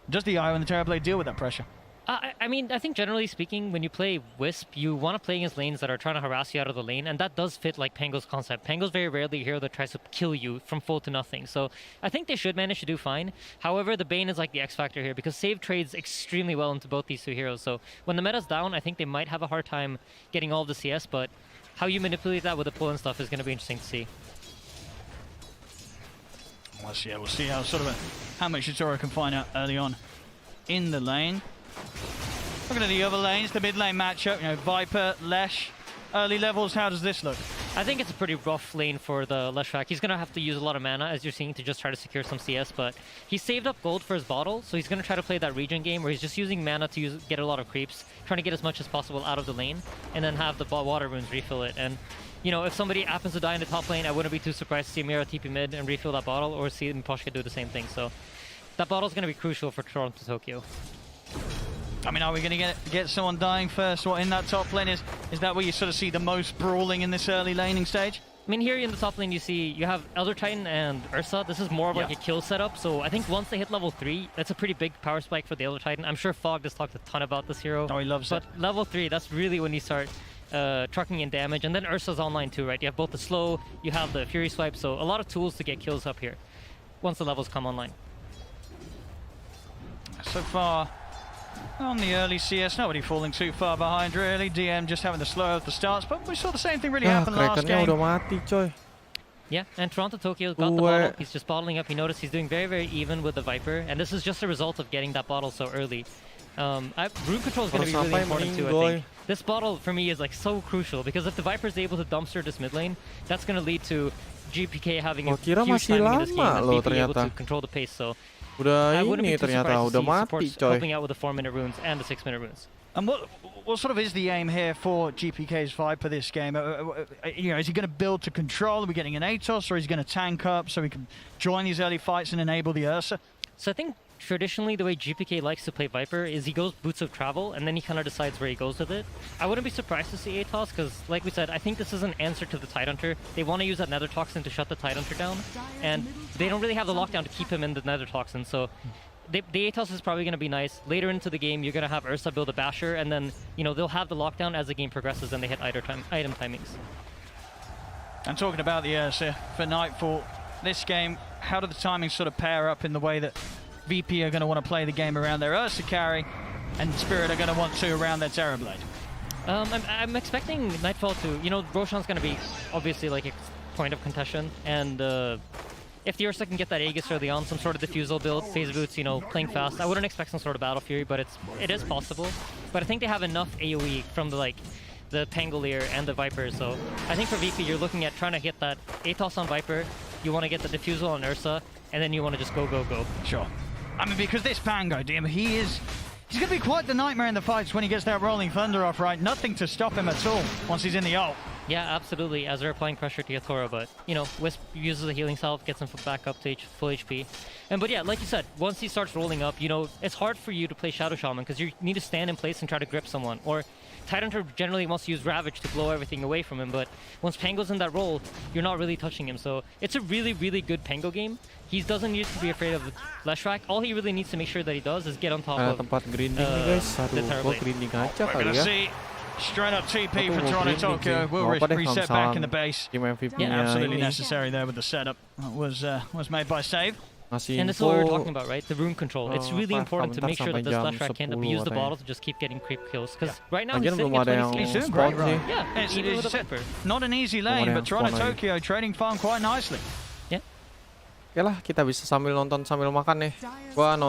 [SPEAKER 21] IO and the Terrorblade deal with that pressure?
[SPEAKER 6] I mean, I think generally speaking, when you play Wisp, you want to play against lanes that are trying to harass you out of the lane, and that does fit like Pango's concept. Pango's very rarely a hero that tries to kill you from full to nothing, so I think they should manage to do fine. However, the Bane is like the X factor here, because Save trades extremely well into both these two heroes, so when the meta's down, I think they might have a hard time getting all of the CS, but how you manipulate that with the pull and stuff is going to be interesting to see.
[SPEAKER 21] We'll see how much Yutora can find out early on in the lane. Looking at the other lanes, the mid lane matchup, Viper, Lesh, early levels, how does this look?
[SPEAKER 6] I think it's a pretty rough lane for the Leshrac. He's going to have to use a lot of mana, as you're seeing, to just try to secure some CS, but he saved up gold for his bottle, so he's going to try to play that regen game where he's just using mana to get a lot of creeps, trying to get as much as possible out of the lane, and then have the water runes refill it. And if somebody happens to die in the top lane, I wouldn't be too surprised to see Mira TP mid and refill that bottle, or see Miposhka do the same thing. So that bottle's going to be crucial for Toronto Tokyo.
[SPEAKER 21] I mean, are we going to get someone dying first? What in that top lane is that where you sort of see the most brawling in this early laning stage?
[SPEAKER 6] I mean, here in the top lane, you have Elder Titan and Ursa. This is more of like a kill setup. So I think once they hit level 3, that's a pretty big power spike for the Elder Titan. I'm sure Fogg has talked a ton about this hero.
[SPEAKER 21] Oh, he loves it.
[SPEAKER 6] But level 3, that's really when you start trucking in damage. And then Ursa's online too, right? You have both the slow, you have the Fury Swipe. So a lot of tools to get kills up here once the levels come online.
[SPEAKER 21] So far, on the early CS, nobody falling too far behind really. DM just having to slow out the starts, but we saw the same thing really happen last game.
[SPEAKER 1] Udah mati, coy.
[SPEAKER 6] Yeah, and Toronto Tokyo got the bottle. He's just bottling up. You notice he's doing very, very even with the Viper, and this is just a result of getting that bottle so early. Rune control is going to be really important too, I think. This bottle for me is like so crucial, because if the Viper is able to dumpster this mid lane, that's going to lead to GPK having a huge timing in this game and being able to control the pace. So I wouldn't be too surprised to see supports helping out with the 4-minute runes and the 6-minute runes.
[SPEAKER 21] And what sort of is the aim here for GPK's Viper this game? Is he going to build to control? Are we getting an Atos, or is he going to tank up so he can join these early fights and enable the Ursa?
[SPEAKER 6] So I think traditionally the way GPK likes to play Viper is he goes Boots of Travel, and then he kind of decides where he goes with it. I wouldn't be surprised to see Atos, because like we said, I think this is an answer to the Tidehunter. They want to use that Nether Toxin to shut the Tidehunter down, and they don't really have the lockdown to keep him in the Nether Toxin, so the Atos is probably going to be nice. Later into the game, you're going to have Ursa build a Basher, and then they'll have the lockdown as the game progresses and they hit item timings.
[SPEAKER 21] And talking about the Ursa for Nightfall, this game, how do the timings sort of pair up in the way that VP are going to want to play the game around their Ursa carry, and Spirit are going to want to around their Terrorblade?
[SPEAKER 6] I'm expecting Nightfall to, Roshan's going to be obviously like a point of contention, and if the Ursa can get that Aegis early on, some sort of diffusal build, phase boots, playing fast, I wouldn't expect some sort of Battle Fury, but it is possible. But I think they have enough AoE from the Pangolier and the Viper, so I think for VP you're looking at trying to hit that Atos on Viper, you want to get the diffusal on Ursa, and then you want to just go.
[SPEAKER 21] Sure. I mean, because this Pango, DM, he's going to be quite the nightmare in the fights when he gets that rolling thunder off, right? Nothing to stop him at all once he's in the ult.
[SPEAKER 6] Yeah, absolutely, as they're applying pressure to Yatoro, but, you know, Wisp uses a healing salve, gets him back up to full HP. But yeah, like you said, once he starts rolling up, you know, it's hard for you to play Shadow Shaman because you need to stand in place and try to grip someone. Or Tidehunter generally wants to use Ravage to blow everything away from him, but once Pango's in that role, you're not really touching him. So it's a really, really good Pango game. He doesn't need to be afraid of Leshrac. All he really needs to make sure that he does is get on top of
[SPEAKER 1] tempat grinding nih guys.
[SPEAKER 6] the
[SPEAKER 1] Aduh, gua grinding aja
[SPEAKER 21] We're
[SPEAKER 1] kali
[SPEAKER 21] going to
[SPEAKER 1] ya.
[SPEAKER 21] see straight up TP
[SPEAKER 1] Aku
[SPEAKER 21] for
[SPEAKER 1] mau
[SPEAKER 21] Toronto
[SPEAKER 1] grinding
[SPEAKER 21] Tokyo.
[SPEAKER 1] sih.
[SPEAKER 21] Will
[SPEAKER 1] Nggak apa deh kalau
[SPEAKER 21] reset back in the
[SPEAKER 1] misalkan
[SPEAKER 21] base.
[SPEAKER 1] tim MVP-nya
[SPEAKER 21] Absolutely
[SPEAKER 1] ini
[SPEAKER 21] necessary there with the setup that was made by Save.
[SPEAKER 1] ngasih
[SPEAKER 6] And this is what we were
[SPEAKER 1] info.
[SPEAKER 6] talking about, right? The rune control. It's really important to make sure that this Leshrac can't abuse the bottle to just keep getting creep kills. Because right now he's
[SPEAKER 1] Lagian
[SPEAKER 6] sitting
[SPEAKER 1] belum
[SPEAKER 6] at
[SPEAKER 1] ada yang
[SPEAKER 6] 26.
[SPEAKER 21] He's doing
[SPEAKER 1] spawn
[SPEAKER 21] great, right?
[SPEAKER 1] sih.
[SPEAKER 6] Yeah,
[SPEAKER 21] It's
[SPEAKER 6] even with a Viper.
[SPEAKER 21] not an easy
[SPEAKER 1] Belum ada
[SPEAKER 21] lane,
[SPEAKER 1] yang
[SPEAKER 21] but Toronto
[SPEAKER 1] spawn lagi.
[SPEAKER 21] Tokyo trading farm quite nicely.
[SPEAKER 1] Oke lah, kita bisa sambil nonton sambil makan nih. Gua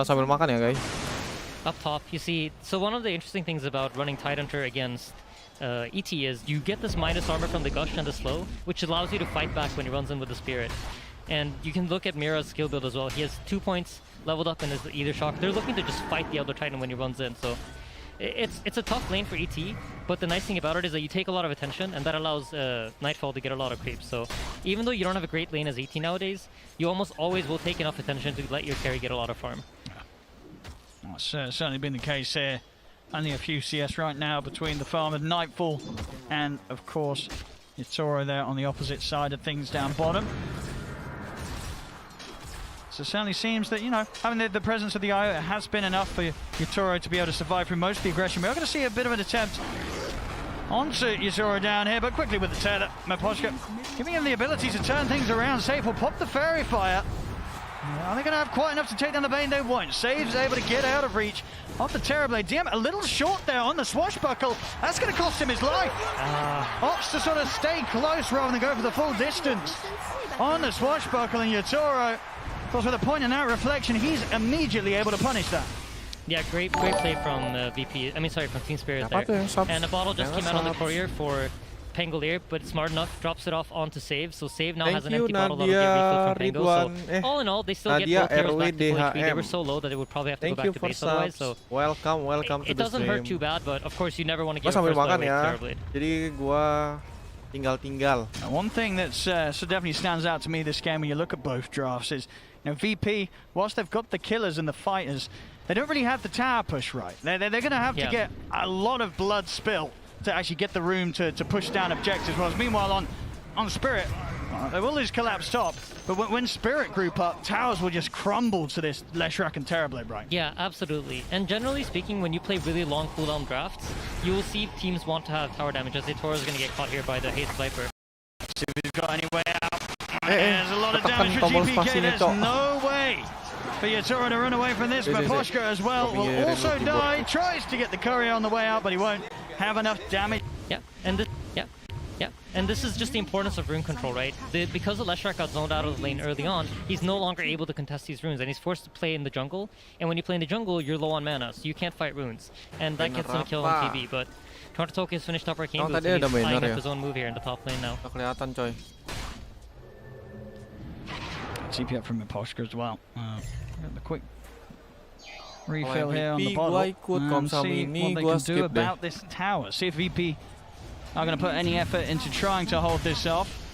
[SPEAKER 1] sambil makan ya guys.
[SPEAKER 6] Up top, you see, so one of the interesting things about running Tidehunter against ET is you get this minus armor from the Gush and the Slow, which allows you to fight back when he runs in with the Spirit. And you can look at Mira's skill build as well. He has 2 points leveled up in his Ether Shock. They're looking to just fight the Elder Titan when he runs in, so it's a tough lane for ET, but the nice thing about it is that you take a lot of attention, and that allows Nightfall to get a lot of creeps. So even though you don't have a great lane as ET nowadays, you almost always will take enough attention to let your carry get a lot of farm.
[SPEAKER 21] Well, it's certainly been the case here. Only a few CS right now between the farm and Nightfall, and of course Yatoro there on the opposite side of things down bottom. So it certainly seems that, you know, having the presence of the IO has been enough for Yatoro to be able to survive through most of the aggression. We're going to see a bit of an attempt onto Yatoro down here, but quickly with the tether, Maposhka giving him the ability to turn things around. Save will pop the Fairy Fire. Are they going to have quite enough to take down the Bane? They won't. Save's able to get out of reach of the Terrorblade. DM a little short there on the swashbuckle. That's going to cost him his life. Opts to sort of stay close rather than go for the full distance on the swashbuckle, and Yatoro, of course, with a point and out reflection, he's immediately able to punish that.
[SPEAKER 6] Yeah, great play from VP. I mean, sorry, from Team Spirit there. And a bottle just came out on the courier for Pangolier, but smart enough, drops it off onto Save. So Save now has an empty bottle that'll get refilled from Pango. So all in all, they still get both heroes back to full HP. They were so low that they would probably have to go back to base otherwise. So
[SPEAKER 1] welcome to the stream.
[SPEAKER 6] It doesn't hurt too bad, but of course you never want to give
[SPEAKER 1] sambil
[SPEAKER 6] first blow
[SPEAKER 1] makan
[SPEAKER 6] away
[SPEAKER 1] ya.
[SPEAKER 6] to Terrorblade.
[SPEAKER 1] Jadi gua tinggal.
[SPEAKER 21] One thing that's so definitely stands out to me this game when you look at both drafts is, you know, VP, whilst they've got the killers and the fighters, they don't really have the tower push right. They're going to have to get a lot of blood spill to actually get the room to push down objectives. Whereas meanwhile on Spirit, they will lose collapse top, but when Spirit group up, towers will just crumble to this Leshrac and Terrorblade, right?
[SPEAKER 6] Yeah, absolutely. And generally speaking, when you play really long cooldown drafts, you will see teams want to have tower damage, as Yatoro is going to get caught here by the Haste Viper.
[SPEAKER 21] See if he's got any way out. There's a lot of damage for GPK. There's no way for Yatoro to run away from this, but Poshka as well will also die. Tries to get the courier on the way out, but he won't have enough damage.
[SPEAKER 6] Yeah, and this is just the importance of rune control, right? Because the Leshrac got zoned out of the lane early on, he's no longer able to contest these runes, and he's forced to play in the jungle. And when you play in the jungle, you're low on mana, so you can't fight runes, and that gets him a kill on TV. But Toronto Tokyo has finished up Arcane Boots, and he's flying up his own move here in the top lane now.
[SPEAKER 1] Kelihatan coy.
[SPEAKER 21] TP up from Poshka as well. The quick refill here on the bottom, and see what they can do about this tower. See if VP are going to put any effort into trying to hold this off.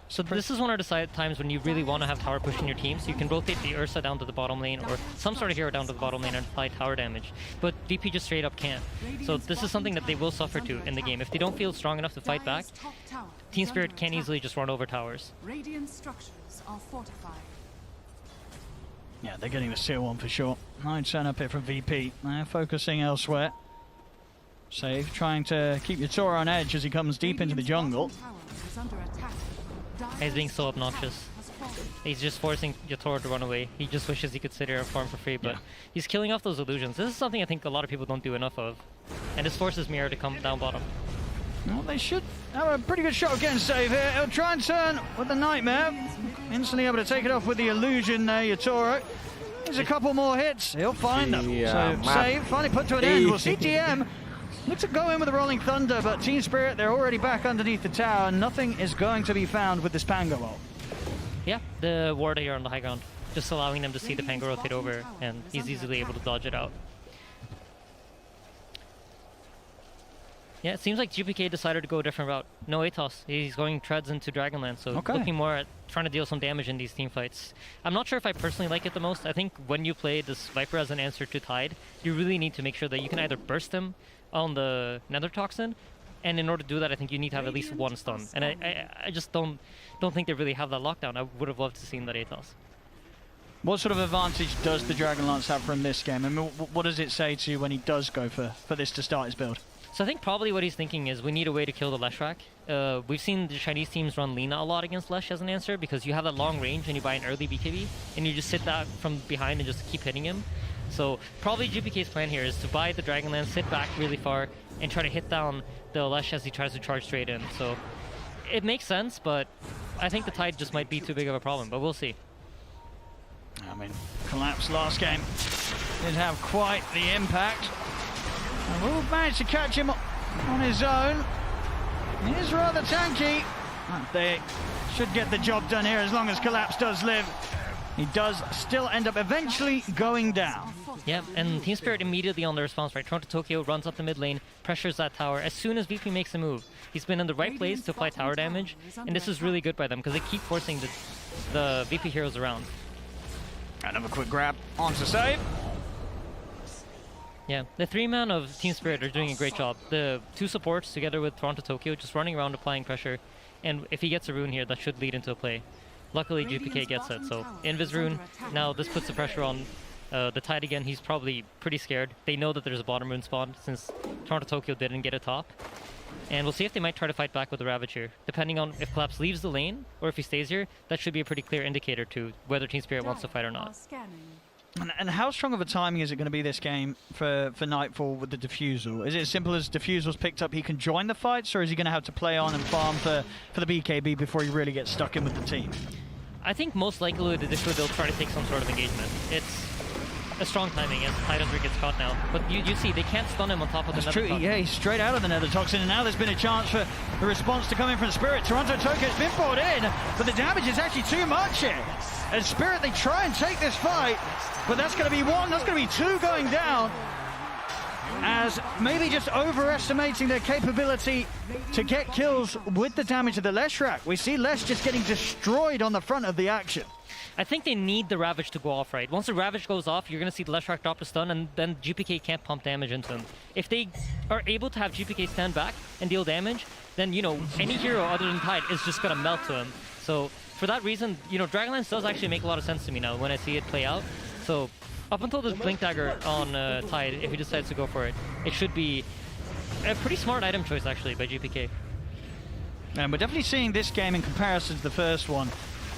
[SPEAKER 6] So this is one of the times when you really want to have tower push in your team, so you can rotate the Ursa down to the bottom lane, or some sort of hero down to the bottom lane and apply tower damage. But VP just straight up can't. So this is something that they will suffer to in the game. If they don't feel strong enough to fight back, Team Spirit can easily just run over towers.
[SPEAKER 3] Radiant structures are fortified.
[SPEAKER 21] Yeah, they're getting the seal one for sure. 9% up here from VP. They're focusing elsewhere. Save, trying to keep Yatoro on edge as he comes deep into the jungle.
[SPEAKER 6] He's being so obnoxious. He's just forcing Yatoro to run away. He just wishes he could sit here and farm for free, but he's killing off those illusions. This is something I think a lot of people don't do enough of. And this forces Mira to come down bottom.
[SPEAKER 21] Well, they should have a pretty good shot against Save here. He'll try and turn with the Nightmare. Instantly able to take it off with the illusion there, Yatoro. There's a couple more hits. He'll find them. So Save finally put to an end. Well, CTM looks to go in with the Rolling Thunder, but Team Spirit, they're already back underneath the tower, and nothing is going to be found with this Pango ult.
[SPEAKER 6] Yeah, the ward here on the high ground. just allowing them to see the Pango rotate over, and he's easily able to dodge it out. Yeah, it seems like GPK decided to go a different route. No Atos. He's going treads into Dragonlance, so looking more at trying to deal some damage in these team fights. I'm not sure if I personally like it the most. I think when you play this Viper as an answer to Tide, you really need to make sure that you can either burst him on the Nether Toxin, and in order to do that, I think you need to have at least one stun. And I just don't think they really have that lockdown. I would have loved to see that Atos.
[SPEAKER 21] What sort of advantage does the Dragonlance have from this game? I mean, what does it say to you when he does go for this to start his build?
[SPEAKER 6] So I think probably what he's thinking is we need a way to kill the Leshrac. We've seen the Chinese teams run Lina a lot against Lesh as an answer because you have that long range and you buy an early BKB and you just sit that from behind and just keep hitting him. So probably GPK's plan here is to buy the Dragonlance, sit back really far, and try to hit down the Lesh as he tries to charge straight in. So it makes sense, but I think the Tide just might be too big of a problem, but we'll see.
[SPEAKER 21] I mean, Collapse last game did have quite the impact. And we'll manage to catch him on his own. He is rather tanky. They should get the job done here as long as Collapse does live. He does still end up eventually going down.
[SPEAKER 6] Yeah, and Team Spirit immediately on the response, right? Toronto Tokyo runs up the mid lane, pressures that tower. As soon as VP makes a move, he's been in the right place to apply tower damage, and this is really good by them because they keep forcing the VP heroes around.
[SPEAKER 21] Another quick grab onto save.
[SPEAKER 6] Yeah, the 3-man of Team Spirit are doing a great job. The 2 supports together with Toronto Tokyo just running around applying pressure, and if he gets a rune here, that should lead into a play. Luckily, GPK gets it, so Invis rune. Now this puts the pressure on the Tide again. He's probably pretty scared. They know that there's a bottom rune spawn since Toronto Tokyo didn't get a top. And we'll see if they might try to fight back with the Ravage here. Depending on if Collapse leaves the lane or if he stays here, that should be a pretty clear indicator to whether Team Spirit wants to fight or not.
[SPEAKER 21] And how strong of a timing is it going to be this game for Nightfall with the Diffusal? Is it as simple as Diffusal's picked up, he can join the fights, or is he going to have to play on and farm for the BKB before he really gets stuck in with the team? I
[SPEAKER 6] think most likely with the Diffusal they'll try to take some sort of engagement. It's a strong timing as Tidus gets caught now. But you see, they can't stun him on top of the Nether Toxin.
[SPEAKER 21] Yeah, he's straight out of the Nether Toxin, and now there's been a chance for the response to come in from Spirit. Toronto Tokyo's been brought in, but the damage is actually too much here. As Spirit, they try and take this fight, but that's going to be 1, that's going to be 2 going down. As maybe just overestimating their capability to get kills with the damage of the Leshrac. We see Lesh just getting destroyed on the front of the action.
[SPEAKER 6] I think they need the Ravage to go off, right? Once the Ravage goes off, you're going to see the Leshrac drop the stun, and then GPK can't pump damage into him. If they are able to have GPK stand back and deal damage, then, you know, any hero other than Tide is just going to melt to him. So for that reason, you know, Dragonlance does actually make a lot of sense to me now when I see it play out. So up until this Blink Dagger on Tide, if he decides to go for it, it should be a pretty smart item choice actually by GPK.
[SPEAKER 21] And we're definitely seeing this game in comparison to the first one.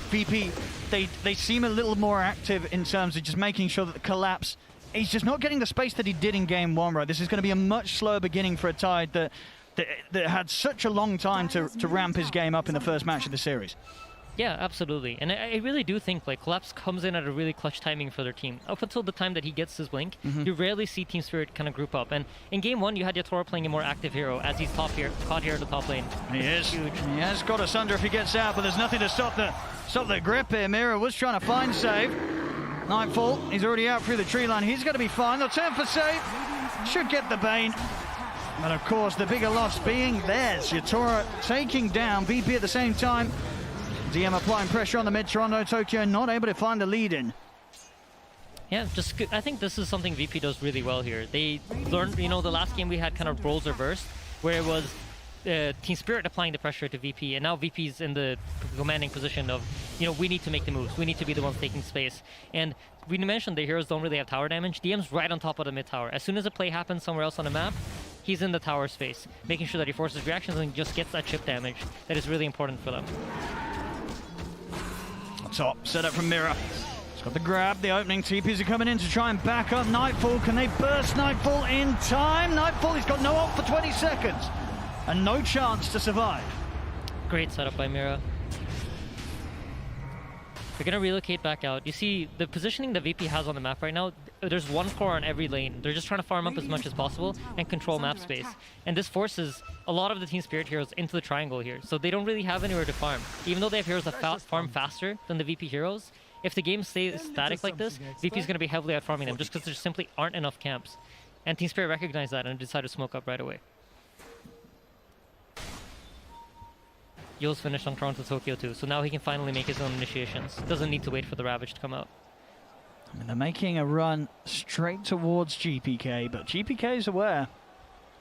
[SPEAKER 21] VP, they seem a little more active in terms of just making sure that the Collapse, he's just not getting the space that he did in game 1, right? This is going to be a much slower beginning for a Tide that had such a long time to ramp his game up in the first match of the series.
[SPEAKER 6] Yeah, absolutely. And I really do think like Collapse comes in at a really clutch timing for their team. Up until the time that he gets his blink, you rarely see Team Spirit kind of group up. And in game 1, you had Yatoro playing a more active hero as he's caught here at the top lane.
[SPEAKER 21] He is. Huge. He has got us under if he gets out, but there's nothing to stop the grip here. Mira was trying to find save. Nightfall, he's already out through the tree line. He's going to be fine. They'll turn for save. Should get the Bane. But of course, the bigger loss being theirs. Yatoro taking down VP at the same time. DM applying pressure on the mid. Toronto Tokyo not able to find the lead in.
[SPEAKER 6] Yeah, just I think this is something VP does really well here. They learned, you know, the last game we had kind of roles reversed, where it was Team Spirit applying the pressure to VP, and now VP's in the commanding position of, you know, we need to make the moves. We need to be the ones taking space. And we mentioned the heroes don't really have tower damage. DM's right on top of the mid tower. As soon as a play happens somewhere else on the map, he's in the tower space, making sure that he forces reactions and just gets that chip damage that is really important for them.
[SPEAKER 21] Top set up from Mira. He's got the grab, the opening. TPs are coming in to try and back up Nightfall. Can they burst Nightfall in time? Nightfall, he's got no ult for 20 seconds and no chance to survive.
[SPEAKER 6] Great setup by Mira. They're going to relocate back out. You see the positioning that VP has on the map right now, there's one core on every lane. They're just trying to farm up as much as possible and control map space. And this forces a lot of the Team Spirit heroes into the triangle here. So they don't really have anywhere to farm. Even though they have heroes that farm faster than the VP heroes, if the game stays static like this, VP is going to be heavily out farming them just because there simply aren't enough camps. And Team Spirit recognized that and decided to smoke up right away. Yo's finished on Toronto Tokyo too, so now he can finally make his own initiations. Doesn't need to wait for the Ravage to come out.
[SPEAKER 21] I mean, they're making a run straight towards GPK, but GPK is aware.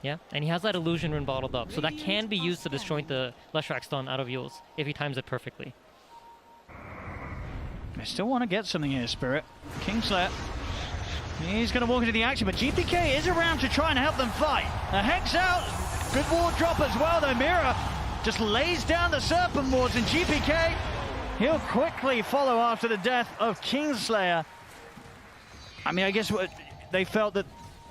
[SPEAKER 6] Yeah, and he has that illusion rune bottled up, so that can be used to disjoint the Leshrac stun out of Yules if he times it perfectly.
[SPEAKER 21] They still want to get something here, Spirit. Kingslayer, he's going to walk into the action, but GPK is around to try and help them fight. A Hex out, good ward drop as well though. Mira just lays down the Serpent wards, and GPK, he'll quickly follow after the death of Kingslayer. I mean, I guess they felt that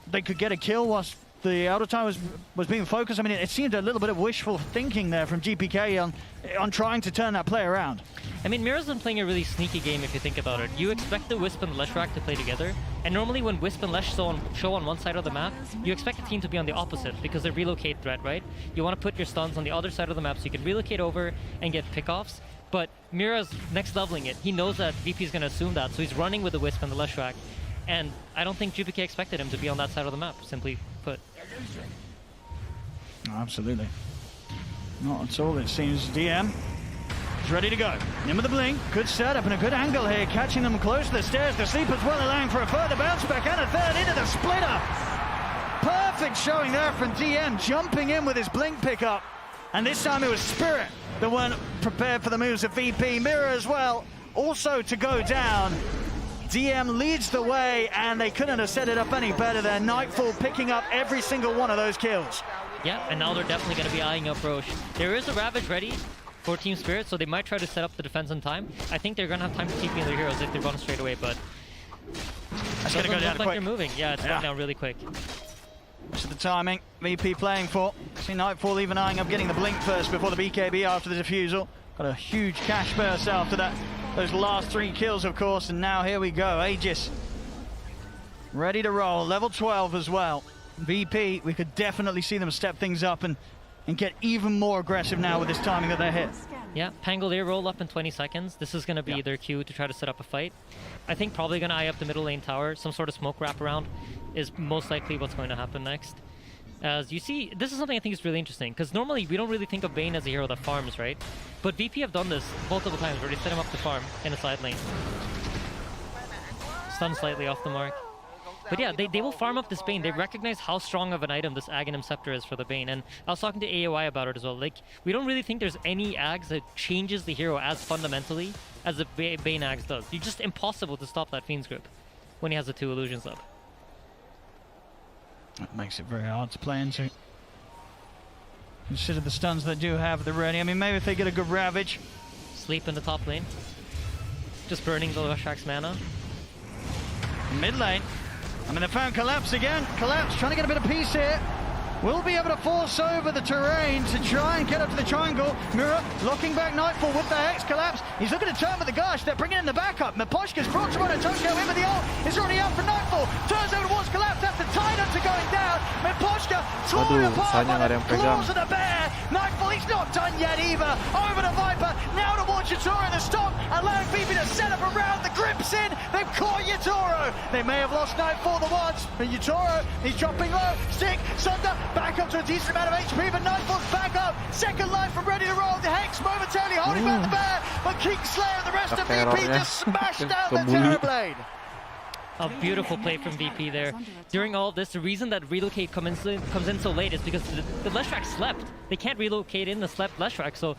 [SPEAKER 21] they could get a kill whilst the auto time was being focused. I mean, it seemed a little bit of wishful thinking there from GPK on trying to turn that play around.
[SPEAKER 6] I mean, Mira's been playing a really sneaky game if you think about it. You expect the Wisp and Leshrac to play together, and normally when Wisp and Lesh show on one side of the map, you expect the team to be on the opposite because they're relocate threat, right? You want to put your stuns on the other side of the map so you can relocate over and get pickoffs. But Mira's next leveling it. He knows that VP is going to assume that, so he's running with the Wisp and the Leshrac. And I don't think GPK expected him to be on that side of the map, simply put.
[SPEAKER 21] Oh, absolutely. Not at all, it seems. DM is ready to go. In with the blink. Good setup and a good angle here, catching them close to the stairs. The Sleeper's well allowing for a further bounce back and a third into the splitter. Perfect showing there from DM, jumping in with his blink pickup. And this time it was Spirit that weren't prepared for the moves of VP. Mirror as well, also to go down. DM leads the way, and they couldn't have set it up any better there. Nightfall picking up every single one of those kills.
[SPEAKER 6] Yeah, and now they're definitely going to be eyeing up Roche. There is a Ravage ready for Team Spirit, so they might try to set up the defense in time. I think they're going to have time to TP their heroes if they run straight away, but
[SPEAKER 21] that's going to go down
[SPEAKER 6] like
[SPEAKER 21] quick.
[SPEAKER 6] They're moving. Yeah, it's going down really quick.
[SPEAKER 21] This is the timing VP playing for. See Nightfall even eyeing up getting the blink first before the BKB after the defusal. Got a huge cash burst after that. Those last 3 kills, of course, and now here we go. Aegis ready to roll. Level 12 as well. VP, we could definitely see them step things up and get even more aggressive now with this timing that they hit.
[SPEAKER 6] Yeah, Pangolier roll up in 20 seconds. This is going to be their cue to try to set up a fight. I think probably going to eye up the middle lane tower. Some sort of smoke wraparound is most likely what's going to happen next. As you see, this is something I think is really interesting, because normally we don't really think of Bane as a hero that farms, right? But VP have done this multiple times where they set him up to farm in a side lane. Stun slightly off the mark. But yeah, they will farm up this Bane. They recognize how strong of an item this Aghanim Scepter is for the Bane. And I was talking to AOI about it as well. Like, we don't really think there's any Aghs that changes the hero as fundamentally as the Bane Aghs does. It's just impossible to stop that Fiend's Grip when he has the 2 illusions up.
[SPEAKER 21] That makes it very hard to play into. Consider the stuns they do have at the ready. I mean, maybe if they get a good Ravage.
[SPEAKER 6] Sleep in the top lane. Just burning the Leshrac's mana.
[SPEAKER 21] Mid lane. I mean, they found Collapse again. Collapse trying to get a bit of peace here. Will be able to force over the terrain to try and get up to the triangle. Mirror locking back Nightfall with the Hex. Collapse. He's looking to turn with the Gush. They're bringing in the backup. Miposhka's brought Toronto Tokyo in with the ult. It's already out for Nightfall. Turns over towards Collapse. That's the Tidal to going down. Miposhka torn apart by the claws of the bear. Nightfall, he's not done yet either. Over to Viper. Now towards Yatoro in the stop. Allowing BB to set up around. The grip's in. They've caught Yatoro. They may have lost Nightfall the once, but Yatoro, he's dropping low. Stick, Sunder, back up to a decent amount of HP, but Nightfall's back up. Second life from ready to roll. The Hex momentarily holding back the bear, but Kingslayer and the rest of VP just smashed down the Terrorblade.
[SPEAKER 6] A beautiful play from VP there. During all of this, the reason that relocate comes in so late is because the Leshrac slept. They can't relocate in the slept Leshrac, so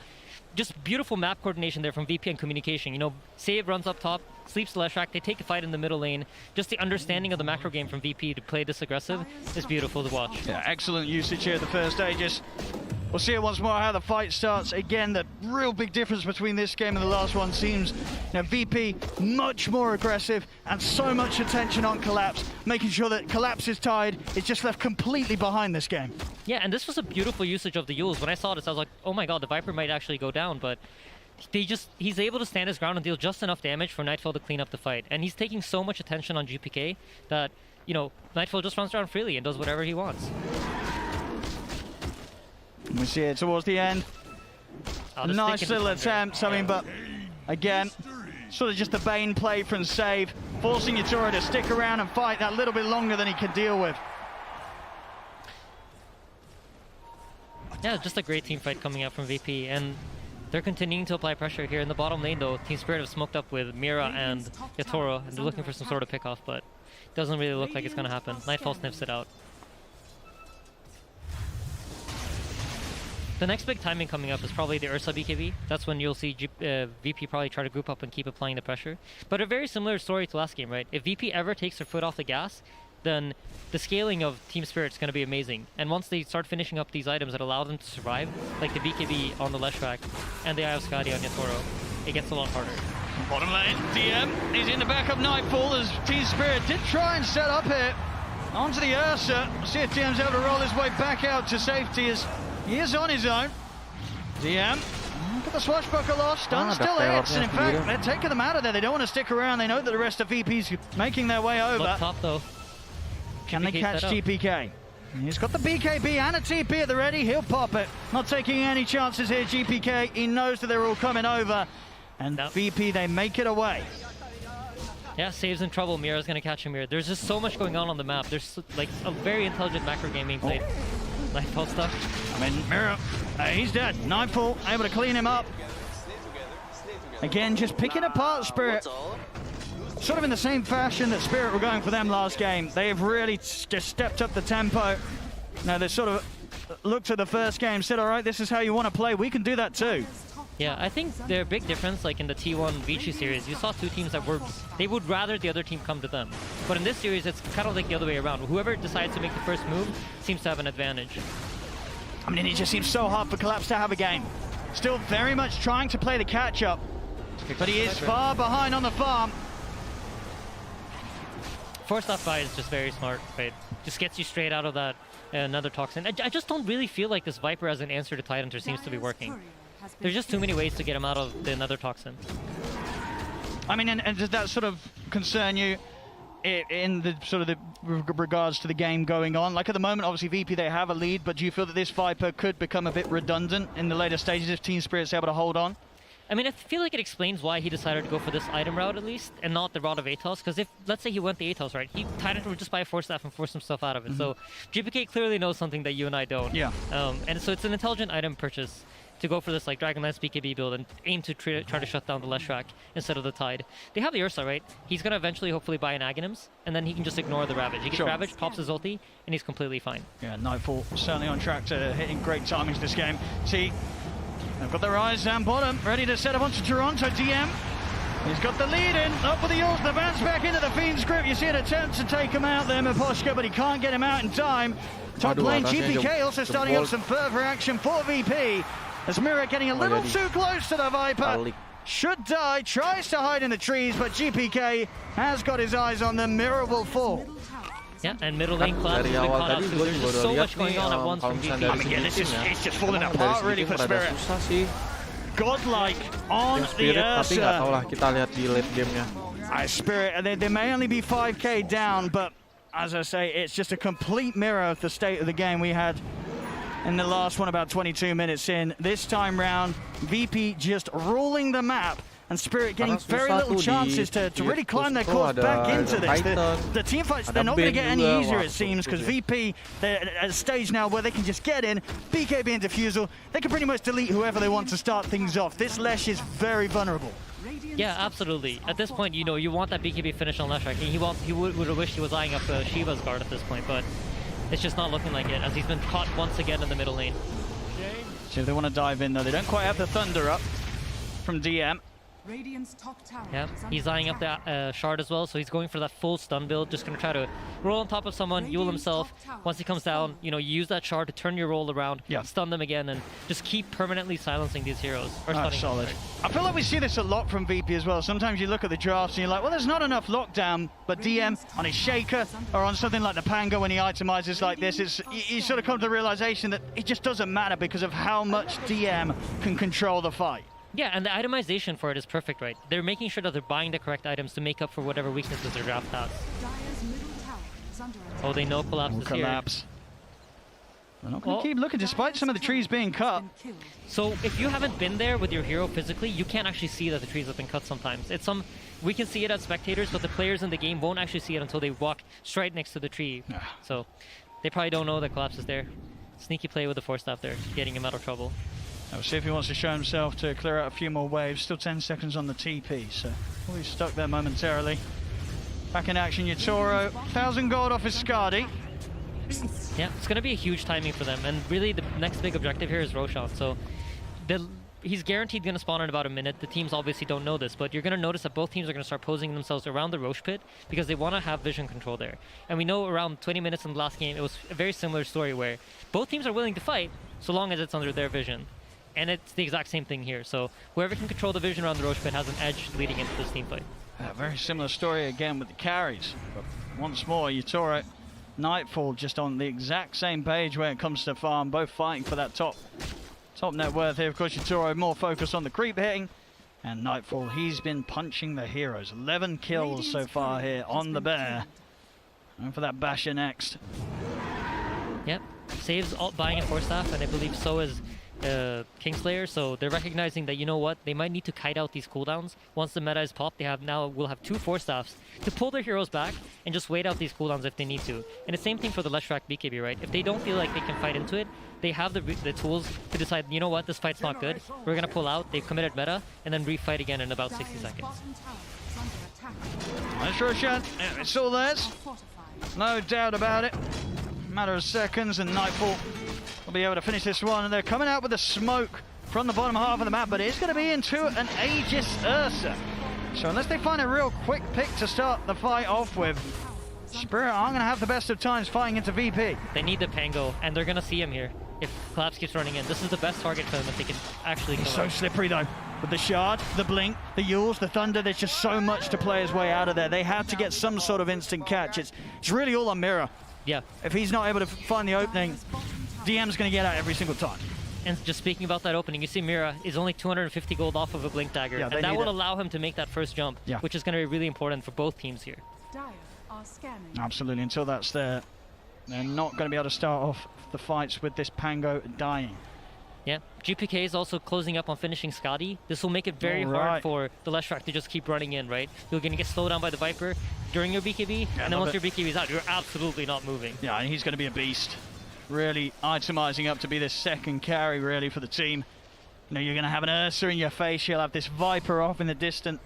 [SPEAKER 6] just beautiful map coordination there from VP and communication. You know, Save runs up top, sleeps the Leshrac, they take a fight in the middle lane. Just the understanding of the macro game from VP to play this aggressive is beautiful to watch.
[SPEAKER 21] Yeah, excellent usage here at the first Aegis. We'll see it once more how the fight starts. Again, the real big difference between this game and the last one seems, VP much more aggressive and so much attention on Collapse, making sure that Collapse is tied. It's just left completely behind this game.
[SPEAKER 6] Yeah, and this was a beautiful usage of the Yules. When I saw this, I was like, oh my god, the Viper might actually go down, but he's able to stand his ground and deal just enough damage for Nightfall to clean up the fight. And he's taking so much attention on GPK that, Nightfall just runs around freely and does whatever he wants.
[SPEAKER 21] We see it towards the end. Nice little attempt, but again, sort of just the Bane play from Save, forcing Yatora to stick around and fight that little bit longer than he could deal with.
[SPEAKER 6] Yeah, just a great team fight coming out from VP, and they're continuing to apply pressure here in the bottom lane though. Team Spirit have smoked up with Mira and Yatora, and they're looking for some sort of pickoff, but it doesn't really look like it's going to happen. Nightfall sniffs it out. The next big timing coming up is probably the Ursa BKB. That's when you'll see VP probably try to group up and keep applying the pressure. But a very similar story to last game, right? If VP ever takes their foot off the gas, then the scaling of Team Spirit is going to be amazing. And once they start finishing up these items that allow them to survive, like the BKB on the Leshrac and the Eye of Skadi on Yatoro, it gets a lot harder.
[SPEAKER 21] Bottom lane, DM is in the back of Nightfall as Team Spirit did try and set up here onto the Ursa. See if DM's able to roll his way back out to safety as he is on his own. DM, look at the swashbuckle off, stun still hits, and in fact, they're taking them out of there. They don't want to stick around. They know that the rest of VP's making their way over.
[SPEAKER 6] Look top though.
[SPEAKER 21] Can they catch GPK? He's got the BKB and a TP at the ready. He'll pop it. Not taking any chances here, GPK. He knows that they're all coming over. And VP, they make it away.
[SPEAKER 6] Yeah, Save's in trouble. Mira's going to catch him here. There's just so much going on the map. There's like a very intelligent macro game being played. Nightfall stuff.
[SPEAKER 21] I mean, Mira, he's dead. Nightfall able to clean him up. Again, just picking apart Spirit. Sort of in the same fashion that Spirit were going for them last game. They've really just stepped up the tempo. Now they sort of looked at the first game, said, all right, this is how you want to play. We can do that too.
[SPEAKER 6] Yeah, I think their big difference, like in the T1 Vici series, you saw two teams that they would rather the other team come to them. But in this series, it's kind of like the other way around. Whoever decides to make the first move seems to have an advantage.
[SPEAKER 21] I mean, it just seems so hard for Collapse to have a game. Still very much trying to play the catch-up, but he is far behind on the farm.
[SPEAKER 6] Forced off buy is just very smart, right? Just gets you straight out of that another toxin. I just don't really feel like this Viper as an answer to Tidehunter seems to be working. There's just too many ways to get him out of the another toxin.
[SPEAKER 21] I mean, and does that sort of concern you in the sort of the regards to the game going on? Like at the moment, obviously VP, they have a lead, but do you feel that this Viper could become a bit redundant in the later stages if Team Spirit's able to hold on?
[SPEAKER 6] I mean, I feel like it explains why he decided to go for this item route at least, and not the route of Atos, because if, let's say he went the Atos, right, Tidehunter would just buy a Force Staff and force himself out of it. So GPK clearly knows something that you and I don't.
[SPEAKER 21] Yeah.
[SPEAKER 6] And so it's an intelligent item purchase to go for this like Dragonlance BKB build and aim to try to shut down the Leshrac instead of the Tide. They have the Ursa, right? He's going to eventually hopefully buy an Aghanims, and then he can just ignore the Ravage. He gets Ravage, pops his ulti, and he's completely fine.
[SPEAKER 21] Yeah, Nightfall certainly on track to hitting great timings this game. See, they've got their eyes down bottom, ready to set up onto Toronto. DM, he's got the lead in, up with the ult, the bounce back into the Fiend's grip. You see an attempt to take him out there, Miposhka, but he can't get him out in time. Top lane, GPK also starting up some further action for VP. As Mira getting a little too close to the Viper. Should die, tries to hide in the trees, but GPK has got his eyes on them. Mira will fall.
[SPEAKER 6] Yeah, and middle lane class has been caught out too. There's just so much going on at once from VP.
[SPEAKER 21] I mean, again, it's just falling apart really for Spirit. Godlike on the Ursa.
[SPEAKER 1] Tapi nggak tahu lah, kita lihat di late game-nya.
[SPEAKER 21] Spirit, they may only be 5k down, but as I say, it's just a complete mirror of the state of the game we had in the last one about 22 minutes in. This time round, VP just ruling the map, and Spirit getting very little chances to really climb their course back into this. The team fights, they're not going to get any easier, it seems, because VP, they're at a stage now where they can just get in, BKB and Diffusal, they can pretty much delete whoever they want to start things off. This Lesh is very vulnerable.
[SPEAKER 6] Yeah, absolutely. At this point, you know, you want that BKB finish on Leshrac. He would have wished he was eyeing up Shiva's guard at this point, but it's just not looking like it, as he's been caught once again in the middle lane.
[SPEAKER 21] So if they want to dive in, though, they don't quite have the Thunder up from DM.
[SPEAKER 6] Yeah, he's eyeing up the shard as well, so he's going for that full stun build, just going to try to roll on top of someone, Yule himself. Once he comes down, you know, you use that shard to turn your roll around, stun them again, and just keep permanently silencing these heroes. Or
[SPEAKER 21] That's solid. I feel like we see this a lot from VP as well. Sometimes you look at the drafts and you're like, well, there's not enough lockdown, but DM on his Shaker or on something like the Pango when he itemizes like this, you sort of come to the realization that it just doesn't matter because of how much DM can control the fight.
[SPEAKER 6] Yeah, and the itemization for it is perfect, right? They're making sure that they're buying the correct items to make up for whatever weaknesses their draft has. Oh, they know Collapse is here.
[SPEAKER 21] They're not going to keep looking despite some of the trees being cut.
[SPEAKER 6] So if you haven't been there with your hero physically, you can't actually see that the trees have been cut sometimes. We can see it as spectators, but the players in the game won't actually see it until they walk straight next to the tree. So they probably don't know that Collapse is there. Sneaky play with the Force Staff there, getting him out of trouble.
[SPEAKER 21] We'll see if he wants to show himself to clear out a few more waves. Still 10 seconds on the TP, so he's stuck there momentarily. Back in action, Yatoro. 1,000 gold off his Skadi.
[SPEAKER 6] Yeah, it's going to be a huge timing for them. And really, the next big objective here is Roshan. So he's guaranteed going to spawn in about a minute. The teams obviously don't know this, but you're going to notice that both teams are going to start posing themselves around the Roche pit because they want to have vision control there. And we know around 20 minutes in the last game, it was a very similar story where both teams are willing to fight so long as it's under their vision. And it's the exact same thing here. So whoever can control the vision around the Roche pit has an edge leading into this team fight.
[SPEAKER 21] Very similar story again with the carries. But once more, Yatoro, Nightfall just on the exact same page when it comes to farm, both fighting for that top net worth here. Of course, Yatoro more focused on the creep hitting, and Nightfall, he's been punching the heroes. 11 kills so far here on the bear. And for that basher next.
[SPEAKER 6] Yep, saves buying a Force Staff, and I believe so is Kingslayer, so they're recognizing that, you know what, they might need to kite out these cooldowns. Once the meta is popped, will have 2 Force Staffs to pull their heroes back and just wait out these cooldowns if they need to. And the same thing for the Leshrac BKB, right? If they don't feel like they can fight into it, they have the tools to decide, you know what, this fight's not good, we're gonna pull out, they've committed meta, and then refight again in about 60 seconds.
[SPEAKER 21] Nice Roshan, it's all theirs. No doubt about it. Matter of seconds and Nightfall will be able to finish this one, and they're coming out with the smoke from the bottom half of the map, but it's going to be into an Aegis Ursa. So unless they find a real quick pick to start the fight off with, Spirit are going to have the best of times fighting into VP.
[SPEAKER 6] They need the Pango, and they're going to see him here. If Collapse keeps running in, this is the best target for them if they can actually kill
[SPEAKER 21] He's so slippery though. With the Shard, the Blink, the Yules, the Thunder, there's just so much to play his way out of there. They have to get some sort of instant catch. It's really all on Mirror.
[SPEAKER 6] Yeah.
[SPEAKER 21] If he's not able to find the opening, DM's going to get out every single time.
[SPEAKER 6] And just speaking about that opening, you see Mira is only 250 gold off of a Blink Dagger, and that will allow him to make that first jump, which is going to be really important for both teams here.
[SPEAKER 21] Absolutely, until that's there, they're not going to be able to start off the fights with this Pango dying.
[SPEAKER 6] Yeah, GPK is also closing up on finishing Skadi. This will make it very hard for the Leshrac to just keep running in, right? You're going to get slowed down by the Viper during your BKB, and then once your BKB is out, you're absolutely not moving.
[SPEAKER 21] Yeah, and he's going to be a beast. Really itemizing up to be the second carry, really, for the team. You know, you're going to have an Ursa in your face. You'll have this Viper off in the distance,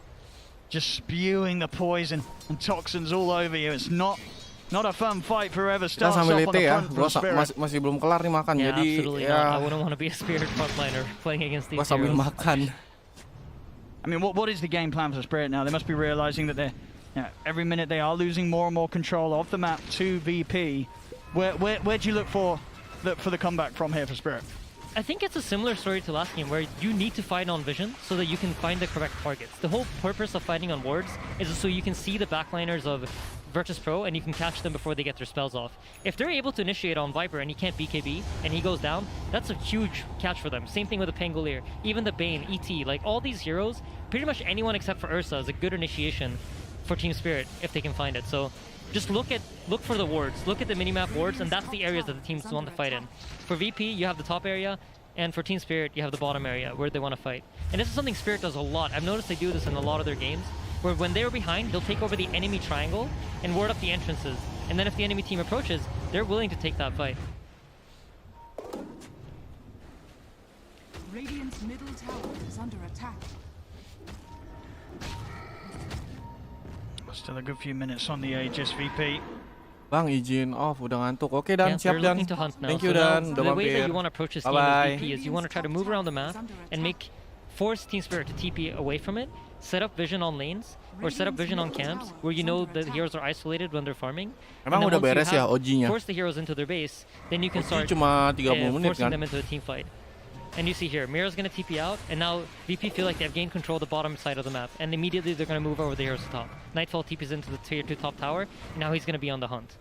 [SPEAKER 21] just spewing the poison and toxins all over you. It's not a fun fight for whoever starts off on the front for Spirit.
[SPEAKER 1] Masih belum kelar nih makan,
[SPEAKER 6] yeah,
[SPEAKER 1] jadi
[SPEAKER 6] absolutely not. I wouldn't want to be a Spirit frontliner playing against these
[SPEAKER 1] sambil
[SPEAKER 6] heroes.
[SPEAKER 1] makan.
[SPEAKER 21] I mean, what is the game plan for Spirit now? They must be realizing that every minute they are losing more and more control of the map to VP. Where do you look for the comeback from here for Spirit?
[SPEAKER 6] I think it's a similar story to last game, where you need to fight on vision so that you can find the correct targets. The whole purpose of fighting on wards is so you can see the backliners of Virtus Pro and you can catch them before they get their spells off. If they're able to initiate on Viper and he can't BKB and he goes down, that's a huge catch for them. Same thing with the Pangolier, even the Bane, ET, like all these heroes, pretty much anyone except for Ursa is a good initiation for Team Spirit if they can find it. So just look for the wards, look at the minimap wards, and that's the areas that the teams want to fight in. For VP, you have the top area, and for Team Spirit, you have the bottom area where they want to fight. And this is something Spirit does a lot. I've noticed they do this in a lot of their games, where when they're behind, they'll take over the enemy triangle and ward up the entrances. And then if the enemy team approaches, they're willing to take that fight.
[SPEAKER 3] Radiant's middle tower is under attack.
[SPEAKER 21] Still a good few minutes on the Aegis VP.
[SPEAKER 1] Bang, izin off, udah ngantuk. Oke, Dan, siap, Dan. Thank you, Dan.
[SPEAKER 6] The way that you want to approach this game as VP is you want to try to move around the map and force Team Spirit to TP away from it, set up vision on lanes, or set up vision on camps where you know the heroes are isolated when they're farming.
[SPEAKER 1] Emang udah beres ya OG-nya?
[SPEAKER 6] Force the heroes into their base, then you can start
[SPEAKER 1] cuma 30 menit
[SPEAKER 6] forcing
[SPEAKER 1] kan?
[SPEAKER 6] them into a team fight. And you see here, Mira's going to TP out, and now VP feel like they've gained control of the bottom side of the map, and immediately they're going to move over the heroes to top. Nightfall TPs into the tier 2 top tower, and now he's going to be on the hunt.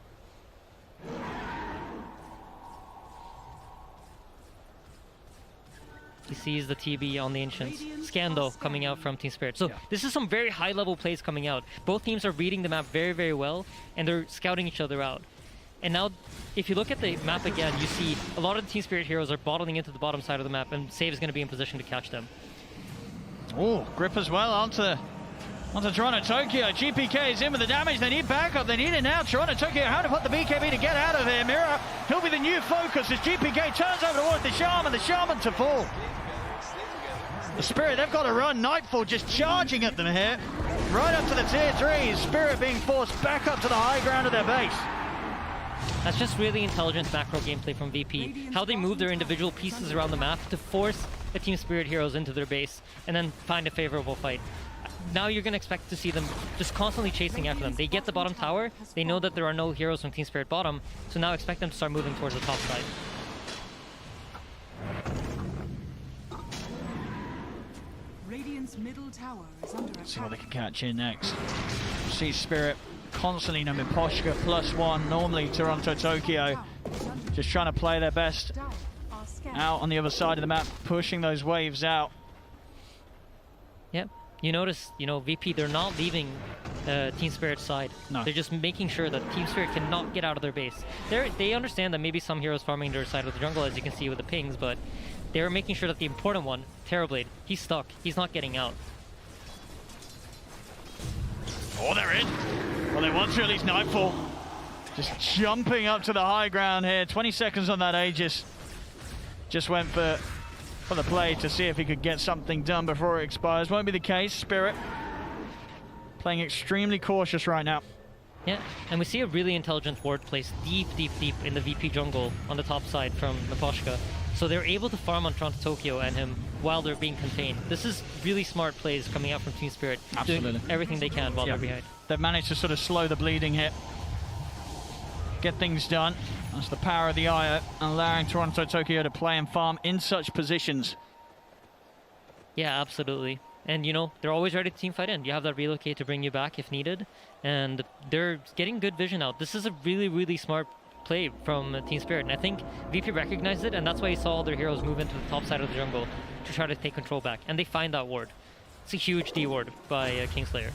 [SPEAKER 6] He sees the TB on the Ancients. Scandal coming out from Team Spirit. So this is some very high level plays coming out. Both teams are reading the map very, very well, and they're scouting each other out. And now, if you look at the map again, you see a lot of the Team Spirit heroes are bottling into the bottom side of the map, and Save is going to be in position to catch them.
[SPEAKER 21] Oh, grip as well onto Toronto Tokyo. GPK is in with the damage. They need backup. They need it now. Toronto Tokyo, how to put the BKB to get out of here. Mira, he'll be the new focus as GPK turns over towards the Shaman to fall. The Spirit, they've got to run. Nightfall just charging at them here. Right up to the tier 3. Spirit being forced back up to the high ground of their base.
[SPEAKER 6] That's just really intelligent macro gameplay from VP. How they move their individual pieces around the map to force the Team Spirit heroes into their base and then find a favorable fight. Now you're going to expect to see them just constantly chasing after them. They get the bottom tower, they know that there are no heroes from Team Spirit bottom, so now expect them to start moving towards the top side.
[SPEAKER 3] Radiant's middle tower is under attack.
[SPEAKER 21] See what they can catch in next. See Spirit constantly numbing Poshka +1. Normally Toronto Tokyo just trying to play their best out on the other side of the map, pushing those waves out.
[SPEAKER 6] Yep. You notice, VP, they're not leaving Team Spirit's side.
[SPEAKER 21] No.
[SPEAKER 6] They're just making sure that Team Spirit cannot get out of their base. They understand that maybe some heroes farming their side of the jungle, as you can see with the pings, but they're making sure that the important one, Terrorblade, he's stuck. He's not getting out.
[SPEAKER 21] Oh, they're in. Well, they want to at least Nightfall. Just jumping up to the high ground here. 20 seconds on that Aegis. Just went for the play to see if he could get something done before it expires. Won't be the case. Spirit playing extremely cautious right now.
[SPEAKER 6] Yeah, and we see a really intelligent ward placed deep in the VP jungle on the top side from Naposhka. So they're able to farm on Toronto Tokyo and him while they're being contained. This is really smart plays coming out from Team Spirit.
[SPEAKER 21] Absolutely.
[SPEAKER 6] Doing everything they can while they're behind.
[SPEAKER 21] They've managed to sort of slow the bleeding here. Get things done. That's the power of the IO and allowing Toronto Tokyo to play and farm in such positions.
[SPEAKER 6] Yeah, absolutely. And they're always ready to team fight in. You have that relocate to bring you back if needed. And they're getting good vision out. This is a really smart play from Team Spirit. And I think VP recognized it, and that's why he saw all their heroes move into the top side of the jungle to try to take control back. And they find that ward. It's a huge D ward by Kingslayer.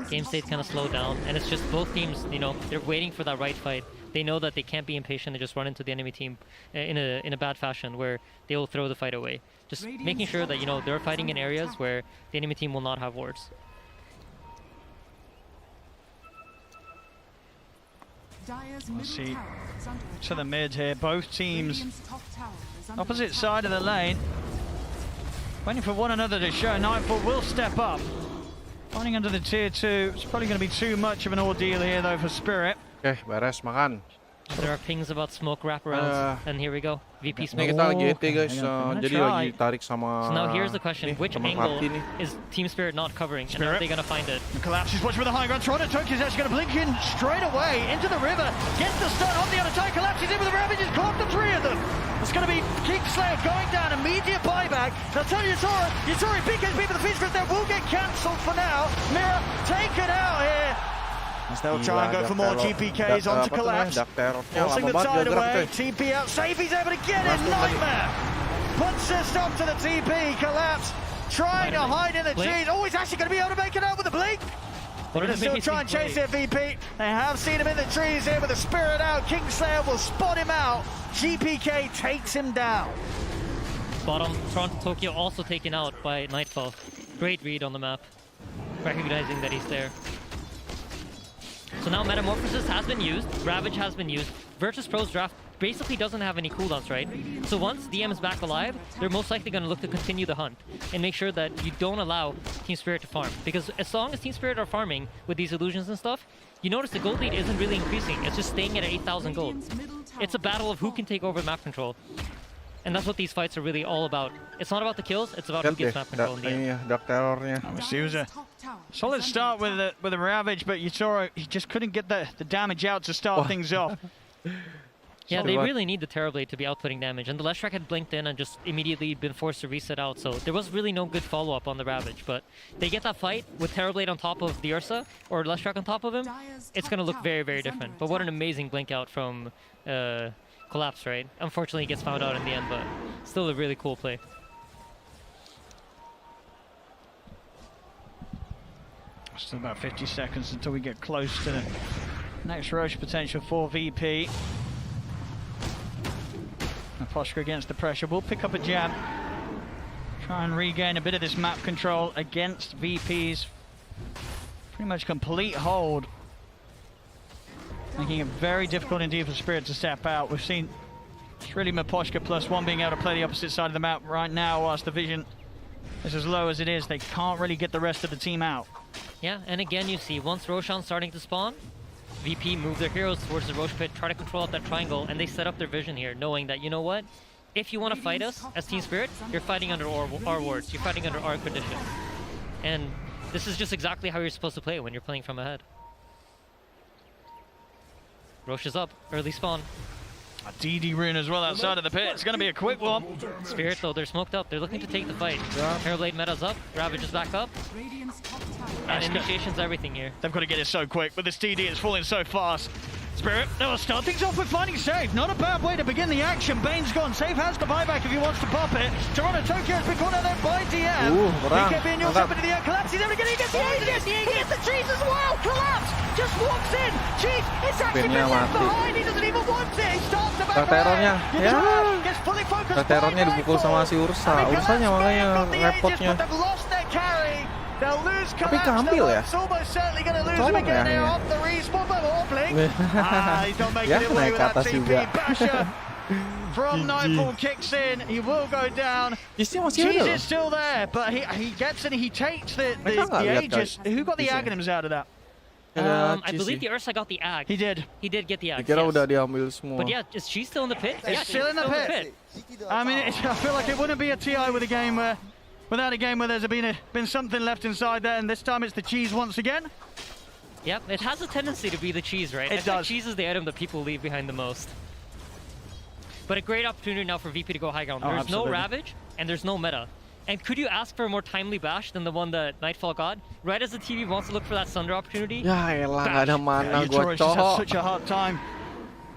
[SPEAKER 6] Game state's kind of slowed down, and it's just both teams, they're waiting for that right fight. They know that they can't be impatient and just run into the enemy team in a bad fashion where they will throw the fight away. Just making sure that, they're fighting in areas where the enemy team will not have wards.
[SPEAKER 21] Let's see to the mid here. Both teams opposite side of the lane, waiting for one another to show. Nightfall will step up. Finding under the tier 2. It's probably going to be too much of an ordeal here though for Spirit.
[SPEAKER 1] Okay, beres makan.
[SPEAKER 6] There are pings about smoke wraparounds, and here we go. VP smoke.
[SPEAKER 1] Ini kita lagi ET guys, jadi lagi tarik sama.
[SPEAKER 6] So now here's the question: which angle is Team Spirit not covering, and are they going to find it?
[SPEAKER 21] Collapse is watching with the high ground. Toronto Tokyo is actually going to blink in straight away into the river. Gets the stun on the other side. Collapses in with the ravages. Caught the 3 of them. It's going to be Kingslayer going down. Immediate buyback. They'll tell you Yusori BKB for the Feast that will get cancelled for now. Mira taken out here. As they'll try and go for more GPKs onto Collapse. Forcing the tide away. TP out. Safe. He's able to get in. Nightmare. Puts a stop to the TP. Collapse. Trying to hide in the trees. Oh, he's actually going to be able to make it out with a blink. They're going to still try and chase their VP. They have seen him in the trees here with the Spirit out. Kingslayer will spot him out. GPK takes him down.
[SPEAKER 6] Bottom, Toronto Tokyo also taken out by Nightfall. Great read on the map. Recognizing that he's there. So now Metamorphosis has been used, Ravage has been used, Virtus Pro's draft basically doesn't have any cooldowns, right? So once DM is back alive, they're most likely going to look to continue the hunt and make sure that you don't allow Team Spirit to farm. Because as long as Team Spirit are farming with these illusions and stuff, you notice the gold lead isn't really increasing, it's just staying at 8,000 gold. It's a battle of who can take over map control. And that's what these fights are really all about. It's not about the kills, it's about who gets map control in the end.
[SPEAKER 21] It was a solid start with a Ravage, but Yusori, he just couldn't get the damage out to start things off.
[SPEAKER 6] Yeah, they really need the Terrorblade to be outputting damage, and the Leshrac had blinked in and just immediately been forced to reset out, so there was really no good follow-up on the Ravage, but they get that fight with Terrorblade on top of the Ursa, or Leshrac on top of him, it's going to look very different. But what an amazing blink out from Collapse, right? Unfortunately, he gets found out in the end, but still a really cool play.
[SPEAKER 21] Still about 50 seconds until we get close to the next Roche potential for VP. Aposhka against the pressure. We'll pick up a jab. Try and regain a bit of this map control against VP's pretty much complete hold. Making it very difficult indeed for Spirit to step out. We've seen it's really Maposhka +1 being able to play the opposite side of the map right now whilst the vision is as low as it is. They can't really get the rest of the team out.
[SPEAKER 6] Yeah, and again you see, once Roshan's starting to spawn, VP move their heroes towards the Roche pit, try to control out that triangle, and they set up their vision here, knowing that, you know what? If you want to fight us as Team Spirit, you're fighting under our words, you're fighting under our conditions. And this is just exactly how you're supposed to play when you're playing from ahead. Roche is up, early spawn.
[SPEAKER 21] A DD rune as well outside of the pit. It's going to be a quick one.
[SPEAKER 6] Spirit though, they're smoked up. They're looking to take the fight. Hairblade meta's up, Ravage is back up. And initiation's everything here.
[SPEAKER 21] They've got to get it so quick, but this DD is falling so fast. Spirit, they'll start things off with finding Save. Not a bad way to begin the action. Bane's gone. Save has the buyback if he wants to pop it. Toronto Tokyo has been caught out there by DM. BKB and Yules up into the air. Collapses everything. He gets the Aegis. He gets the cheese as well. Collapse. Just walks in. Cheese. It's actually been left behind. He doesn't even want it. He starts to back away. Gets fully focused.
[SPEAKER 1] Terornya dipukul sama si Ursa. Ursanya makanya repotnya.
[SPEAKER 21] They've lost their carry. They'll lose
[SPEAKER 1] Tapi keambil ya?
[SPEAKER 21] It's almost certainly going to lose him again there off the respawn by Warpling.
[SPEAKER 1] He's not making it away with that TP.
[SPEAKER 21] Basher from Nightfall kicks in. He will go down. Cheese is still there, but he gets in. He takes the Aegis. Who got the Aghanims out of that?
[SPEAKER 6] I believe the Ursa got the Ag.
[SPEAKER 21] He did.
[SPEAKER 6] He did get the Ag.
[SPEAKER 1] Dikira udah diambil semua.
[SPEAKER 6] But yeah, is she still in the pit?
[SPEAKER 21] It's still in the pit. I mean, I feel like it wouldn't be a TI with a game where, without a game where there's been something left inside there, and this time it's the cheese once again.
[SPEAKER 6] Yep, it has a tendency to be the cheese, right?
[SPEAKER 21] It does.
[SPEAKER 6] Cheese is the item that people leave behind the most. But a great opportunity now for VP to go high ground. There's no Ravage, and there's no meta. And could you ask for a more timely bash than the one that Nightfall got? Right as the TV wants to look for that Sunder opportunity.
[SPEAKER 1] Ya elah, gak ada mana gua
[SPEAKER 21] just has such a hard time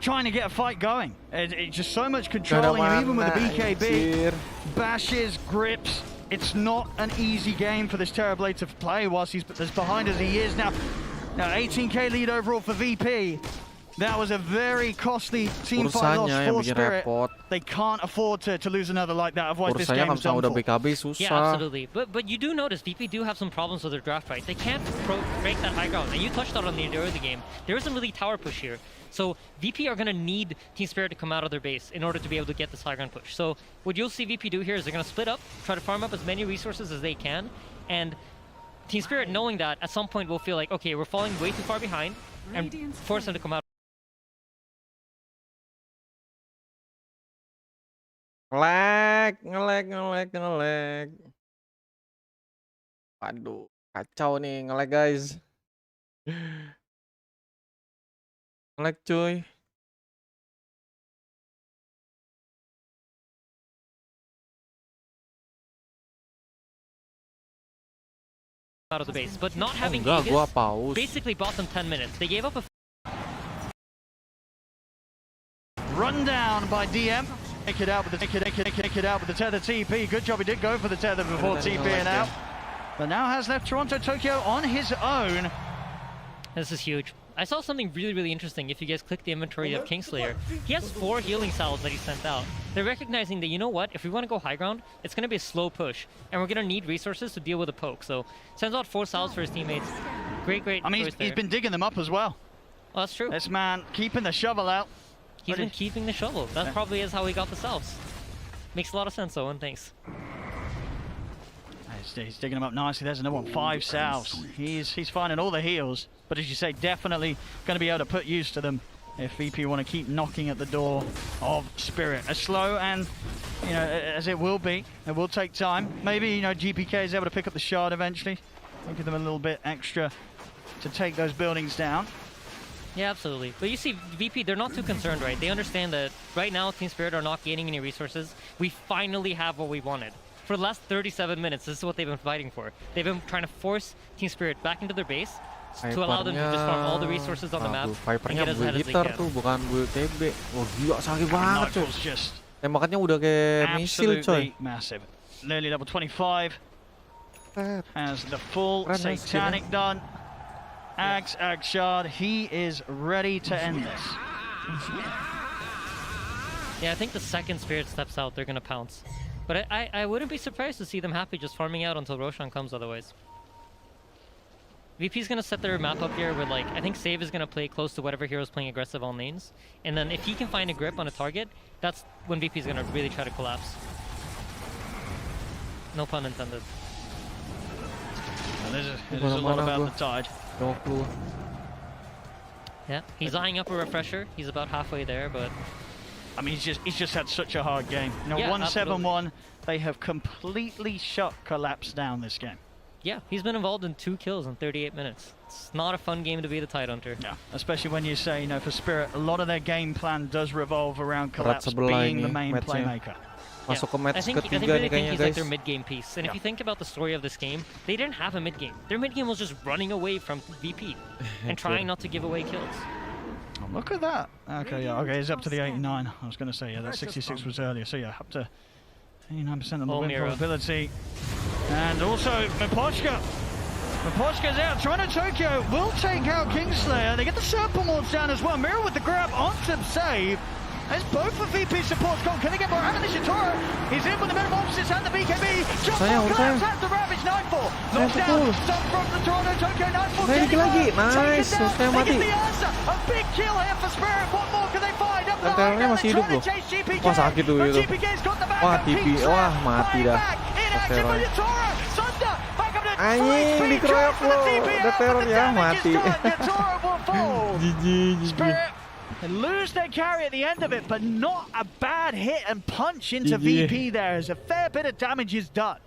[SPEAKER 21] trying to get a fight going. It's just so much controlling him, even with the BKB. Bashes, grips. It's not an easy game for this Terrorblade to play whilst he's as behind as he is now. Now 18k lead overall for VP. That was a very costly team fight loss for Spirit. They can't afford to lose another like that, otherwise this game's done for.
[SPEAKER 6] Yeah, absolutely. But you do notice VP do have some problems with their draft fight. They can't break that high ground. And you touched on the early game. There isn't really tower push here. So VP are going to need Team Spirit to come out of their base in order to be able to get this high ground push. So what you'll see VP do here is they're going to split up, try to farm up as many resources as they can. And Team Spirit, knowing that, at some point will feel like, okay, we're falling way too far behind, and force them to come out.
[SPEAKER 1] Ngelag. Waduh, kacau nih ngelag guys. Ngelag cuy.
[SPEAKER 6] Out of the base, but not having
[SPEAKER 1] Aegis
[SPEAKER 6] basically bought them 10 minutes. They gave up a
[SPEAKER 21] run down by DM. Take it out with the tether TP. Good job he did go for the tether before TPing out. But now has left Toronto Tokyo on his own.
[SPEAKER 6] This is huge. I saw something really interesting. If you guys click the inventory of Kingslayer, he has 4 healing salves that he sent out. They're recognizing that, you know what, if we want to go high ground, it's going to be a slow push, and we're going to need resources to deal with a poke. So sends out 4 salves for his teammates. Great.
[SPEAKER 21] I mean, he's been digging them up as well.
[SPEAKER 6] Well, that's true.
[SPEAKER 21] This man keeping the shovel out.
[SPEAKER 6] He's been keeping the shovel. That probably is how he got the salves. Makes a lot of sense, Owen. Thanks.
[SPEAKER 21] He's digging them up nicely. There's another one. 5 salves. He's finding all the heals. But as you say, definitely going to be able to put use to them if VP want to keep knocking at the door of Spirit. As slow and, you know, as it will be, it will take time. Maybe, you know, GPK is able to pick up the shard eventually. Give them a little bit extra to take those buildings down.
[SPEAKER 6] Yeah, absolutely. But you see, VP, they're not too concerned, right? They understand that right now Team Spirit are not gaining any resources. We finally have what we wanted. For the last 37 minutes, this is what they've been fighting for. They've been trying to force Team Spirit back into their base to allow them to just farm all the resources on the map and get as ahead as they can.
[SPEAKER 1] Tuh, bukan build TB. Oh gila, sakit banget cuy. Tembakannya udah kayak misil coy.
[SPEAKER 21] Massive. Nearly level 25. has the full satanic done. Agshard, he is ready to end this.
[SPEAKER 6] Yeah, I think the second Spirit steps out, they're gonna pounce. But I wouldn't be surprised to see them happy just farming out until Roshan comes otherwise. VP's gonna set their map up here with, like, I think Save is gonna play close to whatever hero's playing aggressive on lanes. And then if he can find a grip on a target, that's when VP's gonna really try to collapse. No pun intended.
[SPEAKER 21] It is a lot about the tide.
[SPEAKER 6] Yeah, he's eyeing up a refresher. He's about halfway there, but
[SPEAKER 21] I mean, he's just had such a hard game. You know, 1-7-1, they have completely shut Collapse down this game.
[SPEAKER 6] Yeah, he's been involved in 2 kills in 38 minutes. It's not a fun game to be the Tidehunter.
[SPEAKER 21] Yeah, especially when you say, you know, for Spirit, a lot of their game plan does revolve around Collapse being the main playmaker.
[SPEAKER 1] Masuk ke match ketiga
[SPEAKER 6] really
[SPEAKER 1] nih
[SPEAKER 6] think
[SPEAKER 1] kayaknya,
[SPEAKER 6] he's
[SPEAKER 1] guys.
[SPEAKER 6] like their mid-game piece. And if you think about the story of this game, they didn't have a mid-game. Their mid-game was just running away from VP and trying not to give away kills.
[SPEAKER 21] Oh, look at that. Okay, yeah, okay, it's up to the 89. I was going to say, yeah, that 66 was earlier. So, yeah, up to 89% of the win probability. And also, Miposhka. Miposhka's out. Toronto Tokyo will take out Kingslayer. They get the Serpent Wards down as well. Mirror with the grab onto save. As both of VP supports gone. Can they get more out of the Shitoro? He's in with the Metamorphosis and the BKB. Jump on collapse at the Ravage 9-4. Knocks down. Stop from the Toronto Tokyo 9-4.
[SPEAKER 1] Taking lagi. Nice. Saya mati.
[SPEAKER 21] The answer. A big kill here for Spirit. What more can they find? Up the
[SPEAKER 1] Sentinelnya masih hidup loh. Wah, sakit tuh itu. Wah, TP. Wah, mati dah. Anjing, dikeroyok loh. Udah teror ya, mati. GG.
[SPEAKER 21] And lose their carry at the end of it, but not a bad hit and punch into VP there as a fair bit of damage is done.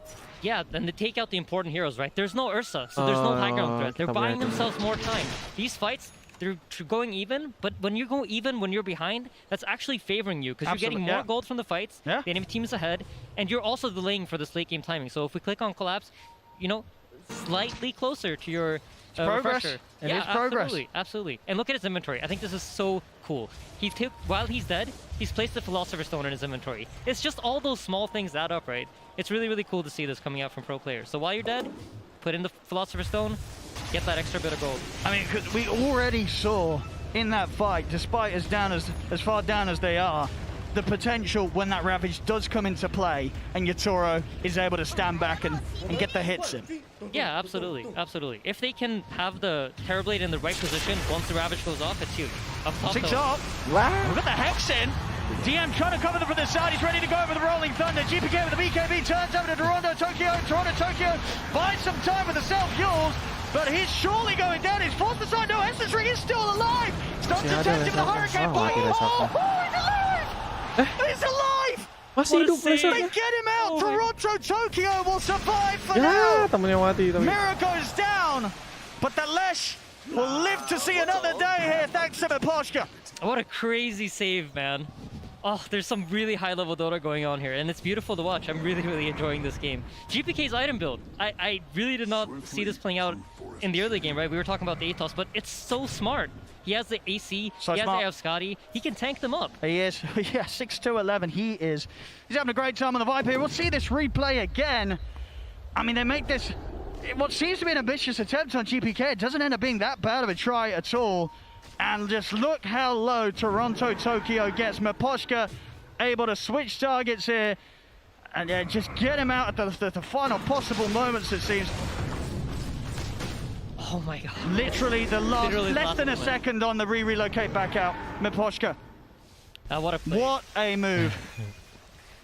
[SPEAKER 6] Yeah, then they take out the important heroes, right? There's no Ursa, so there's no high ground threat. They're buying themselves more time. These fights, they're going even, but when you go even when you're behind, that's actually favoring you, because you're getting more gold from the fights, the enemy team is ahead, and you're also delaying for this late game timing. So if we click on Collapse, you know, slightly closer to your refresher.
[SPEAKER 21] It is progress.
[SPEAKER 6] Absolutely. And look at his inventory. I think this is so cool. While he's dead, he's placed the Philosopher's Stone in his inventory. It's just all those small things add up, right? It's really, really cool to see this coming out from pro players. So while you're dead, put in the Philosopher's Stone, get that extra bit of gold.
[SPEAKER 21] I mean, because we already saw in that fight, despite as far down as they are, the potential when that Ravage does come into play and Yatoro is able to stand back and get the hits in.
[SPEAKER 6] Yeah, absolutely, absolutely. If they can have the Terrorblade in the right position once the Ravage goes off, it's huge. Up top,
[SPEAKER 21] Six up. Wow. We've got the Hex in. DM trying to cover them from the side. He's ready to go over the Rolling Thunder. GPK with the BKB turns over to Toronto Tokyo. Toronto Tokyo finds some time with the self-fuels, but he's surely going down. He's forced aside. No, Essence Ring is still alive. Stops the attention with the Hurricane Bite. Oh, he's alive! He's alive!
[SPEAKER 1] Masih hidup
[SPEAKER 21] They get him out. Toronto Tokyo will survive for now.
[SPEAKER 1] Temennya mati.
[SPEAKER 21] Mirror goes down, but the Lesh will live to see another day here thanks to Miposhka.
[SPEAKER 6] What a crazy save, man. Oh, there's some really high-level Dota going on here, and it's beautiful to watch. I'm really, really enjoying this game. GPK's item build. I really did not see this playing out in the early game, right? We were talking about the Atos, but it's so smart. He has the AC, he has the Avskadi, he can tank them up.
[SPEAKER 21] He is, yeah, 6-2-11, he's having a great time on the Viper here. We'll see this replay again. I mean, they make this, what seems to be an ambitious attempt on GPK. It doesn't end up being that bad of a try at all. And just look how low Toronto Tokyo gets. Miposhka able to switch targets here and just get him out at the final possible moments, it seems.
[SPEAKER 6] Oh my god.
[SPEAKER 21] Literally the last, less than a second on the relocate back out. Miposhka.
[SPEAKER 6] What a play.
[SPEAKER 21] What a move.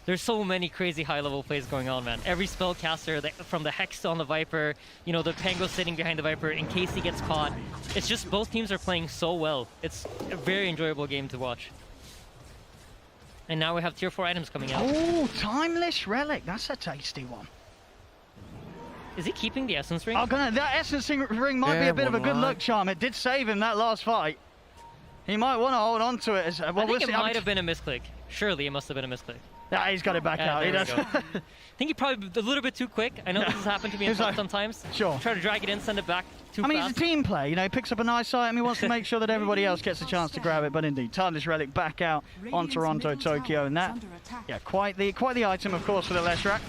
[SPEAKER 6] There's so many crazy high-level plays going on, man. Every spellcaster, from the Hex on the Viper, you know, the Pango sitting behind the Viper in case he gets caught. It's just both teams are playing so well. It's a very enjoyable game to watch. And now we have tier 4 items coming out.
[SPEAKER 21] Oh, Timeless Relic. That's a tasty one.
[SPEAKER 6] Is he keeping the Essence Ring?
[SPEAKER 21] That Essence Ring might be a bit of a good luck charm. It did save him that last fight. He might want to hold on to it.
[SPEAKER 6] I think it might have been a misclick. Surely it must have been a misclick.
[SPEAKER 21] Yeah, he's got it back out.
[SPEAKER 6] He does. I think he probably a little bit too quick. I know this has happened to me sometimes.
[SPEAKER 21] Sure.
[SPEAKER 6] Try to drag it in, send it back too fast.
[SPEAKER 21] I mean, he's a team player. You know, he picks up a nice item. He wants to make sure that everybody else gets a chance to grab it. But indeed, Timeless Relic back out on Toronto Tokyo, and that, yeah, quite the item, of course, for the Leshrac.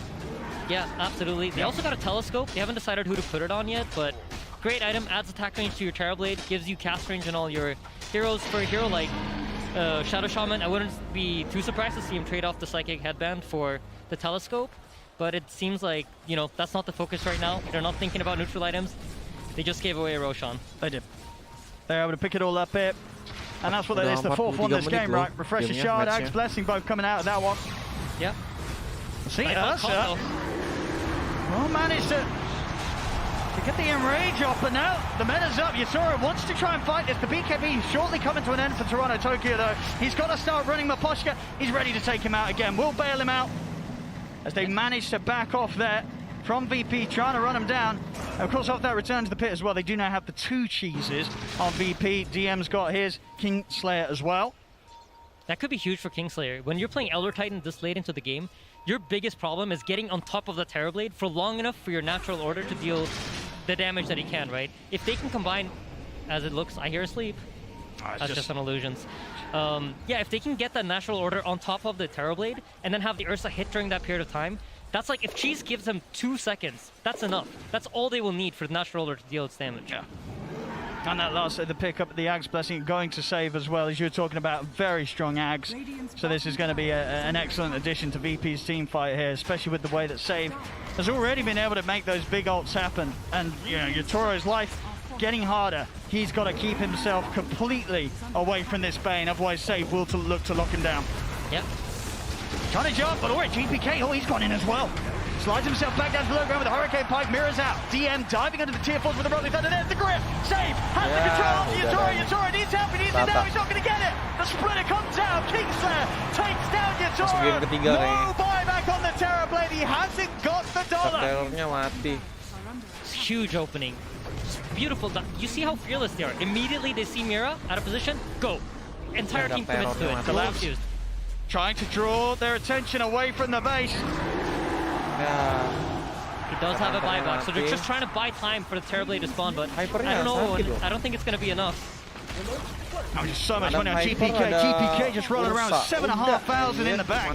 [SPEAKER 6] Yeah, absolutely. They also got a telescope. They haven't decided who to put it on yet, but great item. Adds attack range to your Terrorblade, gives you cast range on all your heroes. For a hero like Shadow Shaman, I wouldn't be too surprised to see him trade off the Psychic Headband for the telescope, but it seems like, you know, that's not the focus right now. They're not thinking about neutral items. They just gave away Roshan.
[SPEAKER 21] They did. They're able to pick it all up here. And that's what that is, the fourth one this game, right? Refresher Shard, Axe Blessing, both coming out of that one.
[SPEAKER 6] Yeah.
[SPEAKER 21] See, Ursa well managed to get the enrage off, but now the meta's up. Yasura wants to try and fight this. The BKB shortly coming to an end for Toronto Tokyo, though. He's got to start running Maposhka. He's ready to take him out again. We'll bail him out as they manage to back off there from VP, trying to run him down. Of course, off that return to the pit as well, they do now have the 2 cheeses on VP. DM's got his Kingslayer as well.
[SPEAKER 6] That could be huge for Kingslayer. When you're playing Elder Titan this late into the game, your biggest problem is getting on top of the Terrorblade for long enough for your natural order to deal the damage that he can, right? If they can combine, as it looks, I hear a sleep. That's just on illusions. Yeah, if they can get that natural order on top of the Terrorblade and then have the Ursa hit during that period of time, that's like if Cheese gives them 2 seconds, that's enough. That's all they will need for the natural order to deal its damage.
[SPEAKER 21] Yeah. And that last, the pick up the Axe Blessing, going to save as well, as you were talking about, very strong Axe. So this is going to be an excellent addition to VP's team fight here, especially with the way that Save has already been able to make those big ults happen. And, you know, Yatoro's life getting harder. He's got to keep himself completely away from this Bane, otherwise Save will look to lock him down.
[SPEAKER 6] Yep.
[SPEAKER 21] Trying to jump, but alright, GPK, oh, he's gone in as well. Slides himself back down to the low ground with the Hurricane Pike, mirrors out. DM diving under the tier 4s with the Rolling Thunder. There's the grip. Save. Has the control. Yatoro needs help. He needs it now. He's not going to get it. The splitter comes down. Kingslayer takes down Yatoro. No buyback on the Terrorblade. He hasn't got the dollar.
[SPEAKER 6] It's huge opening. It's beautiful. You see how fearless they are. Immediately they see Mira out of position. Go. Entire team commits to it. Collapse used.
[SPEAKER 21] Trying to draw their attention away from the base.
[SPEAKER 6] He does have a buyback, so they're just trying to buy time for the Terrorblade to spawn, but I don't know, I don't think it's going to be enough.
[SPEAKER 21] Oh, just so much money on GPK. GPK just rolling around 7,500 in the back.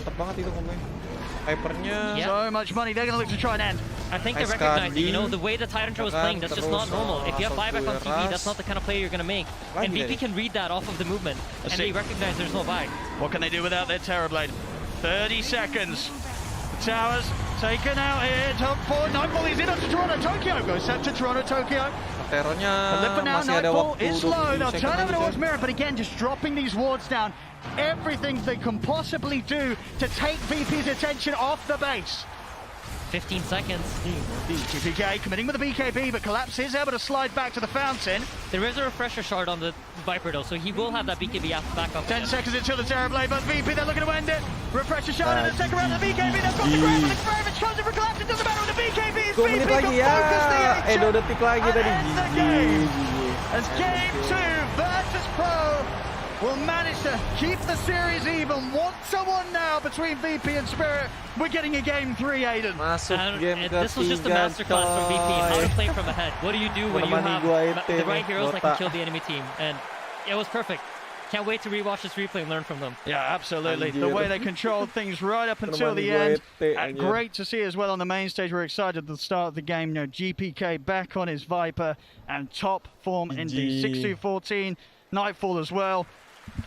[SPEAKER 21] So much money, they're going to look to try and end.
[SPEAKER 6] I think they recognize that, you know, the way the Tyrantro is playing, that's just not normal. If you have buyback on TV, that's not the kind of play you're going to make. And VP can read that off of the movement, and they recognize there's no buy.
[SPEAKER 21] What can they do without their Terrorblade? 30 seconds. The towers taken out here. Top 4. Nightfall is in onto Toronto Tokyo. Goes set to Toronto Tokyo. But now Nightfall is low. They'll turn over towards Mirror, but again, just dropping these wards down. Everything they can possibly do to take VP's attention off the base.
[SPEAKER 6] 15 seconds.
[SPEAKER 21] GPK committing with the BKB, but Collapse is able to slide back to the fountain.
[SPEAKER 6] There is a refresher shard on the Viper though, so he will have that BKB back up.
[SPEAKER 21] 10 seconds until the Terrorblade, but VP, they're looking to end it. Refresher shard in the second round of the BKB, they've got the grab, but the Gravage comes in for Collapse, it doesn't matter with the BKB, it's VP, can focus the action,
[SPEAKER 1] 2 detik lagi tadi.
[SPEAKER 21] And the game, as game 2 versus Pro will manage to keep the series even. 1-1 now between VP and Spirit. We're getting a game 3, Aiden.
[SPEAKER 6] This was just a masterclass from VP, how to play from ahead. What do you do when you have the right heroes that can kill the enemy team? And it was perfect. Can't wait to rewatch this replay and learn from them.
[SPEAKER 21] Yeah, absolutely. The way they controlled things right up until the end. Great to see as well on the main stage. We're excited at the start of the game. You know, GPK back on his Viper and top form indeed. 6-2-14. Nightfall as well.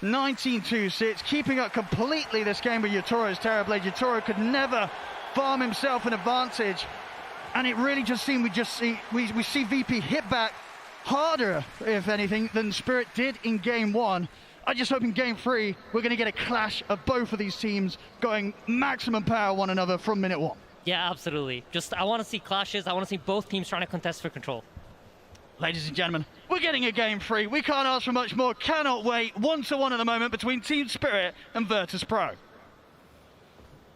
[SPEAKER 21] 19-2-6, keeping up completely this game with Yatoro's Terrorblade. Yatoro could never farm himself an advantage, and it really just seemed we see VP hit back harder, if anything, than Spirit did in game 1. I just hope in game 3 we're going to get a clash of both of these teams going maximum power one another from minute 1.
[SPEAKER 6] Yeah, absolutely. I want to see clashes. I want to see both teams trying to contest for control.
[SPEAKER 21] Ladies and gentlemen, we're getting a game 3. We can't ask for much more. Cannot wait. 1-1 at the moment between Team Spirit and Virtus Pro.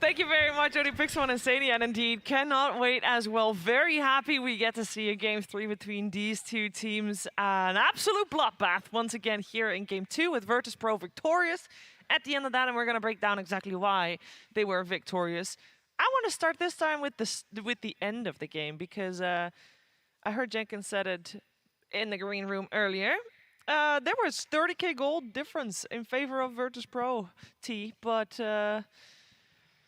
[SPEAKER 18] Thank you very much, ODPixel and Sadie, and indeed cannot wait as well. Very happy we get to see a game 3 between these two teams. An absolute bloodbath once again here in game 2 with Virtus Pro victorious at the end of that, and we're going to break down exactly why they were victorious. I want to start this time with the end of the game, because I heard Jenkins said it in the green room earlier. There was 30k gold difference in favor of Virtus Pro, T, but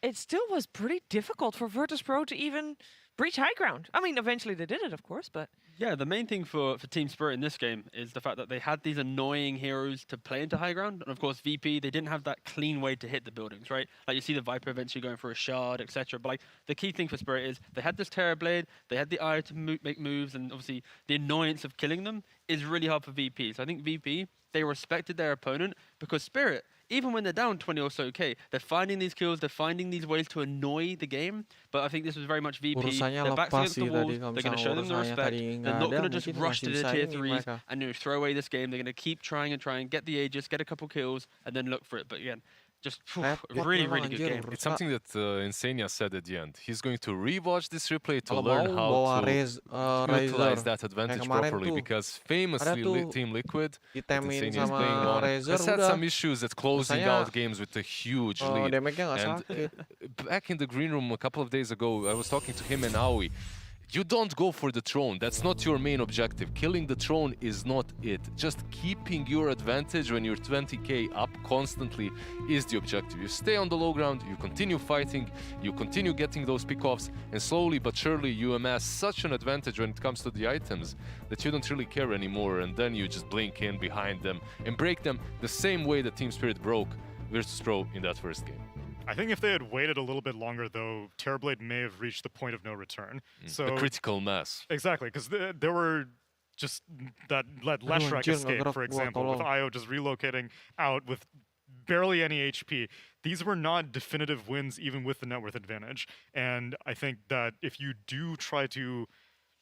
[SPEAKER 18] it still was pretty difficult for Virtus.pro to even breach high ground. I mean, eventually they did it, of course, but...
[SPEAKER 20] Yeah, the main thing for Team Spirit in this game is the fact that they had these annoying heroes to play into high ground. And of course, VP, they didn't have that clean way to hit the buildings, right? Like you see the Viper eventually going for a shard, etc. But like the key thing for Spirit is they had this Terror Blade, they had the eye to make moves, and obviously the annoyance of killing them is really hard for VP. So I think VP, they respected their opponent because Spirit, even when they're down 20 or so K, they're finding these kills, they're finding these ways to annoy the game. But I think this was very much VP. Their backs against the walls, they're going to show them the respect. They're not going to just rush to the tier 3s and throw away this game. They're going to keep trying and trying, get the Aegis, get a couple kills, and then look for it. But again, just really, really good game.
[SPEAKER 19] It's something that Insania said at the end. He's going to rewatch this replay to learn how to utilize that advantage properly. Because famously, Team Liquid, Insania is playing on, has had some issues at closing out games with a huge lead. And back in the green room a couple of days ago, I was talking to him and Aoi. You don't go for the throne. That's not your main objective. Killing the throne is not it. Just keeping your advantage when you're 20k up constantly is the objective. You stay on the low ground, you continue fighting, you continue getting those pickoffs, and slowly but surely you amass such an advantage when it comes to the items that you don't really care anymore, and then you just blink in behind them and break them the same way that Team Spirit broke Virtus.pro in that first game.
[SPEAKER 5] I think if they had waited a little bit longer, though, Terrorblade may have reached the point of no return. So
[SPEAKER 19] the critical mass.
[SPEAKER 5] Exactly, because there were just that Leshrac escape, for example, with IO just relocating out with barely any HP. These were not definitive wins, even with the net worth advantage. And I think that if you do try to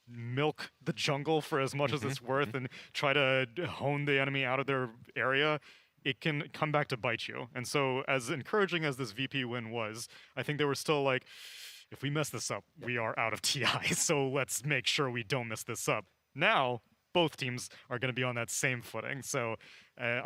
[SPEAKER 5] milk the jungle for as much as it's worth and try to hone the enemy out of their area, it can come back to bite you. And so as encouraging as this VP win was, I think they were still like, if we mess this up, we are out of TI, so let's make sure we don't mess this up. Now, both teams are going to be on that same footing. So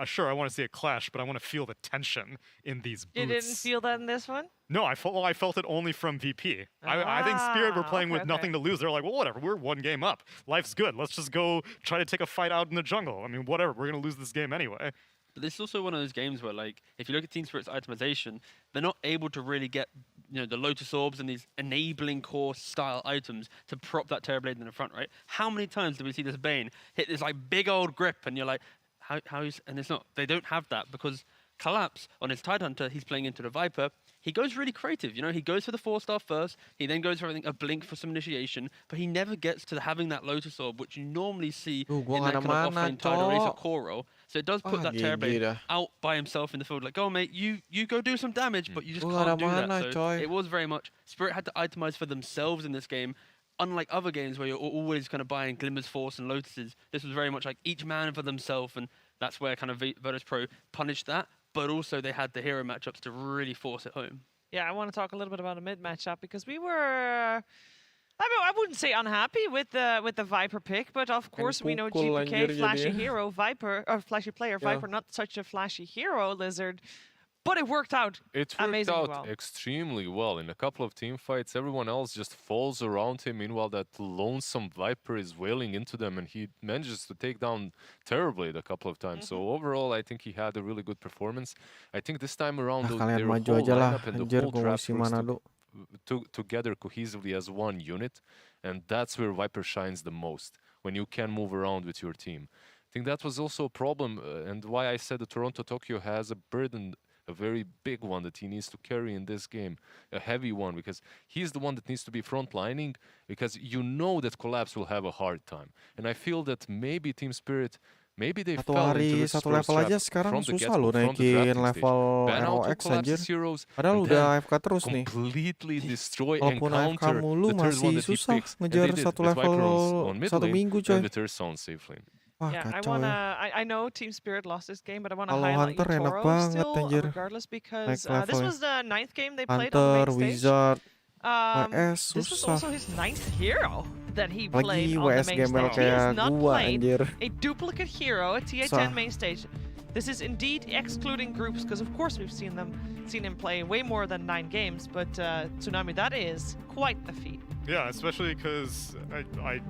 [SPEAKER 5] sure, I want to see a clash, but I want to feel the tension in these booths.
[SPEAKER 18] You didn't feel that in this one?
[SPEAKER 5] No, I felt it only from VP. I think Spirit were playing with nothing to lose. They're like, well, whatever, we're one game up. Life's good. Let's just go try to take a fight out in the jungle. I mean, whatever, we're going to lose this game anyway.
[SPEAKER 20] But this is also one of those games where, like, if you look at Team Spirit's itemization, they're not able to really get, the Lotus Orbs and these enabling core style items to prop that Terrorblade in the front, right? How many times do we see this Bane hit this, like, big old grip, and you're like, how is, and it's not, they don't have that because Collapse on his Tidehunter, he's playing into the Viper. He goes really creative, he goes for the 4-star first, he then goes for a blink for some initiation, but he never gets to having that Lotus Orb, which you normally see in that kind of offlane Tidal Race or core roll. So it does put that Terrorblade out by himself in the field, like, go mate, you go do some damage, but you just can't do that. So it was very much, Spirit had to itemize for themselves in this game, unlike other games where you're always kind of buying Glimmers, Force, and Lotuses. This was very much like each man for themselves, and that's where kind of Virtus.pro punished that. But also they had the hero matchups to really force it home.
[SPEAKER 18] Yeah, I want to talk a little bit about a mid matchup because we were, I wouldn't say unhappy with the Viper pick, but of course we know GPK, flashy hero, Viper, or flashy player, Viper, not such a flashy hero, Lizard. But it worked out amazingly well.
[SPEAKER 19] Extremely well. In a couple of team fights, everyone else just falls around him. Meanwhile, that lonesome Viper is wailing into them, and he manages to take down Terrorblade a couple of times. So overall, I think he had a really good performance. I think this time around, their whole lineup and the whole draft works together cohesively as one unit, and that's where Viper shines the most, when you can move around with your team. I think that was also a problem, and why I said that Toronto-Tokyo has a burden, a very big one that he needs to carry in this game, a heavy one, because he's the one that needs to be frontlining, because that Collapse will have a hard time. And I feel that maybe Team Spirit, maybe they fell into this pro trap from the get-go, from the drafting stage. Ban out to Collapse's heroes, and then completely destroy and counter the third one that he picks. And they did, with Viper on mid lane, and the third on safe lane.
[SPEAKER 18] Yeah, I know Team Spirit lost this game, but I want to highlight Toro still, regardless, because this was the 9th game they played on the main stage. This was also his 9th hero that he played on the main stage. He has not played a duplicate hero at TA10 main stage. This is indeed excluding groups, because of course we've seen him play way more than 9 games, but Tsunami, that is quite a feat.
[SPEAKER 5] Yeah, especially because I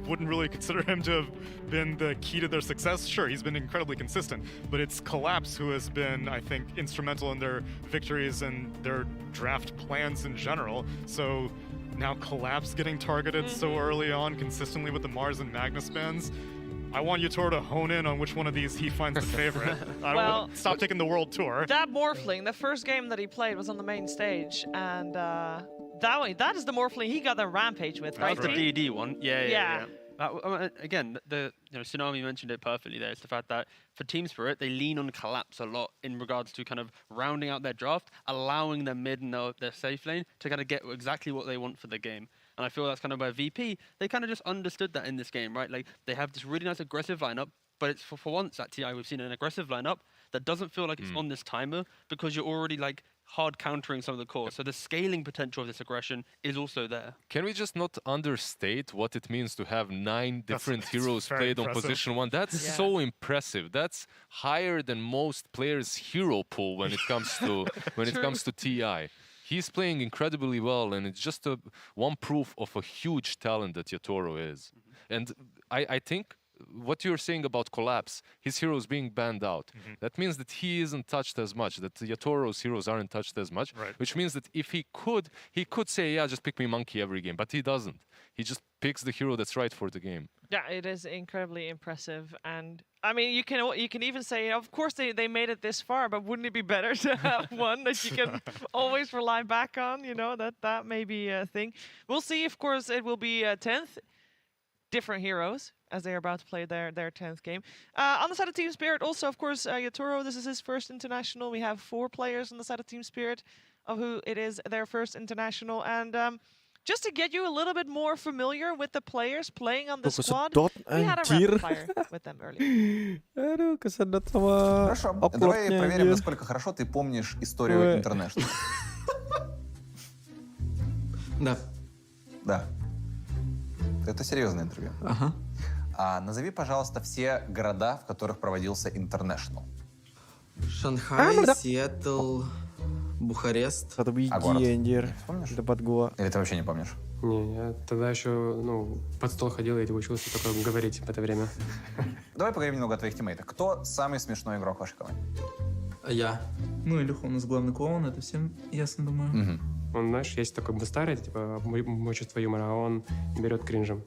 [SPEAKER 5] wouldn't really consider him to have been the key to their success. Sure, he's been incredibly consistent, but it's Collapse who has been, I think, instrumental in their victories and their draft plans in general. So now Collapse getting targeted so early on, consistently with the Mars and Magnus bans. I want Yatoro to hone in on which one of these he finds the favorite. I don't stop taking the world tour.
[SPEAKER 18] That Morphling, the first game that he played was on the main stage, and that is the Morphling he got the Rampage with, right?
[SPEAKER 20] That's the DD one. Yeah. Again, Tsunami mentioned it perfectly there. It's the fact that for Team Spirit, they lean on Collapse a lot in regards to kind of rounding out their draft, allowing their mid and their safe lane to kind of get exactly what they want for the game. And I feel that's kind of where VP, they kind of just understood that in this game, right? Like, they have this really nice aggressive lineup, but it's for once at TI we've seen an aggressive lineup that doesn't feel like it's on this timer because you're already like hard countering some of the cores. So the scaling potential of this aggression is also there.
[SPEAKER 19] Can we just not understate what it means to have 9 different heroes played on position 1? That's so impressive. That's higher than most players' hero pool when it comes to when it comes to TI. He's playing incredibly well, and it's just one proof of a huge talent that Yatoro is. And I think what you're saying about Collapse, his heroes being banned out, that means that he isn't touched as much, that Yatoro's heroes aren't touched as much, which means that if he could say, yeah, just pick me Monkey every game, but he doesn't. He just picks the hero that's right for the game.
[SPEAKER 18] Yeah, it is incredibly impressive, and I mean, you can even say, of course they made it this far, but wouldn't it be better to have one that you can always rely back on? You know, that may be a thing. We'll see. Of course, it will be 10th. Different heroes as they are about to play their 10th game. On the side of Team Spirit, also, of course, Yatoro, this is his first international. We have 4 players on the side of Team Spirit of who it is their first international, and just to get you a little bit more familiar with the players playing on the squad, we had a rapid fire with them earlier.
[SPEAKER 2] Хорошо, давай проверим, насколько хорошо ты помнишь историю International. Да. Это серьезное интервью. Назови, пожалуйста, все города, в которых проводился International.
[SPEAKER 7] Шанхай, Сиэтл, Бухарест.
[SPEAKER 2] А город? Помнишь? Или ты вообще не помнишь?
[SPEAKER 9] Не, я тогда еще, под стол ходил и учился только говорить в это время.
[SPEAKER 2] Давай поговорим немного о твоих тиммейтах. Кто самый смешной игрок в вашей команде?
[SPEAKER 7] Я.
[SPEAKER 22] Илюха у нас главный клоун, это всем ясно, думаю.
[SPEAKER 9] Он, знаешь, есть такой быстарый, типа, мой чувство юмора, а он берет кринжем.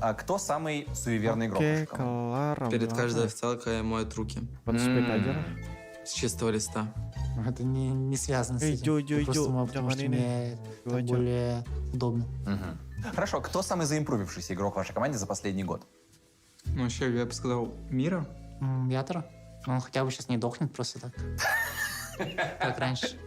[SPEAKER 2] А кто самый суеверный игрок в вашей команде?
[SPEAKER 7] Перед каждой официалкой моют руки. С чистого листа.
[SPEAKER 23] Это не связано с этим. Просто потому что мне это более удобно.
[SPEAKER 2] Хорошо, кто самый заимпровившийся игрок в вашей команде за последний год?
[SPEAKER 7] Вообще, я бы сказал, Мира.
[SPEAKER 23] Ятора. Он хотя бы сейчас не дохнет просто так. Как раньше.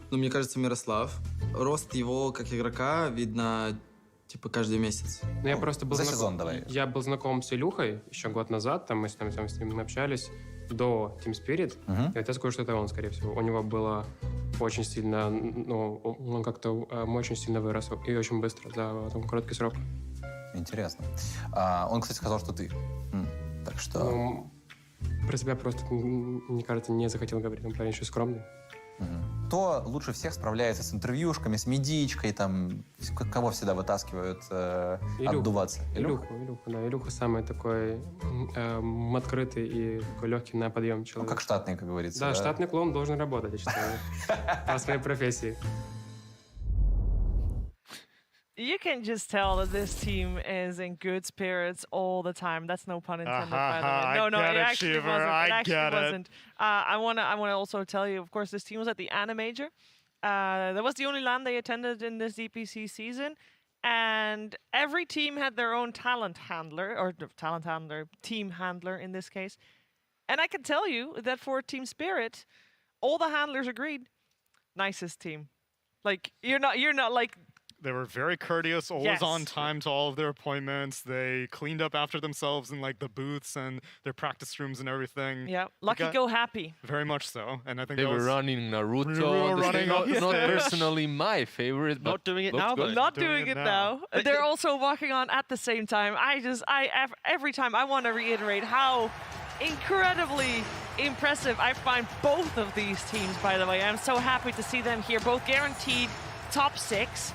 [SPEAKER 7] Мне кажется, Мирослав. Рост его как игрока видно типа каждый месяц.
[SPEAKER 9] Я просто был
[SPEAKER 2] за сезон давай.
[SPEAKER 9] Я был знаком с Илюхой еще год назад, мы с ним общались до Team Spirit. И я скажу, что это он, скорее всего. У него было очень сильно, он как-то очень сильно вырос и очень быстро за короткий срок.
[SPEAKER 2] Интересно. Он, кстати, сказал, что ты. Так что...
[SPEAKER 9] Про себя просто, мне кажется, не захотел говорить, он, правда, еще скромный.
[SPEAKER 2] Кто лучше всех справляется с интервьюшками, с медичкой, там, кого всегда вытаскивают отдуваться?
[SPEAKER 9] Илюха самый такой открытый и такой легкий на подъем человек.
[SPEAKER 2] Как штатный, как говорится.
[SPEAKER 9] Да, штатный клоун должен работать, я считаю, по своей профессии.
[SPEAKER 18] You can just tell that this team is in good spirits all the time. That's no pun intended, by the way. No, it actually wasn't. I wanna also tell you, of course, this team was at the Anna Major. That was the only LAN they attended in this DPC season, and every team had their own team handler in this case. And I can tell you that for Team Spirit, all the handlers agreed, nicest team. Like you're not like.
[SPEAKER 5] They were very courteous, always on time to all of their appointments. They cleaned up after themselves in like the booths and their practice rooms and everything.
[SPEAKER 18] Yeah, lucky go happy.
[SPEAKER 5] Very much so, and I think
[SPEAKER 19] they were running Naruto. Not personally my favorite, but
[SPEAKER 18] not doing it now. But not doing it now. They're also walking on at the same time. Every time I want to reiterate how incredibly impressive I find both of these teams. By the way, I'm so happy to see them here, both guaranteed top 6.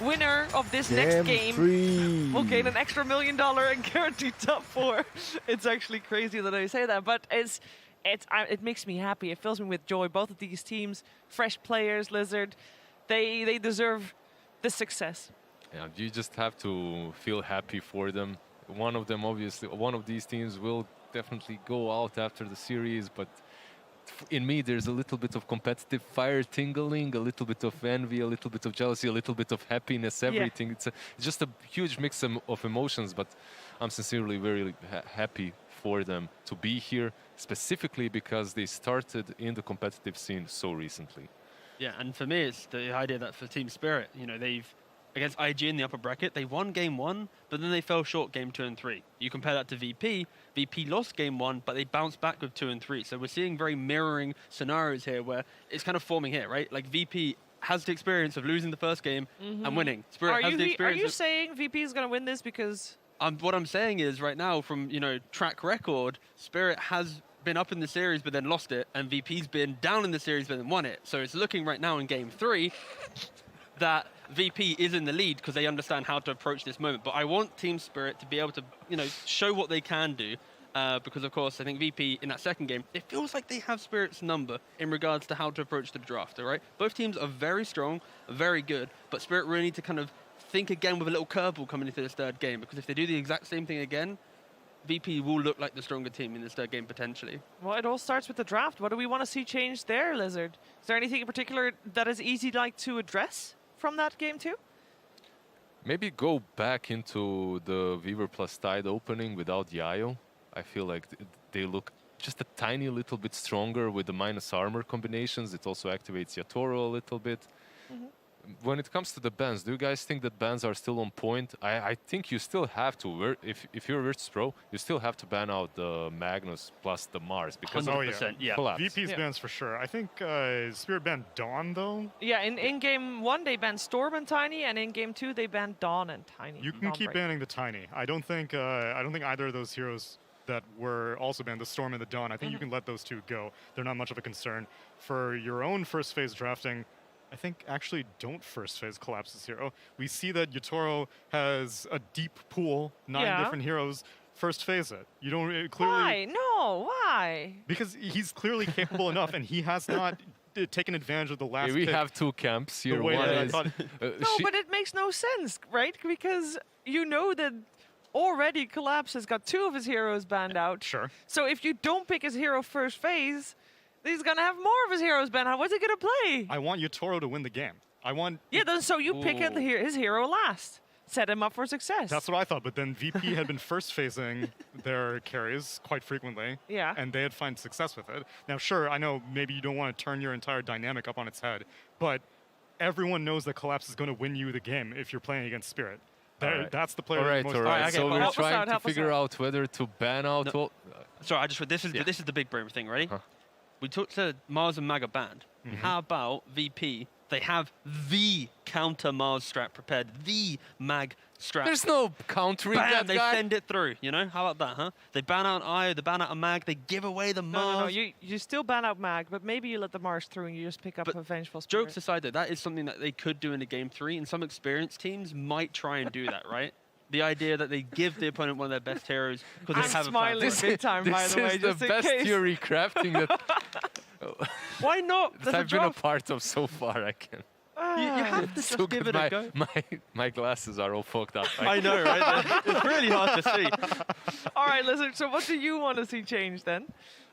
[SPEAKER 18] winner of this next game will gain an extra $1 million and guaranteed top 4. It's actually crazy that I say that, but it makes me happy. It fills me with joy. Both of these teams, fresh players, Lizard, they deserve the success.
[SPEAKER 19] Yeah, you just have to feel happy for them. One of them, obviously, one of these teams will definitely go out after the series, but in me, there's a little bit of competitive fire tingling, a little bit of envy, a little bit of jealousy, a little bit of happiness, everything. It's just a huge mix of emotions, but I'm sincerely very happy for them to be here, specifically because they started in the competitive scene so recently.
[SPEAKER 20] Yeah, and for me, it's the idea that for Team Spirit, you know, they've, against IG in the upper bracket, they won game 1, but then they fell short game 2 and 3. You compare that to VP, VP lost game 1, but they bounced back with 2 and 3. So we're seeing very mirroring scenarios here where it's kind of forming here, right? Like VP has the experience of losing the first game and winning. Spirit has the experience.
[SPEAKER 18] Are you saying VP is going to win this because...
[SPEAKER 20] what I'm saying is right now, from, you know, track record, Spirit has been up in the series but then lost it, and VP's been down in the series but then won it. So it's looking right now in game 3 that VP is in the lead because they understand how to approach this moment. But I want Team Spirit to be able to, you know, show what they can do because, of course, I think VP in that second game, it feels like they have Spirit's number in regards to how to approach the draft, all right? Both teams are very strong, very good, but Spirit really need to kind of think again with a little curveball coming into this third game, because if they do the exact same thing again, VP will look like the stronger team in this third game, potentially.
[SPEAKER 18] Well, it all starts with the draft. What do we want to see changed there, Lizard? Is there anything in particular that is easy to address from that game too?
[SPEAKER 19] Maybe go back into the Weaver plus Tide opening without Yayo. I feel like they look just a tiny little bit stronger with the minus armor combinations. It also activates Yatoro a little bit. When it comes to the bans, do you guys think that bans are still on point? I think you still have to, if you're Virtus Pro, you still have to ban out the Magnus plus the Mars because of
[SPEAKER 5] yeah.
[SPEAKER 19] collapse.
[SPEAKER 5] VP's bans for sure. I think Spirit banned Dawn though.
[SPEAKER 18] Yeah, in game 1 they banned Storm and Tiny, and in game 2 they banned Dawn and Tiny.
[SPEAKER 5] You can keep banning the Tiny. I don't think either of those heroes that were also banned, the Storm and the Dawn, I think you can let those two go. They're not much of a concern. For your own first phase drafting, I think actually don't first phase collapse this hero. We see that Yatoro has a deep pool, 9 different heroes. First phase it. You don't clearly.
[SPEAKER 18] Why? No, why?
[SPEAKER 5] Because he's clearly capable enough, and he has not taken advantage of the last.
[SPEAKER 19] We
[SPEAKER 5] pick
[SPEAKER 19] have 2 camps here.
[SPEAKER 5] One is,
[SPEAKER 18] no, but it makes no sense, right? Because you know that already Collapse has got 2 of his heroes banned out.
[SPEAKER 5] Sure.
[SPEAKER 18] So if you don't pick his hero first phase, he's gonna have more of his heroes banned out. What's he gonna play?
[SPEAKER 5] I want Yatoro to win the game. I want.
[SPEAKER 18] Yeah, then so you pick his hero last. Set him up for success.
[SPEAKER 5] That's what I thought, but then VP had been first phasing their carries quite frequently.
[SPEAKER 18] Yeah.
[SPEAKER 5] And they had found success with it. Now, sure, I know maybe you don't want to turn your entire dynamic up on its head, but everyone knows that Collapse is going to win you the game if you're playing against Spirit. That's the player.
[SPEAKER 19] All right.
[SPEAKER 18] Okay,
[SPEAKER 19] so we're trying to figure out whether to ban out.
[SPEAKER 20] No. Sorry, this is the big brain thing, ready? We talked to Mars and Mag are banned. How about VP? They have the counter Mars strat prepared, the Mag strat.
[SPEAKER 19] There's no countering that
[SPEAKER 20] they
[SPEAKER 19] guy.
[SPEAKER 20] send it through, you know? How about that, huh? They ban out Io, they ban out a Mag, they give away the Mars.
[SPEAKER 18] No, you still ban out Mag, but maybe you let the Mars through and you just pick up a Vengeful Spirit.
[SPEAKER 20] Jokes aside, though, that is something that they could do in a game 3, and some experienced teams might try and do that, right? The idea that they give the opponent one of their best heroes because they have
[SPEAKER 18] smiling big time, by the way,
[SPEAKER 19] This is the best theory crafting that
[SPEAKER 20] Why not?
[SPEAKER 19] that I've been a part of so far. I can.
[SPEAKER 20] You have to just give it a go.
[SPEAKER 19] My glasses are all fucked up.
[SPEAKER 20] I know, right? It's really hard to see.
[SPEAKER 18] All right, Lizard, so what do you want to see change then?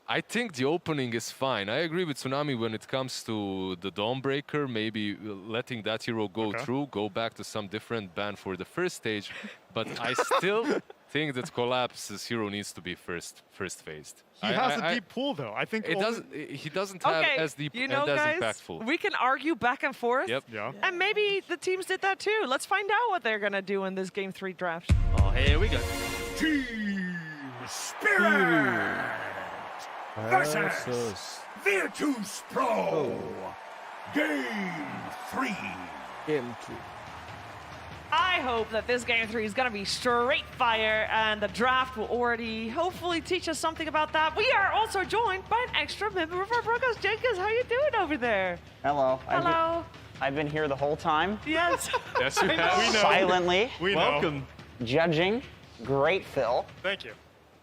[SPEAKER 19] I think the opening is fine. I agree with Tsunami when it comes to the Dawnbreaker, maybe letting that hero go through, go back to some different ban for the first stage. But I still think that Collapse's hero needs to be first phased.
[SPEAKER 5] He has a deep pool, though. I think
[SPEAKER 19] he doesn't have as deep and as impactful.
[SPEAKER 18] We can argue back and forth.
[SPEAKER 19] Yep.
[SPEAKER 5] Yeah.
[SPEAKER 18] And maybe the teams did that too. Let's find out what they're gonna do in this game 3 draft.
[SPEAKER 20] Oh, here we go.
[SPEAKER 16] Team Spirit versus Virtus Pro. Game 3.
[SPEAKER 15] Game 3.
[SPEAKER 18] I hope that this game 3 is going to be straight fire, and the draft will already hopefully teach us something about that. We are also joined by an extra member of our broadcast. Jenkins, how you doing over there?
[SPEAKER 8] Hello.
[SPEAKER 18] Hello.
[SPEAKER 8] I've been here the whole time.
[SPEAKER 18] Yes.
[SPEAKER 19] Yes, you have.
[SPEAKER 5] We know.
[SPEAKER 8] Silently.
[SPEAKER 5] We know.
[SPEAKER 20] Welcome.
[SPEAKER 8] Judging. Great fill.
[SPEAKER 5] Thank you.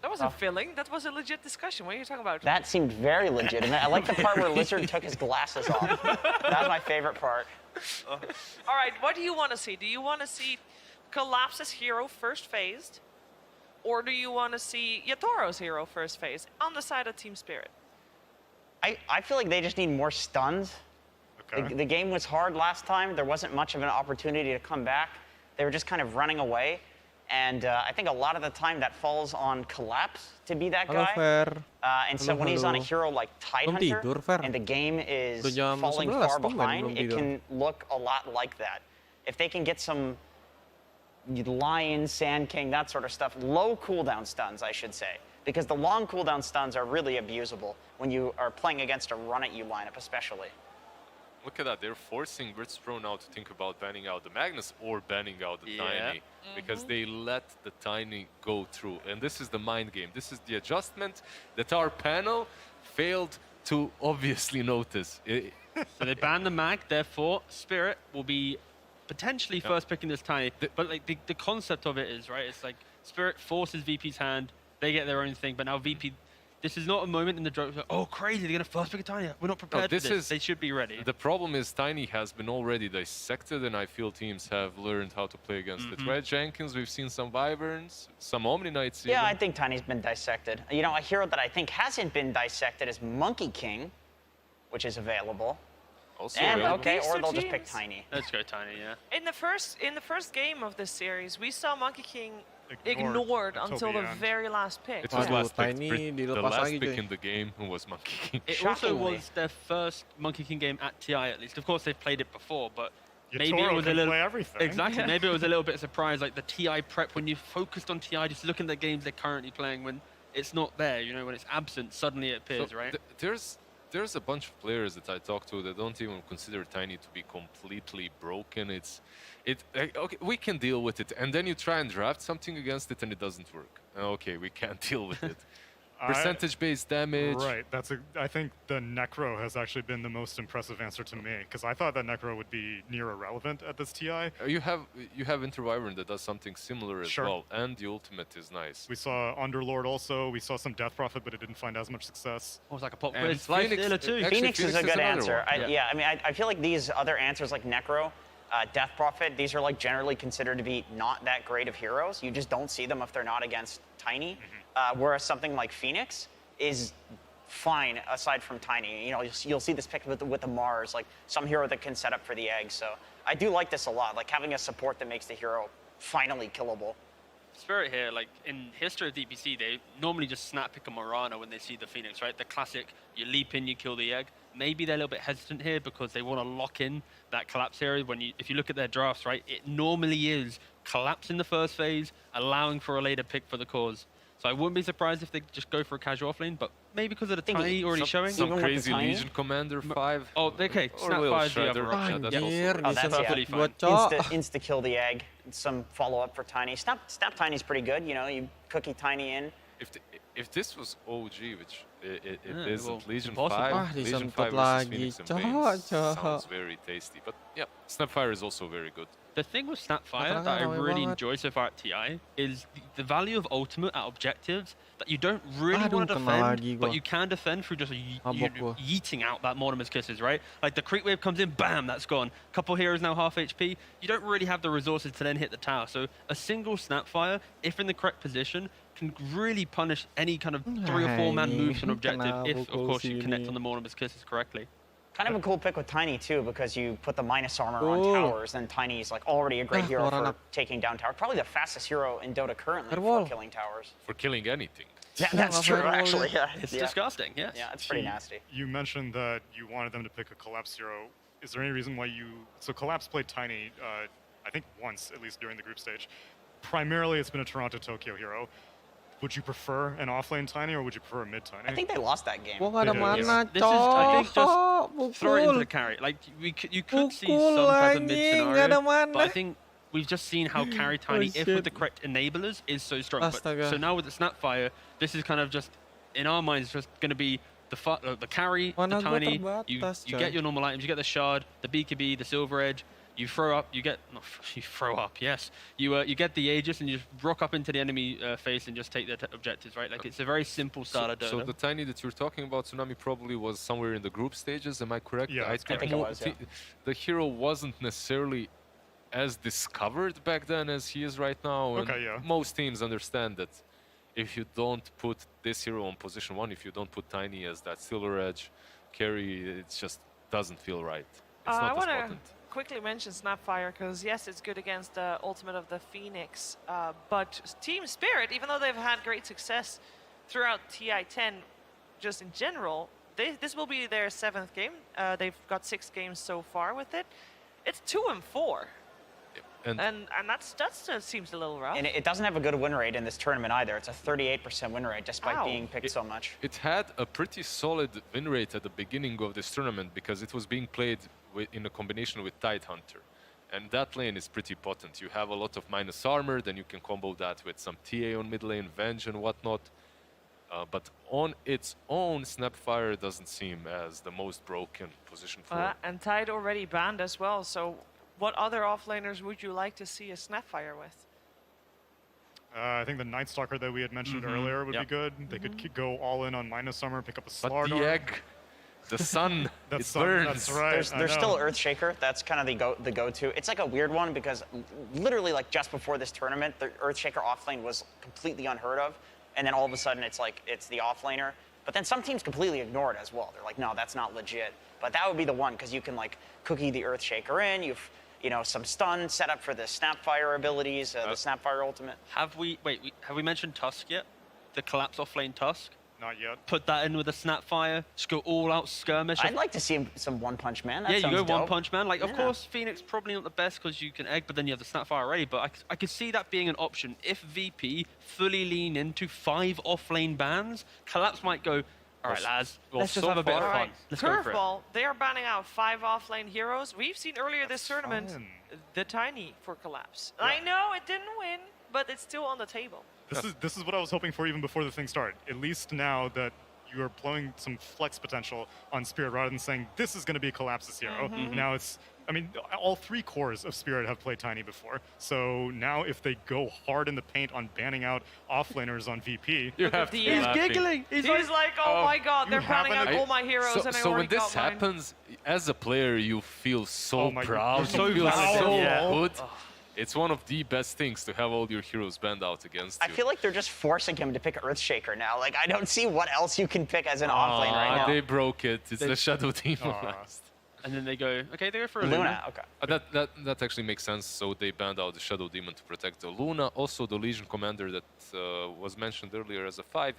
[SPEAKER 18] That wasn't filling. That was a legit discussion. What are you talking about?
[SPEAKER 8] That seemed very legitimate. I like the part where Lizard took his glasses off. That was my favorite part.
[SPEAKER 18] All right, what do you want to see? Do you want to see Collapse's hero first phased? Or do you want to see Yatoro's hero first phase on the side of Team Spirit?
[SPEAKER 8] I feel like they just need more stuns.
[SPEAKER 5] Okay.
[SPEAKER 8] The game was hard last time. There wasn't much of an opportunity to come back. They were just kind of running away. And I think a lot of the time that falls on Collapse to be that guy. And so when he's on a hero like Tidehunter and the game is falling far behind, it can look a lot like that. If they can get some Lion, Sand King, that sort of stuff, low cooldown stuns, I should say. Because the long cooldown stuns are really abusable when you are playing against a run-at-you lineup, especially.
[SPEAKER 19] Look at that, they're forcing Virtus.pro now to think about banning out the Magnus or banning out the Tiny. Because they let the Tiny go through. And this is the mind game. This is the adjustment that our panel failed to obviously notice.
[SPEAKER 20] So they ban the Mag, therefore Spirit will be potentially first picking this Tiny. But like the concept of it is, right, it's like Spirit forces VP's hand, they get their own thing, but now VP, this is not a moment in the draft, like, oh crazy, they're going to first pick a Tiny. We're not prepared for this. They should be ready.
[SPEAKER 19] The problem is Tiny has been already dissected, and I feel teams have learned how to play against it. Right, Jenkins? We've seen some Wyverns, some Omni Knights.
[SPEAKER 8] Yeah, I think Tiny's been dissected. You know, a hero that I think hasn't been dissected is Monkey King, which is available.
[SPEAKER 19] Also
[SPEAKER 8] okay, or they'll just pick Tiny.
[SPEAKER 20] Let's go Tiny, yeah.
[SPEAKER 18] In the first game of this series, we saw Monkey King ignored until the very last pick.
[SPEAKER 19] It was last pick. The last pick in the game was Monkey King.
[SPEAKER 20] It also was their first Monkey King game at TI, at least. Of course, they've played it before, but maybe it was a little...
[SPEAKER 5] play everything.
[SPEAKER 20] Exactly. Maybe it was a little bit surprised, like the TI prep, when you focused on TI, just looking at the games they're currently playing, when it's not there, you know, when it's absent, suddenly it appears,
[SPEAKER 19] So
[SPEAKER 20] right?
[SPEAKER 19] There's a bunch of players that I talk to that don't even consider Tiny to be completely broken. Okay, we can deal with it, and then you try and draft something against it, and it doesn't work. Okay, we can't deal with it. Percentage-based damage.
[SPEAKER 5] Right. I think the Necro has actually been the most impressive answer to me, because I thought that Necro would be near irrelevant at this TI.
[SPEAKER 19] You have Interwyvern that does something similar as well, and the ultimate is nice.
[SPEAKER 5] We saw Underlord also. We saw some Death Prophet, but it didn't find as much success.
[SPEAKER 20] It was like a pop
[SPEAKER 19] And
[SPEAKER 20] quiz.
[SPEAKER 8] Phoenix is a good answer. Yeah, I mean, I feel like these other answers like Necro, Death Prophet, these are like generally considered to be not that great of heroes. You just don't see them if they're not against Tiny. Whereas something like Phoenix is fine aside from Tiny. You know, you'll see this pick with the Mars, like some hero that can set up for the egg. So I do like this a lot, like having a support that makes the hero finally killable.
[SPEAKER 20] Spirit here, like in history of DPC, they normally just snap pick a Morana when they see the Phoenix, right? The classic, you leap in, you kill the egg. Maybe they're a little bit hesitant here because they want to lock in that collapse area. If you look at their drafts, right, it normally is collapse in the first phase, allowing for a later pick for the cause. So I wouldn't be surprised if they just go for a casual offlane, but maybe because of the Tiny already showing.
[SPEAKER 19] Some crazy Legion Commander 5.
[SPEAKER 20] Oh, okay. Snap 5 is the other option.
[SPEAKER 8] That's perfectly fine. Insta kill the egg. Some follow up for Tiny. Snap Tiny's pretty good. You know, you cookie Tiny in.
[SPEAKER 19] If this was OG, which it isn't,
[SPEAKER 20] well,
[SPEAKER 19] Legion
[SPEAKER 20] impossible.
[SPEAKER 19] 5, Legion 5 versus Phoenix and Banes sounds very tasty. But yeah, Snapfire is also very good.
[SPEAKER 20] The thing with Snapfire that I really enjoy so far at TI is the value of ultimate at objectives that you don't really want to defend, but you can defend through just yeeting out that Mortimer's Kisses, right? Like the creep wave comes in, bam, that's gone. Couple heroes now half HP. You don't really have the resources to then hit the tower. So a single Snapfire, if in the correct position, can really punish any kind of 3 or 4 man moves on objective if, of course, you connect on the Mortimer's Kisses correctly.
[SPEAKER 8] Kind of a cool pick with Tiny, too, because you put the minus armor on towers, and Tiny's like already a great hero for taking down towers. Probably the fastest hero in Dota currently for killing towers.
[SPEAKER 19] For killing anything.
[SPEAKER 8] Yeah, that's true, actually. Yeah.
[SPEAKER 20] It's disgusting, yes.
[SPEAKER 8] Yeah, it's pretty nasty.
[SPEAKER 5] You mentioned that you wanted them to pick a Collapse hero. Is there any reason why you... So Collapse played Tiny, I think once, at least during the group stage. Primarily, it's been a Toronto-Tokyo hero. Would you prefer an offlane Tiny, or would you prefer a mid Tiny?
[SPEAKER 8] I think they lost that game.
[SPEAKER 20] This is, I think, just throw it into the carry. Like, you could see some type of mid scenario, but I think we've just seen how carry Tiny, if with the correct enablers, is so strong. But, so now with the Snapfire, this is kind of just, in our minds, just going to be the carry, the tiny, you get your normal items, you get the shard, the BKB, the silver edge, you throw up, you throw up, yes. You get the Aegis and you just rock up into the enemy face and just take their objectives, right? Like it's a very simple style of Dota.
[SPEAKER 19] So the tiny that you're talking about, Tsunami, probably was somewhere in the group stages, am I correct?
[SPEAKER 5] Yeah,
[SPEAKER 19] I think it was, the hero wasn't necessarily as discovered back then as he is right now. And most teams understand that if you don't put this hero on position 1, if you don't put Tiny as that silver edge carry, it just doesn't feel right. It's not as potent.
[SPEAKER 18] Quickly mention Snapfire because yes, it's good against the ultimate of the Phoenix, but Team Spirit, even though they've had great success throughout TI10, just in general, this will be their 7th game. They've got 6 games so far with it. It's 2-4. And that seems a little rough.
[SPEAKER 8] And it doesn't have a good win rate in this tournament either. It's a 38% win rate, despite being picked so much.
[SPEAKER 19] It had a pretty solid win rate at the beginning of this tournament because it was being played in a combination with Tidehunter. And that lane is pretty potent. You have a lot of minus armor, then you can combo that with some TA on mid lane, Venge and whatnot. But on its own, Snapfire doesn't seem as the most broken position for it.
[SPEAKER 18] And Tide already banned as well, so what other offlaners would you like to see a Snapfire with?
[SPEAKER 5] I think the Night Stalker that we had mentioned earlier would be good. They could go all in on minus armor, pick up a Slardar.
[SPEAKER 19] But the egg, the sun, it burns.
[SPEAKER 5] That's right.
[SPEAKER 8] There's still Earthshaker. That's kind of the go-to. It's like a weird one because literally like just before this tournament, the Earthshaker offlane was completely unheard of, and then all of a sudden it's like it's the offlaner. But then some teams completely ignore it as well. They're like, no, that's not legit. But that would be the one because you can like cookie the Earthshaker in. You've some stun set up for the Snapfire abilities, the Snapfire ultimate.
[SPEAKER 20] Have we mentioned Tusk yet? The collapse offlane Tusk?
[SPEAKER 5] Not yet.
[SPEAKER 20] Put that in with a Snapfire, just go all out skirmish.
[SPEAKER 8] I'd like to see some One Punch Man. That
[SPEAKER 20] you go
[SPEAKER 8] dope.
[SPEAKER 20] One Punch Man. Like, of course, Phoenix probably not the best because you can egg, but then you have the Snapfire already. But I could see that being an option. If VP fully lean into 5 offlane bans, collapse might go, all right, lads, let's just have a bit of fun. Let's go for it.
[SPEAKER 18] Curveball, they are banning out 5 offlane heroes. We've seen earlier this tournament the Tiny for collapse. Yeah. I know it didn't win, but it's still on the table.
[SPEAKER 5] This is what I was hoping for even before the thing started. At least now that you are blowing some flex potential on Spirit rather than saying this is going to be a collapses hero. Now it's, I mean, all 3 cores of Spirit have played Tiny before. So now if they go hard in the paint on banning out offlaners on VP,
[SPEAKER 19] you have to be
[SPEAKER 18] He's giggling. He's like, oh my god, they're banning out all my heroes and I
[SPEAKER 19] so
[SPEAKER 18] already
[SPEAKER 19] when this
[SPEAKER 18] got
[SPEAKER 19] happens, as a player, you feel so proud.
[SPEAKER 5] So
[SPEAKER 19] you feel so good.
[SPEAKER 5] Oh.
[SPEAKER 19] It's one of the best things to have all your heroes banned out against you.
[SPEAKER 8] I feel like they're just forcing him to pick Earthshaker now. Like, I don't see what else you can pick as an offlane right now.
[SPEAKER 19] They broke it. It's the Shadow Demon last.
[SPEAKER 20] And then they go, okay, they go for a
[SPEAKER 8] Luna. Okay.
[SPEAKER 19] That actually makes sense. So they banned out the Shadow Demon to protect the Luna. Also, the Legion Commander that was mentioned earlier as a 5,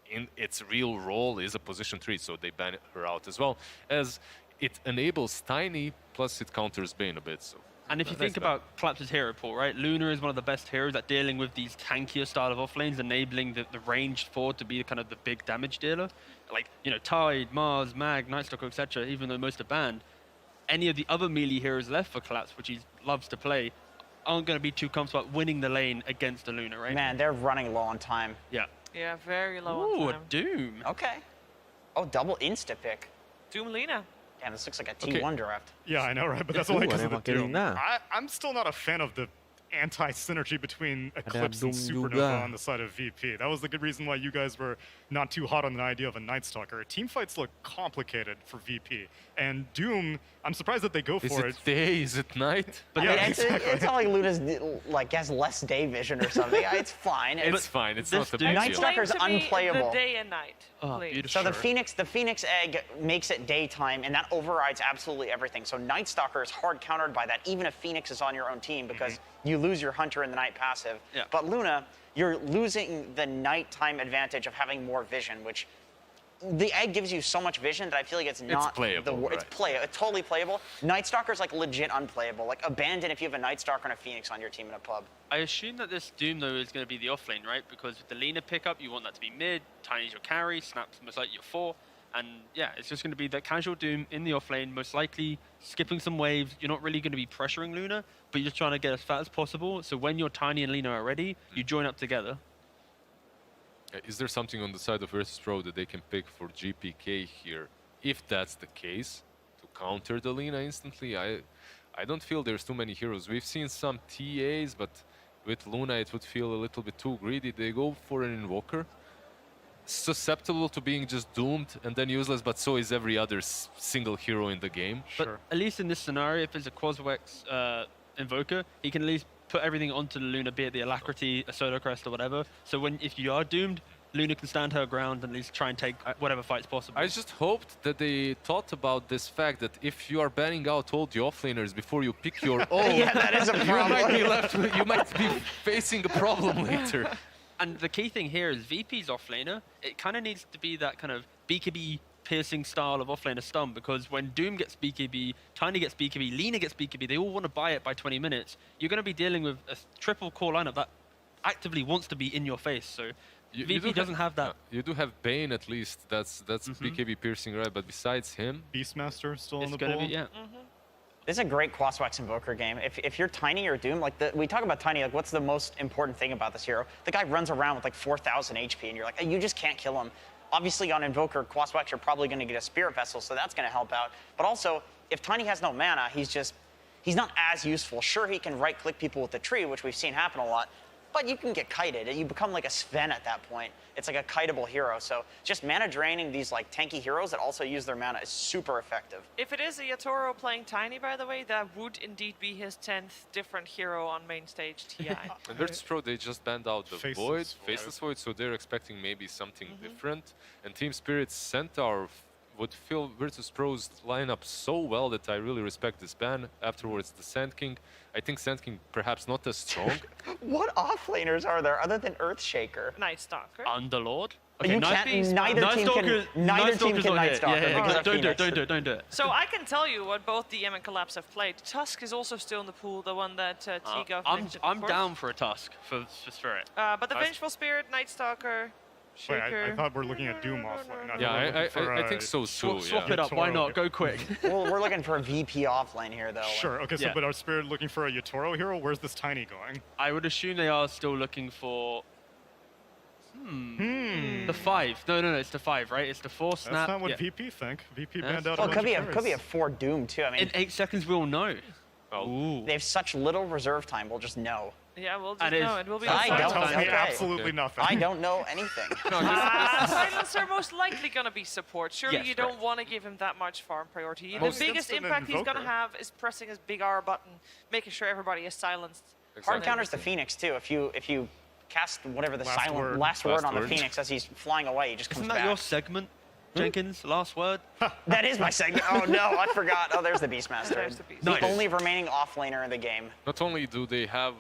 [SPEAKER 19] in its real role is a position 3. So they ban her out as well, as it enables Tiny, plus it counters Bane a bit. So.
[SPEAKER 20] And if you think about Collapse's hero pool, right? Luna is one of the best heroes at dealing with these tankier style of offlanes, enabling the ranged forward to be kind of the big damage dealer. Like, Tide, Mars, Mag, Night Stalker, etc., even though most are banned. Any of the other melee heroes left for Collapse, which he loves to play, aren't going to be too comfortable at winning the lane against a Luna, right?
[SPEAKER 8] Man, they're running low on time.
[SPEAKER 20] Yeah.
[SPEAKER 18] Yeah, very low on time.
[SPEAKER 20] Ooh, a Doom.
[SPEAKER 8] Okay. Oh, double insta-pick.
[SPEAKER 18] Doom Lina.
[SPEAKER 8] Damn, this looks like a T1 draft.
[SPEAKER 5] Yeah, I know, right? But that's only because of the Doom. I'm still not a fan of the anti-synergy between Eclipse and Supernova on the side of VP. That was the good reason why you guys were not too hot on the idea of a Night Stalker. Team fights look complicated for VP. And Doom, I'm surprised that they go for it.
[SPEAKER 19] Is it day? Is it night?
[SPEAKER 8] But yeah, it's not like Luna's has less day vision or something. It's fine.
[SPEAKER 19] It's fine. It's not the big deal.
[SPEAKER 8] Night Stalker's unplayable.
[SPEAKER 18] The day and night.
[SPEAKER 8] So the Phoenix egg makes it daytime, and that overrides absolutely everything. So Night Stalker is hard countered by that, even if Phoenix is on your own team, because you lose your Hunter in the night passive.
[SPEAKER 20] Yeah.
[SPEAKER 8] But Luna, you're losing the nighttime advantage of having more vision, which the egg gives you so much vision that I feel like it's not
[SPEAKER 19] playable.
[SPEAKER 8] It's totally playable. Night Stalker's like legit unplayable. Like abandon if you have a Night Stalker and a Phoenix on your team in a pub.
[SPEAKER 20] I assume that this Doom, though, is going to be the offlane, right? Because with the Lina pickup, you want that to be mid, Tiny's your carry, Snap's most likely your 4. And yeah, it's just going to be that casual Doom in the offlane, most likely skipping some waves. You're not really going to be pressuring Luna, but you're just trying to get as fat as possible. So when your Tiny and Lina are ready, you join up together.
[SPEAKER 19] Is there something on the side of Virtus.pro that they can pick for GPK here? If that's the case, to counter the Lina instantly, I don't feel there's too many heroes. We've seen some TAs, but with Luna it would feel a little bit too greedy. They go for an Invoker. Susceptible to being just doomed and then useless, but so is every other single hero in the game.
[SPEAKER 20] But at least in this scenario, if it's a Quaswex Invoker, he can at least put everything onto the Luna, be it the Alacrity, a Solar Crest, or whatever. So if you are doomed, Luna can stand her ground and at least try and take whatever fight's possible.
[SPEAKER 19] I just hoped that they thought about this fact that if you are banning out all the offlaners before you pick your own,
[SPEAKER 8] yeah, that is a problem.
[SPEAKER 19] You might be facing a problem later.
[SPEAKER 20] And the key thing here is VP's offlaner, it kind of needs to be that kind of BKB piercing style of offlaner stun, because when Doom gets BKB, Tiny gets BKB, Lina gets BKB, they all want to buy it by 20 minutes. You're going to be dealing with a triple core lineup that actively wants to be in your face. So VP doesn't have that.
[SPEAKER 19] You do have Bane at least. That's BKB piercing, right? But besides him,
[SPEAKER 5] Beastmaster still in the pool.
[SPEAKER 8] This is a great Quaswex Invoker game. If you're Tiny or Doom, like we talk about Tiny, like what's the most important thing about this hero? The guy runs around with like 4,000 HP, and you're like, you just can't kill him. Obviously, on Invoker, Quaswex, you're probably going to get a Spirit Vessel, so that's going to help out. But also, if Tiny has no mana, he's not as useful. Sure, he can right-click people with the tree, which we've seen happen a lot, but you can get kited. You become like a Sven at that point. It's like a kiteable hero. So just mana draining these like tanky heroes that also use their mana is super effective.
[SPEAKER 18] If it is a Yatoro playing Tiny, by the way, that would indeed be his 10th different hero on main stage TI.
[SPEAKER 19] And Virtus.pro, they just banned out the Faceless Void, so they're expecting maybe something different. And Team Spirit's Centaur would fill Virtus.pro's lineup so well that I really respect this ban. Afterwards, the Sand King. I think Sand King perhaps not as strong.
[SPEAKER 8] What offlaners are there other than Earthshaker?
[SPEAKER 18] Nightstalker.
[SPEAKER 20] Underlord.
[SPEAKER 8] Okay, neither team can Nightstalker.
[SPEAKER 20] Don't do it.
[SPEAKER 18] So I can tell you what both DM and Collapse have played. Tusk is also still in the pool, the one that T-Gov mentioned.
[SPEAKER 20] I'm down for a Tusk for Spirit.
[SPEAKER 18] But the Vengeful Spirit, Nightstalker, Shaker.
[SPEAKER 5] Wait, I thought we're looking at Doom offlane.
[SPEAKER 19] Yeah, I think so too.
[SPEAKER 20] Swap it up. Why not? Go quick.
[SPEAKER 8] Well, we're looking for a VP offlane here, though.
[SPEAKER 5] Sure. Okay. So, but our Spirit looking for a Yatoro hero. Where's this Tiny going?
[SPEAKER 20] I would assume they are still looking for. The 5. No, it's the 5, right? It's the 4 snap.
[SPEAKER 5] That's not what VP think. VP banned out.
[SPEAKER 8] Well, it could be a 4 Doom too. I mean,
[SPEAKER 20] in 8 seconds we'll know.
[SPEAKER 8] They have such little reserve time. We'll just know.
[SPEAKER 18] Yeah, we'll just know. It will be.
[SPEAKER 5] Absolutely nothing.
[SPEAKER 8] I don't know anything.
[SPEAKER 18] Silencer most likely going to be support. Surely you don't want to give him that much farm priority. The biggest impact he's going to have is pressing his big R button, making sure everybody is silenced.
[SPEAKER 8] Hard counters the Phoenix too. If you cast whatever the last word on the Phoenix as he's flying away, he just comes back.
[SPEAKER 20] Isn't that your segment, Jenkins? Last word?
[SPEAKER 8] That is my segment. Oh no, I forgot. Oh, there's the Beastmaster. The only remaining offlaner in the game.
[SPEAKER 19] Not only do they have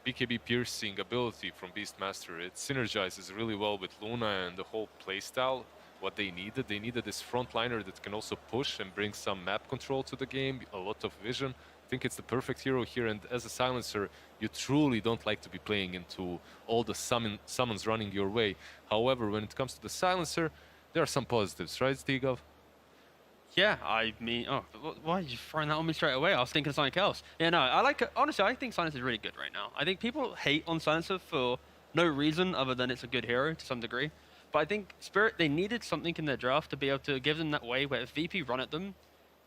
[SPEAKER 19] BKB piercing ability from Beastmaster, it synergizes really well with Luna and the whole playstyle. What they needed this frontliner that can also push and bring some map control to the game, a lot of vision. I think it's the perfect hero here, and as a silencer, you truly don't like to be playing into all the summons running your way. However, when it comes to the silencer, there are some positives, right, T-Gov?
[SPEAKER 20] Yeah, I mean, why are you throwing that on me straight away? I was thinking of something else. Yeah, no, I like it. Honestly, I think Silencer is really good right now. I think people hate on Silencer for no reason other than it's a good hero to some degree. But I think Spirit, they needed something in their draft to be able to give them that way where if VP run at them,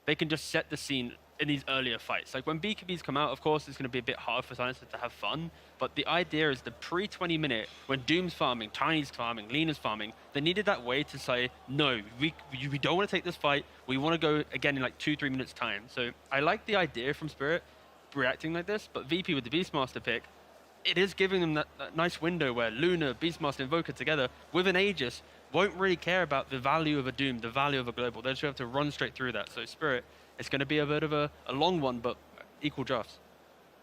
[SPEAKER 20] they can just set the scene in these earlier fights. Like when BKBs come out, of course, it's going to be a bit hard for Silencer to have fun. But the idea is the pre-20 minute, when Doom's farming, Tiny's farming, Lina's farming, they needed that way to say, no, we don't want to take this fight. We want to go again in like 2-3 minutes time. So I like the idea from Spirit reacting like this, but VP with the Beastmaster pick, it is giving them that nice window where Luna, Beastmaster, Invoker together with an Aegis won't really care about the value of a Doom, the value of a Global. They just have to run straight through that. So Spirit, it's going to be a bit of a long one, but equal drafts.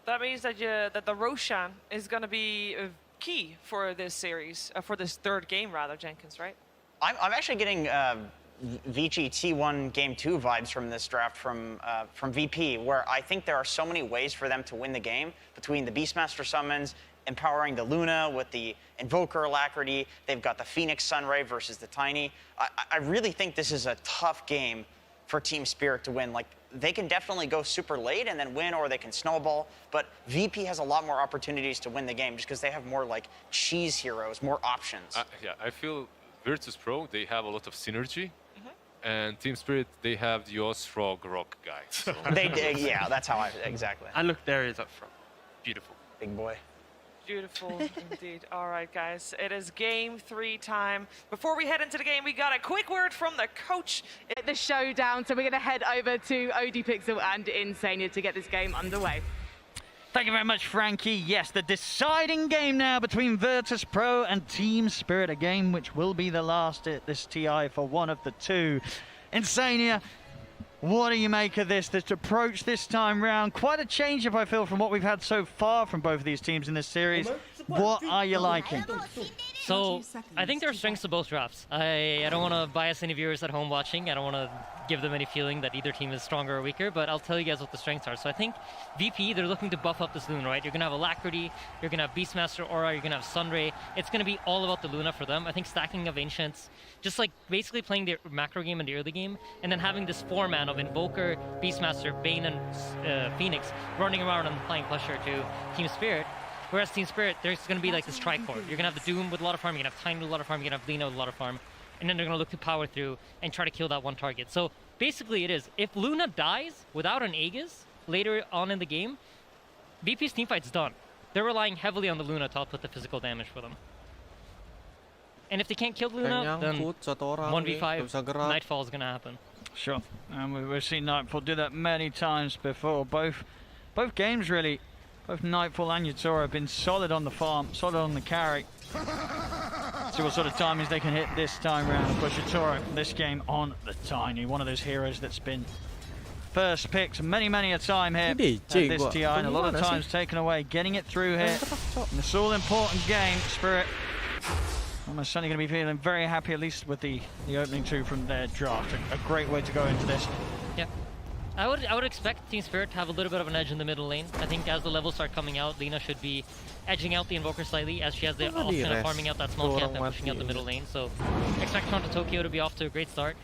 [SPEAKER 18] That means that the Roshan is going to be key for this series, for this third game rather, Jenkins, right?
[SPEAKER 8] I'm actually getting Vici T1 Game 2 vibes from this draft from VP, where I think there are so many ways for them to win the game between the Beastmaster summons, empowering the Luna with the Invoker Alacrity. They've got the Phoenix Sunray versus the Tiny. I really think this is a tough game for Team Spirit to win. Like, they can definitely go super late and then win, or they can snowball. But VP has a lot more opportunities to win the game just because they have more like cheese heroes, more options.
[SPEAKER 19] Yeah, I feel Virtus Pro, they have a lot of synergy. And Team Spirit, they have the Ragnarok guy. So.
[SPEAKER 8] Yeah, that's how exactly.
[SPEAKER 20] And look, there he is up front. Beautiful.
[SPEAKER 8] Big boy.
[SPEAKER 18] Beautiful indeed. All right, guys, it is game 3 time. Before we head into the game, we got a quick word from the coach.
[SPEAKER 10] The showdown, so we're going to head over to ODPixel and Insania to get this game underway.
[SPEAKER 21] Thank you very much, Frankie. Yes, the deciding game now between Virtus Pro and Team Spirit, a game which will be the last at this TI for one of the two. Insania, what do you make of this approach this time round? Quite a change, if I feel, from what we've had so far from both of these teams in this series. What are you liking?
[SPEAKER 6] So, I think there are strengths to both drafts. I don't want to bias any viewers at home watching. I don't want to give them any feeling that either team is stronger or weaker, but I'll tell you guys what the strengths are. So I think VP, they're looking to buff up this Luna, right? You're going to have Alacrity, you're going to have Beastmaster Aura, you're going to have Sunray. It's going to be all about the Luna for them. I think stacking of Ancients, just like basically playing the macro game in the early game, and then having this 4-man of Invoker, Beastmaster, Bane, and Phoenix running around and applying pressure to Team Spirit. Whereas Team Spirit, there's going to be like this tricore. You're going to have the Doom with a lot of farm, you're going to have Tiny with a lot of farm, you're going to have Lina with a lot of farm, and then they're going to look to power through and try to kill that one target. So basically it is, if Luna dies without an Aegis later on in the game, VP's teamfight's done. They're relying heavily on the Luna to output the physical damage for them. And if they can't kill Luna, then 1v5, Nightfall is going to happen.
[SPEAKER 21] Sure, and we've seen Nightfall do that many times before. Both games really. Both Nightfall and Yatora have been solid on the farm, solid on the carry. See what sort of timings they can hit this time round. Of course, Yatora this game on the Tiny, one of those heroes that's been first picked many a time here at this TI, and a lot of times taken away. Getting it through here in this all-important game, Spirit almost certainly going to be feeling very happy, at least with the opening 2 from their draft. A great way to go into this.
[SPEAKER 6] Yeah. I would expect Team Spirit to have a little bit of an edge in the middle lane. I think as the levels start coming out, Lina should be edging out the Invoker slightly, as she has the option of farming out that small camp and pushing out the middle lane. So expect Toronto Tokyo to be off to a great start.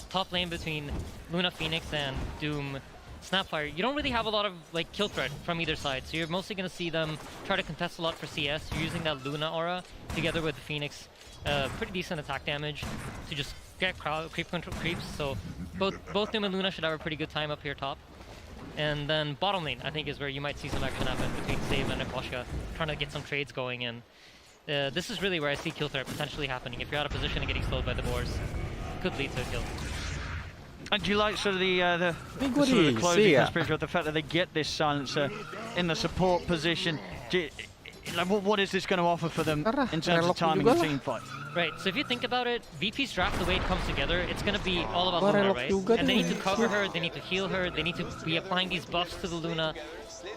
[SPEAKER 6] Top lane between Luna Phoenix and Doom Snapfire, you don't really have a lot of like kill threat from either side. So you're mostly going to see them try to contest a lot for CS. You're using that Luna aura together with the Phoenix, pretty decent attack damage to just get creep control creeps. So both Doom and Luna should have a pretty good time up here top. And then bottom lane, I think, is where you might see some action happen between Save and Akoshka, trying to get some trades going. And this is really where I see kill threat potentially happening. If you're out of position and getting slowed by the boars, could lead to a kill.
[SPEAKER 21] And do you like sort of the sort of the closing conspiracy of the fact that they get this silencer in the support position? Like, what is this going to offer for them in terms of timing the team fight?
[SPEAKER 6] Right, so if you think about it, VP's draft, the way it comes together, it's going to be all about Luna, right? And they need to cover her, they need to heal her, they need to be applying these buffs to the Luna.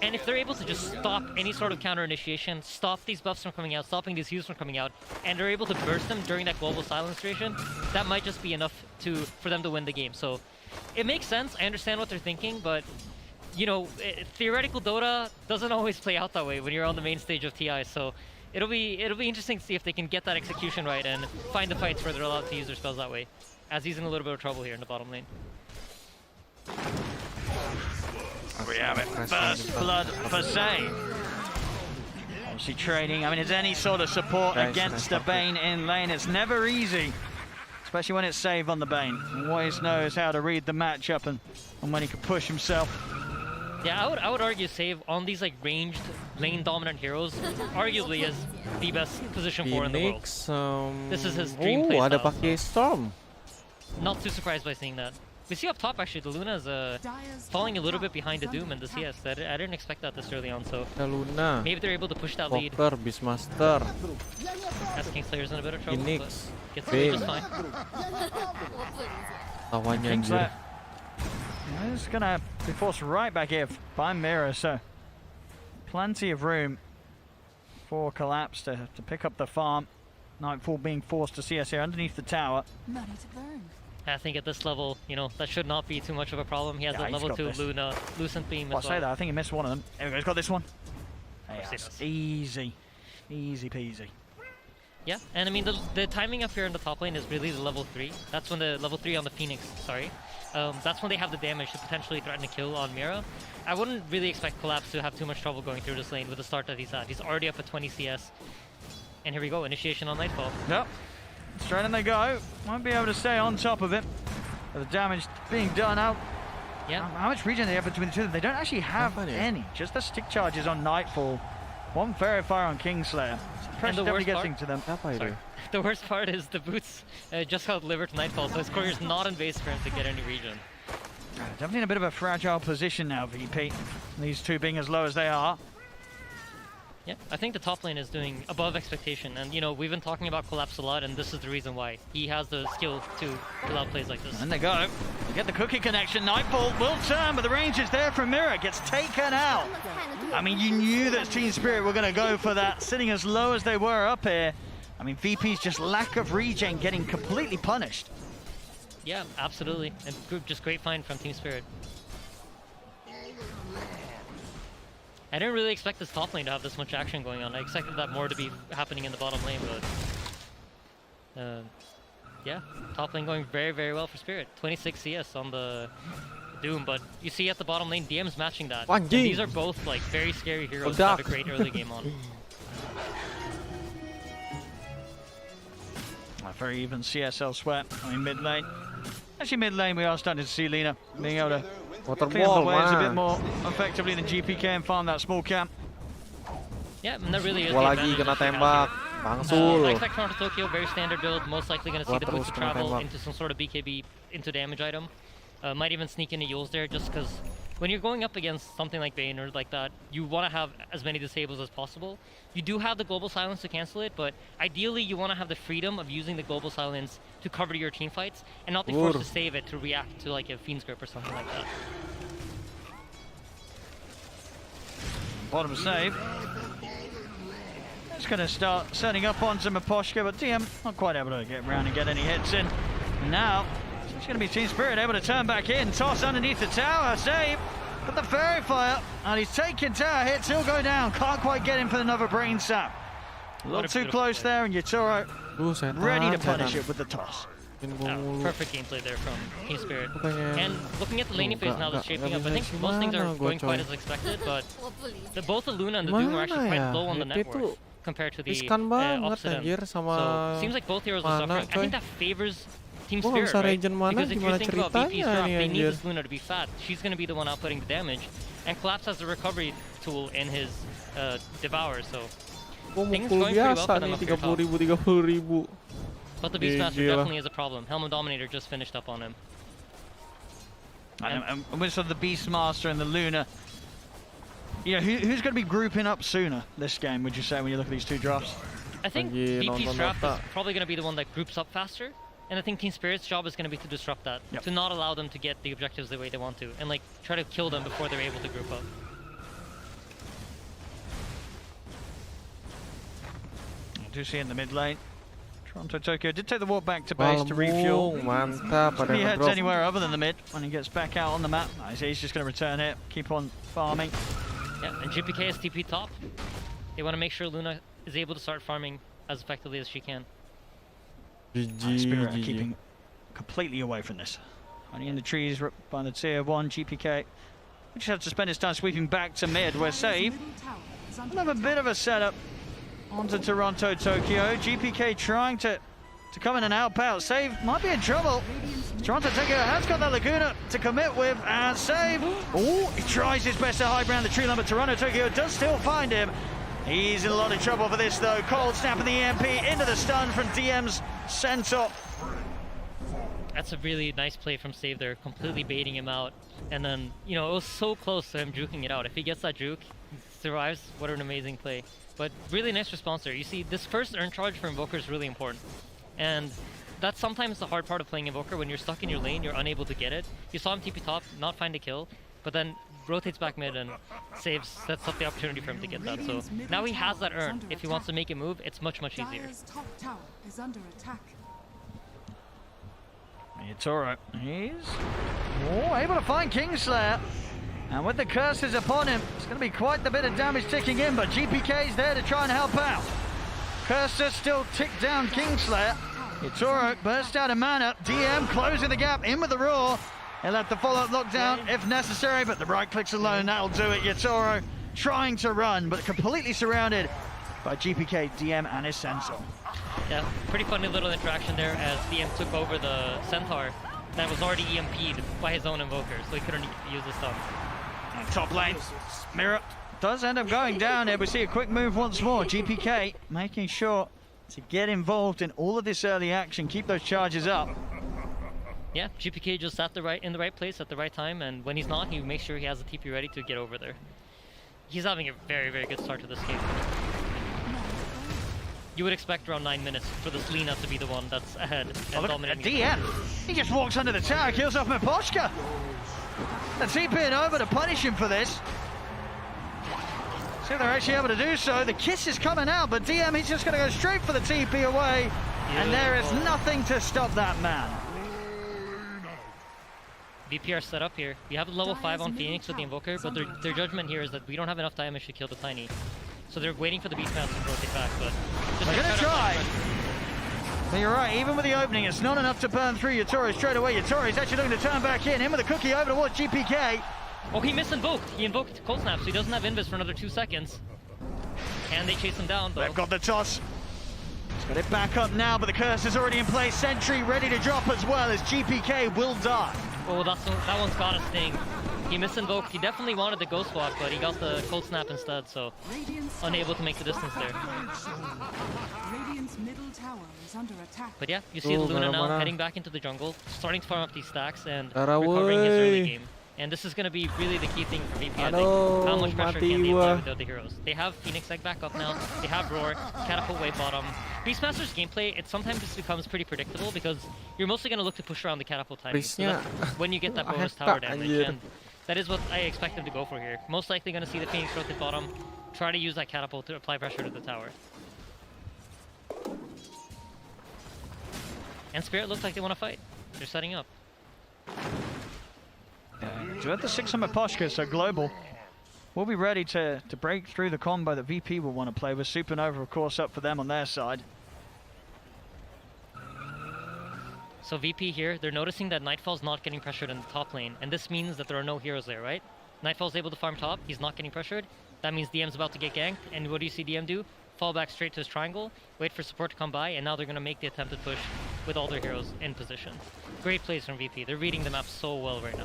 [SPEAKER 6] And if they're able to just stop any sort of counter initiation, stop these buffs from coming out, stopping these heals from coming out, and they're able to burst them during that global silence duration, that might just be enough for them to win the game. So it makes sense, I understand what they're thinking, but you know, theoretical Dota doesn't always play out that way when you're on the main stage of TI. So it'll be interesting to see if they can get that execution right and find the fights where they're allowed to use their spells that way, as he's in a little bit of trouble here in the bottom lane.
[SPEAKER 21] We have it. First blood for Zay. Obviously trading. I mean, is any sort of support against the Bane in lane? It's never easy, especially when it's Save on the Bane. Always knows how to read the matchup and when he can push himself.
[SPEAKER 6] Yeah, I would argue Save on these like ranged lane dominant heroes arguably is the best position for in the world. This is his dream play
[SPEAKER 1] ada
[SPEAKER 6] style,
[SPEAKER 1] pakai Storm.
[SPEAKER 6] Not too surprised by seeing that. We see up top actually the Luna is falling a little bit behind the Doom and the CS. I didn't expect that this early on, so
[SPEAKER 1] Luna.
[SPEAKER 6] maybe they're able to push that lead.
[SPEAKER 1] Walker, Beastmaster.
[SPEAKER 6] As Kingslayer's in a bit of trouble,
[SPEAKER 1] Phoenix.
[SPEAKER 6] but gets the lead just fine.
[SPEAKER 1] Lawannya anjir.
[SPEAKER 21] It's gonna be forced right back here by Mira, so plenty of room for Collapse to pick up the farm. Nightfall being forced to CS here underneath the tower.
[SPEAKER 10] Money to burn.
[SPEAKER 6] I think at this level, you know, that should not be too much of a problem. He has that level 2 Luna, Lucent Beam as well.
[SPEAKER 21] I'll say that, I think he missed one of them. There we go, he's got this one. Yes, easy peasy.
[SPEAKER 6] Yeah, and I mean the timing up here in the top lane is really the level 3. That's when the level 3 on the Phoenix, sorry. That's when they have the damage to potentially threaten a kill on Mira. I wouldn't really expect Collapse to have too much trouble going through this lane with the start that he's at. He's already up at 20 CS. And here we go, initiation on Nightfall.
[SPEAKER 21] Yep, straight in they go. Won't be able to stay on top of it. The damage being done out.
[SPEAKER 6] Yeah.
[SPEAKER 21] How much regen they have between the two of them? They don't actually have any. Just the stick charges on Nightfall. One Verifier on Kingslayer. Pressure definitely getting to them.
[SPEAKER 6] Sorry. The worst part is the boots just got delivered to Nightfall, so his courier's not in base for him to get any regen.
[SPEAKER 21] Definitely in a bit of a fragile position now, VP. These two being as low as they are.
[SPEAKER 6] Yeah, I think the top lane is doing above expectation, and you know, we've been talking about Collapse a lot, and this is the reason why. He has the skill to pull out plays like this.
[SPEAKER 21] And they go. They get the cookie connection. Nightfall will turn, but the range is there from Mira. Gets taken out. I mean, you knew that Team Spirit were going to go for that, sitting as low as they were up here. I mean, VP's just lack of regen getting completely punished.
[SPEAKER 6] Yeah, absolutely. And just great find from Team Spirit. I didn't really expect this top lane to have this much action going on. I expected that more to be happening in the bottom lane, but yeah, top lane going very, very well for Spirit. 26 CS on the Doom, but you see at the bottom lane, DM's matching that. And these are both like very scary heroes to have a great early game on.
[SPEAKER 21] A very even CS elsewhere. I mean, mid lane. Actually, mid lane, we are starting to see Lina being able to clear the waves a bit more effectively than GPK and farm that small camp.
[SPEAKER 6] Yeah, and that really is
[SPEAKER 1] Gua lagi kena tembak. Bangsul.
[SPEAKER 6] I expect Toronto Tokyo, very standard build, most likely going to see the boots travel into some sort of BKB into damage item. Might even sneak in a Yules there, just because when you're going up against something like Bane or like that, you want to have as many disables as possible. You do have the global silence to cancel it, but ideally you want to have the freedom of using the global silence to cover your team fights and not be forced to save it to react to like a Fiend's Grip or something like that.
[SPEAKER 21] Bottom save. It's going to start setting up onto Miposhka, but TM not quite able to get around and get any hits in. Now, it's going to be Team Spirit able to turn back in, toss underneath the tower, save. Got the Verifier, and he's taking tower hits, he'll go down. Can't quite get him for another brain sap. A little too close there, and Yatoro ready to punish it with the toss.
[SPEAKER 6] Perfect gameplay there from Team Spirit. And looking at the laning phase now that's shaping up, I think most things are going quite as expected, but both the Luna and the Doom are actually quite low on the net worth compared to the opposite end. So seems like both heroes are suffering. I think that favors Team Spirit, right? Because if you think about VP's drop, they need this Luna to be fat. She's going to be the one outputting the damage, and Collapse has the recovery tool in his Devour, so things going pretty well for them up here top.
[SPEAKER 1] 30.000.
[SPEAKER 6] But the Beastmaster definitely is a problem. Helm of Dominator just finished up on him.
[SPEAKER 21] And with sort of the Beastmaster and the Luna, you know, who's going to be grouping up sooner this game, would you say, when you look at these two drafts?
[SPEAKER 6] I think VP's draft is probably going to be the one that groups up faster. And I think Team Spirit's job is going to be to disrupt that, to not allow them to get the objectives the way they want to, and like try to kill them before they're able to group up.
[SPEAKER 21] I do see in the mid lane, Toronto Tokyo did take the walk back to base to refuel. If he heads anywhere other than the mid when he gets back out on the map, he's just going to return it, keep on farming.
[SPEAKER 6] Yeah, and GPK is TP top. They want to make sure Luna is able to start farming as effectively as she can.
[SPEAKER 21] Spirit keeping completely away from this. Running in the trees by the tier 1 GPK. We just have to spend his time sweeping back to mid, where save. Another bit of a setup onto Toronto Tokyo. GPK trying to come in and help out. Save might be in trouble. Toronto Tokyo has got that Laguna to commit with, and save. Oh, he tries his best to high ground the tree line, but Toronto Tokyo does still find him. He's in a lot of trouble for this though. Cold snap of the EMP into the stun from DM's Centaur.
[SPEAKER 6] That's a really nice play from Save there, completely baiting him out. And then, you know, it was so close to him juking it out. If he gets that juke, survives, what an amazing play. But really nice response there. You see, this first earn charge for Invoker is really important. And that's sometimes the hard part of playing Invoker. When you're stuck in your lane, you're unable to get it. You saw him TP top, not find a kill, but then rotates back mid and saves, sets up the opportunity for him to get that. So now he has that earn. If he wants to make a move, it's much, much easier.
[SPEAKER 3] Top tower is under attack.
[SPEAKER 21] It's alright. He's able to find Kingslayer. And with the curses upon him, it's going to be quite the bit of damage ticking in, but GPK's there to try and help out. Curses still tick down Kingslayer. Yatoro burst out of mana. DM closing the gap in with the roar. He'll have the follow-up lockdown if necessary, but the right clicks alone, that'll do it. Yatoro trying to run, but completely surrounded by GPK, DM, and his Sensor.
[SPEAKER 6] Yeah, pretty funny little interaction there as DM took over the Centaur that was already EMP'd by his own Invoker, so he couldn't use the stun.
[SPEAKER 21] Top lane, Mirror does end up going down here. We see a quick move once more. GPK making sure to get involved in all of this early action, keep those charges up.
[SPEAKER 6] Yeah, GPK just in the right place at the right time, and when he's not, he makes sure he has the TP ready to get over there. He's having a very, very good start to this game. You would expect around 9 minutes for the Selena to be the one that's ahead and dominating.
[SPEAKER 21] DM, he just walks under the tower, kills off Miposhka. The TPing over to punish him for this. See if they're actually able to do so. The kiss is coming out, but DM, he's just going to go straight for the TP away. And there is nothing to stop that man.
[SPEAKER 6] VP are set up here. We have a level 5 on Phoenix with the Invoker, but their judgment here is that we don't have enough damage to kill the Tiny. So they're waiting for the Beastmaster to rotate back, but...
[SPEAKER 21] They're going to try. But you're right, even with the opening, it's not enough to burn through Yatoro straight away. Yatoro's actually looking to turn back in with a cookie over towards GPK.
[SPEAKER 6] Oh, he misinvoked. He invoked Cold Snap, so he doesn't have Invis for another 2 seconds. Can they chase him down, though?
[SPEAKER 21] They've got the toss. He's got it back up now, but the curse is already in place. Sentry ready to drop as well as GPK will die.
[SPEAKER 6] Oh, that one's got a sting. He misinvoked. He definitely wanted the Ghost Walk, but he got the Cold Snap instead, so unable to make the distance there.
[SPEAKER 3] Radiant's middle tower is under attack.
[SPEAKER 6] But yeah, you see Luna now heading back into the jungle, starting to farm up these stacks and recovering his early game. And this is going to be really the key thing for VP, I think. How much pressure can they apply without the heroes? They have Phoenix Egg back up now. They have Roar, Catapult way bottom. Beastmaster's gameplay, it sometimes just becomes pretty predictable because you're mostly going to look to push around the Catapult timing. So when you get that bonus tower damage, and that is what I expect them to go for here. Most likely going to see the Phoenix rotate bottom, try to use that Catapult to apply pressure to the tower. And Spirit looks like they want to fight. They're setting up.
[SPEAKER 21] So at the 600 Poshka, so global, we'll be ready to break through the combo that VP will want to play with. Supernova, of course, up for them on their side.
[SPEAKER 6] So VP here, they're noticing that Nightfall's not getting pressured in the top lane, and this means that there are no heroes there, right? Nightfall's able to farm top, he's not getting pressured. That means DM's about to get ganked, and what do you see DM do? Fall back straight to his triangle, wait for support to come by, and now they're going to make the attempted push with all their heroes in position. Great plays from VP. They're reading the map so well right now.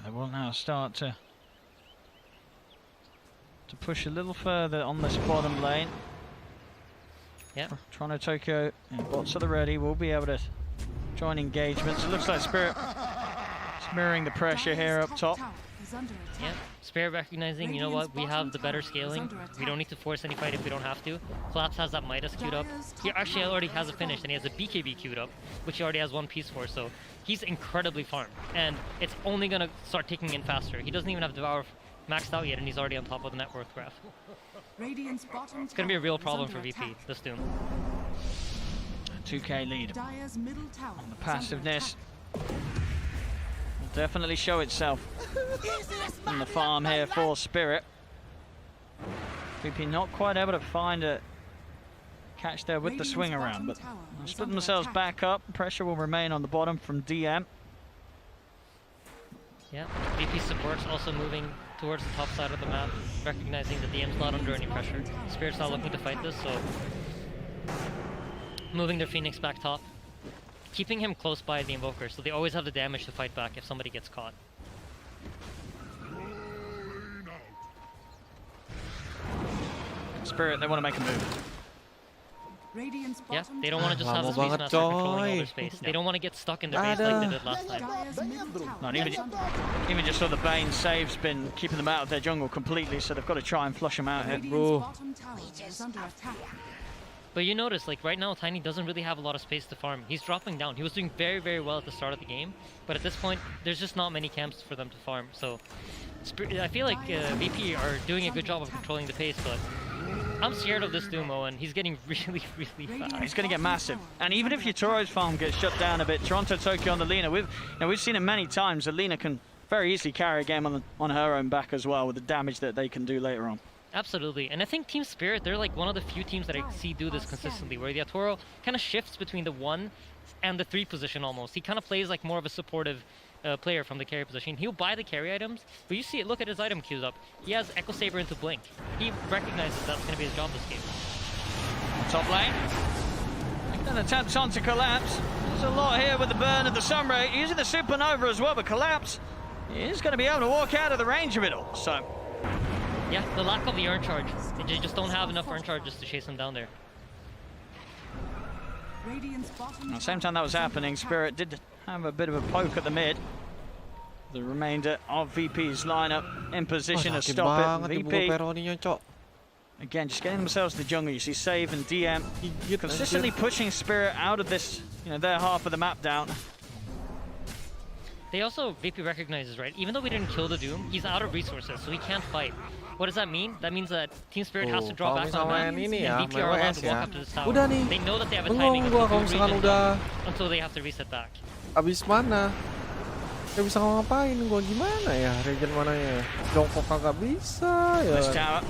[SPEAKER 21] They will now start to push a little further on this bottom lane.
[SPEAKER 6] Yeah.
[SPEAKER 21] Toronto Tokyo and bots at the ready will be able to join engagements. It looks like Spirit is mirroring the pressure here up top.
[SPEAKER 6] Yeah, Spirit recognizing, you know what, we have the better scaling. We don't need to force any fight if we don't have to. Collapse has that Midas queued up. He actually already has it finished, and he has a BKB queued up, which he already has one piece for, so he's incredibly farmed. And it's only going to start ticking in faster. He doesn't even have Devour maxed out yet, and he's already on top of the net worth graph. It's going to be a real problem for VP, this Doom.
[SPEAKER 21] 2k lead on the passiveness. Will definitely show itself in the farm here for Spirit. VP not quite able to find a catch there with the swing around, but they'll split themselves back up. Pressure will remain on the bottom from DM.
[SPEAKER 6] Yeah, VP support's also moving towards the top side of the map, recognizing that DM's not under any pressure. Spirit's not looking to fight this, so moving their Phoenix back top, keeping him close by the Invoker, so they always have the damage to fight back if somebody gets caught.
[SPEAKER 21] Spirit, they want to make a move.
[SPEAKER 6] Yeah, they don't want to just have the Space Master controlling all their space. They don't want to get stuck in their base like they did last time.
[SPEAKER 21] Not even just so the Bane save's been keeping them out of their jungle completely, so they've got to try and flush them out here.
[SPEAKER 6] But you notice, like right now, Tiny doesn't really have a lot of space to farm. He's dropping down. He was doing very, very well at the start of the game, but at this point, there's just not many camps for them to farm. So I feel like VP are doing a good job of controlling the pace, but I'm scared of this Doom, Owen. He's getting really, really fast.
[SPEAKER 21] He's going to get massive. And even if Yatoro's farm gets shut down a bit, Toronto Tokyo on the Lina, we've seen it many times. The Lina can very easily carry a game on her own back as well with the damage that they can do later on.
[SPEAKER 6] Absolutely, and I think Team Spirit, they're like one of the few teams that I see do this consistently, where the Yatoro kind of shifts between the 1 and the 3 position almost. He kind of plays like more of a supportive player from the carry position. He'll buy the carry items, but you see it, look at his item queues up. He has Echo Saber into Blink. He recognizes that's going to be his job this game.
[SPEAKER 21] Top lane. An attempt on to collapse. There's a lot here with the burn of the Sunray, using the Supernova as well, but collapse is going to be able to walk out of the range of it all. So.
[SPEAKER 6] Yeah, the lack of the urn charge. They just don't have enough urn charges to chase him down there.
[SPEAKER 21] At the same time that was happening, Spirit did have a bit of a poke at the mid. The remainder of VP's lineup in position to stop it. VP, again, just getting themselves to the jungle. You see Save and DM consistently pushing Spirit out of this, their half of the map down.
[SPEAKER 6] They also, VP recognizes, right? Even though we didn't kill the Doom, he's out of resources, so he can't fight. What does that mean? That means that Team Spirit has to draw back on the map, and VP are allowed to walk up to this tower. They know that they have a timing until they have to reset back.
[SPEAKER 1] Abis mana? Gak bisa ngapain gua gimana ya? Regen mana ya? Jongkok kagak bisa ya.
[SPEAKER 21] This tower,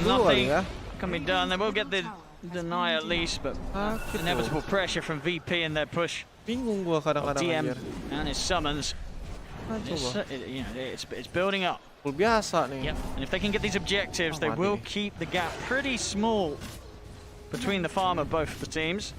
[SPEAKER 1] nothing
[SPEAKER 21] can be done. They will get the deny at least, but inevitable pressure from VP in their push.
[SPEAKER 1] Bingung gua kadang-kadang.
[SPEAKER 21] DM and his summons. It's building up.
[SPEAKER 1] Biasa nih.
[SPEAKER 21] Yep. And if they can get these objectives, they will keep the gap pretty small between the farm of both the teams.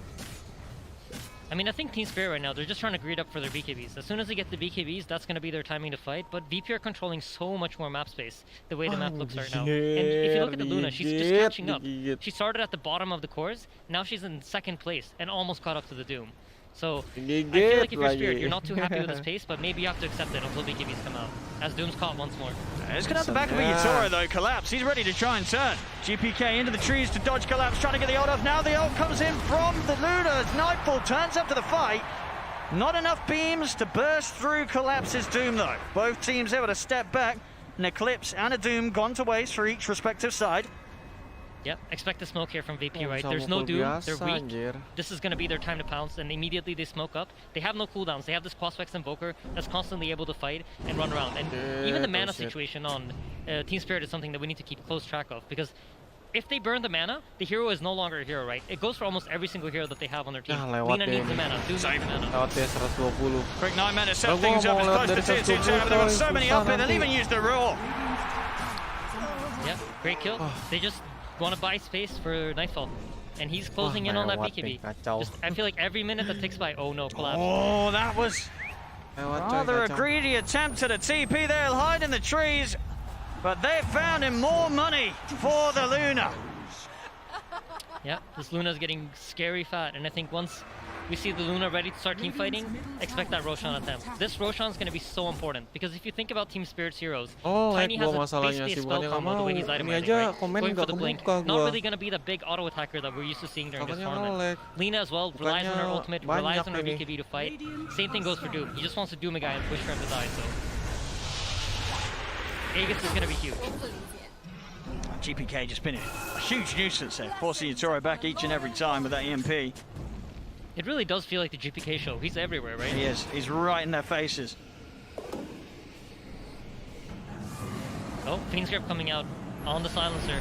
[SPEAKER 6] I mean, I think Team Spirit right now, they're just trying to greed up for their BKBs. As soon as they get the BKBs, that's going to be their timing to fight. But VP are controlling so much more map space, the way the map looks right now. And if you look at the Luna, she's just catching up. She started at the bottom of the cores, now she's in 2nd place and almost caught up to the Doom. So, I feel like if you're Spirit, you're not too happy with this pace, but maybe you have to accept it until BKBs come out, as Doom's caught once more.
[SPEAKER 21] It's going to have the back of a Yatoro though, collapse. He's ready to try and turn. GPK into the trees to dodge collapse, trying to get the ult off. Now the ult comes in from the Luna as Nightfall turns up to the fight. Not enough beams to burst through collapse's Doom though. Both teams able to step back. An Eclipse and a Doom gone to waste for each respective side.
[SPEAKER 6] Yep, expect the smoke here from VP, right? There's no Doom, they're weak. This is going to be their time to pounce, and immediately they smoke up. They have no cooldowns. They have this Quaspex Invoker that's constantly able to fight and run around. And even the mana situation on Team Spirit is something that we need to keep close track of, because if they burn the mana, the hero is no longer a hero, right? It goes for almost every single hero that they have on their team. Lina needs the mana, Doom needs the mana.
[SPEAKER 21] Quick 9 minutes, set things up as close to tier 2 tower, but they've got so many up here, they'll even use the Roar.
[SPEAKER 6] Yep, great kill. They just want to buy space for Nightfall, and he's closing in on that BKB. I feel like every minute that ticks by, oh no, collapse.
[SPEAKER 21] Oh, that was rather a greedy attempt at a TP. They'll hide in the trees, but they found him more money for the Luna.
[SPEAKER 6] Yeah, this Luna is getting scary fat, and I think once we see the Luna ready to start team fighting, expect that Roshan attempt. This Roshan is going to be so important, because if you think about Team Spirit's heroes, Tiny has basically a spell combo the way he's itemizing, right? Going for the blink, not really going to be the big auto attacker that we're used to seeing during this tournament. Lina as well relies on her ultimate, relies on her BKB to fight. Same thing goes for Doom. He just wants to Doom a guy and push for him to die, so Aegis is going to be huge.
[SPEAKER 21] GPK just been a huge nuisance there, forcing Yatoro back each and every time with that EMP.
[SPEAKER 6] It really does feel like the GPK show. He's everywhere, right?
[SPEAKER 21] He is. He's right in their faces.
[SPEAKER 6] Oh, Fiend's Grip coming out on the silencer.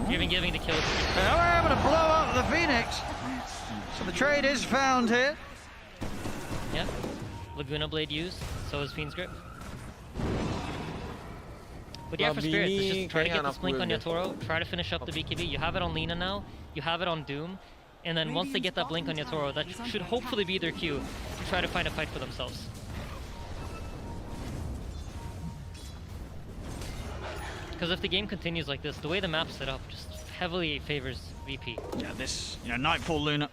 [SPEAKER 6] Giving the kill.
[SPEAKER 21] They are able to blow up the Phoenix. So the trade is found here.
[SPEAKER 6] Yeah. Laguna Blade used. So is Fiend's Grip. But yeah, for Spirit, just try to get this blink on Yatoro. Try to finish up the BKB. You have it on Lina now. You have it on Doom. And then once they get that blink on Yatoro, that should hopefully be their cue to try to find a fight for themselves. Because if the game continues like this, the way the map's set up just heavily favors VP.
[SPEAKER 21] Yeah, this Nightfall Luna,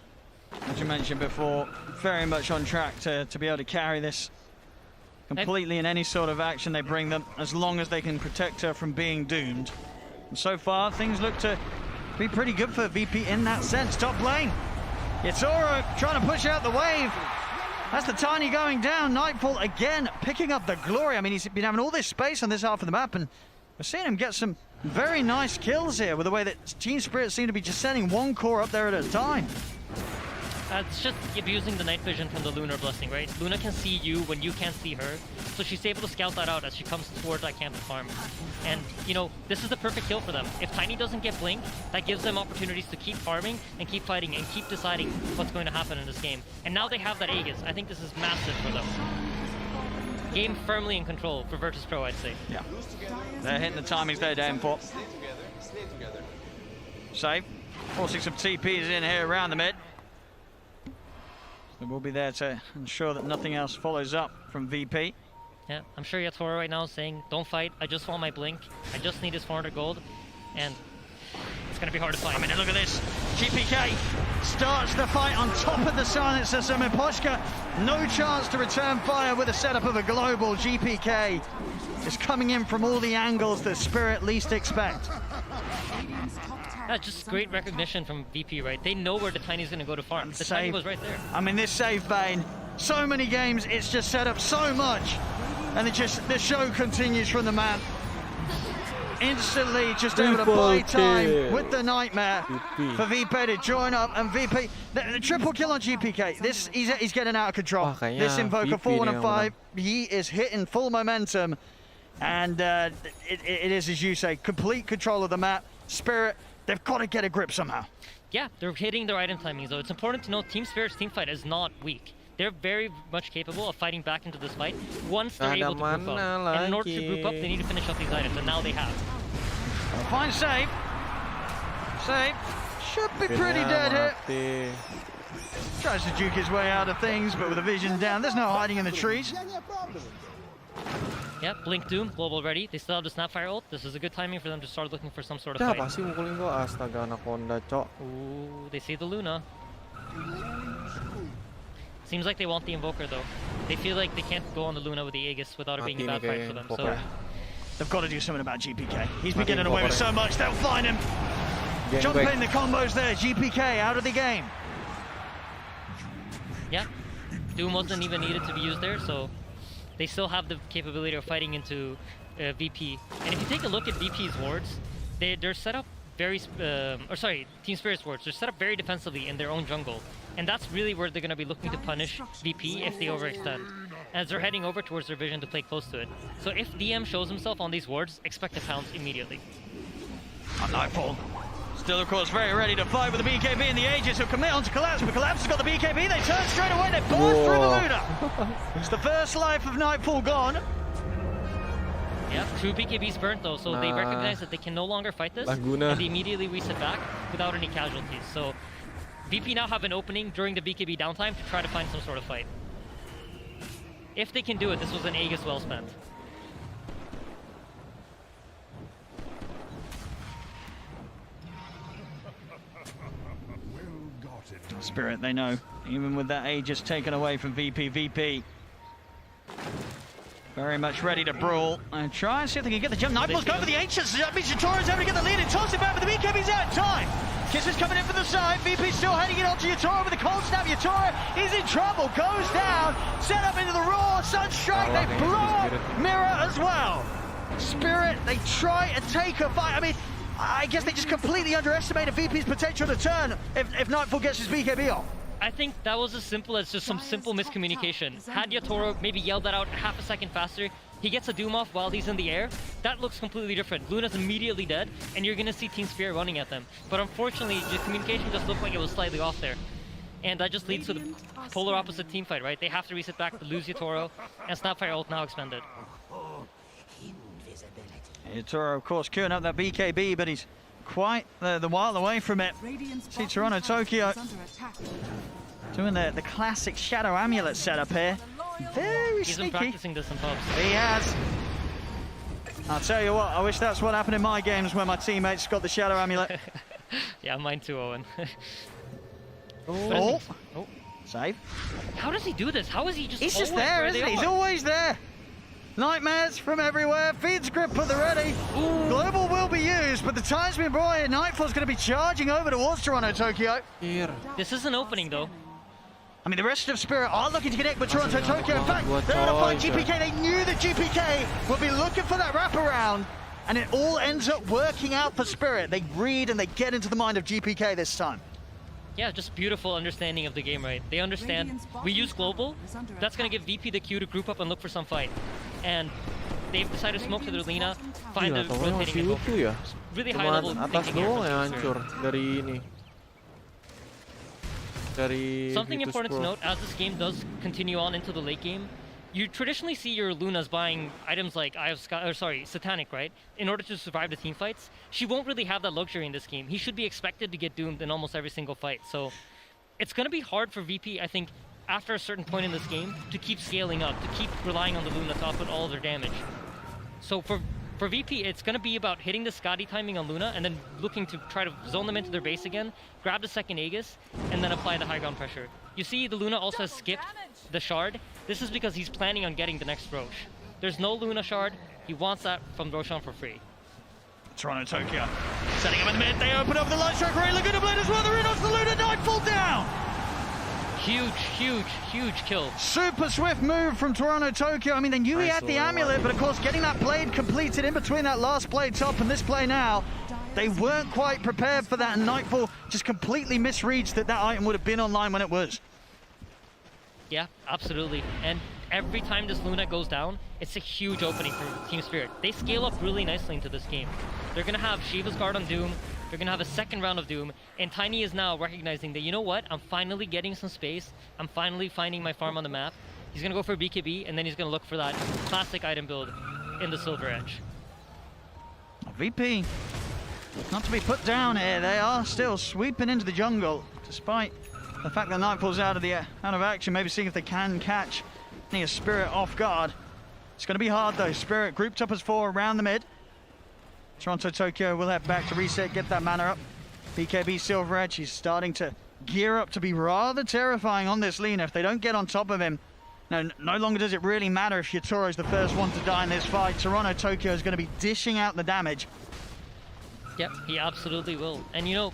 [SPEAKER 21] as you mentioned before, very much on track to be able to carry this completely in any sort of action they bring them, as long as they can protect her from being doomed. And so far, things look to be pretty good for VP in that sense. Top lane, Yatoro trying to push out the wave. That's the Tiny going down. Nightfall again picking up the glory. I mean, he's been having all this space on this half of the map, and we're seeing him get some very nice kills here with the way that Team Spirit seem to be just sending one core up there at a time.
[SPEAKER 6] It's just abusing the night vision from the Lunar Blessing, right? Luna can see you when you can't see her, so she's able to scout that out as she comes towards that camp to farm. And, you know, this is the perfect kill for them. If Tiny doesn't get Blink, that gives them opportunities to keep farming and keep fighting and keep deciding what's going to happen in this game. And now they have that Aegis. I think this is massive for them. Game firmly in control for Virtus Pro, I'd say.
[SPEAKER 21] Yeah. They're hitting the timings they're down for. Save. Forcing some TPs in here around the mid. They will be there to ensure that nothing else follows up from VP.
[SPEAKER 6] Yeah, I'm sure Yatoro right now is saying, don't fight, I just want my Blink. I just need his 400 gold. And it's going to be hard to find.
[SPEAKER 21] I mean, look at this. GPK starts the fight on top of the silencer. So Miposhka, no chance to return fire with a setup of a global. GPK is coming in from all the angles that Spirit least expect.
[SPEAKER 6] Yeah, just great recognition from VP, right? They know where the Tiny's going to go to farm. The Tiny was right there.
[SPEAKER 21] I mean, this save Bane, so many games, it's just set up so much. And the show continues from the man. Instantly just able to buy time with the Nightmare for VP to join up. And VP, the triple kill on GPK. This, he's getting out of control. This Invoker 4-1 and 5, he is hitting full momentum. And it is, as you say, complete control of the map. Spirit, they've got to get a grip somehow.
[SPEAKER 6] Yeah, they're hitting their item timings, though. It's important to note Team Spirit's teamfight is not weak. They're very much capable of fighting back into this fight once they're able to group up. And in order to group up, they need to finish up these items, and now they have.
[SPEAKER 21] Fine save. Save. Should be pretty dead here. Tries to juke his way out of things, but with the vision down, there's no hiding in the trees.
[SPEAKER 6] Yeah, Blink Doom, global ready. They still have the Snapfire ult. This is a good timing for them to start looking for some sort of fight. Ooh, they see the Luna. Seems like they want the Invoker, though. They feel like they can't go on the Luna with the Aegis without it being a bad fight for them. So
[SPEAKER 21] they've got to do something about GPK. He's been getting away with so much, they'll find him. Jumping the combos there, GPK out of the game.
[SPEAKER 6] Yeah, Doom wasn't even needed to be used there, so they still have the capability of fighting into VP. And if you take a look at VP's wards, they're set up very, Team Spirit's wards, they're set up very defensively in their own jungle. And that's really where they're going to be looking to punish VP if they overextend, as they're heading over towards their vision to play close to it. So if DM shows himself on these wards, expect to pounce immediately.
[SPEAKER 21] On Nightfall. Still, of course, very ready to fight with the BKB and the Aegis who commit onto Collapse, but Collapse has got the BKB, they turn straight away, they burn through the Luna. It's the first life of Nightfall gone.
[SPEAKER 6] Yeah, 2 BKBs burnt though, so they recognize that they can no longer fight this, and they immediately reset back without any casualties. So VP now have an opening during the BKB downtime to try to find some sort of fight. If they can do it, this was an Aegis well spent.
[SPEAKER 21] Spirit, they know, even with that Aegis taken away from VP, very much ready to brawl and try and see if they can get the jump. Nightfall's going for the Aegis. That means Yatoro's able to get the lead and toss it back, but the BKB's out of time. Kiss is coming in from the side. VP still heading it onto Yatoro with a cold snap. Yatoro is in trouble, goes down, set up into the raw Sunstrike. They blow up Mirror as well. Spirit, they try and take a fight. I mean, I guess they just completely underestimated VP's potential to turn if Nightfall gets his BKB off.
[SPEAKER 6] I think that was as simple as just some simple miscommunication. Had Yatoro maybe yelled that out half a second faster, he gets a Doom off while he's in the air, that looks completely different. Luna's immediately dead, and you're gonna see Team Spirit running at them. But unfortunately, the communication just looked like it was slightly off there. And that just leads to the polar opposite team fight, right? They have to reset back to lose Yatoro, and Snapfire ult now expended.
[SPEAKER 21] Yatoro, of course, queuing up that BKB, but he's quite the while away from it. See Toronto, Tokyo doing the classic Shadow Amulet setup here. Very
[SPEAKER 6] He's
[SPEAKER 21] sneaky.
[SPEAKER 6] been practicing this in pubs.
[SPEAKER 21] He has. I'll tell you what, I wish that's what happened in my games where my teammates got the Shadow Amulet.
[SPEAKER 6] Yeah, mine too, Owen.
[SPEAKER 21] Oh, save.
[SPEAKER 6] How does he do this? How is he just
[SPEAKER 21] He's just
[SPEAKER 6] always
[SPEAKER 21] there,
[SPEAKER 6] where
[SPEAKER 21] isn't
[SPEAKER 6] they
[SPEAKER 21] he? He's
[SPEAKER 6] are?
[SPEAKER 21] always there. Nightmares from everywhere. Feeds grip at the ready. Ooh. Global will be used, but the time's been brought here. Nightfall's going to be charging over towards Toronto, Tokyo.
[SPEAKER 6] This is an opening, though.
[SPEAKER 21] I mean, the rest of Spirit are looking to connect with Toronto, Tokyo. In fact, they're going to find GPK. They knew that GPK would be looking for that wraparound.
[SPEAKER 11] And it all ends up working out for Spirit. They read and they get into the mind of GPK this time.
[SPEAKER 6] Yeah, just beautiful understanding of the game, right? They understand we use global. That's going to give VP the cue to group up and look for some fight. And they've decided to smoke to their Lina, find the rotating invoker.
[SPEAKER 1] Ya.
[SPEAKER 6] Really high level
[SPEAKER 1] Atas
[SPEAKER 6] thinking here
[SPEAKER 1] doang
[SPEAKER 6] from
[SPEAKER 1] yang
[SPEAKER 6] Team
[SPEAKER 1] hancur
[SPEAKER 6] Spirit.
[SPEAKER 1] dari ini. Dari
[SPEAKER 6] Something
[SPEAKER 1] Virtus
[SPEAKER 6] important to
[SPEAKER 1] Pro.
[SPEAKER 6] note, as this game does continue on into the late game, you traditionally see your Lunas buying items like Eye of Sky, or sorry, Satanic, right? In order to survive the team fights. She won't really have that luxury in this game. He should be expected to get doomed in almost every single fight. So it's going to be hard for VP, I think, after a certain point in this game, to keep scaling up, to keep relying on the Luna to output all of their damage. So for VP, it's going to be about hitting the Scotty timing on Luna and then looking to try to zone them into their base again, grab the second Aegis, and then apply the high ground pressure. You see the Luna also has skipped the Shard. This is because he's planning on getting the next Roche. There's no Luna Shard. He wants that from Roshan for free.
[SPEAKER 11] Toronto Tokyo setting up in the mid. They open up the light strike. Ray looking to blade as well. They're in onto the Luna. Nightfall down.
[SPEAKER 6] Huge kill.
[SPEAKER 11] Super swift move from Toronto Tokyo. I mean, they knew he had the amulet, but of course, getting that blade completed in between that last blade top and this play now, they weren't quite prepared for that, and Nightfall just completely misreads that item would have been online when it was.
[SPEAKER 6] Yeah, absolutely. And every time this Luna goes down, it's a huge opening for Team Spirit. They scale up really nicely into this game. They're going to have Shiva's Guard on Doom. They're going to have a second round of Doom. And Tiny is now recognizing that, you know what? I'm finally getting some space. I'm finally finding my farm on the map. He's going to go for BKB, and then he's going to look for that classic item build in the Silver Edge.
[SPEAKER 11] VP, not to be put down here. They are still sweeping into the jungle, despite the fact that Nightfall's out of action. Maybe seeing if they can catch Nia Spirit off guard. It's going to be hard though. Spirit grouped up as 4 around the mid. Toronto Tokyo will head back to reset, get that mana up. BKB Silver Edge, he's starting to gear up to be rather terrifying on this Lina. If they don't get on top of him, no longer does it really matter if Yatoro's the first one to die in this fight. Toronto Tokyo is going to be dishing out the damage.
[SPEAKER 6] Yep, he absolutely will. And you know,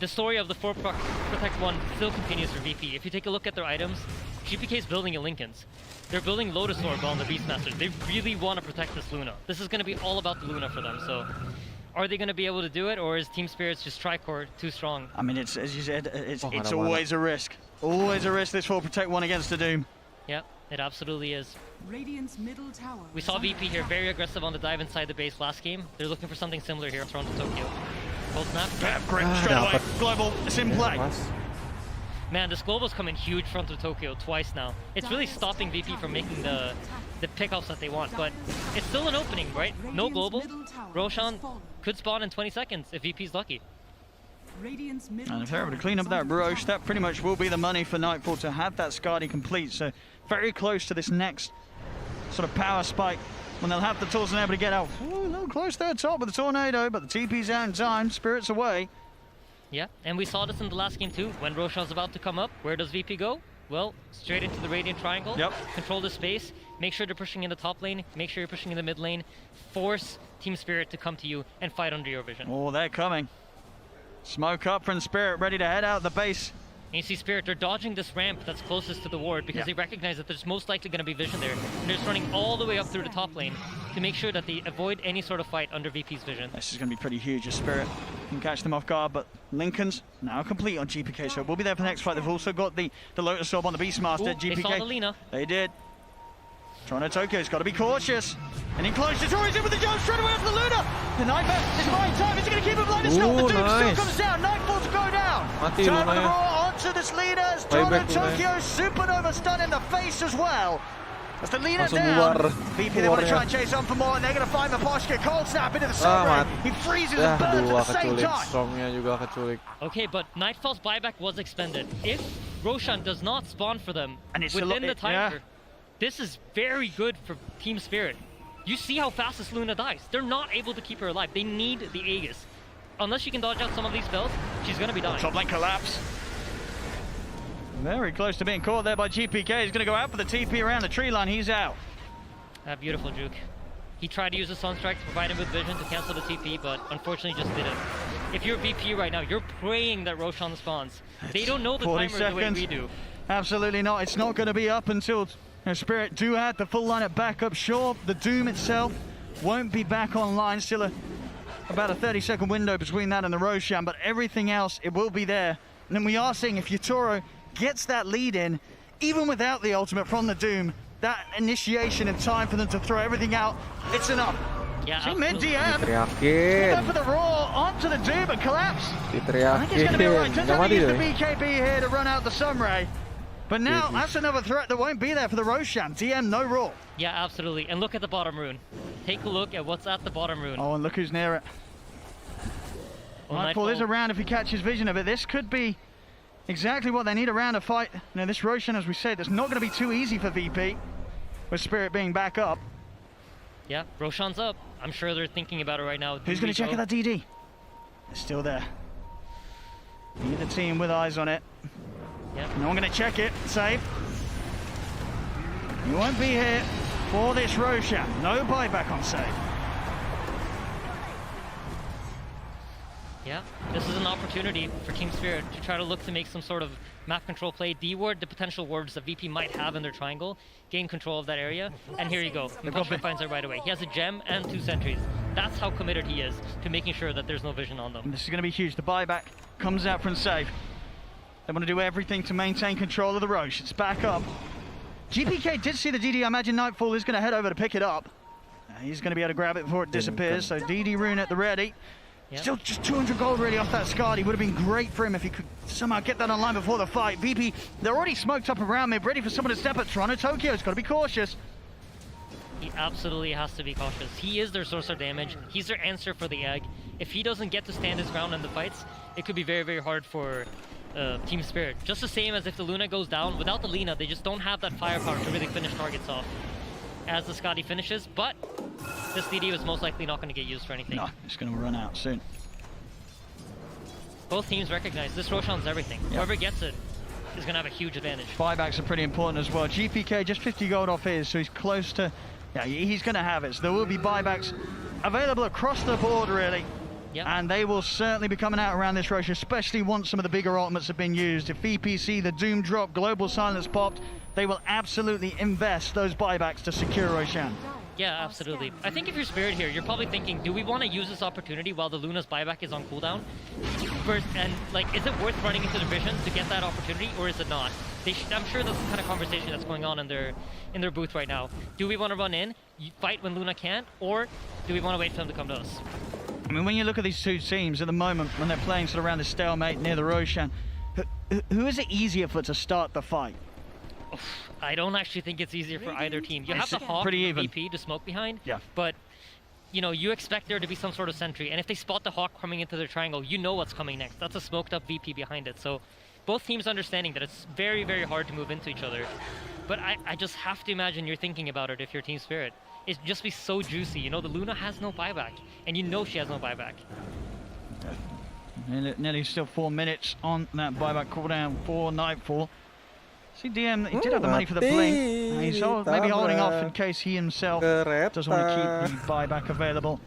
[SPEAKER 6] the story of the 4 Protect 1 still continues for VP. If you take a look at their items, GPK is building a Lincolns. They're building Lotus Orb on the Beastmasters. They really want to protect this Luna. This is going to be all about the Luna for them. So, are they going to be able to do it, or is Team Spirit's just Tricore too strong?
[SPEAKER 11] I mean, it's, as you said, it's always a risk. Always a risk, this 4 Protect 1 against the Doom.
[SPEAKER 6] Yeah, it absolutely is.
[SPEAKER 3] Radiant's middle tower.
[SPEAKER 6] We saw VP here very aggressive on the dive inside the base last game. They're looking for something similar here in Toronto Tokyo. Cold snap.
[SPEAKER 11] Grip straight away. Global, it's in play.
[SPEAKER 6] Man, this global's come in huge front of Tokyo twice now. It's really stopping VP from making the pickups that they want, but it's still an opening, right? No global. Roshan could spawn in 20 seconds if VP's lucky.
[SPEAKER 11] And if they're able to clean up that Roche, that pretty much will be the money for Nightfall to have that Skadi complete. So very close to this next sort of power spike when they'll have the tools and able to get out. Ooh, a little close there top with the tornado, but the TP's out in time, Spirit's away.
[SPEAKER 6] Yeah, and we saw this in the last game too. When Roshan's about to come up, where does VP go? Well, straight into the Radiant Triangle.
[SPEAKER 11] Yep.
[SPEAKER 6] Control the space. Make sure they're pushing in the top lane. Make sure you're pushing in the mid lane. Force Team Spirit to come to you and fight under your vision.
[SPEAKER 11] Oh, they're coming. Smoke up from Spirit, ready to head out the base.
[SPEAKER 6] And you see Spirit, they're dodging this ramp that's closest to the ward because they recognize that there's most likely going to be vision there. And they're just running all the way up through the top lane to make sure that they avoid any sort of fight under VP's vision.
[SPEAKER 11] This is going to be pretty huge as Spirit can catch them off guard, but Lincoln's now complete on GPK, so we'll be there for the next fight. They've also got the Lotus Orb on the Beastmaster.
[SPEAKER 6] Ooh,
[SPEAKER 11] GPK.
[SPEAKER 6] they saw the Lina.
[SPEAKER 11] They did. Toronto Tokyo's got to be cautious. And in close, Yatoro's in with the jump straight away off the Luna. The Nightmare is buying time. Is he going to keep him blind? It's not. The Doom still comes down. Nightfall to go down. Time of the Raw onto this Lina as Toronto Tokyo Supernova stun in the face as well. As the Lina down, VP they want to try and chase on for more, and they're going to find the Poshka. Cold snap into the Silver. He freezes and burns at the same time.
[SPEAKER 1] Stormnya juga keculik.
[SPEAKER 6] Okay, but Nightfall's buyback was expended. If Roshan does not spawn for them within the timer, this is very good for Team Spirit. You see how fast this Luna dies. They're not able to keep her alive. They need the Aegis. Unless she can dodge out some of these spells, she's going to be dying.
[SPEAKER 11] Top lane collapse. Very close to being caught there by GPK. He's going to go out for the TP around the tree line. He's out.
[SPEAKER 6] Beautiful juke. He tried to use the Sunstrike to provide him with vision to cancel the TP, but unfortunately just didn't. If you're VP right now, you're praying that Roshan spawns. They don't know the timer the way we do.
[SPEAKER 11] Absolutely not. It's not going to be up until Spirit do have the full lineup back up. Sure, the Doom itself won't be back online. Still about a 30-second window between that and the Roshan, but everything else, it will be there. And then we are seeing if Yutoro gets that lead in, even without the ultimate from the Doom, that initiation and time for them to throw everything out, it's enough.
[SPEAKER 6] Yeah,
[SPEAKER 11] see mid-DM,
[SPEAKER 1] Diteriakin.
[SPEAKER 11] for the Raw, onto the Doom and collapse. I think it's going to be
[SPEAKER 1] Diteriakin.
[SPEAKER 11] right. Turns out they use the BKB here to run out the Sunray. But now, that's another threat that won't be there for the Roshan. DM, no Raw.
[SPEAKER 6] Yeah, absolutely. And look at the bottom rune. Take a look at what's at the bottom rune.
[SPEAKER 11] Oh, and look who's near it. Nightfall is around if he catches vision of it. This could be exactly what they need around a fight. Now, this Roshan, as we said, that's not going to be too easy for VP, with Spirit being back up.
[SPEAKER 6] Yeah, Roshan's up. I'm sure they're thinking about it right now.
[SPEAKER 11] Who's going to check that DD? It's still there. Need the team with eyes on it.
[SPEAKER 6] Yep.
[SPEAKER 11] No one going to check it. Save. You won't be here for this Roshan. No buyback on save.
[SPEAKER 6] Yeah, this is an opportunity for Team Spirit to try to look to make some sort of map control play, de-ward the potential wards that VP might have in their triangle, gain control of that area, and here you go. Impulsion finds it right away. He has a gem and 2 sentries. That's how committed he is to making sure that there's no vision on them.
[SPEAKER 11] And this is going to be huge. The buyback comes out from save. They want to do everything to maintain control of the Roche. It's back up. GPK did see the DD. I imagine Nightfall is going to head over to pick it up. He's going to be able to grab it before it disappears. So DD rune at the ready. Yep. Still just 200 gold really off that Skadi. Would have been great for him if he could somehow get that online before the fight. VP, they're already smoked up around mid, ready for someone to step at Toronto. Tokyo's got to be cautious.
[SPEAKER 6] He absolutely has to be cautious. He is their source of damage. He's their answer for the egg. If he doesn't get to stand his ground in the fights, it could be very, very hard for Team Spirit. Just the same as if the Luna goes down. Without the Lina, they just don't have that firepower to really finish targets off as the Skadi finishes, but this DD was most likely not going to get used for anything.
[SPEAKER 11] No, it's going to run out soon.
[SPEAKER 6] Both teams recognize this Roshan's everything. Yep. Whoever gets it is going to have a huge advantage.
[SPEAKER 11] Buybacks are pretty important as well. GPK just 50 gold off his, so he's close to... Yeah, he's going to have it. So there will be buybacks available across the board, really.
[SPEAKER 6] Yep.
[SPEAKER 11] And they will certainly be coming out around this Roche, especially once some of the bigger ultimates have been used. If VPC, the Doom drop, Global Silence popped, they will absolutely invest those buybacks to secure Roshan.
[SPEAKER 6] Yeah, absolutely. I think if you're Spirit here, you're probably thinking, do we want to use this opportunity while the Luna's buyback is on cooldown? First, and like, is it worth running into the vision to get that opportunity, or is it not? I'm sure that's the kind of conversation that's going on in their booth right now. Do we want to run in, fight when Luna can't, or do we want to wait for them to come to us?
[SPEAKER 11] I mean, when you look at these two teams at the moment, when they're playing sort of around the stalemate near the Roshan, who is it easier for to start the fight?
[SPEAKER 6] I don't actually think it's easier for either team. You have the Hawk VP to smoke behind, but you know, you expect there to be some sort of sentry, and if they spot the Hawk coming into their triangle, you know what's coming next. That's a smoked up VP behind it. So both teams understanding that it's very, very hard to move into each other. But I just have to imagine you're thinking about it if you're Team Spirit. It'd just be so juicy. You know, the Luna has no buyback, and you know she has no buyback.
[SPEAKER 11] Nearly still 4 minutes on that buyback cooldown for Nightfall. See, DM, he did have the money for the blink. He's maybe holding off in case he himself doesn't want to keep the buyback available.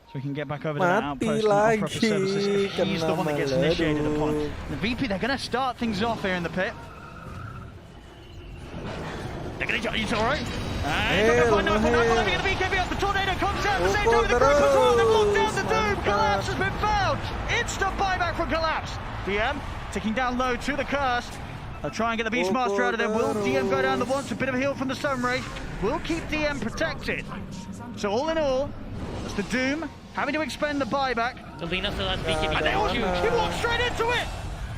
[SPEAKER 11] So we can get back over to that outpost and offer up his services. He's the one that gets initiated upon. The VP, they're going to start things off here in the pit. They're going to jump. He's all right. And he's going to find Nightfall. Nightfall having a BKB up. The tornado comes out at the same time with the group as well. They've locked down the Doom. Collapse has been found. Instant buyback from Collapse. DM ticking down low to the curse. They'll try and get the Beastmaster out of there. Will DM go down the once? A bit of a heal from the Sunray. Will keep DM protected. So all in all, it's the Doom having to expend the buyback.
[SPEAKER 6] The Lina still has BKB.
[SPEAKER 11] And they all, he walked straight into it.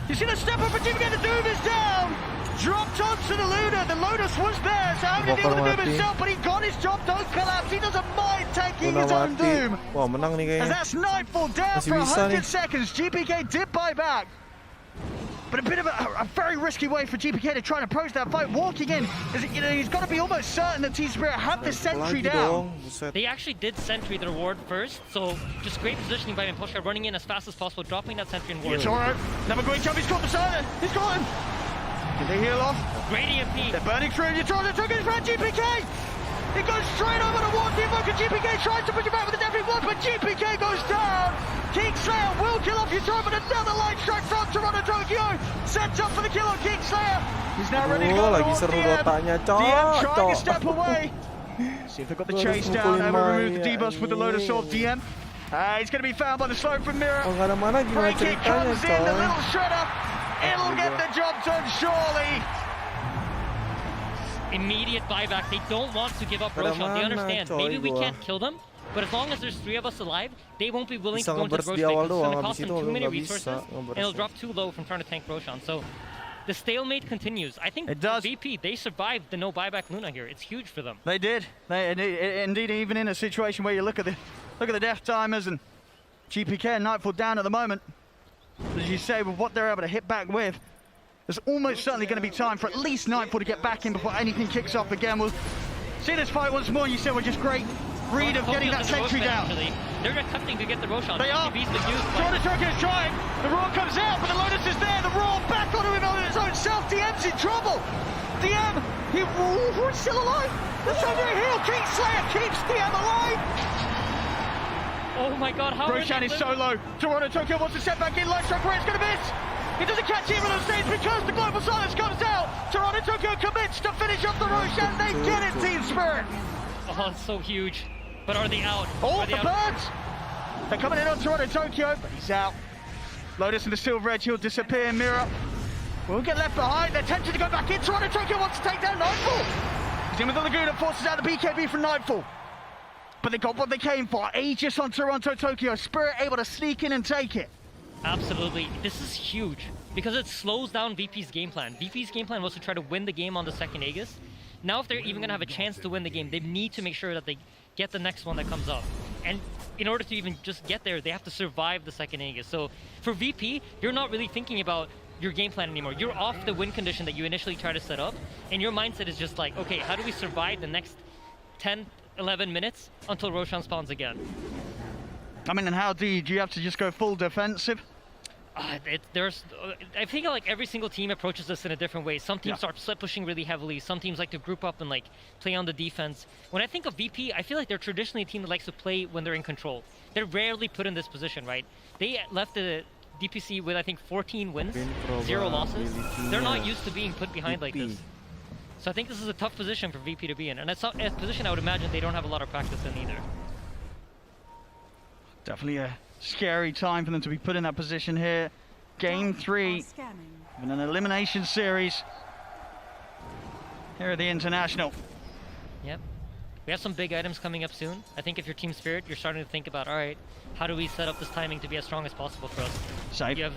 [SPEAKER 11] You see the step up for GPK. The Doom is down. Dropped onto the Luna. The Lotus was there, so having to deal with the Doom himself, but he got his job done. Collapse. He doesn't mind taking his own Doom.
[SPEAKER 1] Wah, menang nih kayaknya.
[SPEAKER 11] As that's Nightfall down for 100 seconds. GPK did buy back. But a bit of a very risky way for GPK to try and approach that fight. Walking in, he's got to be almost certain that Team Spirit have the sentry down.
[SPEAKER 6] They actually did sentry their ward first, so just great positioning by Impulsion, running in as fast as possible, dropping that sentry and ward.
[SPEAKER 11] It's alright. Never great jump. He's got the silent. He's got him. Did they heal off?
[SPEAKER 6] Great EMP.
[SPEAKER 11] They're burning through. You're trying to take it from GPK. It goes straight over the ward. The Invoker GPK tries to push it back with a deadly blood, but GPK goes down. Kingslayer will kill off your turret, but another light strike from Toronto Tokyo. Sets up for the kill on Kingslayer. He's now ready to go.
[SPEAKER 1] Lagi seru Dotanya,
[SPEAKER 11] DM trying to step away. See if they've got the chase down. Able to remove the debuffs with the Lotus Orb DM. He's going to be found by the slope from Mirror. Free kick comes in, the little shredder. It'll get the job done, surely.
[SPEAKER 6] Immediate buyback. They don't want to give up Roshan. They understand. Maybe we can't kill them, but as long as there's 3 of us alive, they won't be willing to go into the Rosh. It's going to cost them too many resources, and it'll drop too low from trying to tank Roshan. So the stalemate continues. I think VP, they survived the no buyback Luna here. It's huge for them.
[SPEAKER 11] They did. Indeed, even in a situation where you look at the death timers and GPK and Nightfall down at the moment, as you say, with what they're able to hit back with, there's almost certainly going to be time for at least Nightfall to get back in before anything kicks off again. We'll see this fight once more. You said we're just great read of getting that sentry down.
[SPEAKER 6] Actually. They're attempting to get the Roshan.
[SPEAKER 11] They are. Trying is trying. The Roar comes out, but the Lotus is there. The Roar back onto him on its own self. DM's in trouble. DM, he's still alive. The Thunder Heal, King Slayer keeps DM alive.
[SPEAKER 6] Oh my god, how
[SPEAKER 11] Roshan is so low. Toronto Tokyo wants to step back in. Light Strike, where it's going to miss. He doesn't catch even on stage because the Global Silence comes out. Toronto Tokyo commits to finish off the Roshan. They get it, Team Spirit.
[SPEAKER 6] Oh, it's so huge. But are they out?
[SPEAKER 11] Oh, the birds! They're coming in on Toronto Tokyo, but he's out. Lotus and the Silver Edge, he'll disappear. Mirror will get left behind. They're tempted to go back in. Toronto Tokyo wants to take down Nightfall. He's in with the Laguna, forces out the BKB from Nightfall. But they got what they came for. Aegis on Toronto Tokyo. Spirit able to sneak in and take it.
[SPEAKER 6] Absolutely. This is huge because it slows down VP's game plan. VP's game plan was to try to win the game on the second Aegis. Now if they're even going to have a chance to win the game, they need to make sure that they get the next one that comes up. And in order to even just get there, they have to survive the second Aegis. So for VP, you're not really thinking about your game plan anymore. You're off the win condition that you initially tried to set up, and your mindset is just like, okay, how do we survive the next 10, 11 minutes until Roshan spawns again?
[SPEAKER 11] I mean, and how do you have to just go full defensive?
[SPEAKER 6] I think like every single team approaches this in a different way. Some teams start split pushing really heavily. Some teams like to group up and like play on the defense. When I think of VP, I feel like they're traditionally a team that likes to play when they're in control. They're rarely put in this position, right? They left the DPC with I think 14 wins, 0 losses. They're not used to being put behind like this. So I think this is a tough position for VP to be in, and it's a position I would imagine they don't have a lot of practice in either.
[SPEAKER 11] Definitely a scary time for them to be put in that position here. Game 3 in an elimination series here at the International.
[SPEAKER 6] Yep. We have some big items coming up soon. I think if you're Team Spirit, you're starting to think about, all right, how do we set up this timing to be as strong as possible for us?
[SPEAKER 11] Safe.
[SPEAKER 6] You have...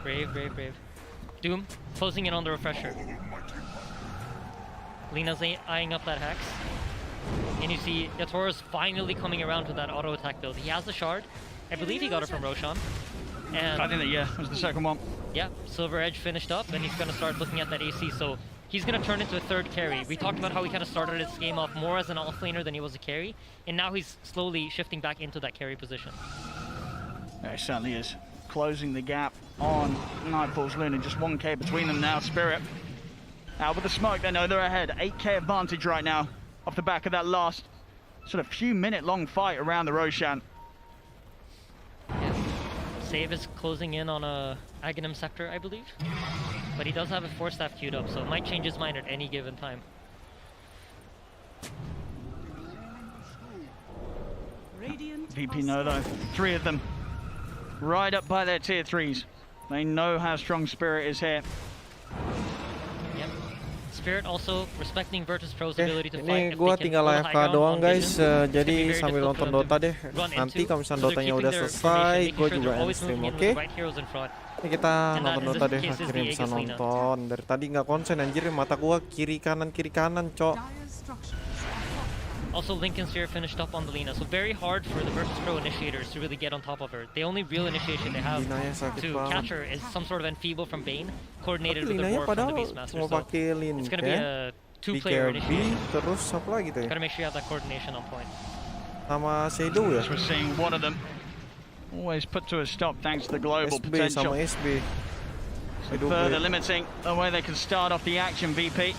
[SPEAKER 6] Brave, brave, brave. Doom, closing in on the refresher. Lina's eyeing up that Hex. And you see Yatora's finally coming around to that auto attack build. He has the shard. I believe he got it from Roshan. And
[SPEAKER 11] I think that, yeah, was the second one.
[SPEAKER 6] Yeah, Silver Edge finished up, and he's going to start looking at that AC. So he's going to turn into a third carry. We talked about how he kind of started his game off more as an offlaner than he was a carry. And now he's slowly shifting back into that carry position.
[SPEAKER 11] Yeah, he certainly is. Closing the gap on Nightfall's Luna. Just 1k between them now. Spirit out with the smoke. They know they're ahead. 8k advantage right now off the back of that last sort of few minute long fight around the Roshan.
[SPEAKER 6] Yeah. Save is closing in on a Aghanim Scepter, I believe. But he does have a Force Staff queued up, so it might change his mind at any given time.
[SPEAKER 11] VP know though, 3 of them right up by their tier 3s. They know how strong Spirit is here.
[SPEAKER 6] Yep. Spirit also respecting Virtus Pro's ability to
[SPEAKER 1] Ini
[SPEAKER 6] fight.
[SPEAKER 1] gua tinggal AFK doang guys, jadi sambil nonton Dota deh. Nanti kalau misalnya Dotanya udah selesai, gua juga end stream, oke? Ini kita nonton Dota deh, akhirnya bisa nonton. Dari tadi nggak konsen anjir, mata gua kiri kanan, cok.
[SPEAKER 6] Also, Lincoln's here finished up on the Lina, so very hard for the Virtus Pro initiators to really get on top of her. The only real initiation they have to catch her is some sort of enfeeble from Bane, coordinated with the Roar from the Beastmaster. So it's going to be a 2-player initiation.
[SPEAKER 1] Terus apa lagi tuh ya?
[SPEAKER 6] Gotta make sure you have that coordination on point.
[SPEAKER 1] Sama Shadow ya?
[SPEAKER 11] We're seeing one of them always put to a stop thanks to the global potential.
[SPEAKER 1] Sama SB.
[SPEAKER 11] So further limiting the way they can start off the action, VP.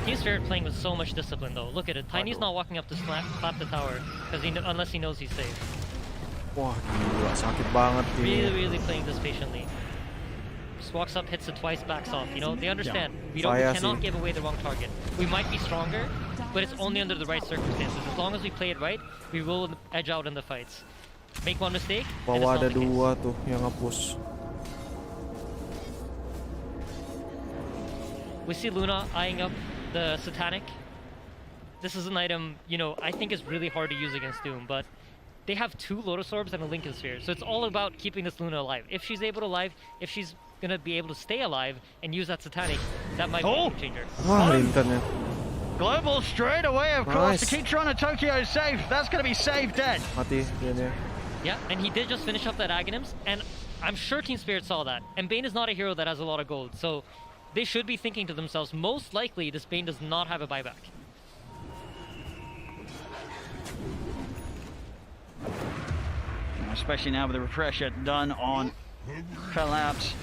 [SPEAKER 6] Team Spirit playing with so much discipline though. Look at it. Tiny's not walking up to clap the tower because unless he knows he's safe.
[SPEAKER 1] Wah, gila sakit banget ini.
[SPEAKER 6] Really playing this patiently. ROX, walks up, hits it twice, backs off. You know, they understand. We cannot give away the wrong target. We might be stronger, but it's only under the right circumstances. As long as we play it right, we will edge out in the fights. Make one mistake, and it's not
[SPEAKER 1] ada
[SPEAKER 6] the case.
[SPEAKER 1] dua tuh yang nge-push.
[SPEAKER 6] We see Luna eyeing up the Satanic. This is an item, you know, I think is really hard to use against Doom, but they have 2 Lotus Orbs and a Lincoln Sphere, so it's all about keeping this Luna alive. If she's able to if she's gonna be able to stay alive and use that Satanic, that might be a game changer.
[SPEAKER 1] Lincoln.
[SPEAKER 11] Global straight away, of course, to keep Toronto Tokyo safe. That's gonna be safe dead.
[SPEAKER 1] Mati dia.
[SPEAKER 6] Yeah, and he did just finish up that Aghanims, and I'm sure Team Spirit saw that. And Bane is not a hero that has a lot of gold, so they should be thinking to themselves, most likely this Bane does not have a buyback.
[SPEAKER 11] Especially now with the refresher done on Collapse.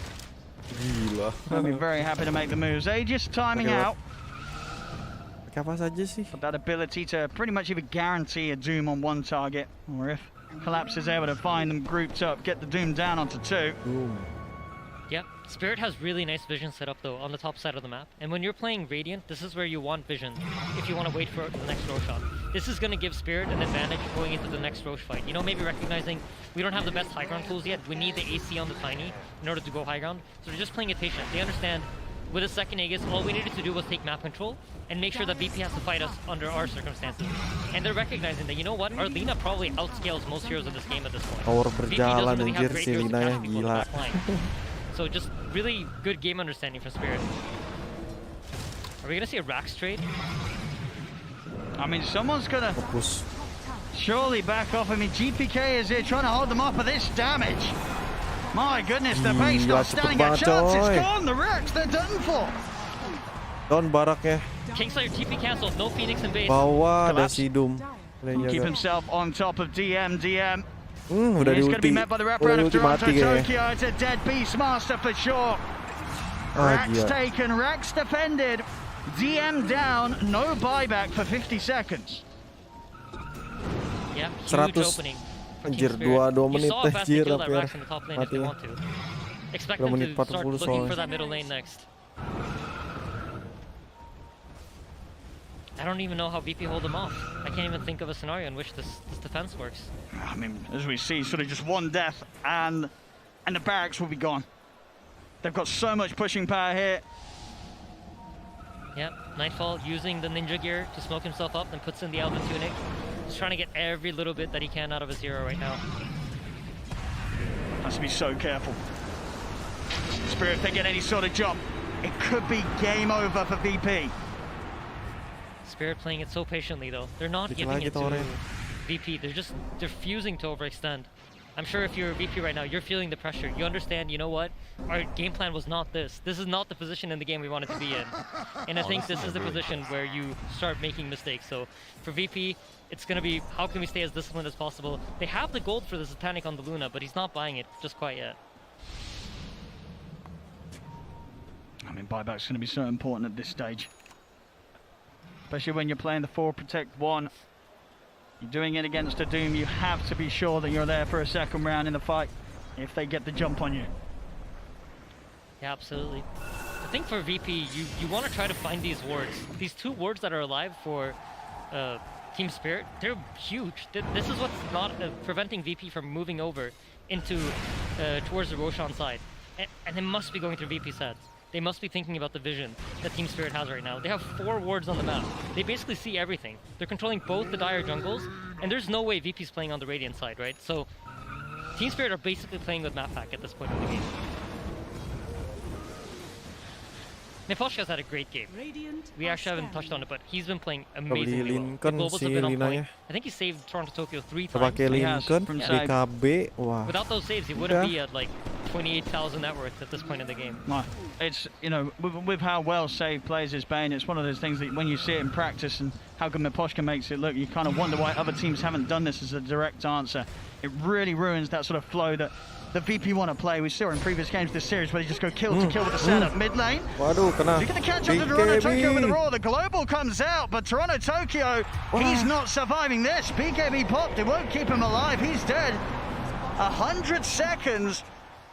[SPEAKER 11] I'll be very happy to make the moves. Aegis timing out.
[SPEAKER 1] Apa saja sih?
[SPEAKER 11] But that ability to pretty much even guarantee a Doom on 1 target, or if Collapse is able to find them grouped up, get the Doom down onto 2.
[SPEAKER 6] Yep, Spirit has really nice vision set up though on the top side of the map. And when you're playing Radiant, this is where you want vision if you want to wait for the next Roche shot. This is going to give Spirit an advantage going into the next Roche fight. You know, maybe recognizing we don't have the best high ground tools yet. We need the AC on the Tiny in order to go high ground. So they're just playing it patient. They understand with a second Aegis, all we needed to do was take map control and make sure that VP has to fight us under our circumstances. And they're recognizing that, you know what, our Lina probably outscales most heroes in this game at this point.
[SPEAKER 1] Power
[SPEAKER 6] VP
[SPEAKER 1] berjalan
[SPEAKER 6] doesn't really have
[SPEAKER 1] anjir
[SPEAKER 6] great
[SPEAKER 1] si
[SPEAKER 6] heroes to
[SPEAKER 1] Lina ya,
[SPEAKER 6] catch people in the
[SPEAKER 1] gila.
[SPEAKER 6] back line. So just really good game understanding from Spirit. Are we gonna see a ROX trade?
[SPEAKER 11] I mean, someone's gonna surely back off. I mean, GPK is here trying to hold them off for this damage. My goodness, the base not standing a chance. It's gone. The ROX, they're done for.
[SPEAKER 1] Down baraknya.
[SPEAKER 6] Kingslayer TP cancelled. No Phoenix in base.
[SPEAKER 1] Bawah ada si Doom.
[SPEAKER 11] Keep himself on top of DM.
[SPEAKER 1] Udah
[SPEAKER 11] He's going to be
[SPEAKER 1] di
[SPEAKER 11] met by the wraparound of
[SPEAKER 1] ulti
[SPEAKER 11] Toronto
[SPEAKER 1] mati kayaknya.
[SPEAKER 11] Tokyo. It's a dead Beastmaster for sure. Rax
[SPEAKER 1] gila.
[SPEAKER 11] taken, Rax defended. DM down, no buyback for 50 seconds.
[SPEAKER 6] Yeah, huge
[SPEAKER 1] 100.
[SPEAKER 6] opening.
[SPEAKER 1] Anjir, 2 menit
[SPEAKER 6] You saw how fast they
[SPEAKER 1] anjir
[SPEAKER 6] kill that
[SPEAKER 1] hampir.
[SPEAKER 6] Rax in the top lane if they
[SPEAKER 1] Mati.
[SPEAKER 6] want to. Expect
[SPEAKER 1] 2
[SPEAKER 6] them
[SPEAKER 1] menit
[SPEAKER 6] to start
[SPEAKER 1] 40
[SPEAKER 6] looking for
[SPEAKER 1] soalnya.
[SPEAKER 6] that middle lane next. I don't even know how VP hold them off. I can't even think of a scenario in which this defense works.
[SPEAKER 11] I mean, as we see, sort of just 1 death and the barracks will be gone. They've got so much pushing power here.
[SPEAKER 6] Yep, Nightfall using the ninja gear to smoke himself up and puts in the Elven Tunic. He's trying to get every little bit that he can out of his hero right now.
[SPEAKER 11] Has to be so careful. Spirit, if they get any sort of jump, it could be game over for VP.
[SPEAKER 6] Spirit playing it so patiently though. They're not giving it to VP. They're refusing to overextend. I'm sure if you're VP right now, you're feeling the pressure. You understand, you know what? Our game plan was not this. This is not the position in the game we wanted to be in. And I think this is the position where you start making mistakes. So for VP, it's going to be, how can we stay as disciplined as possible? They have the gold for the Satanic on the Luna, but he's not buying it just quite yet.
[SPEAKER 11] I mean, buyback's going to be so important at this stage. Especially when you're playing the 4 Protect 1. You're doing it against a Doom, you have to be sure that you're there for a second round in the fight if they get the jump on you.
[SPEAKER 6] Yeah, absolutely. I think for VP, you want to try to find these wards. These 2 wards that are alive for Team Spirit, they're huge. This is what's not preventing VP from moving over into towards the Roshan side. And they must be going through VP's heads. They must be thinking about the vision that Team Spirit has right now. They have 4 wards on the map. They basically see everything. They're controlling both the dire jungles, and there's no way VP's playing on the Radiant side, right? So Team Spirit are basically playing with map pack at this point in the game. Neposhka's had a great game. We actually haven't touched on it, but he's been playing amazingly well. The globals have been on point. I think he saved Toronto Tokyo 3 times.
[SPEAKER 1] Pakai Lincoln, BKB, wah.
[SPEAKER 6] Without those saves, he wouldn't be at like 28,000 net worth at this point in the game.
[SPEAKER 11] No, it's, you know, with how well Save plays his Bane, it's one of those things that when you see it in practice and how good Neposhka makes it look, you kind of wonder why other teams haven't done this as a direct answer. It really ruins that sort of flow that the VP want to play. We saw in previous games this series where they just go kill to kill with the setup mid lane.
[SPEAKER 1] Waduh, kena.
[SPEAKER 11] You're going to catch up to Toronto Tokyo with the Roar. The global comes out, but Toronto Tokyo, he's not surviving this. BKB popped, it won't keep him alive. He's dead. 100 seconds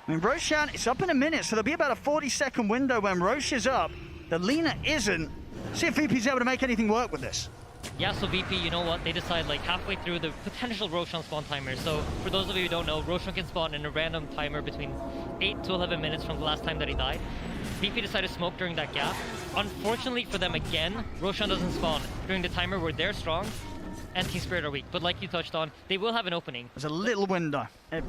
[SPEAKER 11] I mean, Roshan, it's up in a minute, so there'll be about a 40-second window when Roche is up. The Lina isn't. See if VP's able to make anything work with this.
[SPEAKER 6] Yeah, so VP, you know what? They decide like halfway through the potential Roshan spawn timer. So for those of you who don't know, Roshan can spawn in a random timer between 8 to 11 minutes from the last time that he died. VP decided to smoke during that gap. Unfortunately for them again, Roshan doesn't spawn during the timer where they're strong and Team Spirit are weak. But like you touched on, they will have an opening.
[SPEAKER 11] There's a little window. It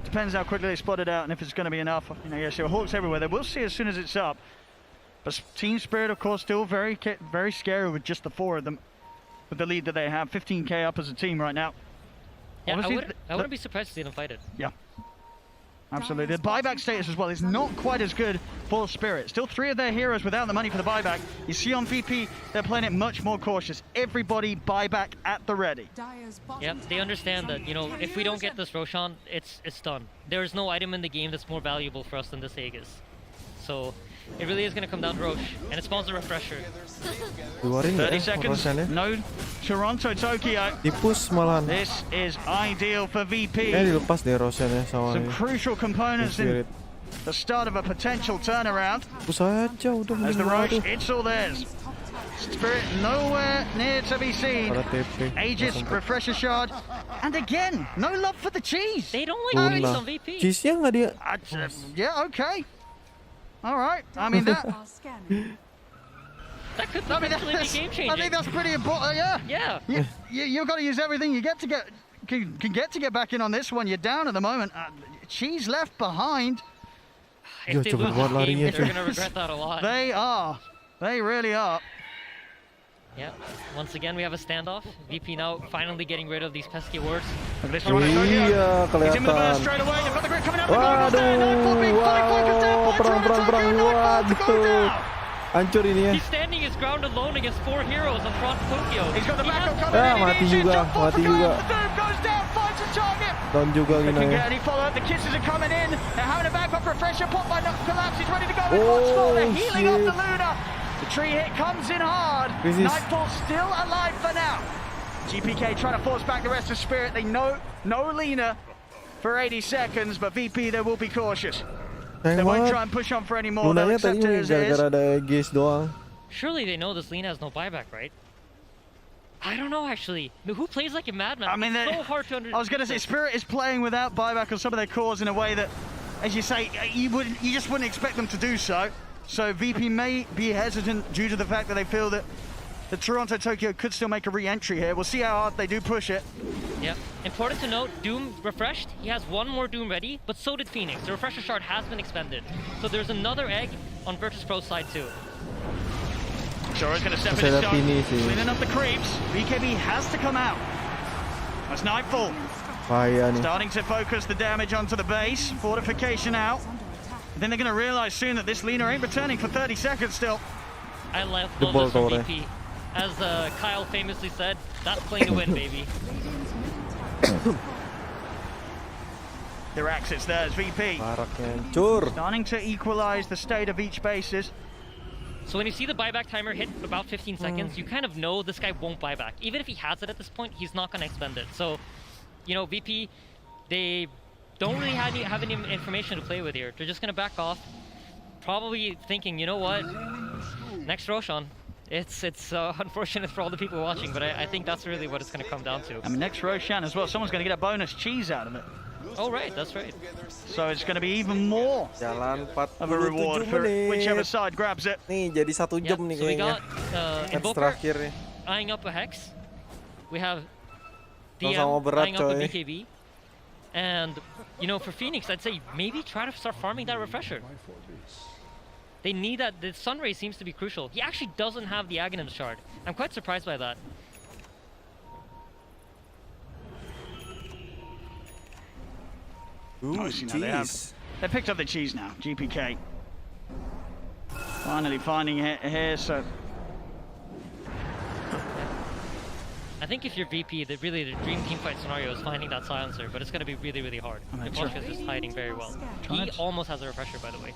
[SPEAKER 11] depends how quickly they spot it out and if it's going to be enough. You know, yes, there are hawks everywhere. They will see as soon as it's up. But Team Spirit, of course, still very scary with just the 4 of them. With the lead that they have, 15k up as a team right now.
[SPEAKER 6] Yeah, I wouldn't be surprised to see them fight it.
[SPEAKER 11] Yeah. Absolutely. The buyback status as well is not quite as good for Spirit. Still 3 of their heroes without the money for the buyback. You see on VP, they're playing it much more cautious. Everybody buyback at the ready.
[SPEAKER 6] Yep, they understand that, you know, if we don't get this Roshan, it's done. There is no item in the game that's more valuable for us than this Aegis. So it really is going to come down to Roche, and it spawns a refresher.
[SPEAKER 11] 30 seconds, no Toronto, Tokyo.
[SPEAKER 1] Dipus malahan.
[SPEAKER 11] This is ideal for VP.
[SPEAKER 1] Dilepas deh Roshan ya sama
[SPEAKER 11] Some crucial components in the start of a potential turnaround. As the Roche, it's all theirs. Spirit nowhere near to be seen. Aegis, refresher shard, and again, no love for the cheese.
[SPEAKER 6] They don't like cheese on VP.
[SPEAKER 1] Cheese-nya nggak dia?
[SPEAKER 11] Yeah, okay. All right. I mean that.
[SPEAKER 6] That could potentially be game changing.
[SPEAKER 11] I think that's pretty important. Yeah.
[SPEAKER 6] Yeah.
[SPEAKER 11] You've got to use everything you get to get back in on this one. You're down at the moment. Cheese left behind.
[SPEAKER 6] If they lose the game, they're gonna regret that a lot.
[SPEAKER 11] They are. They really are.
[SPEAKER 6] Yeah. Once again, we have a standoff. VP now finally getting rid of these pesky wards.
[SPEAKER 1] Iya, kelihatan. Perang. Waduh. Hancur ini ya.
[SPEAKER 6] He's standing his ground alone against 4 heroes on front Tokyo.
[SPEAKER 1] Mati juga. Down juga gini ya.
[SPEAKER 11] The kisses are coming in. They're having a backup refresher. Pop by collapse. He's ready to go in one spot. They're healing up the Luna. The tree hit comes in hard. Nightfall still alive for now. GPK trying to force back the rest of Spirit. They know no Lina for 80 seconds, but VP they will be cautious. They won't try and push on for any more. They'll accept it as it is.
[SPEAKER 6] Surely they know this Lina has no buyback, right? I don't know actually. Who plays like a madman?
[SPEAKER 11] I mean,
[SPEAKER 6] it's so hard to understand.
[SPEAKER 11] I was going to say Spirit is playing without buyback on some of their cores in a way that, as you say, you just wouldn't expect them to do so. So VP may be hesitant due to the fact that they feel that the Toronto Tokyo could still make a re-entry here. We'll see how hard they do push it.
[SPEAKER 6] Yeah. Important to note, Doom refreshed. He has 1 more Doom ready, but so did Phoenix. The refresher shard has been expended. So there's another egg on Virtus Pro's side too.
[SPEAKER 11] Shora's going to step in his shot, cleaning up the creeps. BKB has to come out. That's Nightfall. Starting to focus the damage onto the base. Fortification out. Then they're going to realize soon that this Lina ain't returning for 30 seconds still.
[SPEAKER 6] I love this from VP. As Kyle famously said, that's playing to win, baby.
[SPEAKER 11] Their exits there as VP. Starting to equalize the state of each bases.
[SPEAKER 6] So when you see the buyback timer hit about 15 seconds, you kind of know this guy won't buy back. Even if he has it at this point, he's not going to expend it. So, you know, VP, they don't really have any information to play with here. They're just going to back off, probably thinking, you know what, next Roshan. It's unfortunate for all the people watching, but I think that's really what it's going to come down to.
[SPEAKER 11] I mean, next Roshan as well, someone's going to get a bonus cheese out of it.
[SPEAKER 6] Oh, right, that's right.
[SPEAKER 11] So it's going to be even more of a reward for whichever side grabs it.
[SPEAKER 1] Nih, jadi 1 jam nih
[SPEAKER 6] so we
[SPEAKER 1] kayaknya.
[SPEAKER 6] got Invoker eyeing up a Hex. We have DM eyeing up a BKB. And, you know, for Phoenix, I'd say maybe try to start farming that refresher. They need that. The Sunray seems to be crucial. He actually doesn't have the Aghanim shard. I'm quite surprised by that.
[SPEAKER 11] Ooh, cheese. They picked up the cheese now, GPK. Finally finding it here, so...
[SPEAKER 6] I think if you're VP, the dream teamfight scenario is finding that silencer, but it's going to be really, really hard. Deposhka is just hiding very well. He almost has a refresher, by the way.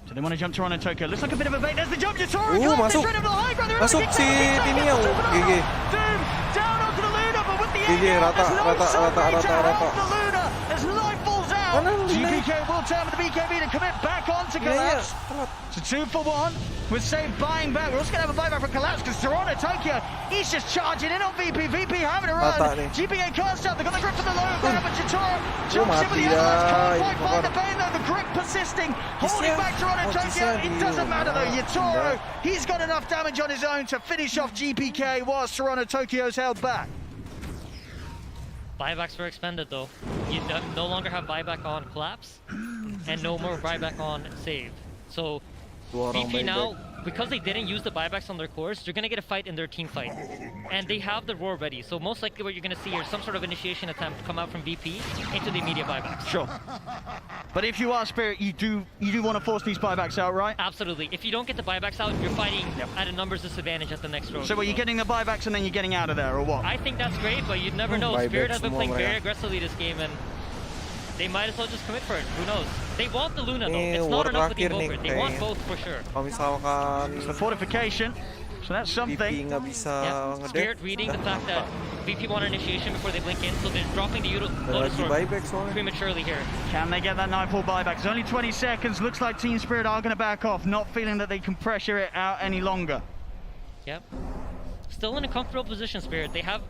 [SPEAKER 11] So they want to jump Toronto Tokyo. Looks like a bit of a bait. There's the jump to Toronto.
[SPEAKER 1] Masuk. Masuk si Tinio. GG.
[SPEAKER 11] Doom down onto the Luna, but with the
[SPEAKER 1] GG, rata.
[SPEAKER 11] as Light falls out. GP GPK will turn with the BKB to commit back onto Collapse. It's a 2 for 1 with Save buying back. We're also going to have a buyback for Collapse because Toronto Tokyo, he's just charging in on VP. VP having a run. GPK can't stop. They've got the grip from the low ground, but Chitoro jumps in with the other. Can't quite find the bane though. The grip persisting, holding back Toronto Tokyo. It doesn't matter though. Yatoro, he's got enough damage on his own to finish off GPK whilst Toronto Tokyo's held back.
[SPEAKER 6] Buybacks were expended though. You no longer have buyback on Collapse, and no more buyback on Save. So VP now, because they didn't use the buybacks on their cores, they're gonna get a fight in their team fight. And they have the roar ready, so most likely what you're gonna see is some sort of initiation attempt come out from VP into the immediate buybacks.
[SPEAKER 11] Sure. But if you are Spirit, you do want to force these buybacks out, right?
[SPEAKER 6] Absolutely. If you don't get the buybacks out, you're fighting at a numbers disadvantage at the next row.
[SPEAKER 11] So what, you're getting the buybacks and then you're getting out of there, or what?
[SPEAKER 6] I think that's great, but you'd never know. Spirit has been playing very aggressively this game, and they might as well just commit for it. Who knows? They want the Luna though. It's not enough with the Invoker. They want both for sure.
[SPEAKER 11] It's the fortification. So that's something.
[SPEAKER 6] Yeah. Spirit reading the fact that VP want initiation before they blink in, so they're dropping the Lotus Orb prematurely here.
[SPEAKER 11] Can they get that Nightfall buyback? It's only 20 seconds. Looks like Team Spirit are going to back off, not feeling that they can pressure it out any longer.
[SPEAKER 6] Yep. Still in a comfortable position, Spirit. They have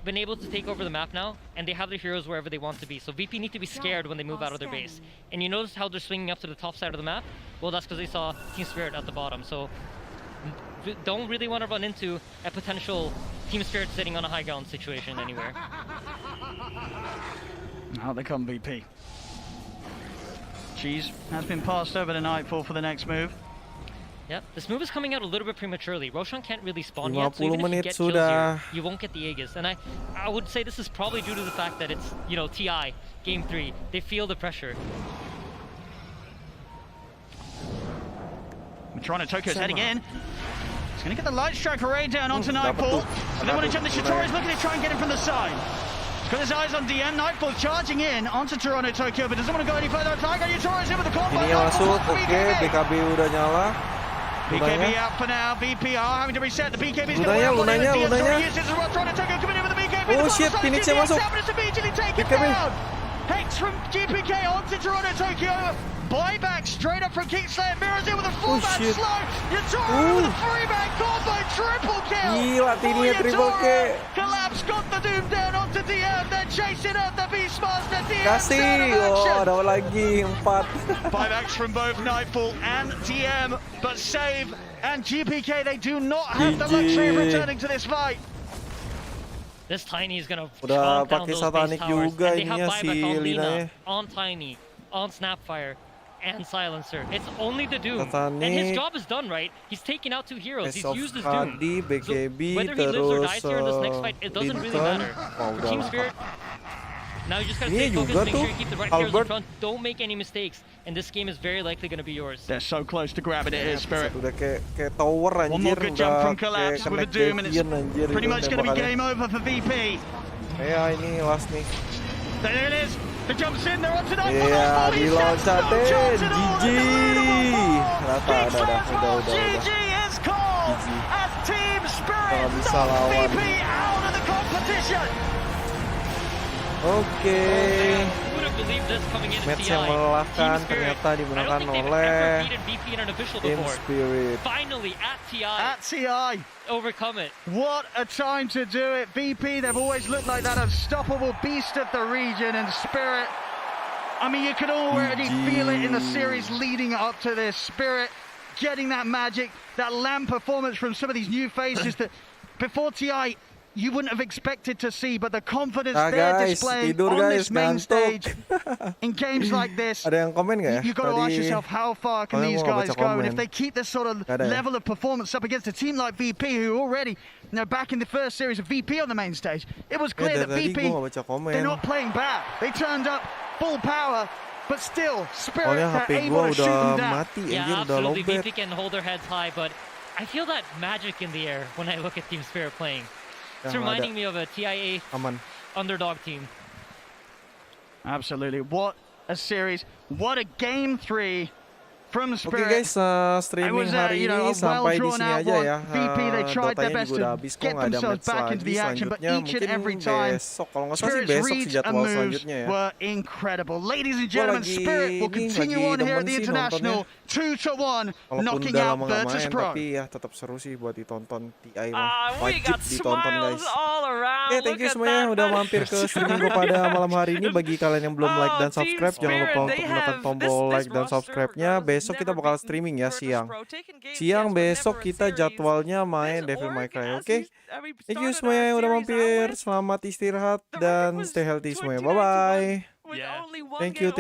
[SPEAKER 6] been able to take over the map now, and they have their heroes wherever they want to be. So VP need to be scared when they move out of their base. And you notice how they're swinging up to the top side of the map? Well, that's because they saw Team Spirit at the bottom. So don't really want to run into a potential Team Spirit sitting on a high ground situation anywhere.
[SPEAKER 11] Now they come VP. Cheese has been passed over to Nightfall for the next move.
[SPEAKER 6] Yep, this move is coming out a little bit prematurely. Roshan can't really spawn yet, so even if you get kills here, you won't get the Aegis. And I would say this is probably due to the fact that it's, you know, TI, Game 3. They feel the pressure.
[SPEAKER 11] Toronto Tokyo's heading in. He's going to get the Light Strike array down onto Nightfall. And they want to jump the Shitori's looking to try and get him from the side. He's got his eyes on DM. Nightfall charging in onto Toronto Tokyo, but doesn't want to go any further. Tiger Shitori's in with the combo.
[SPEAKER 1] Ini masuk, oke, BKB udah nyala.
[SPEAKER 11] BKB out for now. BPR having to reset. The BKB's going to work on it. Toronto Tokyo coming in with the BKB.
[SPEAKER 1] Oh shit, Phoenixnya masuk.
[SPEAKER 11] Immediately taken down. Hex from GPK onto Toronto Tokyo. Buyback straight up from Kingslayer. Mirrors in with a full-man slow. Yatoro with a three-man combo. Triple kill.
[SPEAKER 1] Gila, Tininya triple kill.
[SPEAKER 11] Collapse got the Doom down onto DM. They're chasing up the Beastmaster. DM
[SPEAKER 1] Kasih. Oh, dapat lagi 4.
[SPEAKER 11] Buybacks from both Nightfall and DM, but Save and GPK, they do not have the luxury of returning to this fight.
[SPEAKER 6] This Tiny is gonna
[SPEAKER 1] udah
[SPEAKER 6] chomp down
[SPEAKER 1] pakai
[SPEAKER 6] those
[SPEAKER 1] satanik
[SPEAKER 6] base towers,
[SPEAKER 1] juga
[SPEAKER 6] and they
[SPEAKER 1] ininya
[SPEAKER 6] have
[SPEAKER 1] si
[SPEAKER 6] buyback on
[SPEAKER 1] Lina
[SPEAKER 6] Lina, on Tiny, on Snapfire, and Silencer. It's only the Doom,
[SPEAKER 1] Satanik,
[SPEAKER 6] and his job is done, right? He's taken out 2 heroes. He's used his Doom.
[SPEAKER 1] BKB,
[SPEAKER 6] So whether he lives or dies here in this next fight, it doesn't really matter. For Team Spirit, now you just gotta stay focused, make sure you keep the right heroes in front. Don't make any mistakes, and this game is very likely gonna be yours.
[SPEAKER 11] They're so close to grabbing it here, Spirit.
[SPEAKER 1] Udah kayak tower anjir.
[SPEAKER 11] One more good jump from Collapse with a Doom, and it's pretty much gonna be game over for VP.
[SPEAKER 1] Ya ini last nih.
[SPEAKER 11] There it is. The jumps in. They're on tonight.
[SPEAKER 1] Iya, diloncatin. GG. Udah.
[SPEAKER 11] GG is called as Team Spirit knock VP out of the competition.
[SPEAKER 1] Oke. Match yang melelahkan ternyata dimenangkan oleh Team Spirit.
[SPEAKER 6] Finally at TI.
[SPEAKER 11] At TI.
[SPEAKER 6] Overcome it.
[SPEAKER 11] What a time to do it. VP, they've always looked like that unstoppable beast of the region, and Spirit, I mean, you can already feel it in the series leading up to this. Spirit getting that magic, that LAN performance from some of these new faces that before TI you wouldn't have expected to see, but the confidence they're displaying on this main stage in games like this.
[SPEAKER 1] Ada yang komen nggak ya?
[SPEAKER 11] You've got to ask yourself, how far can these guys go? And if they keep this sort of level of performance up against a team like VP, who already, you know, back in the first series of VP on the main stage, it was clear that VP, they're not playing bad. They turned up full power, but still, Spirit are able to shoot them down.
[SPEAKER 6] Yeah, absolutely. VP can hold their heads high, but I feel that magic in the air when I look at Team Spirit playing. It's reminding me of a TIA underdog team.
[SPEAKER 11] Absolutely. What a series. What a game 3 from
[SPEAKER 1] Oke
[SPEAKER 11] Spirit.
[SPEAKER 1] guys, streaming hari ini sampai di sini aja ya. Dotanya juga udah habis, kok nggak ada match lagi selanjutnya. Mungkin besok, kalau nggak salah sih besok sih jadwal selanjutnya ya.
[SPEAKER 11] Were incredible. Ladies and gentlemen, Spirit will continue on here at the International 2-1, knocking out Virtus Pro.
[SPEAKER 1] Tapi ya tetap seru sih buat ditonton. TI mah wajib ditonton guys. Oke, thank you semuanya udah mampir ke streaming gue pada malam hari ini. Bagi kalian yang belum like dan subscribe, jangan lupa untuk menekan tombol like dan subscribe-nya. Besok kita bakal streaming ya siang. Siang besok kita jadwalnya main Devil May Cry. Oke. Thank you semuanya yang udah mampir. Selamat istirahat dan stay healthy semuanya. Bye bye. Thank you.